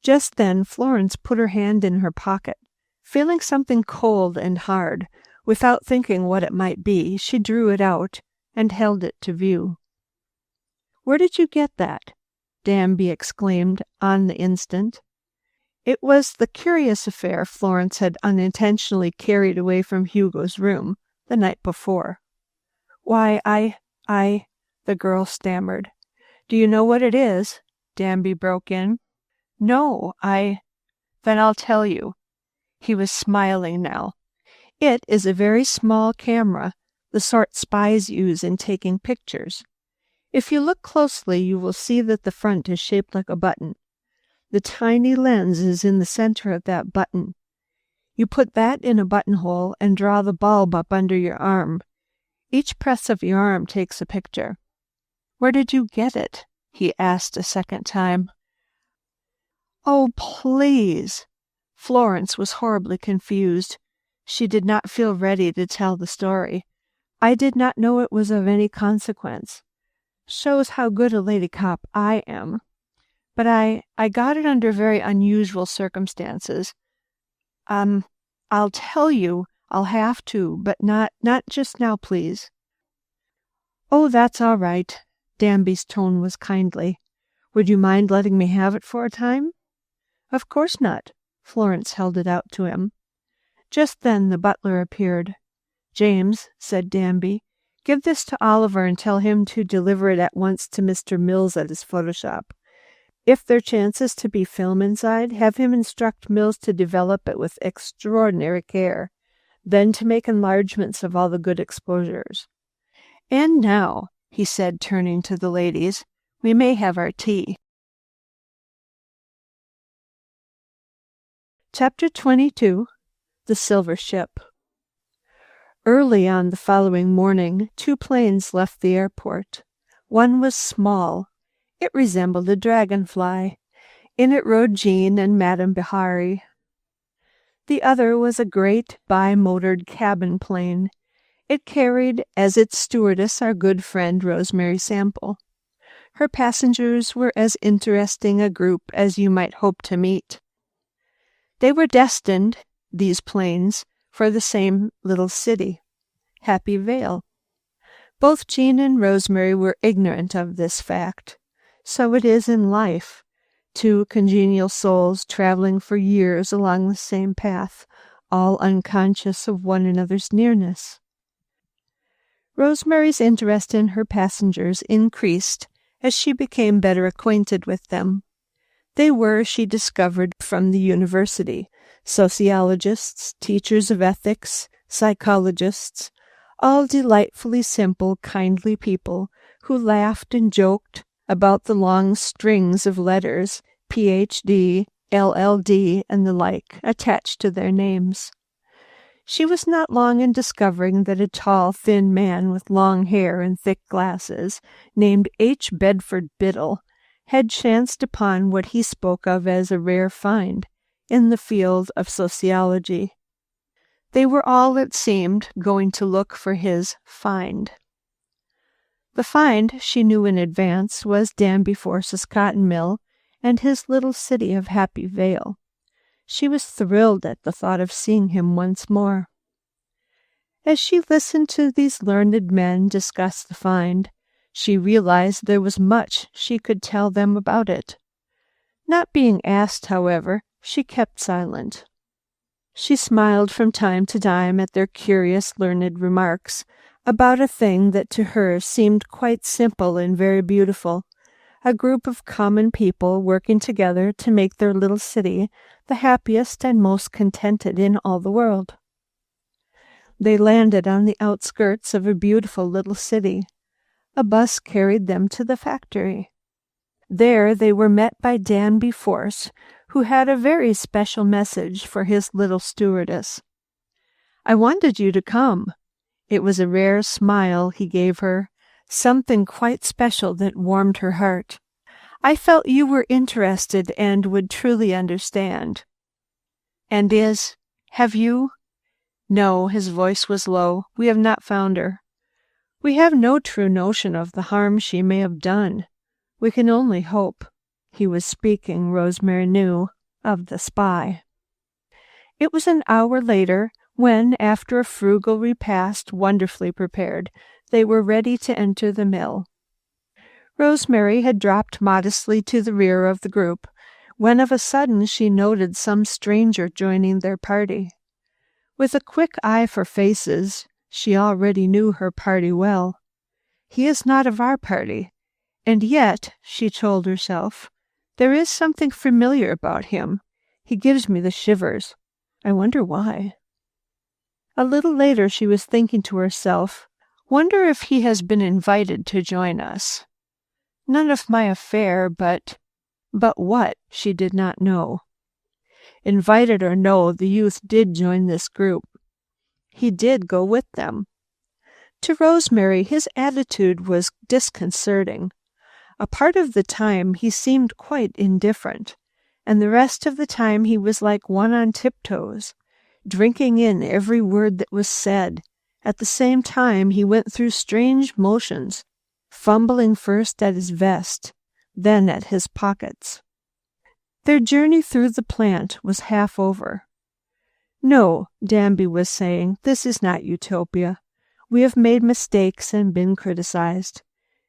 Just then, Florence put her hand in her pocket. Feeling something cold and hard, without thinking what it might be, she drew it out and held it to view. "Where did you get that?" Danby exclaimed on the instant. It was the curious affair Florence had unintentionally carried away from Hugo's room the night before. "Why, the girl stammered. "Do you know what it is?" Danby broke in. "No, Then I'll tell you." He was smiling now. "It is a very small camera, the sort spies use in taking pictures. If you look closely, you will see that the front is shaped like a button. The tiny lens is in the center of that button. You put that in a buttonhole and draw the bulb up under your arm. Each press of your arm takes a picture." "Where did you get it?" he asked a second time. "Oh, please." Florence was horribly confused. She did not feel ready to tell the story. "I did not know it was of any consequence. Shows how good a lady cop I am. But I got it under very unusual circumstances. I'll tell you. I'll have to, but not just now, please." "Oh, that's all right." Danby's tone was kindly. "Would you mind letting me have it for a time?" "Of course not." Florence held it out to him. Just then the butler appeared. "James," said Danby, "give this to Oliver and tell him to deliver it at once to Mr. Mills at his photoshop. If there chances to be film inside, have him instruct Mills to develop it with extraordinary care, then to make enlargements of all the good exposures. And now," he said, turning to the ladies, "we may have our tea." Chapter 22. The Silver Ship. Early on the following morning, 2 planes left the airport. One was small. It resembled a dragonfly. In it rode Jean and Madame Bihari. The other was a great bi-motored cabin plane. It carried as its stewardess our good friend Rosemary Sample. Her passengers were as interesting a group as you might hope to meet. They were destined, these planes, for the same little city, Happy Vale. Both Jean and Rosemary were ignorant of this fact. So it is in life. 2 congenial souls traveling for years along the same path, all unconscious of one another's nearness. Rosemary's interest in her passengers increased as she became better acquainted with them. They were, she discovered, from the university, sociologists, teachers of ethics, psychologists, all delightfully simple, kindly people who laughed and joked about the long strings of letters, Ph.D., LL.D., and the like, attached to their names. She was not long in discovering that a tall, thin man with long hair and thick glasses, named H. Bedford Biddle, had chanced upon what he spoke of as a rare find in the field of sociology. They were all, it seemed, going to look for his find. The find, she knew in advance, was Danby Force's cotton mill and his little city of Happy Vale. She was thrilled at the thought of seeing him once more. As she listened to these learned men discuss the find, she realized there was much she could tell them about it. Not being asked, however, she kept silent. She smiled from time to time at their curious, learned remarks about a thing that to her seemed quite simple and very beautiful, a group of common people working together to make their little city the happiest and most contented in all the world. They landed on the outskirts of a beautiful little city. A bus carried them to the factory. There they were met by Danby Force, who had a very special message for his little stewardess. "I wanted you to come." It was a rare smile he gave her, something quite special that warmed her heart. "I felt you were interested and would truly understand." "And have you?" "No," his voice was low. "We have not found her. We have no true notion of the harm she may have done. We can only hope." He was speaking, Rosemary knew, of the spy. It was an hour later when, after a frugal repast wonderfully prepared, They were ready to enter the mill. Rosemary had dropped modestly to the rear of the group, when of a sudden she noted some stranger joining their party. With a quick eye for faces, she already knew her party well. He is not of our party, and yet, she told herself, there is something familiar about him. He gives me the shivers. I wonder why. A little later she was thinking to herself, wonder if he has been invited to join us. None of my affair, but what, she did not know. Invited or no, the youth did join this group. He did go with them. To Rosemary, his attitude was disconcerting. A part of the time he seemed quite indifferent, and the rest of the time he was like one on tiptoes, drinking in every word that was said. At the same time he went through strange motions, fumbling first at his vest, then at his pockets. Their journey through the plant was half over. No, Danby was saying, this is not Utopia. We have made mistakes and been criticized.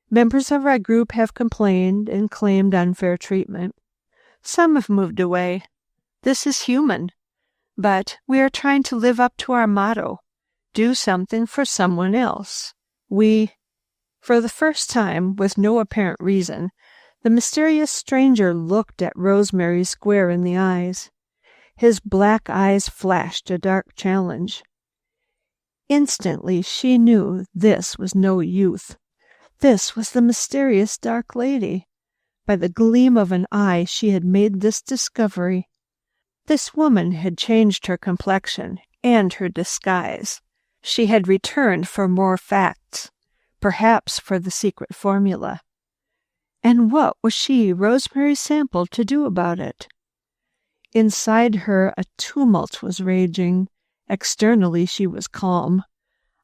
Members of our group have complained and claimed unfair treatment. Some have moved away. This is human. But we are trying to live up to our motto, do something for someone else. For the first time, with no apparent reason, the mysterious stranger looked at Rosemary square in the eyes. His black eyes flashed a dark challenge. Instantly she knew this was no youth. This was the mysterious dark lady. By the gleam of an eye she had made this discovery. This woman had changed her complexion and her disguise. She had returned for more facts, perhaps for the secret formula. And what was she, Rosemary Sample, to do about it? Inside her a tumult was raging. Externally she was calm.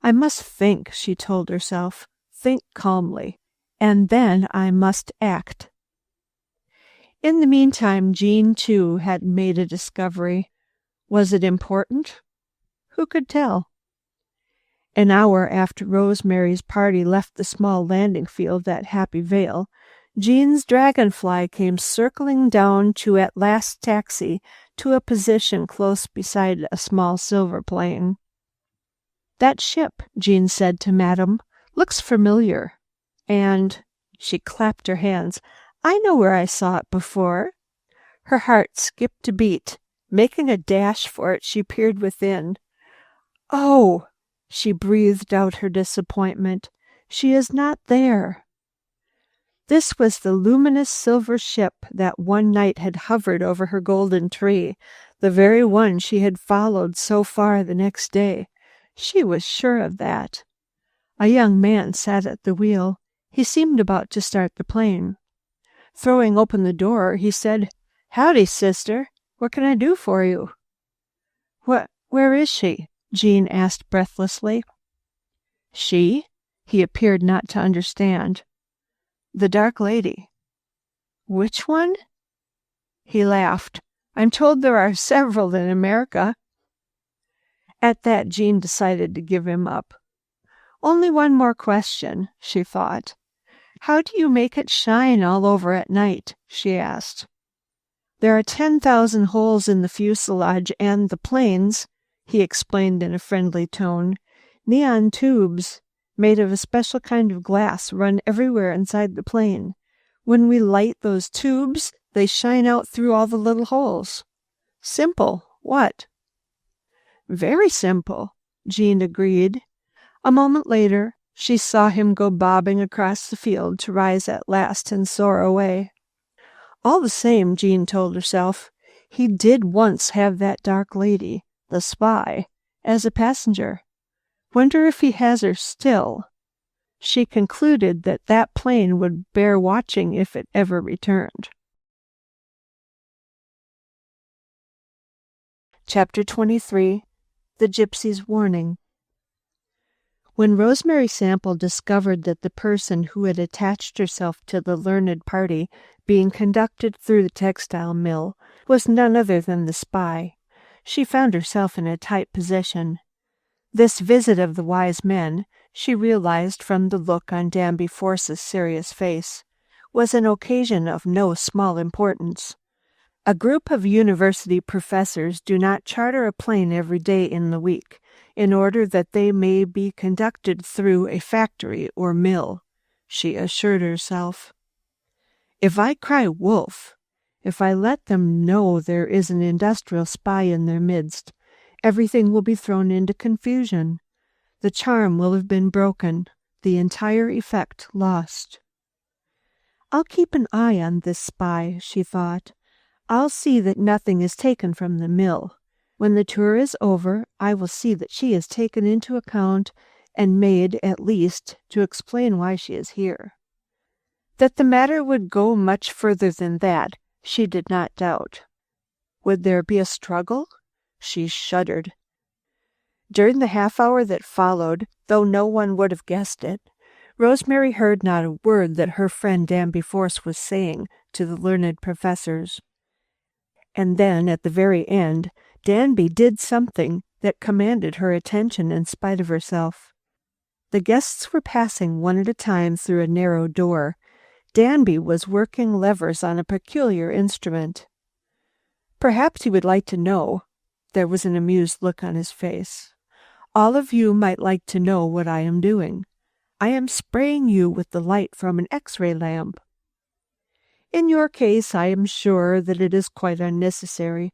I must think, she told herself, think calmly, and then I must act. In the meantime, Jean, too, had made a discovery. Was it important? Who could tell? An hour after Rosemary's party left the small landing field at Happy Vale, Jean's dragonfly came circling down to at last taxi to a position close beside a small silver plane. That ship, Jean said to Madame, looks familiar. And she clapped her hands. I know where I saw it before. Her heart skipped a beat. Making a dash for it, she peered within. Oh, she breathed out her disappointment. She is not there. This was the luminous silver ship that one night had hovered over her golden tree, the very one she had followed so far the next day. She was sure of that. A young man sat at the wheel. He seemed about to start the plane. Throwing open the door, he said, Howdy, sister. What can I do for you? Where is she? Jean asked breathlessly. She? He appeared not to understand. The dark lady. Which one? He laughed. I'm told there are several in America. At that, Jean decided to give him up. Only one more question, she thought. How do you make it shine all over at night? She asked. There are 10,000 holes in the fuselage and the planes, he explained in a friendly tone. Neon tubes, made of a special kind of glass, run everywhere inside the plane. When we light those tubes, they shine out through all the little holes. Simple, what? Very simple, Jean agreed. A moment later, she saw him go bobbing across the field to rise at last and soar away. All the same, Jean told herself, he did once have that dark lady, the spy, as a passenger. Wonder if he has her still. She concluded that that plane would bear watching if it ever returned. Chapter 23. The Gypsy's Warning. When Rosemary Sample discovered that the person who had attached herself to the learned party being conducted through the textile mill was none other than the spy, she found herself in a tight position. This visit of the wise men, she realized from the look on Danby Force's serious face, was an occasion of no small importance. A group of university professors do not charter a plane every day in the week in order that they may be conducted through a factory or mill, she assured herself. If I cry wolf, if I let them know there is an industrial spy in their midst, everything will be thrown into confusion. The charm will have been broken, the entire effect lost. I'll keep an eye on this spy, she thought. I'll see that nothing is taken from the mill. When the tour is over, I will see that she is taken into account and made, at least, to explain why she is here. That the matter would go much further than that, she did not doubt. Would there be a struggle? She shuddered. During the half-hour that followed, though no one would have guessed it, Rosemary heard not a word that her friend Danby Force was saying to the learned professors. And then, at the very end, Danby did something that commanded her attention in spite of herself. The guests were passing one at a time through a narrow door. Danby was working levers on a peculiar instrument. Perhaps you would like to know. There was an amused look on his face. All of you might like to know what I am doing. I am spraying you with the light from an X-ray lamp. In your case, I am sure that it is quite unnecessary,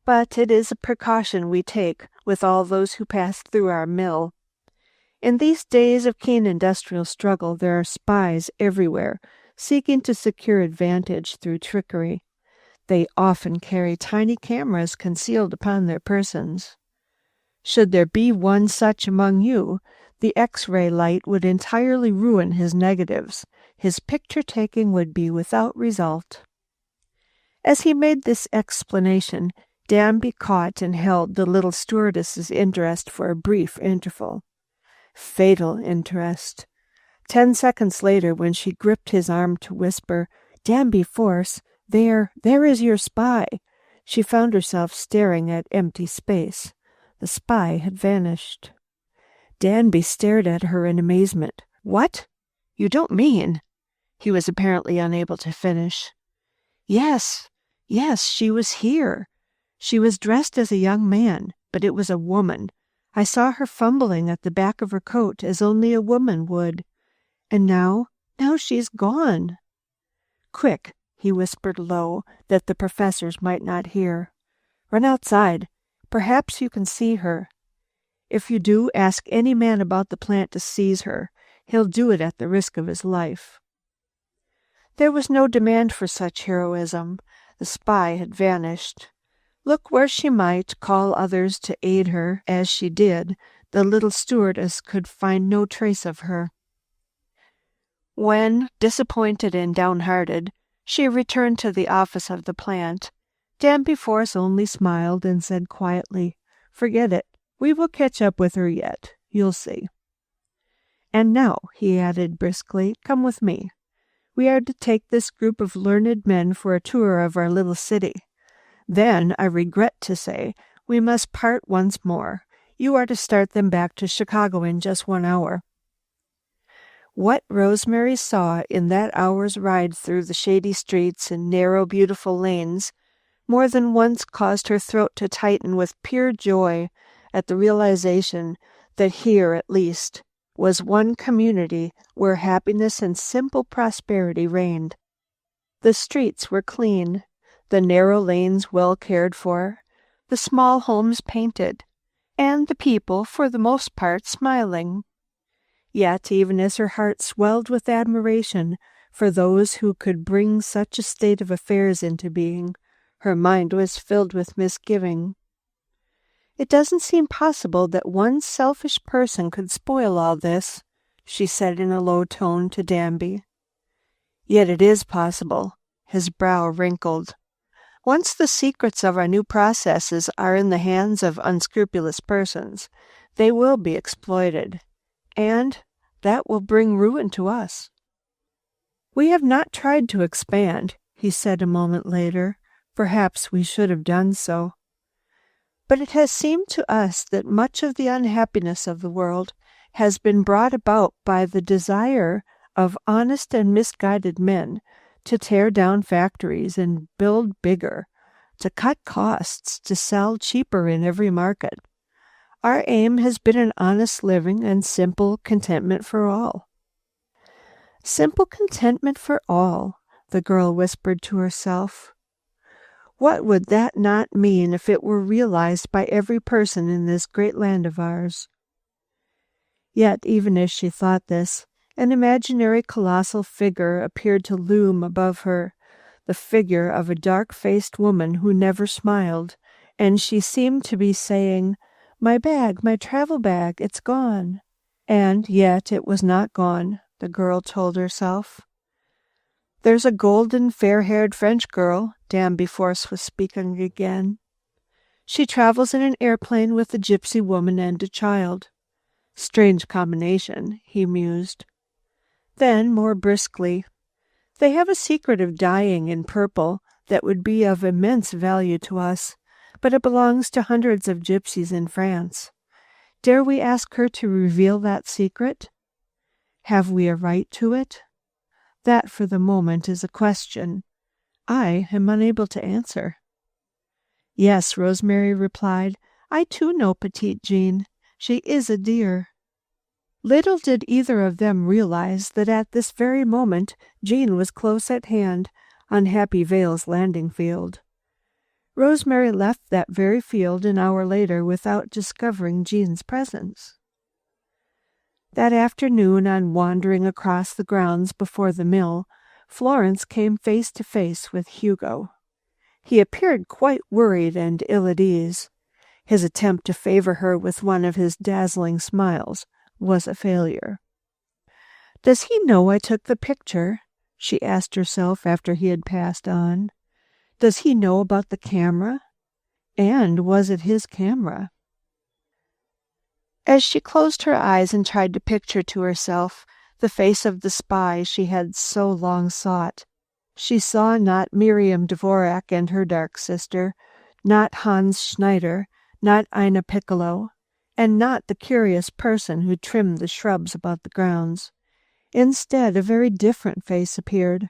but it is a precaution we take with all those who pass through our mill. In these days of keen industrial struggle, there are spies everywhere, seeking to secure advantage through trickery. They often carry tiny cameras concealed upon their persons. Should there be one such among you, the X-ray light would entirely ruin his negatives. His picture-taking would be without result. As he made this explanation, Danby caught and held the little stewardess's interest for a brief interval. Fatal interest. 10 seconds later, when she gripped his arm to whisper, "Danby Force, there is your spy," she found herself staring at empty space. The spy had vanished. Danby stared at her in amazement. "What? You don't mean—" He was apparently unable to finish. Yes, she was here. She was dressed as a young man, but it was a woman. I saw her fumbling at the back of her coat as only a woman would. And now she's gone." "Quick," he whispered low, that the professors might not hear. "Run outside. Perhaps you can see her. If you do, ask any man about the plant to seize her. He'll do it at the risk of his life." There was no demand for such heroism. The spy had vanished. Look where she might, call others to aid her, as she did, the little stewardess could find no trace of her. When, disappointed and downhearted, she returned to the office of the plant, Danby Force only smiled and said quietly, "Forget it. We will catch up with her yet. You'll see." "And now," he added briskly, "come with me. We are to take this group of learned men for a tour of our little city. Then, I regret to say, we must part once more. You are to start them back to Chicago in just 1 hour." What Rosemary saw in that hour's ride through the shady streets and narrow, beautiful lanes more than once caused her throat to tighten with pure joy at the realization that here, at least, was one community where happiness and simple prosperity reigned. The streets were clean, the narrow lanes well cared for, the small homes painted, and the people, for the most part, smiling. Yet, even as her heart swelled with admiration for those who could bring such a state of affairs into being, her mind was filled with misgiving. "It doesn't seem possible that one selfish person could spoil all this," she said in a low tone to Danby. "Yet it is possible." His brow wrinkled. "Once the secrets of our new processes are in the hands of unscrupulous persons, they will be exploited, and that will bring ruin to us." "We have not tried to expand," he said a moment later. "Perhaps we should have done so. But it has seemed to us that much of the unhappiness of the world has been brought about by the desire of honest and misguided men to tear down factories and build bigger, to cut costs, to sell cheaper in every market. Our aim has been an honest living and simple contentment for all. Simple contentment for all, the girl whispered to herself. What would that not mean if it were realized by every person in this great land of ours? Yet, even as she thought this, an imaginary colossal figure appeared to loom above her, the figure of a dark-faced woman who never smiled, and she seemed to be saying, "My bag, my travel bag, it's gone." And yet it was not gone, the girl told herself. There's a golden, fair-haired French girl, Danby Force was speaking again. She travels in an airplane with a gypsy woman and a child. Strange combination, he mused. Then, more briskly, they have a secret of dyeing in purple that would be of immense value to us, but it belongs to hundreds of gypsies in France. Dare we ask her to reveal that secret? Have we a right to it? That, for the moment, is a question I am unable to answer. Yes, Rosemary replied. I too know Petite Jean. She is a dear. Little did either of them realize that at this very moment Jean was close at hand on Happy Vale's landing field. Rosemary left that very field an hour later without discovering Jean's presence. That afternoon, on wandering across the grounds before the mill, Florence came face to face with Hugo. He appeared quite worried and ill at ease. His attempt to favor her with one of his dazzling smiles was a failure. "Does he know I took the picture?" she asked herself after he had passed on. "Does he know about the camera? And was it his camera?" As she closed her eyes and tried to picture to herself the face of the spy she had so long sought, she saw not Miriam Dvorak and her dark sister, not Hans Schneider, not Ina Piccolo, and not the curious person who trimmed the shrubs about the grounds. Instead, a very different face appeared,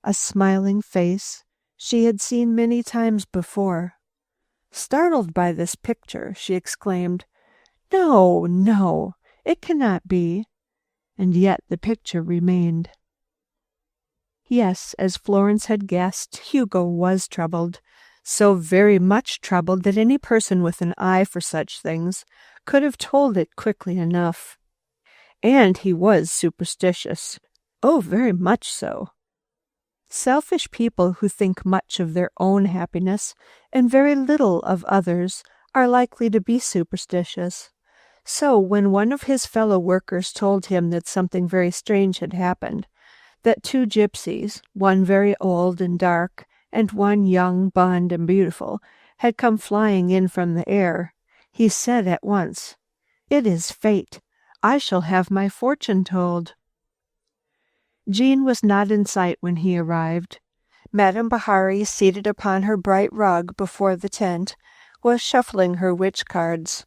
a smiling face she had seen many times before. Startled by this picture, she exclaimed, "No, no, it cannot be." And yet the picture remained. Yes, as Florence had guessed, Hugo was troubled, so very much troubled that any person with an eye for such things could have told it quickly enough. And he was superstitious. Oh, very much so. Selfish people who think much of their own happiness and very little of others are likely to be superstitious. So when one of his fellow workers told him that something very strange had happened, that two gypsies, one very old and dark, and one young, blonde, and beautiful, had come flying in from the air, he said at once, "It is fate. I shall have my fortune told." Jean was not in sight when he arrived. Madame Bahari, seated upon her bright rug before the tent, was shuffling her witch cards.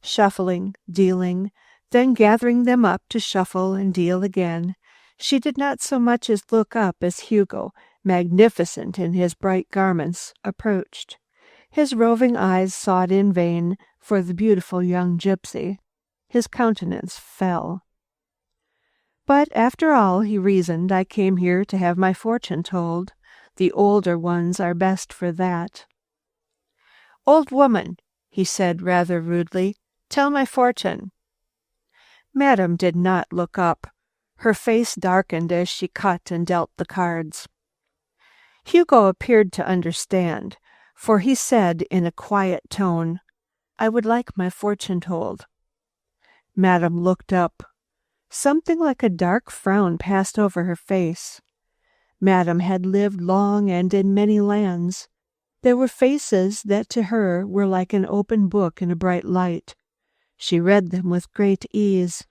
Shuffling, dealing, then gathering them up to shuffle and deal again. She did not so much as look up as Hugo, magnificent in his bright garments, approached. His roving eyes sought in vain for the beautiful young gypsy. His countenance fell. "But after all," he reasoned, "I came here to have my fortune told. The older ones are best for that." "Old woman," he said rather rudely, "tell my fortune." Madame did not look up. Her face darkened as she cut and dealt the cards. Hugo appeared to understand, for he said in a quiet tone, "I would like my fortune told." Madame looked up. Something like a dark frown passed over her face. Madame had lived long and in many lands. There were faces that to her were like an open book in a bright light. She read them with great ease.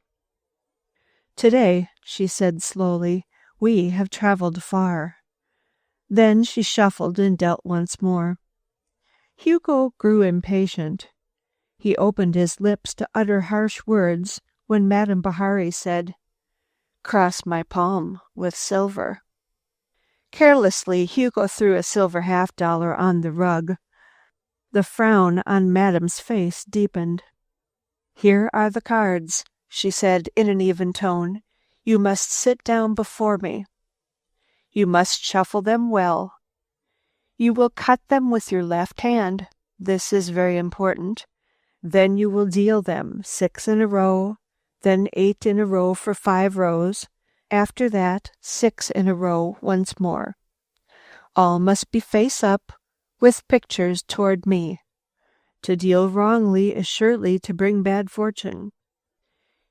"Today," she said slowly, "we have traveled far." Then she shuffled and dealt once more. Hugo grew impatient. He opened his lips to utter harsh words when Madame Bahari said, "Cross my palm with silver." Carelessly, Hugo threw a silver half-dollar on the rug. The frown on Madame's face deepened. "Here are the cards," she said in an even tone. "You must sit down before me. You must shuffle them well. You will cut them with your left hand. This is very important. Then you will deal them 6 in a row, then 8 in a row for 5 rows. After that, 6 in a row once more. All must be face up, with pictures toward me. To deal wrongly is surely to bring bad fortune."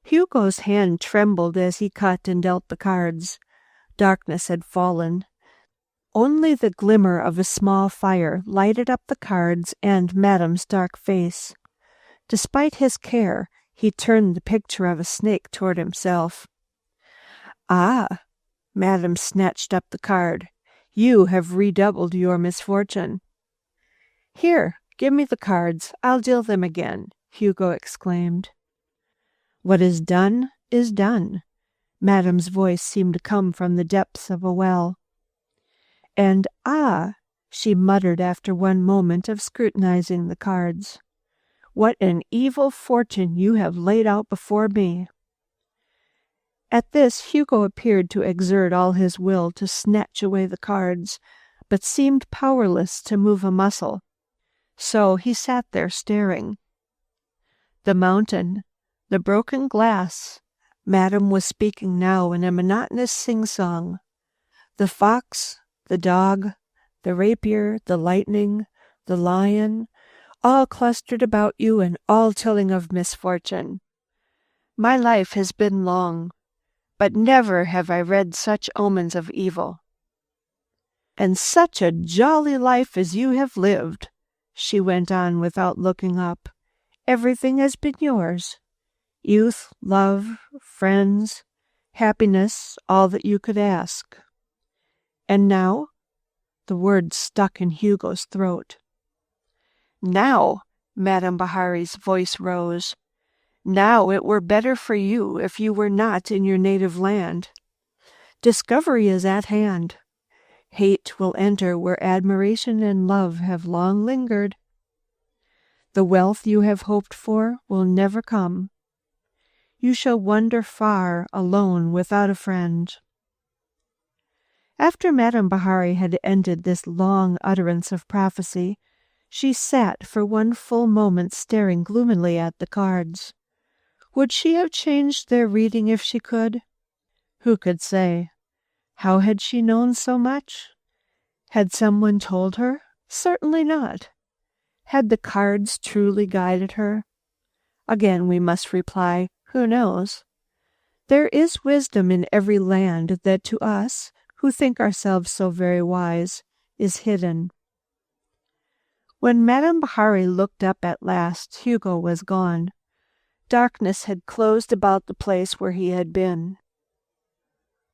Hugo's hand trembled as he cut and dealt the cards. Darkness had fallen. Only the glimmer of a small fire lighted up the cards and Madame's dark face. Despite his care, he turned the picture of a snake toward himself. "Ah!" Madame snatched up the card. "You have redoubled your misfortune." "Here, give me the cards. I'll deal them again," Hugo exclaimed. "What is done is done." Madame's voice seemed to come from the depths of a well. "And ah," she muttered after one moment of scrutinizing the cards, "what an evil fortune you have laid out before me." At this, Hugo appeared to exert all his will to snatch away the cards, but seemed powerless to move a muscle. So he sat there staring. "The mountain, the broken glass," Madame was speaking now in a monotonous sing-song. "The fox, the dog, the rapier, the lightning, the lion, all clustered about you and all telling of misfortune. My life has been long, but never have I read such omens of evil." "And such a jolly life as you have lived," she went on without looking up. "Everything has been yours. Youth, love, friends, happiness, all that you could ask. And now?" The word stuck in Hugo's throat. "Now," Madame Bahari's voice rose, "now it were better for you if you were not in your native land. Discovery is at hand. Hate will enter where admiration and love have long lingered. The wealth you have hoped for will never come. You shall wander far, alone, without a friend." After Madame Bahari had ended this long utterance of prophecy, she sat for one full moment staring gloomily at the cards. Would she have changed their reading if she could? Who could say? How had she known so much? Had someone told her? Certainly not. Had the cards truly guided her? Again we must reply, who knows? There is wisdom in every land that to us, who think ourselves so very wise, is hidden. When Madame Bahari looked up at last, Hugo was gone. Darkness had closed about the place where he had been.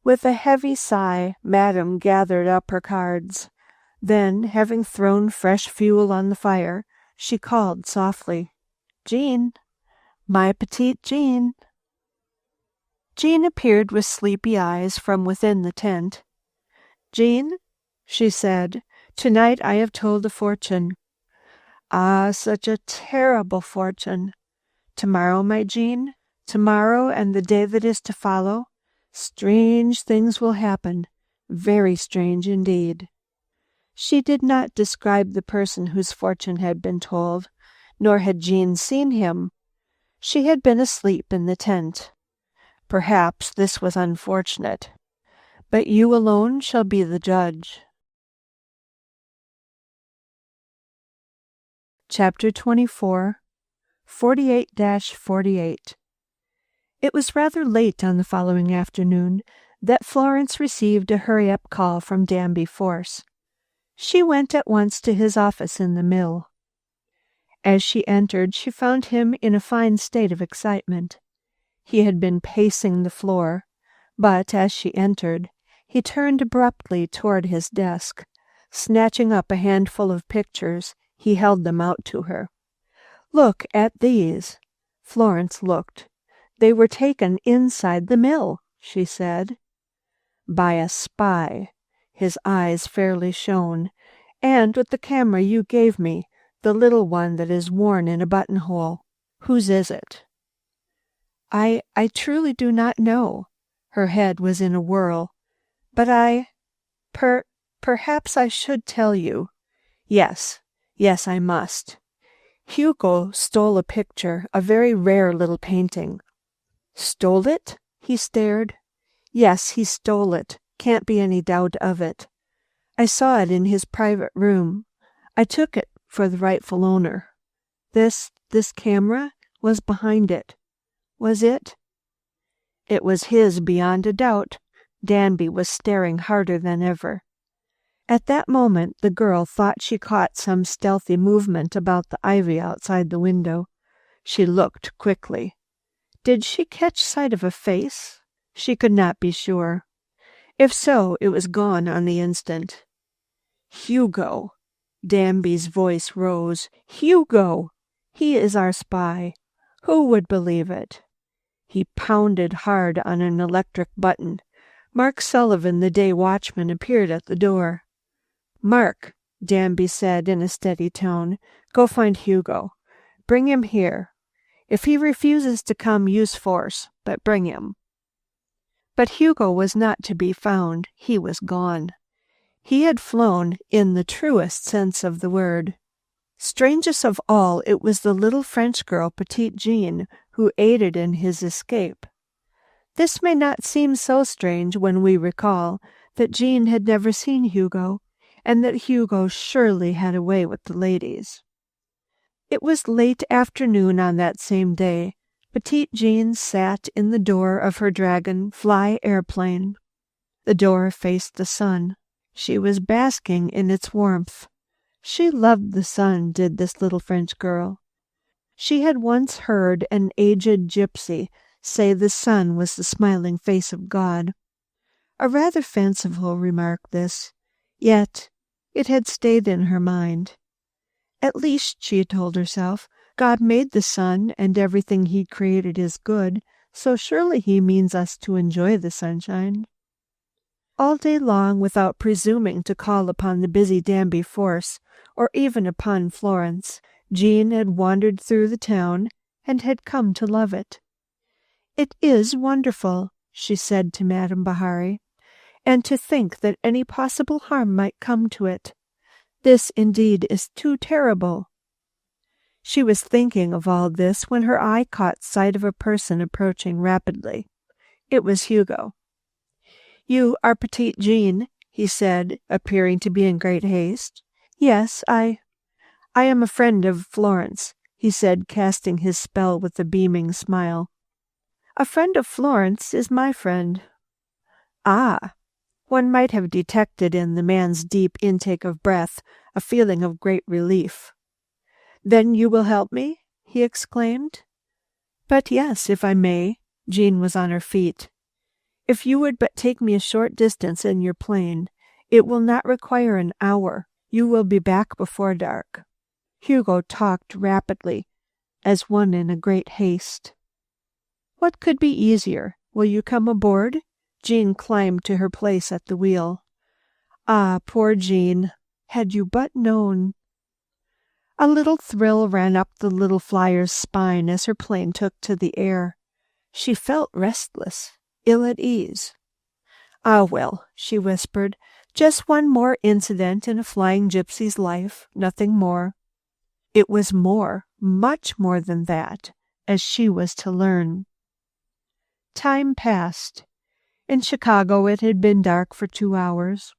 With a heavy sigh, Madame gathered up her cards. Then, having thrown fresh fuel on the fire, she called softly, "Jean, my petite Jean." Jean appeared with sleepy eyes from within the tent. "Jean," she said, "tonight I have told a fortune. Ah, such a terrible fortune. Tomorrow, my Jean, tomorrow and the day that is to follow, strange things will happen, very strange indeed." She did not describe the person whose fortune had been told, nor had Jean seen him. She had been asleep in the tent. Perhaps this was unfortunate, but you alone shall be the judge. Chapter 24, 48-48. It was rather late on the following afternoon that Florence received a hurry-up call from Danby Force. She went at once to his office in the mill. As she entered, she found him in a fine state of excitement. He had been pacing the floor, but as she entered, he turned abruptly toward his desk. Snatching up a handful of pictures, he held them out to her. "Look at these." Florence looked. They were taken inside the mill, she said. By a spy. His eyes fairly shone. And with the camera you gave me, the little one that is worn in a buttonhole. Whose is it? I truly do not know. Her head was in a whirl. But perhaps I should tell you. Yes, I must. Hugo stole a picture, a very rare little painting. Stole it? He stared. Yes, he stole it. Can't be any doubt of it. I saw it in his private room. I took it for the rightful owner. This camera was behind it. Was it? It was his beyond a doubt. Danby was staring harder than ever. At that moment the girl thought she caught some stealthy movement about the ivy outside the window. She looked quickly. Did she catch sight of a face? She could not be sure. If so, it was gone on the instant. Hugo! Danby's voice rose. Hugo! He is our spy. Who would believe it? He pounded hard on an electric button. Mark Sullivan, the day watchman, appeared at the door. Mark, Danby said in a steady tone, go find Hugo. Bring him here. If he refuses to come, use force, but bring him. But Hugo was not to be found. He was gone. He had flown in the truest sense of the word. Strangest of all, it was the little French girl, Petite Jean, who aided in his escape. This may not seem so strange when we recall that Jean had never seen Hugo, and that Hugo surely had a way with the ladies. It was late afternoon on that same day. Petite Jean sat in the door of her dragon-fly airplane. The door faced the sun. She was basking in its warmth. She loved the sun, did this little French girl. She had once heard an aged gypsy say the sun was the smiling face of God. A rather fanciful remark, this, yet it had stayed in her mind. At least, she told herself, God made the sun, and everything he created is good, so surely he means us to enjoy the sunshine. All day long, without presuming to call upon the busy Danby force, or even upon Florence, Jean had wandered through the town, and had come to love it. It is wonderful, she said to Madame Bahari, and to think that any possible harm might come to it. This indeed is too terrible. She was thinking of all this when her eye caught sight of a person approaching rapidly. It was Hugo. You are Petite Jean, he said, appearing to be in great haste. Yes, I am a friend of Florence, he said, casting his spell with a beaming smile. A friend of Florence is my friend. Ah! One might have detected in the man's deep intake of breath a feeling of great relief. Then you will help me? He exclaimed. But yes, if I may. Jean was on her feet. If you would but take me a short distance in your plane, it will not require an hour. You will be back before dark. Hugo talked rapidly, as one in a great haste. What could be easier? Will you come aboard? Jean climbed to her place at the wheel. Ah, poor Jean, had you but known. A little thrill ran up the little flyer's spine as her plane took to the air. She felt restless, ill at ease. Ah, well, she whispered, just one more incident in a flying gypsy's life, nothing more. It was more, much more than that, as she was to learn. Time passed. In Chicago it had been dark for 2 hours.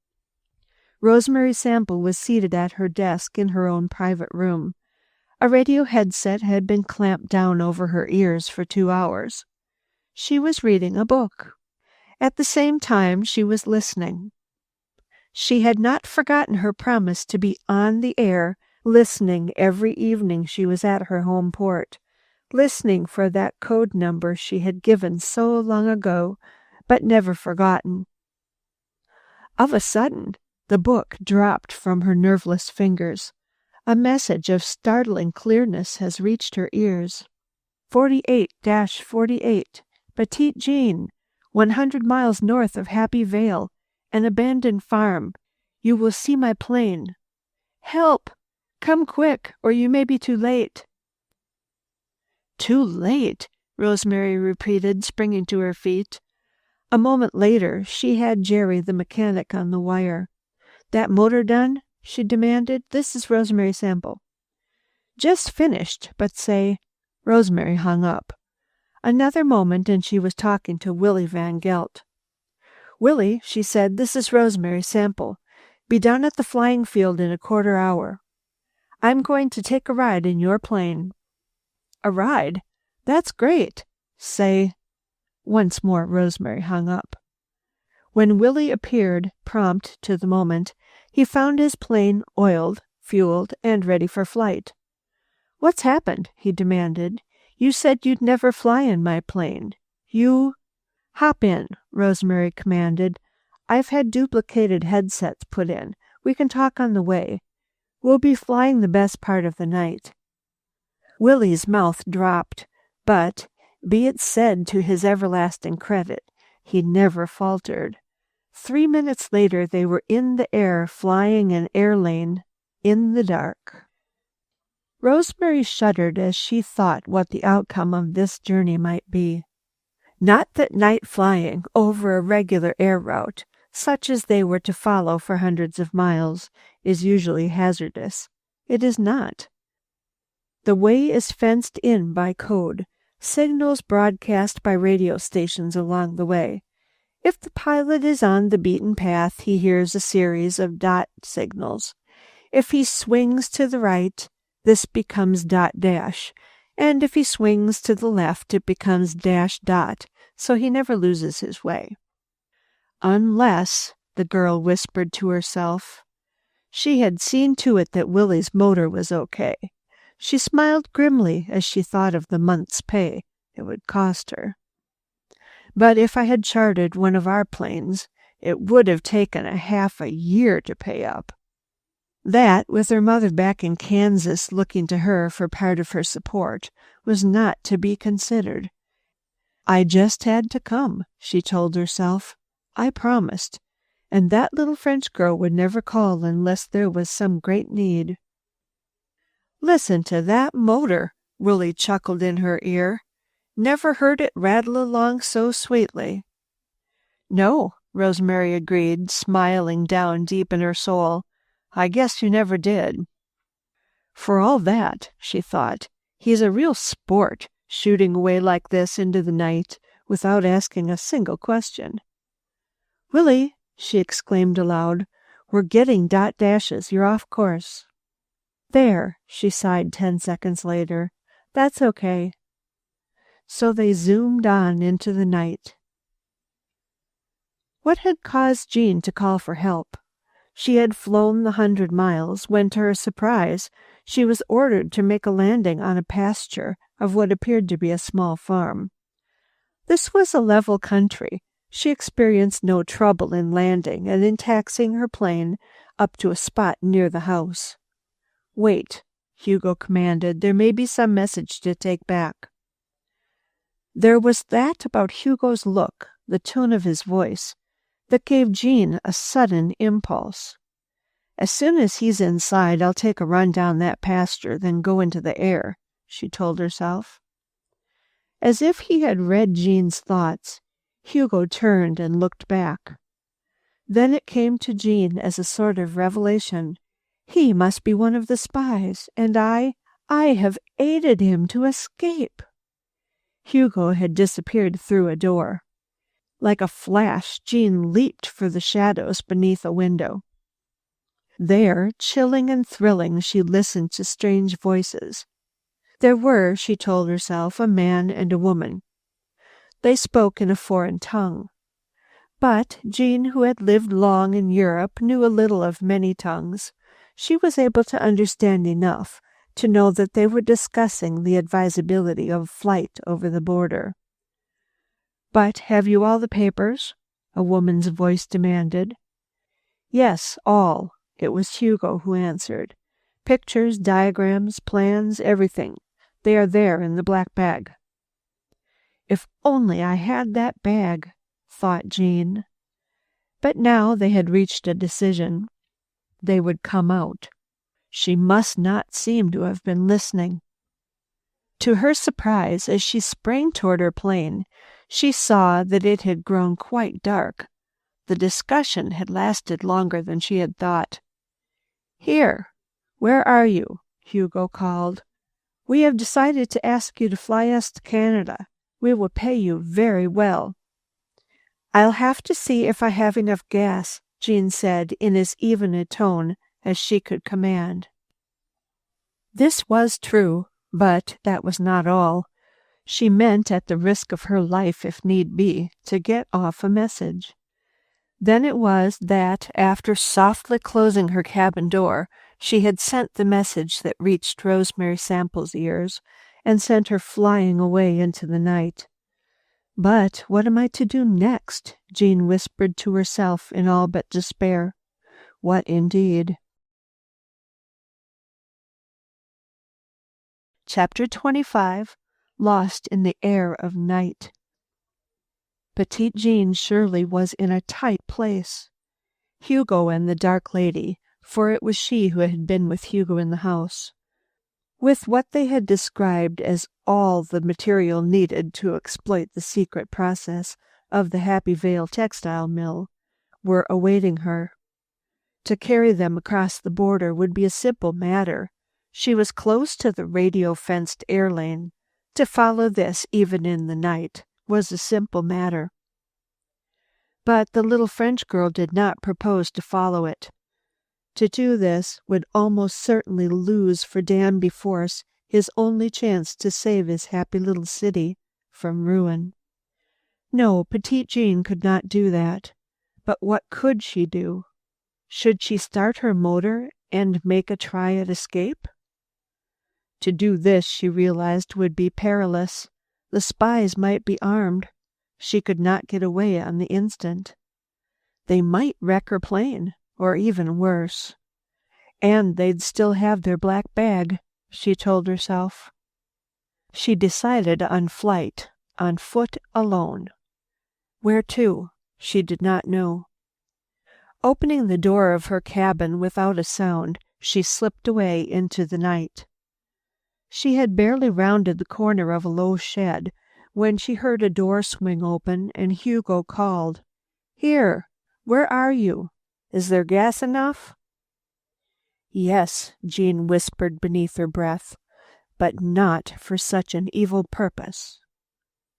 Rosemary Sample was seated at her desk in her own private room. A radio headset had been clamped down over her ears for 2 hours. She was reading a book. At the same time, she was listening. She had not forgotten her promise to be on the air, listening every evening she was at her home port, listening for that code number she had given so long ago, but never forgotten. Of a sudden, the book dropped from her nerveless fingers. A message of startling clearness has reached her ears. 48-48, Petite Jean, 100 miles north of Happy Vale, an abandoned farm. You will see my plane. Help! Come quick, or you may be too late." "Too late," Rosemary repeated, springing to her feet. A moment later, she had Jerry, the mechanic, on the wire. "That motor done?" she demanded. "This is Rosemary Sample." "Just finished, but say—" Rosemary hung up. Another moment and she was talking to Willie Van Gelt. "Willie," she said, "this is Rosemary Sample. Be done at the flying field in a quarter hour. I'm going to take a ride in your plane." "A ride? That's great. Say—" Once more Rosemary hung up. When Willie appeared, prompt to the moment, he found his plane oiled, fueled, and ready for flight. "What's happened?" he demanded. "You said you'd never fly in my plane. You—" "Hop in," Rosemary commanded. "I've had duplicated headsets put in. We can talk on the way. We'll be flying the best part of the night." Willie's mouth dropped, but, be it said to his everlasting credit, he never faltered. 3 minutes later they were in the air, flying an air lane in the dark. Rosemary shuddered as she thought what the outcome of this journey might be. Not that night flying over a regular air route, such as they were to follow for hundreds of miles, is usually hazardous. It is not. The way is fenced in by code, signals broadcast by radio stations along the way. If the pilot is on the beaten path, he hears a series of dot signals. If he swings to the right, this becomes dot dash, and if he swings to the left, it becomes dash dot, so he never loses his way. Unless, the girl whispered to herself. She had seen to it that Willie's motor was okay. She smiled grimly as she thought of the month's pay it would cost her. "But if I had chartered one of our planes, it would have taken half a year to pay up." That, with her mother back in Kansas looking to her for part of her support, was not to be considered. "I just had to come," she told herself. "I promised. And that little French girl would never call unless there was some great need." "Listen to that motor," Willie chuckled in her ear. "Never heard it rattle along so sweetly." "No," Rosemary agreed, smiling down deep in her soul. "I guess you never did." For all that, she thought, he's a real sport, shooting away like this into the night without asking a single question. "Willie," she exclaimed aloud, "we're getting dot dashes. You're off course." "There," she sighed 10 seconds later. "That's okay." So they zoomed on into the night. What had caused Jean to call for help? She had flown the 100 miles when, to her surprise, she was ordered to make a landing on a pasture of what appeared to be a small farm. This was a level country. She experienced no trouble in landing and in taxiing her plane up to a spot near the house. "Wait," Hugo commanded. "There may be some message to take back." There was that about Hugo's look, the tone of his voice, that gave Jean a sudden impulse. "As soon as he's inside, I'll take a run down that pasture, then go into the air," she told herself. As if he had read Jean's thoughts, Hugo turned and looked back. Then it came to Jean as a sort of revelation. He must be one of the spies, and I have aided him to escape. Hugo had disappeared through a door. Like a flash, Jean leaped for the shadows beneath a window. There, chilling and thrilling, she listened to strange voices. There were, she told herself, a man and a woman. They spoke in a foreign tongue. But Jean, who had lived long in Europe, knew a little of many tongues. She was able to understand enough to know that they were discussing the advisability of flight over the border. "But have you all the papers?" a woman's voice demanded. "Yes, all." It was Hugo who answered. "Pictures, diagrams, plans, everything. They are there in the black bag." If only I had that bag, thought Jean. But now they had reached a decision. They would come out. She must not seem to have been listening. To her surprise, as she sprang toward her plane, she saw that it had grown quite dark. The discussion had lasted longer than she had thought. "Here, where are you?" Hugo called. "We have decided to ask you to fly us to Canada. We will pay you very well." "I'll have to see if I have enough gas," Jean said in as even a tone as she could command. This was true, but that was not all. She meant, at the risk of her life if need be, to get off a message. Then it was that, after softly closing her cabin door, she had sent the message that reached Rosemary Sample's ears and sent her flying away into the night. "But what am I to do next?" Jean whispered to herself in all but despair. What indeed? Chapter 25. Lost in the Air of Night. Petite Jean surely was in a tight place. Hugo and the dark lady, for it was she who had been with Hugo in the house, with what they had described as all the material needed to exploit the secret process of the Happy Vale textile mill, were awaiting her. To carry them across the border would be a simple matter. She was close to the radio-fenced air lane. To follow this, even in the night, was a simple matter. But the little French girl did not propose to follow it. To do this would almost certainly lose for Danby Force his only chance to save his happy little city from ruin. No, Petite Jean could not do that. But what could she do? Should she start her motor and make a try at escape? To do this, she realized, would be perilous. The spies might be armed. She could not get away on the instant. They might wreck her plane, or even worse. And they'd still have their black bag, she told herself. She decided on flight, on foot alone. Where to? She did not know. Opening the door of her cabin without a sound, she slipped away into the night. She had barely rounded the corner of a low shed when she heard a door swing open and Hugo called, "Here, where are you? Is there gas enough?" "Yes," Jean whispered beneath her breath, "but not for such an evil purpose."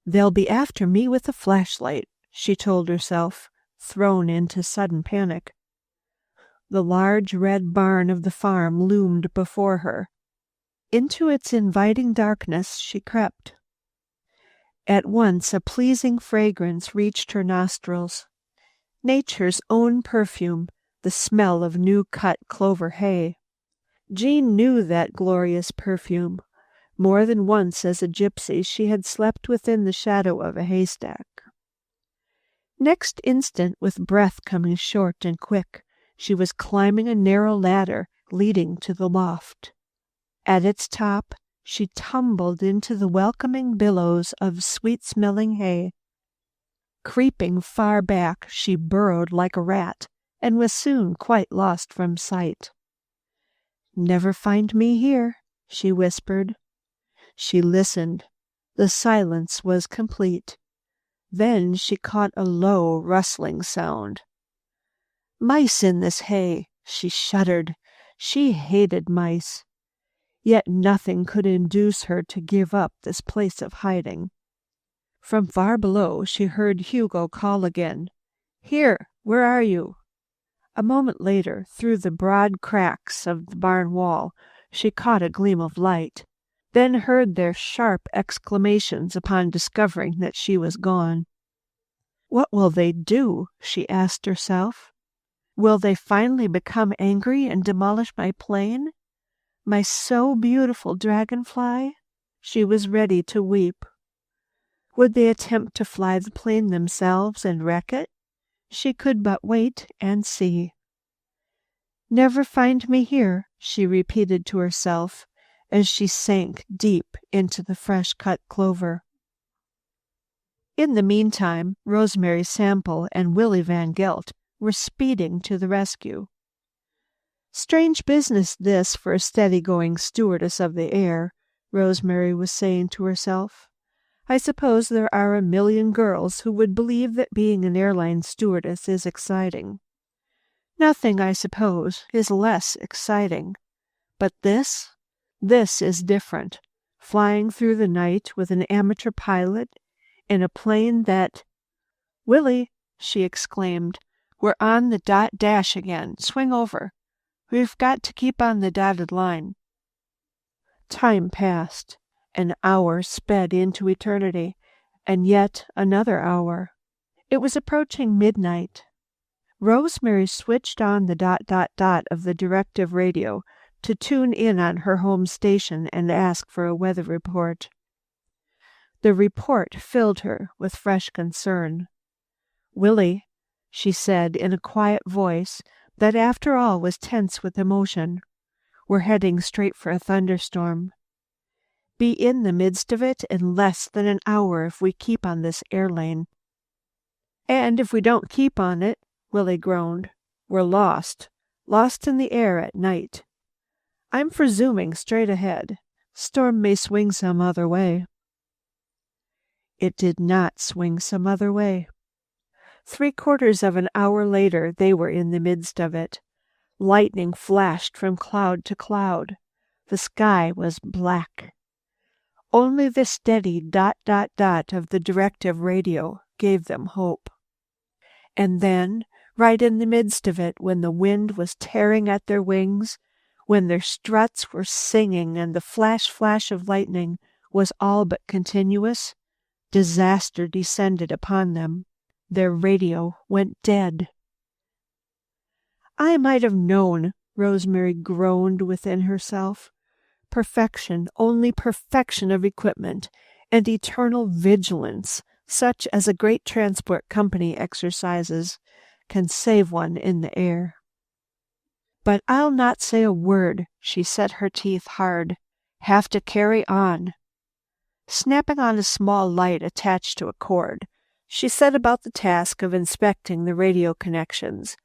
"They'll be after me with a flashlight," she told herself, thrown into sudden panic. The large red barn of the farm loomed before her. Into its inviting darkness she crept. At once a pleasing fragrance reached her nostrils. Nature's own perfume, the smell of new-cut clover hay. Jean knew that glorious perfume. More than once as a gypsy she had slept within the shadow of a haystack. Next instant, with breath coming short and quick, she was climbing a narrow ladder leading to the loft. At its top, she tumbled into the welcoming billows of sweet-smelling hay. Creeping far back, she burrowed like a rat and was soon quite lost from sight. "Never find me here," she whispered. She listened. The silence was complete. Then she caught a low, rustling sound. "Mice in this hay!" She shuddered. She hated mice. Yet nothing could induce her to give up this place of hiding. From far below she heard Hugo call again. "Here, where are you?" A moment later, through the broad cracks of the barn wall, she caught a gleam of light, then heard their sharp exclamations upon discovering that she was gone. "What will they do?" she asked herself. "Will they finally become angry and demolish my plane? My so beautiful dragonfly?" She was ready to weep. Would they attempt to fly the plane themselves and wreck it? She could but wait and see. "Never find me here," she repeated to herself as she sank deep into the fresh-cut clover. In the meantime, Rosemary Sample and Willie Van Gelt were speeding to the rescue. Strange business this for a steady-going stewardess of the air, Rosemary was saying to herself. I suppose there are a million girls who would believe that being an airline stewardess is exciting. Nothing, I suppose, is less exciting. But this is different. Flying through the night with an amateur pilot in a plane that... Willie, she exclaimed, we're on the dash again. Swing over. We've got to keep on the dotted line. Time passed. An hour sped into eternity, and yet another hour. It was approaching midnight. Rosemary switched on the ... of the directive radio to tune in on her home station and ask for a weather report. The report filled her with fresh concern. Willie, she said in a quiet voice that after all was tense with emotion, we're heading straight for a thunderstorm. Be in the midst of it in less than an hour if we keep on this air lane. And if we don't keep on it, Willie groaned, we're lost in the air at night. I'm for zooming straight ahead. Storm may swing some other way. It did not swing some other way. 3/4 of an hour later, they were in the midst of it. Lightning flashed from cloud to cloud. The sky was black. Only the steady ... of the directive radio gave them hope. And then, right in the midst of it, when the wind was tearing at their wings, when their struts were singing and the flash of lightning was all but continuous, disaster descended upon them. Their radio went dead. I might have known, Rosemary groaned within herself. Perfection, only perfection of equipment, and eternal vigilance, such as a great transport company exercises, can save one in the air. But I'll not say a word, she set her teeth hard. Have to carry on. Snapping on a small light attached to a cord, she set about the task of inspecting the radio connections,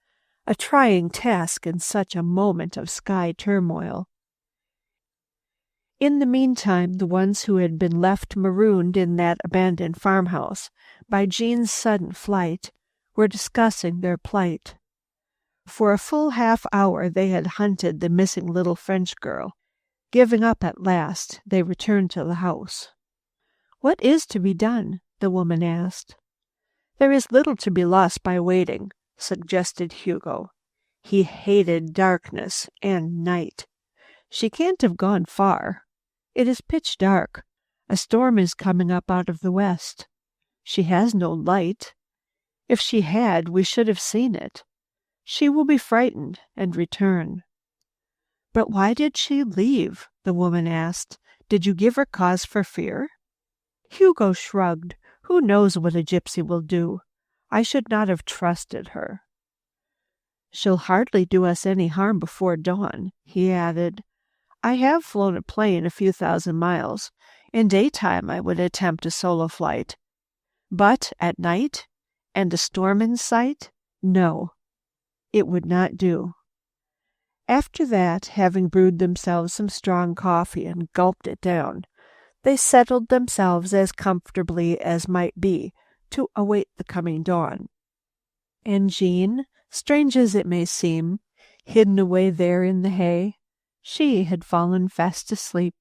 a trying task in such a moment of sky turmoil. In the meantime, the ones who had been left marooned in that abandoned farmhouse by Jean's sudden flight were discussing their plight. For a full half-hour they had hunted the missing little French girl. Giving up at last, they returned to the house. What is to be done? The woman asked. There is little to be lost by waiting, suggested Hugo. He hated darkness and night. She can't have gone far. It is pitch dark. A storm is coming up out of the west. She has no light. If she had, we should have seen it. She will be frightened and return. But why did she leave? The woman asked. Did you give her cause for fear? Hugo shrugged. Who knows what a gypsy will do? I should not have trusted her. She'll hardly do us any harm before dawn, he added. I have flown a plane a few thousand miles. In daytime I would attempt a solo flight. But at night, and a storm in sight, no. It would not do. After that, having brewed themselves some strong coffee and gulped it down, they settled themselves as comfortably as might be to await the coming dawn. And Jean, strange as it may seem, hidden away there in the hay, she had fallen fast asleep.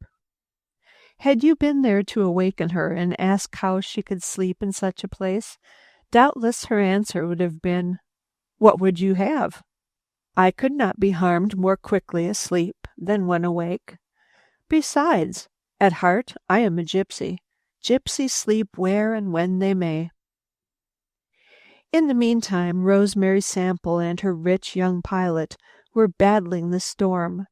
Had you been there to awaken her and ask how she could sleep in such a place, doubtless her answer would have been, "What would you have? I could not be harmed more quickly asleep than when awake. Besides, at heart I am a gypsy. Gypsies sleep where and when they may." In the meantime, Rosemary Sample and her rich young pilot were battling the storm.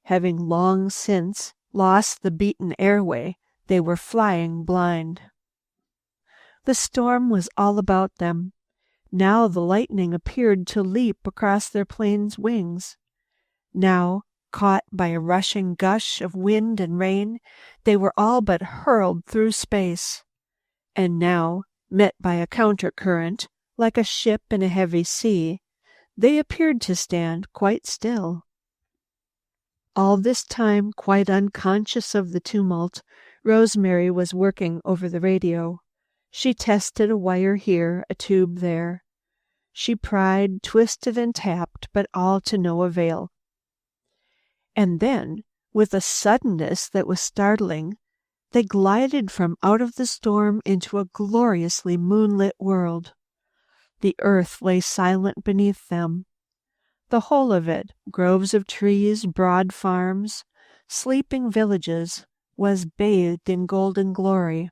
Having long since lost the beaten airway, they were flying blind. The storm was all about them. Now the lightning appeared to leap across their plane's wings. Now, caught by a rushing gush of wind and rain, they were all but hurled through space. And now, Met by a countercurrent, like a ship in a heavy sea, they appeared to stand quite still. All this time, quite unconscious of the tumult, Rosemary was working over the radio. She tested a wire here, a tube there. She pried, twisted, and tapped, but all to no avail. And then, with a suddenness that was startling, they glided from out of the storm into a gloriously moonlit world. The earth lay silent beneath them. The whole of it, groves of trees, broad farms, sleeping villages, was bathed in golden glory.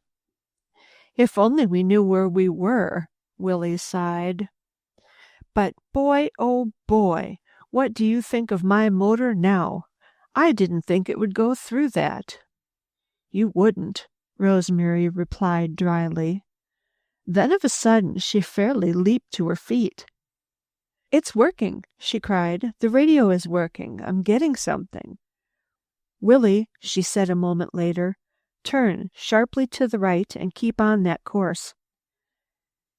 If only we knew where we were, Willie sighed. But boy, oh boy, what do you think of my motor now? I didn't think it would go through that. You wouldn't, Rosemary replied dryly. Then of a sudden she fairly leaped to her feet. It's working, she cried. The radio is working. I'm getting something. Willie, she said a moment later, turn sharply to the right and keep on that course.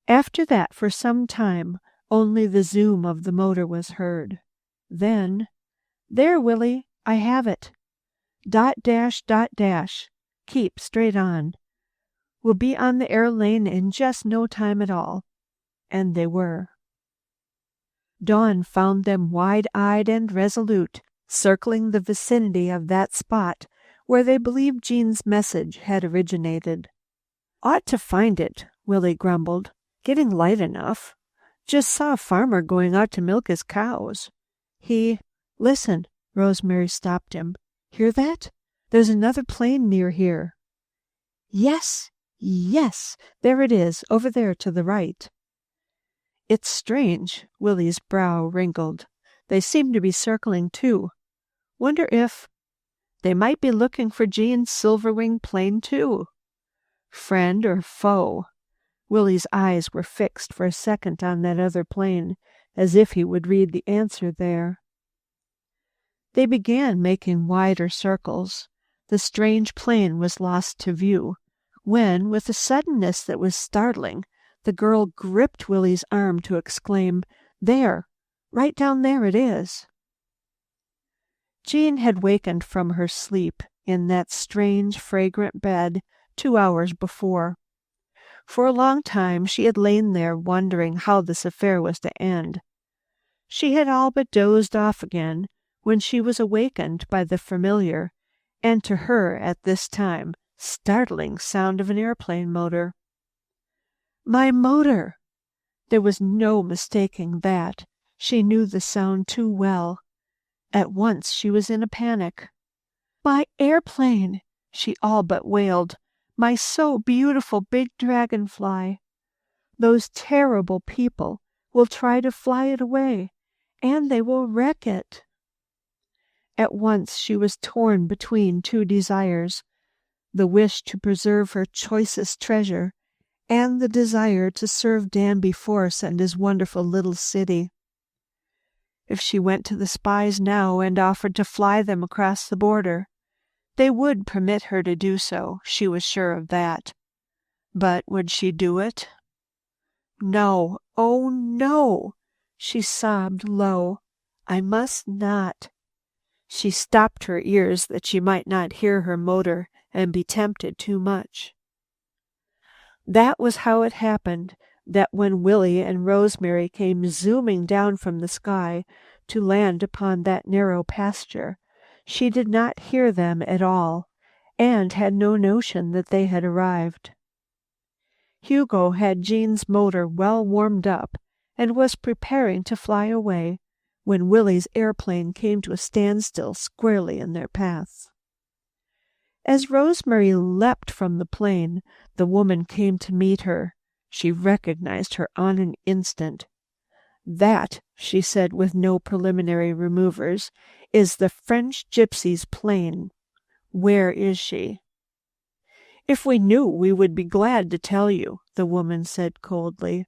After that, for some time, only the zoom of the motor was heard. Then, there, Willie, I have it. Dot dash, dot dash. Keep straight on. We'll be on the air lane in just no time at all. And they were. Dawn found them wide-eyed and resolute, circling the vicinity of that spot where they believed Jean's message had originated. Ought to find it, Willie grumbled. Getting light enough. Just saw a farmer going out to milk his cows. Listen, Rosemary stopped him. Hear that? There's another plane near here. Yes, there it is, over there to the right. It's strange, Willie's brow wrinkled. They seem to be circling too. Wonder if they might be looking for Jean's silver-wing plane too. Friend or foe? Willie's eyes were fixed for a second on that other plane, as if he would read the answer there. They began making wider circles. The strange plane was lost to view, when, with a suddenness that was startling, the girl gripped Willie's arm to exclaim, There! Right down there it is! Jean had wakened from her sleep in that strange, fragrant bed 2 hours before. For a long time she had lain there wondering how this affair was to end. She had all but dozed off again when she was awakened by the familiar, and to her at this time, startling sound of an airplane motor. My motor! There was no mistaking that. She knew the sound too well. At once she was in a panic. My airplane! She all but wailed. My so beautiful big dragonfly. Those terrible people will try to fly it away, and they will wreck it. At once she was torn between two desires, the wish to preserve her choicest treasure, and the desire to serve Danby Force and his wonderful little city. If she went to the spies now and offered to fly them across the border, they would permit her to do so, she was sure of that. But would she do it? No, oh no! She sobbed low. I must not. She stopped her ears that she might not hear her motor and be tempted too much. That was how it happened that when Willie and Rosemary came zooming down from the sky to land upon that narrow pasture, she did not hear them at all, and had no notion that they had arrived. Hugo had Jean's motor well warmed up and was preparing to fly away when Willie's airplane came to a standstill squarely in their path. As Rosemary leapt from the plane, the woman came to meet her. She recognized her on an instant. That, she said with no preliminary removers, is the French gypsy's plane. Where is she? If we knew, we would be glad to tell you, the woman said coldly.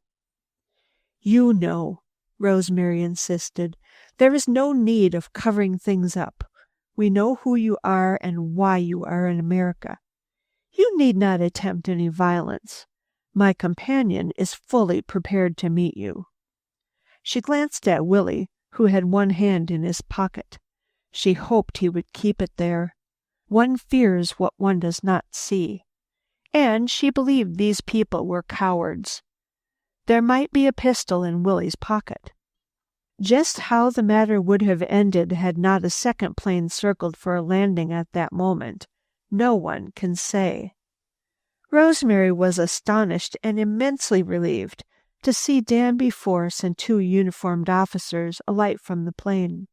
You know, Rosemary insisted. There is no need of covering things up. We know who you are and why you are in America. You need not attempt any violence. My companion is fully prepared to meet you." She glanced at Willie, who had one hand in his pocket. She hoped he would keep it there. One fears what one does not see. And she believed these people were cowards. There might be a pistol in Willie's pocket. Just how the matter would have ended had not a second plane circled for a landing at that moment, no one can say. Rosemary was astonished and immensely relieved to see Danby Force and 2 uniformed officers alight from the plane.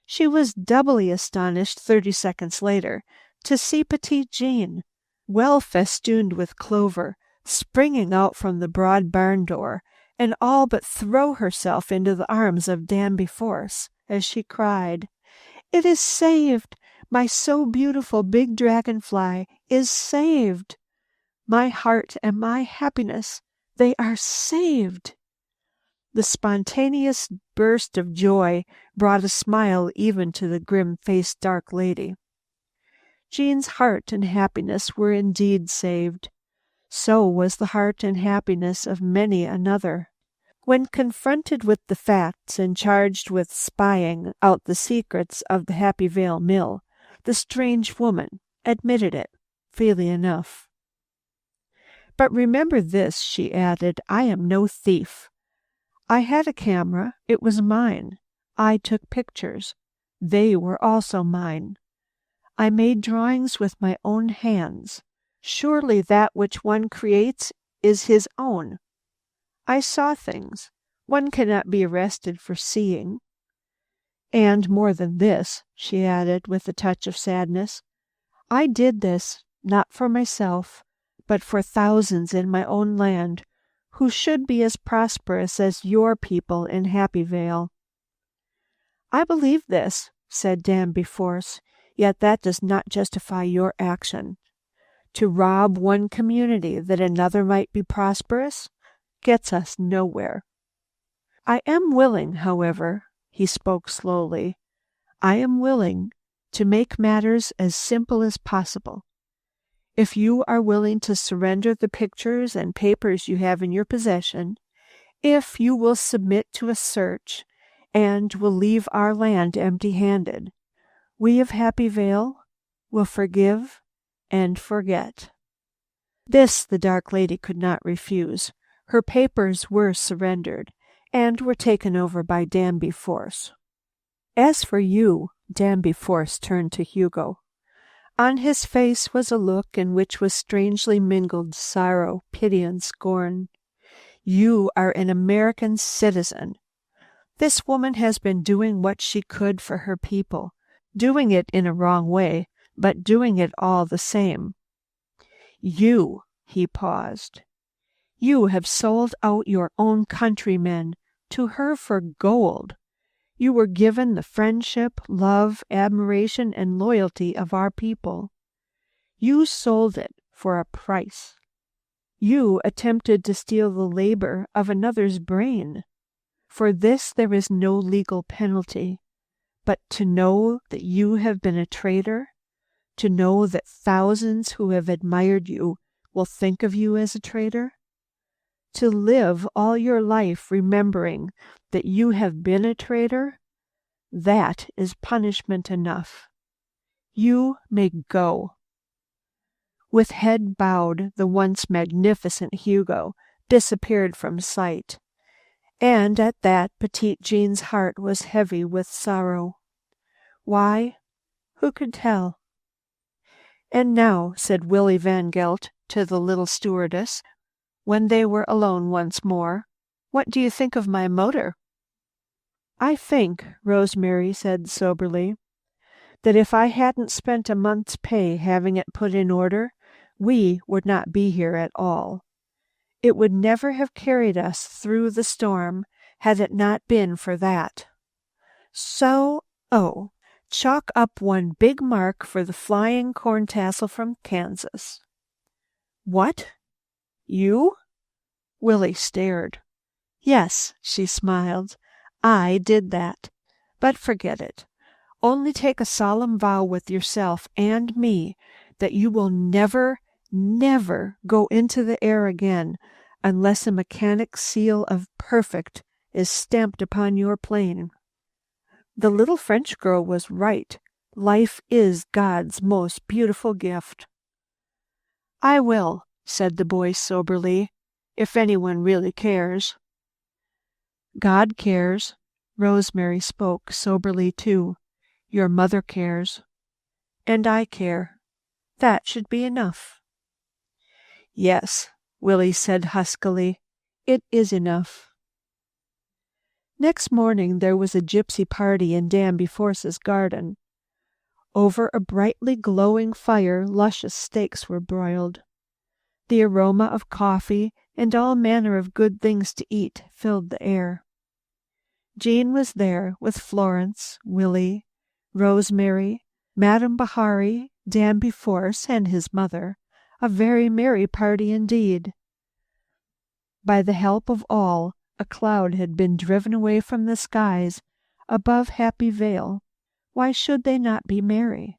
She was doubly astonished 30 seconds later to see Petite Jean, well festooned with clover, springing out from the broad barn door and all but throw herself into the arms of Danby Force as she cried, "It is saved! My so beautiful big dragonfly is saved! My heart and my happiness, they are saved!" The spontaneous burst of joy brought a smile even to the grim-faced dark lady. Jean's heart and happiness were indeed saved. So was the heart and happiness of many another. When confronted with the facts and charged with spying out the secrets of the Happy Vale Mill, the strange woman admitted it, freely enough. "But remember this," she added, "I am no thief. I had a camera. It was mine. I took pictures. They were also mine. I made drawings with my own hands. Surely that which one creates is his own. I saw things. One cannot be arrested for seeing. And more than this," she added with a touch of sadness, "I did this not for myself, but for thousands in my own land who should be as prosperous as your people in Happy Vale." "I believe this," said Danby Force, "yet that does not justify your action. To rob one community that another might be prosperous gets us nowhere. I am willing, however," he spoke slowly, "I am willing to make matters as simple as possible. If you are willing to surrender the pictures and papers you have in your possession, if you will submit to a search and will leave our land empty-handed, we of Happy Vale will forgive and forget." This the dark lady could not refuse. Her papers were surrendered and were taken over by Danby Force. "As for you," Danby Force turned to Hugo. On his face was a look in which was strangely mingled sorrow, pity, and scorn. "You are an American citizen. This woman has been doing what she could for her people, doing it in a wrong way, but doing it all the same. You," he paused, "you have sold out your own countrymen to her for gold. You were given the friendship, love, admiration, and loyalty of our people. You sold it for a price. You attempted to steal the labor of another's brain. For this there is no legal penalty. But to know that you have been a traitor, to know that thousands who have admired you will think of you as a traitor, to live all your life remembering that you have been a traitor, that is punishment enough. You may go." With head bowed, the once magnificent Hugo disappeared from sight, and at that Petite Jean's heart was heavy with sorrow. Why? Who could tell? "And now," said Willie Van Gelt to the little stewardess, when they were alone once more, "what do you think of my motor?" "I think," Rosemary said soberly, "that if I hadn't spent a month's pay having it put in order, we would not be here at all. It would never have carried us through the storm had it not been for that. So, chalk up one big mark for the flying corn tassel from Kansas." "What? You?" Willie stared. "Yes," she smiled. "I did that. But forget it. Only take a solemn vow with yourself and me that you will never, Never go into the air again unless a mechanic's seal of perfect is stamped upon your plane. The little French girl was right. Life is God's most beautiful gift. I will, said the boy soberly, if anyone really cares. God cares. Rosemary spoke soberly too. Your mother cares. And I care. That should be enough. Yes, Willie said huskily. It is enough. Next morning there was a gypsy party in Danby Force's garden. Over a brightly glowing fire luscious steaks were broiled. The aroma of coffee and all manner of good things to eat filled the air. Jean was there with Florence, Willie, Rosemary, Madame Bahari, Danby Force, and his mother, a very merry party indeed. By the help of all, a cloud had been driven away from the skies above Happy Vale. Why should they not be merry?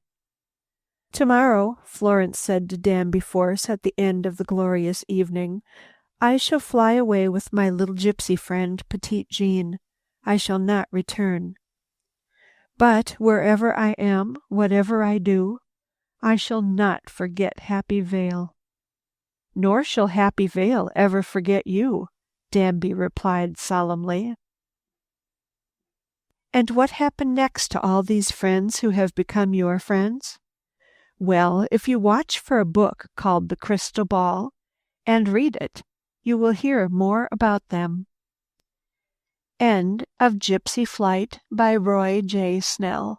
Tomorrow, Florence said to Danby Force at the end of the glorious evening, I shall fly away with my little gypsy friend, Petite Jean. I shall not return. But wherever I am, whatever I do, I shall not forget Happy Vale. Nor shall Happy Vale ever forget you, Danby replied solemnly. And what happened next to all these friends who have become your friends? Well, if you watch for a book called The Crystal Ball and read it, you will hear more about them. End of Gypsy Flight by Roy J Snell.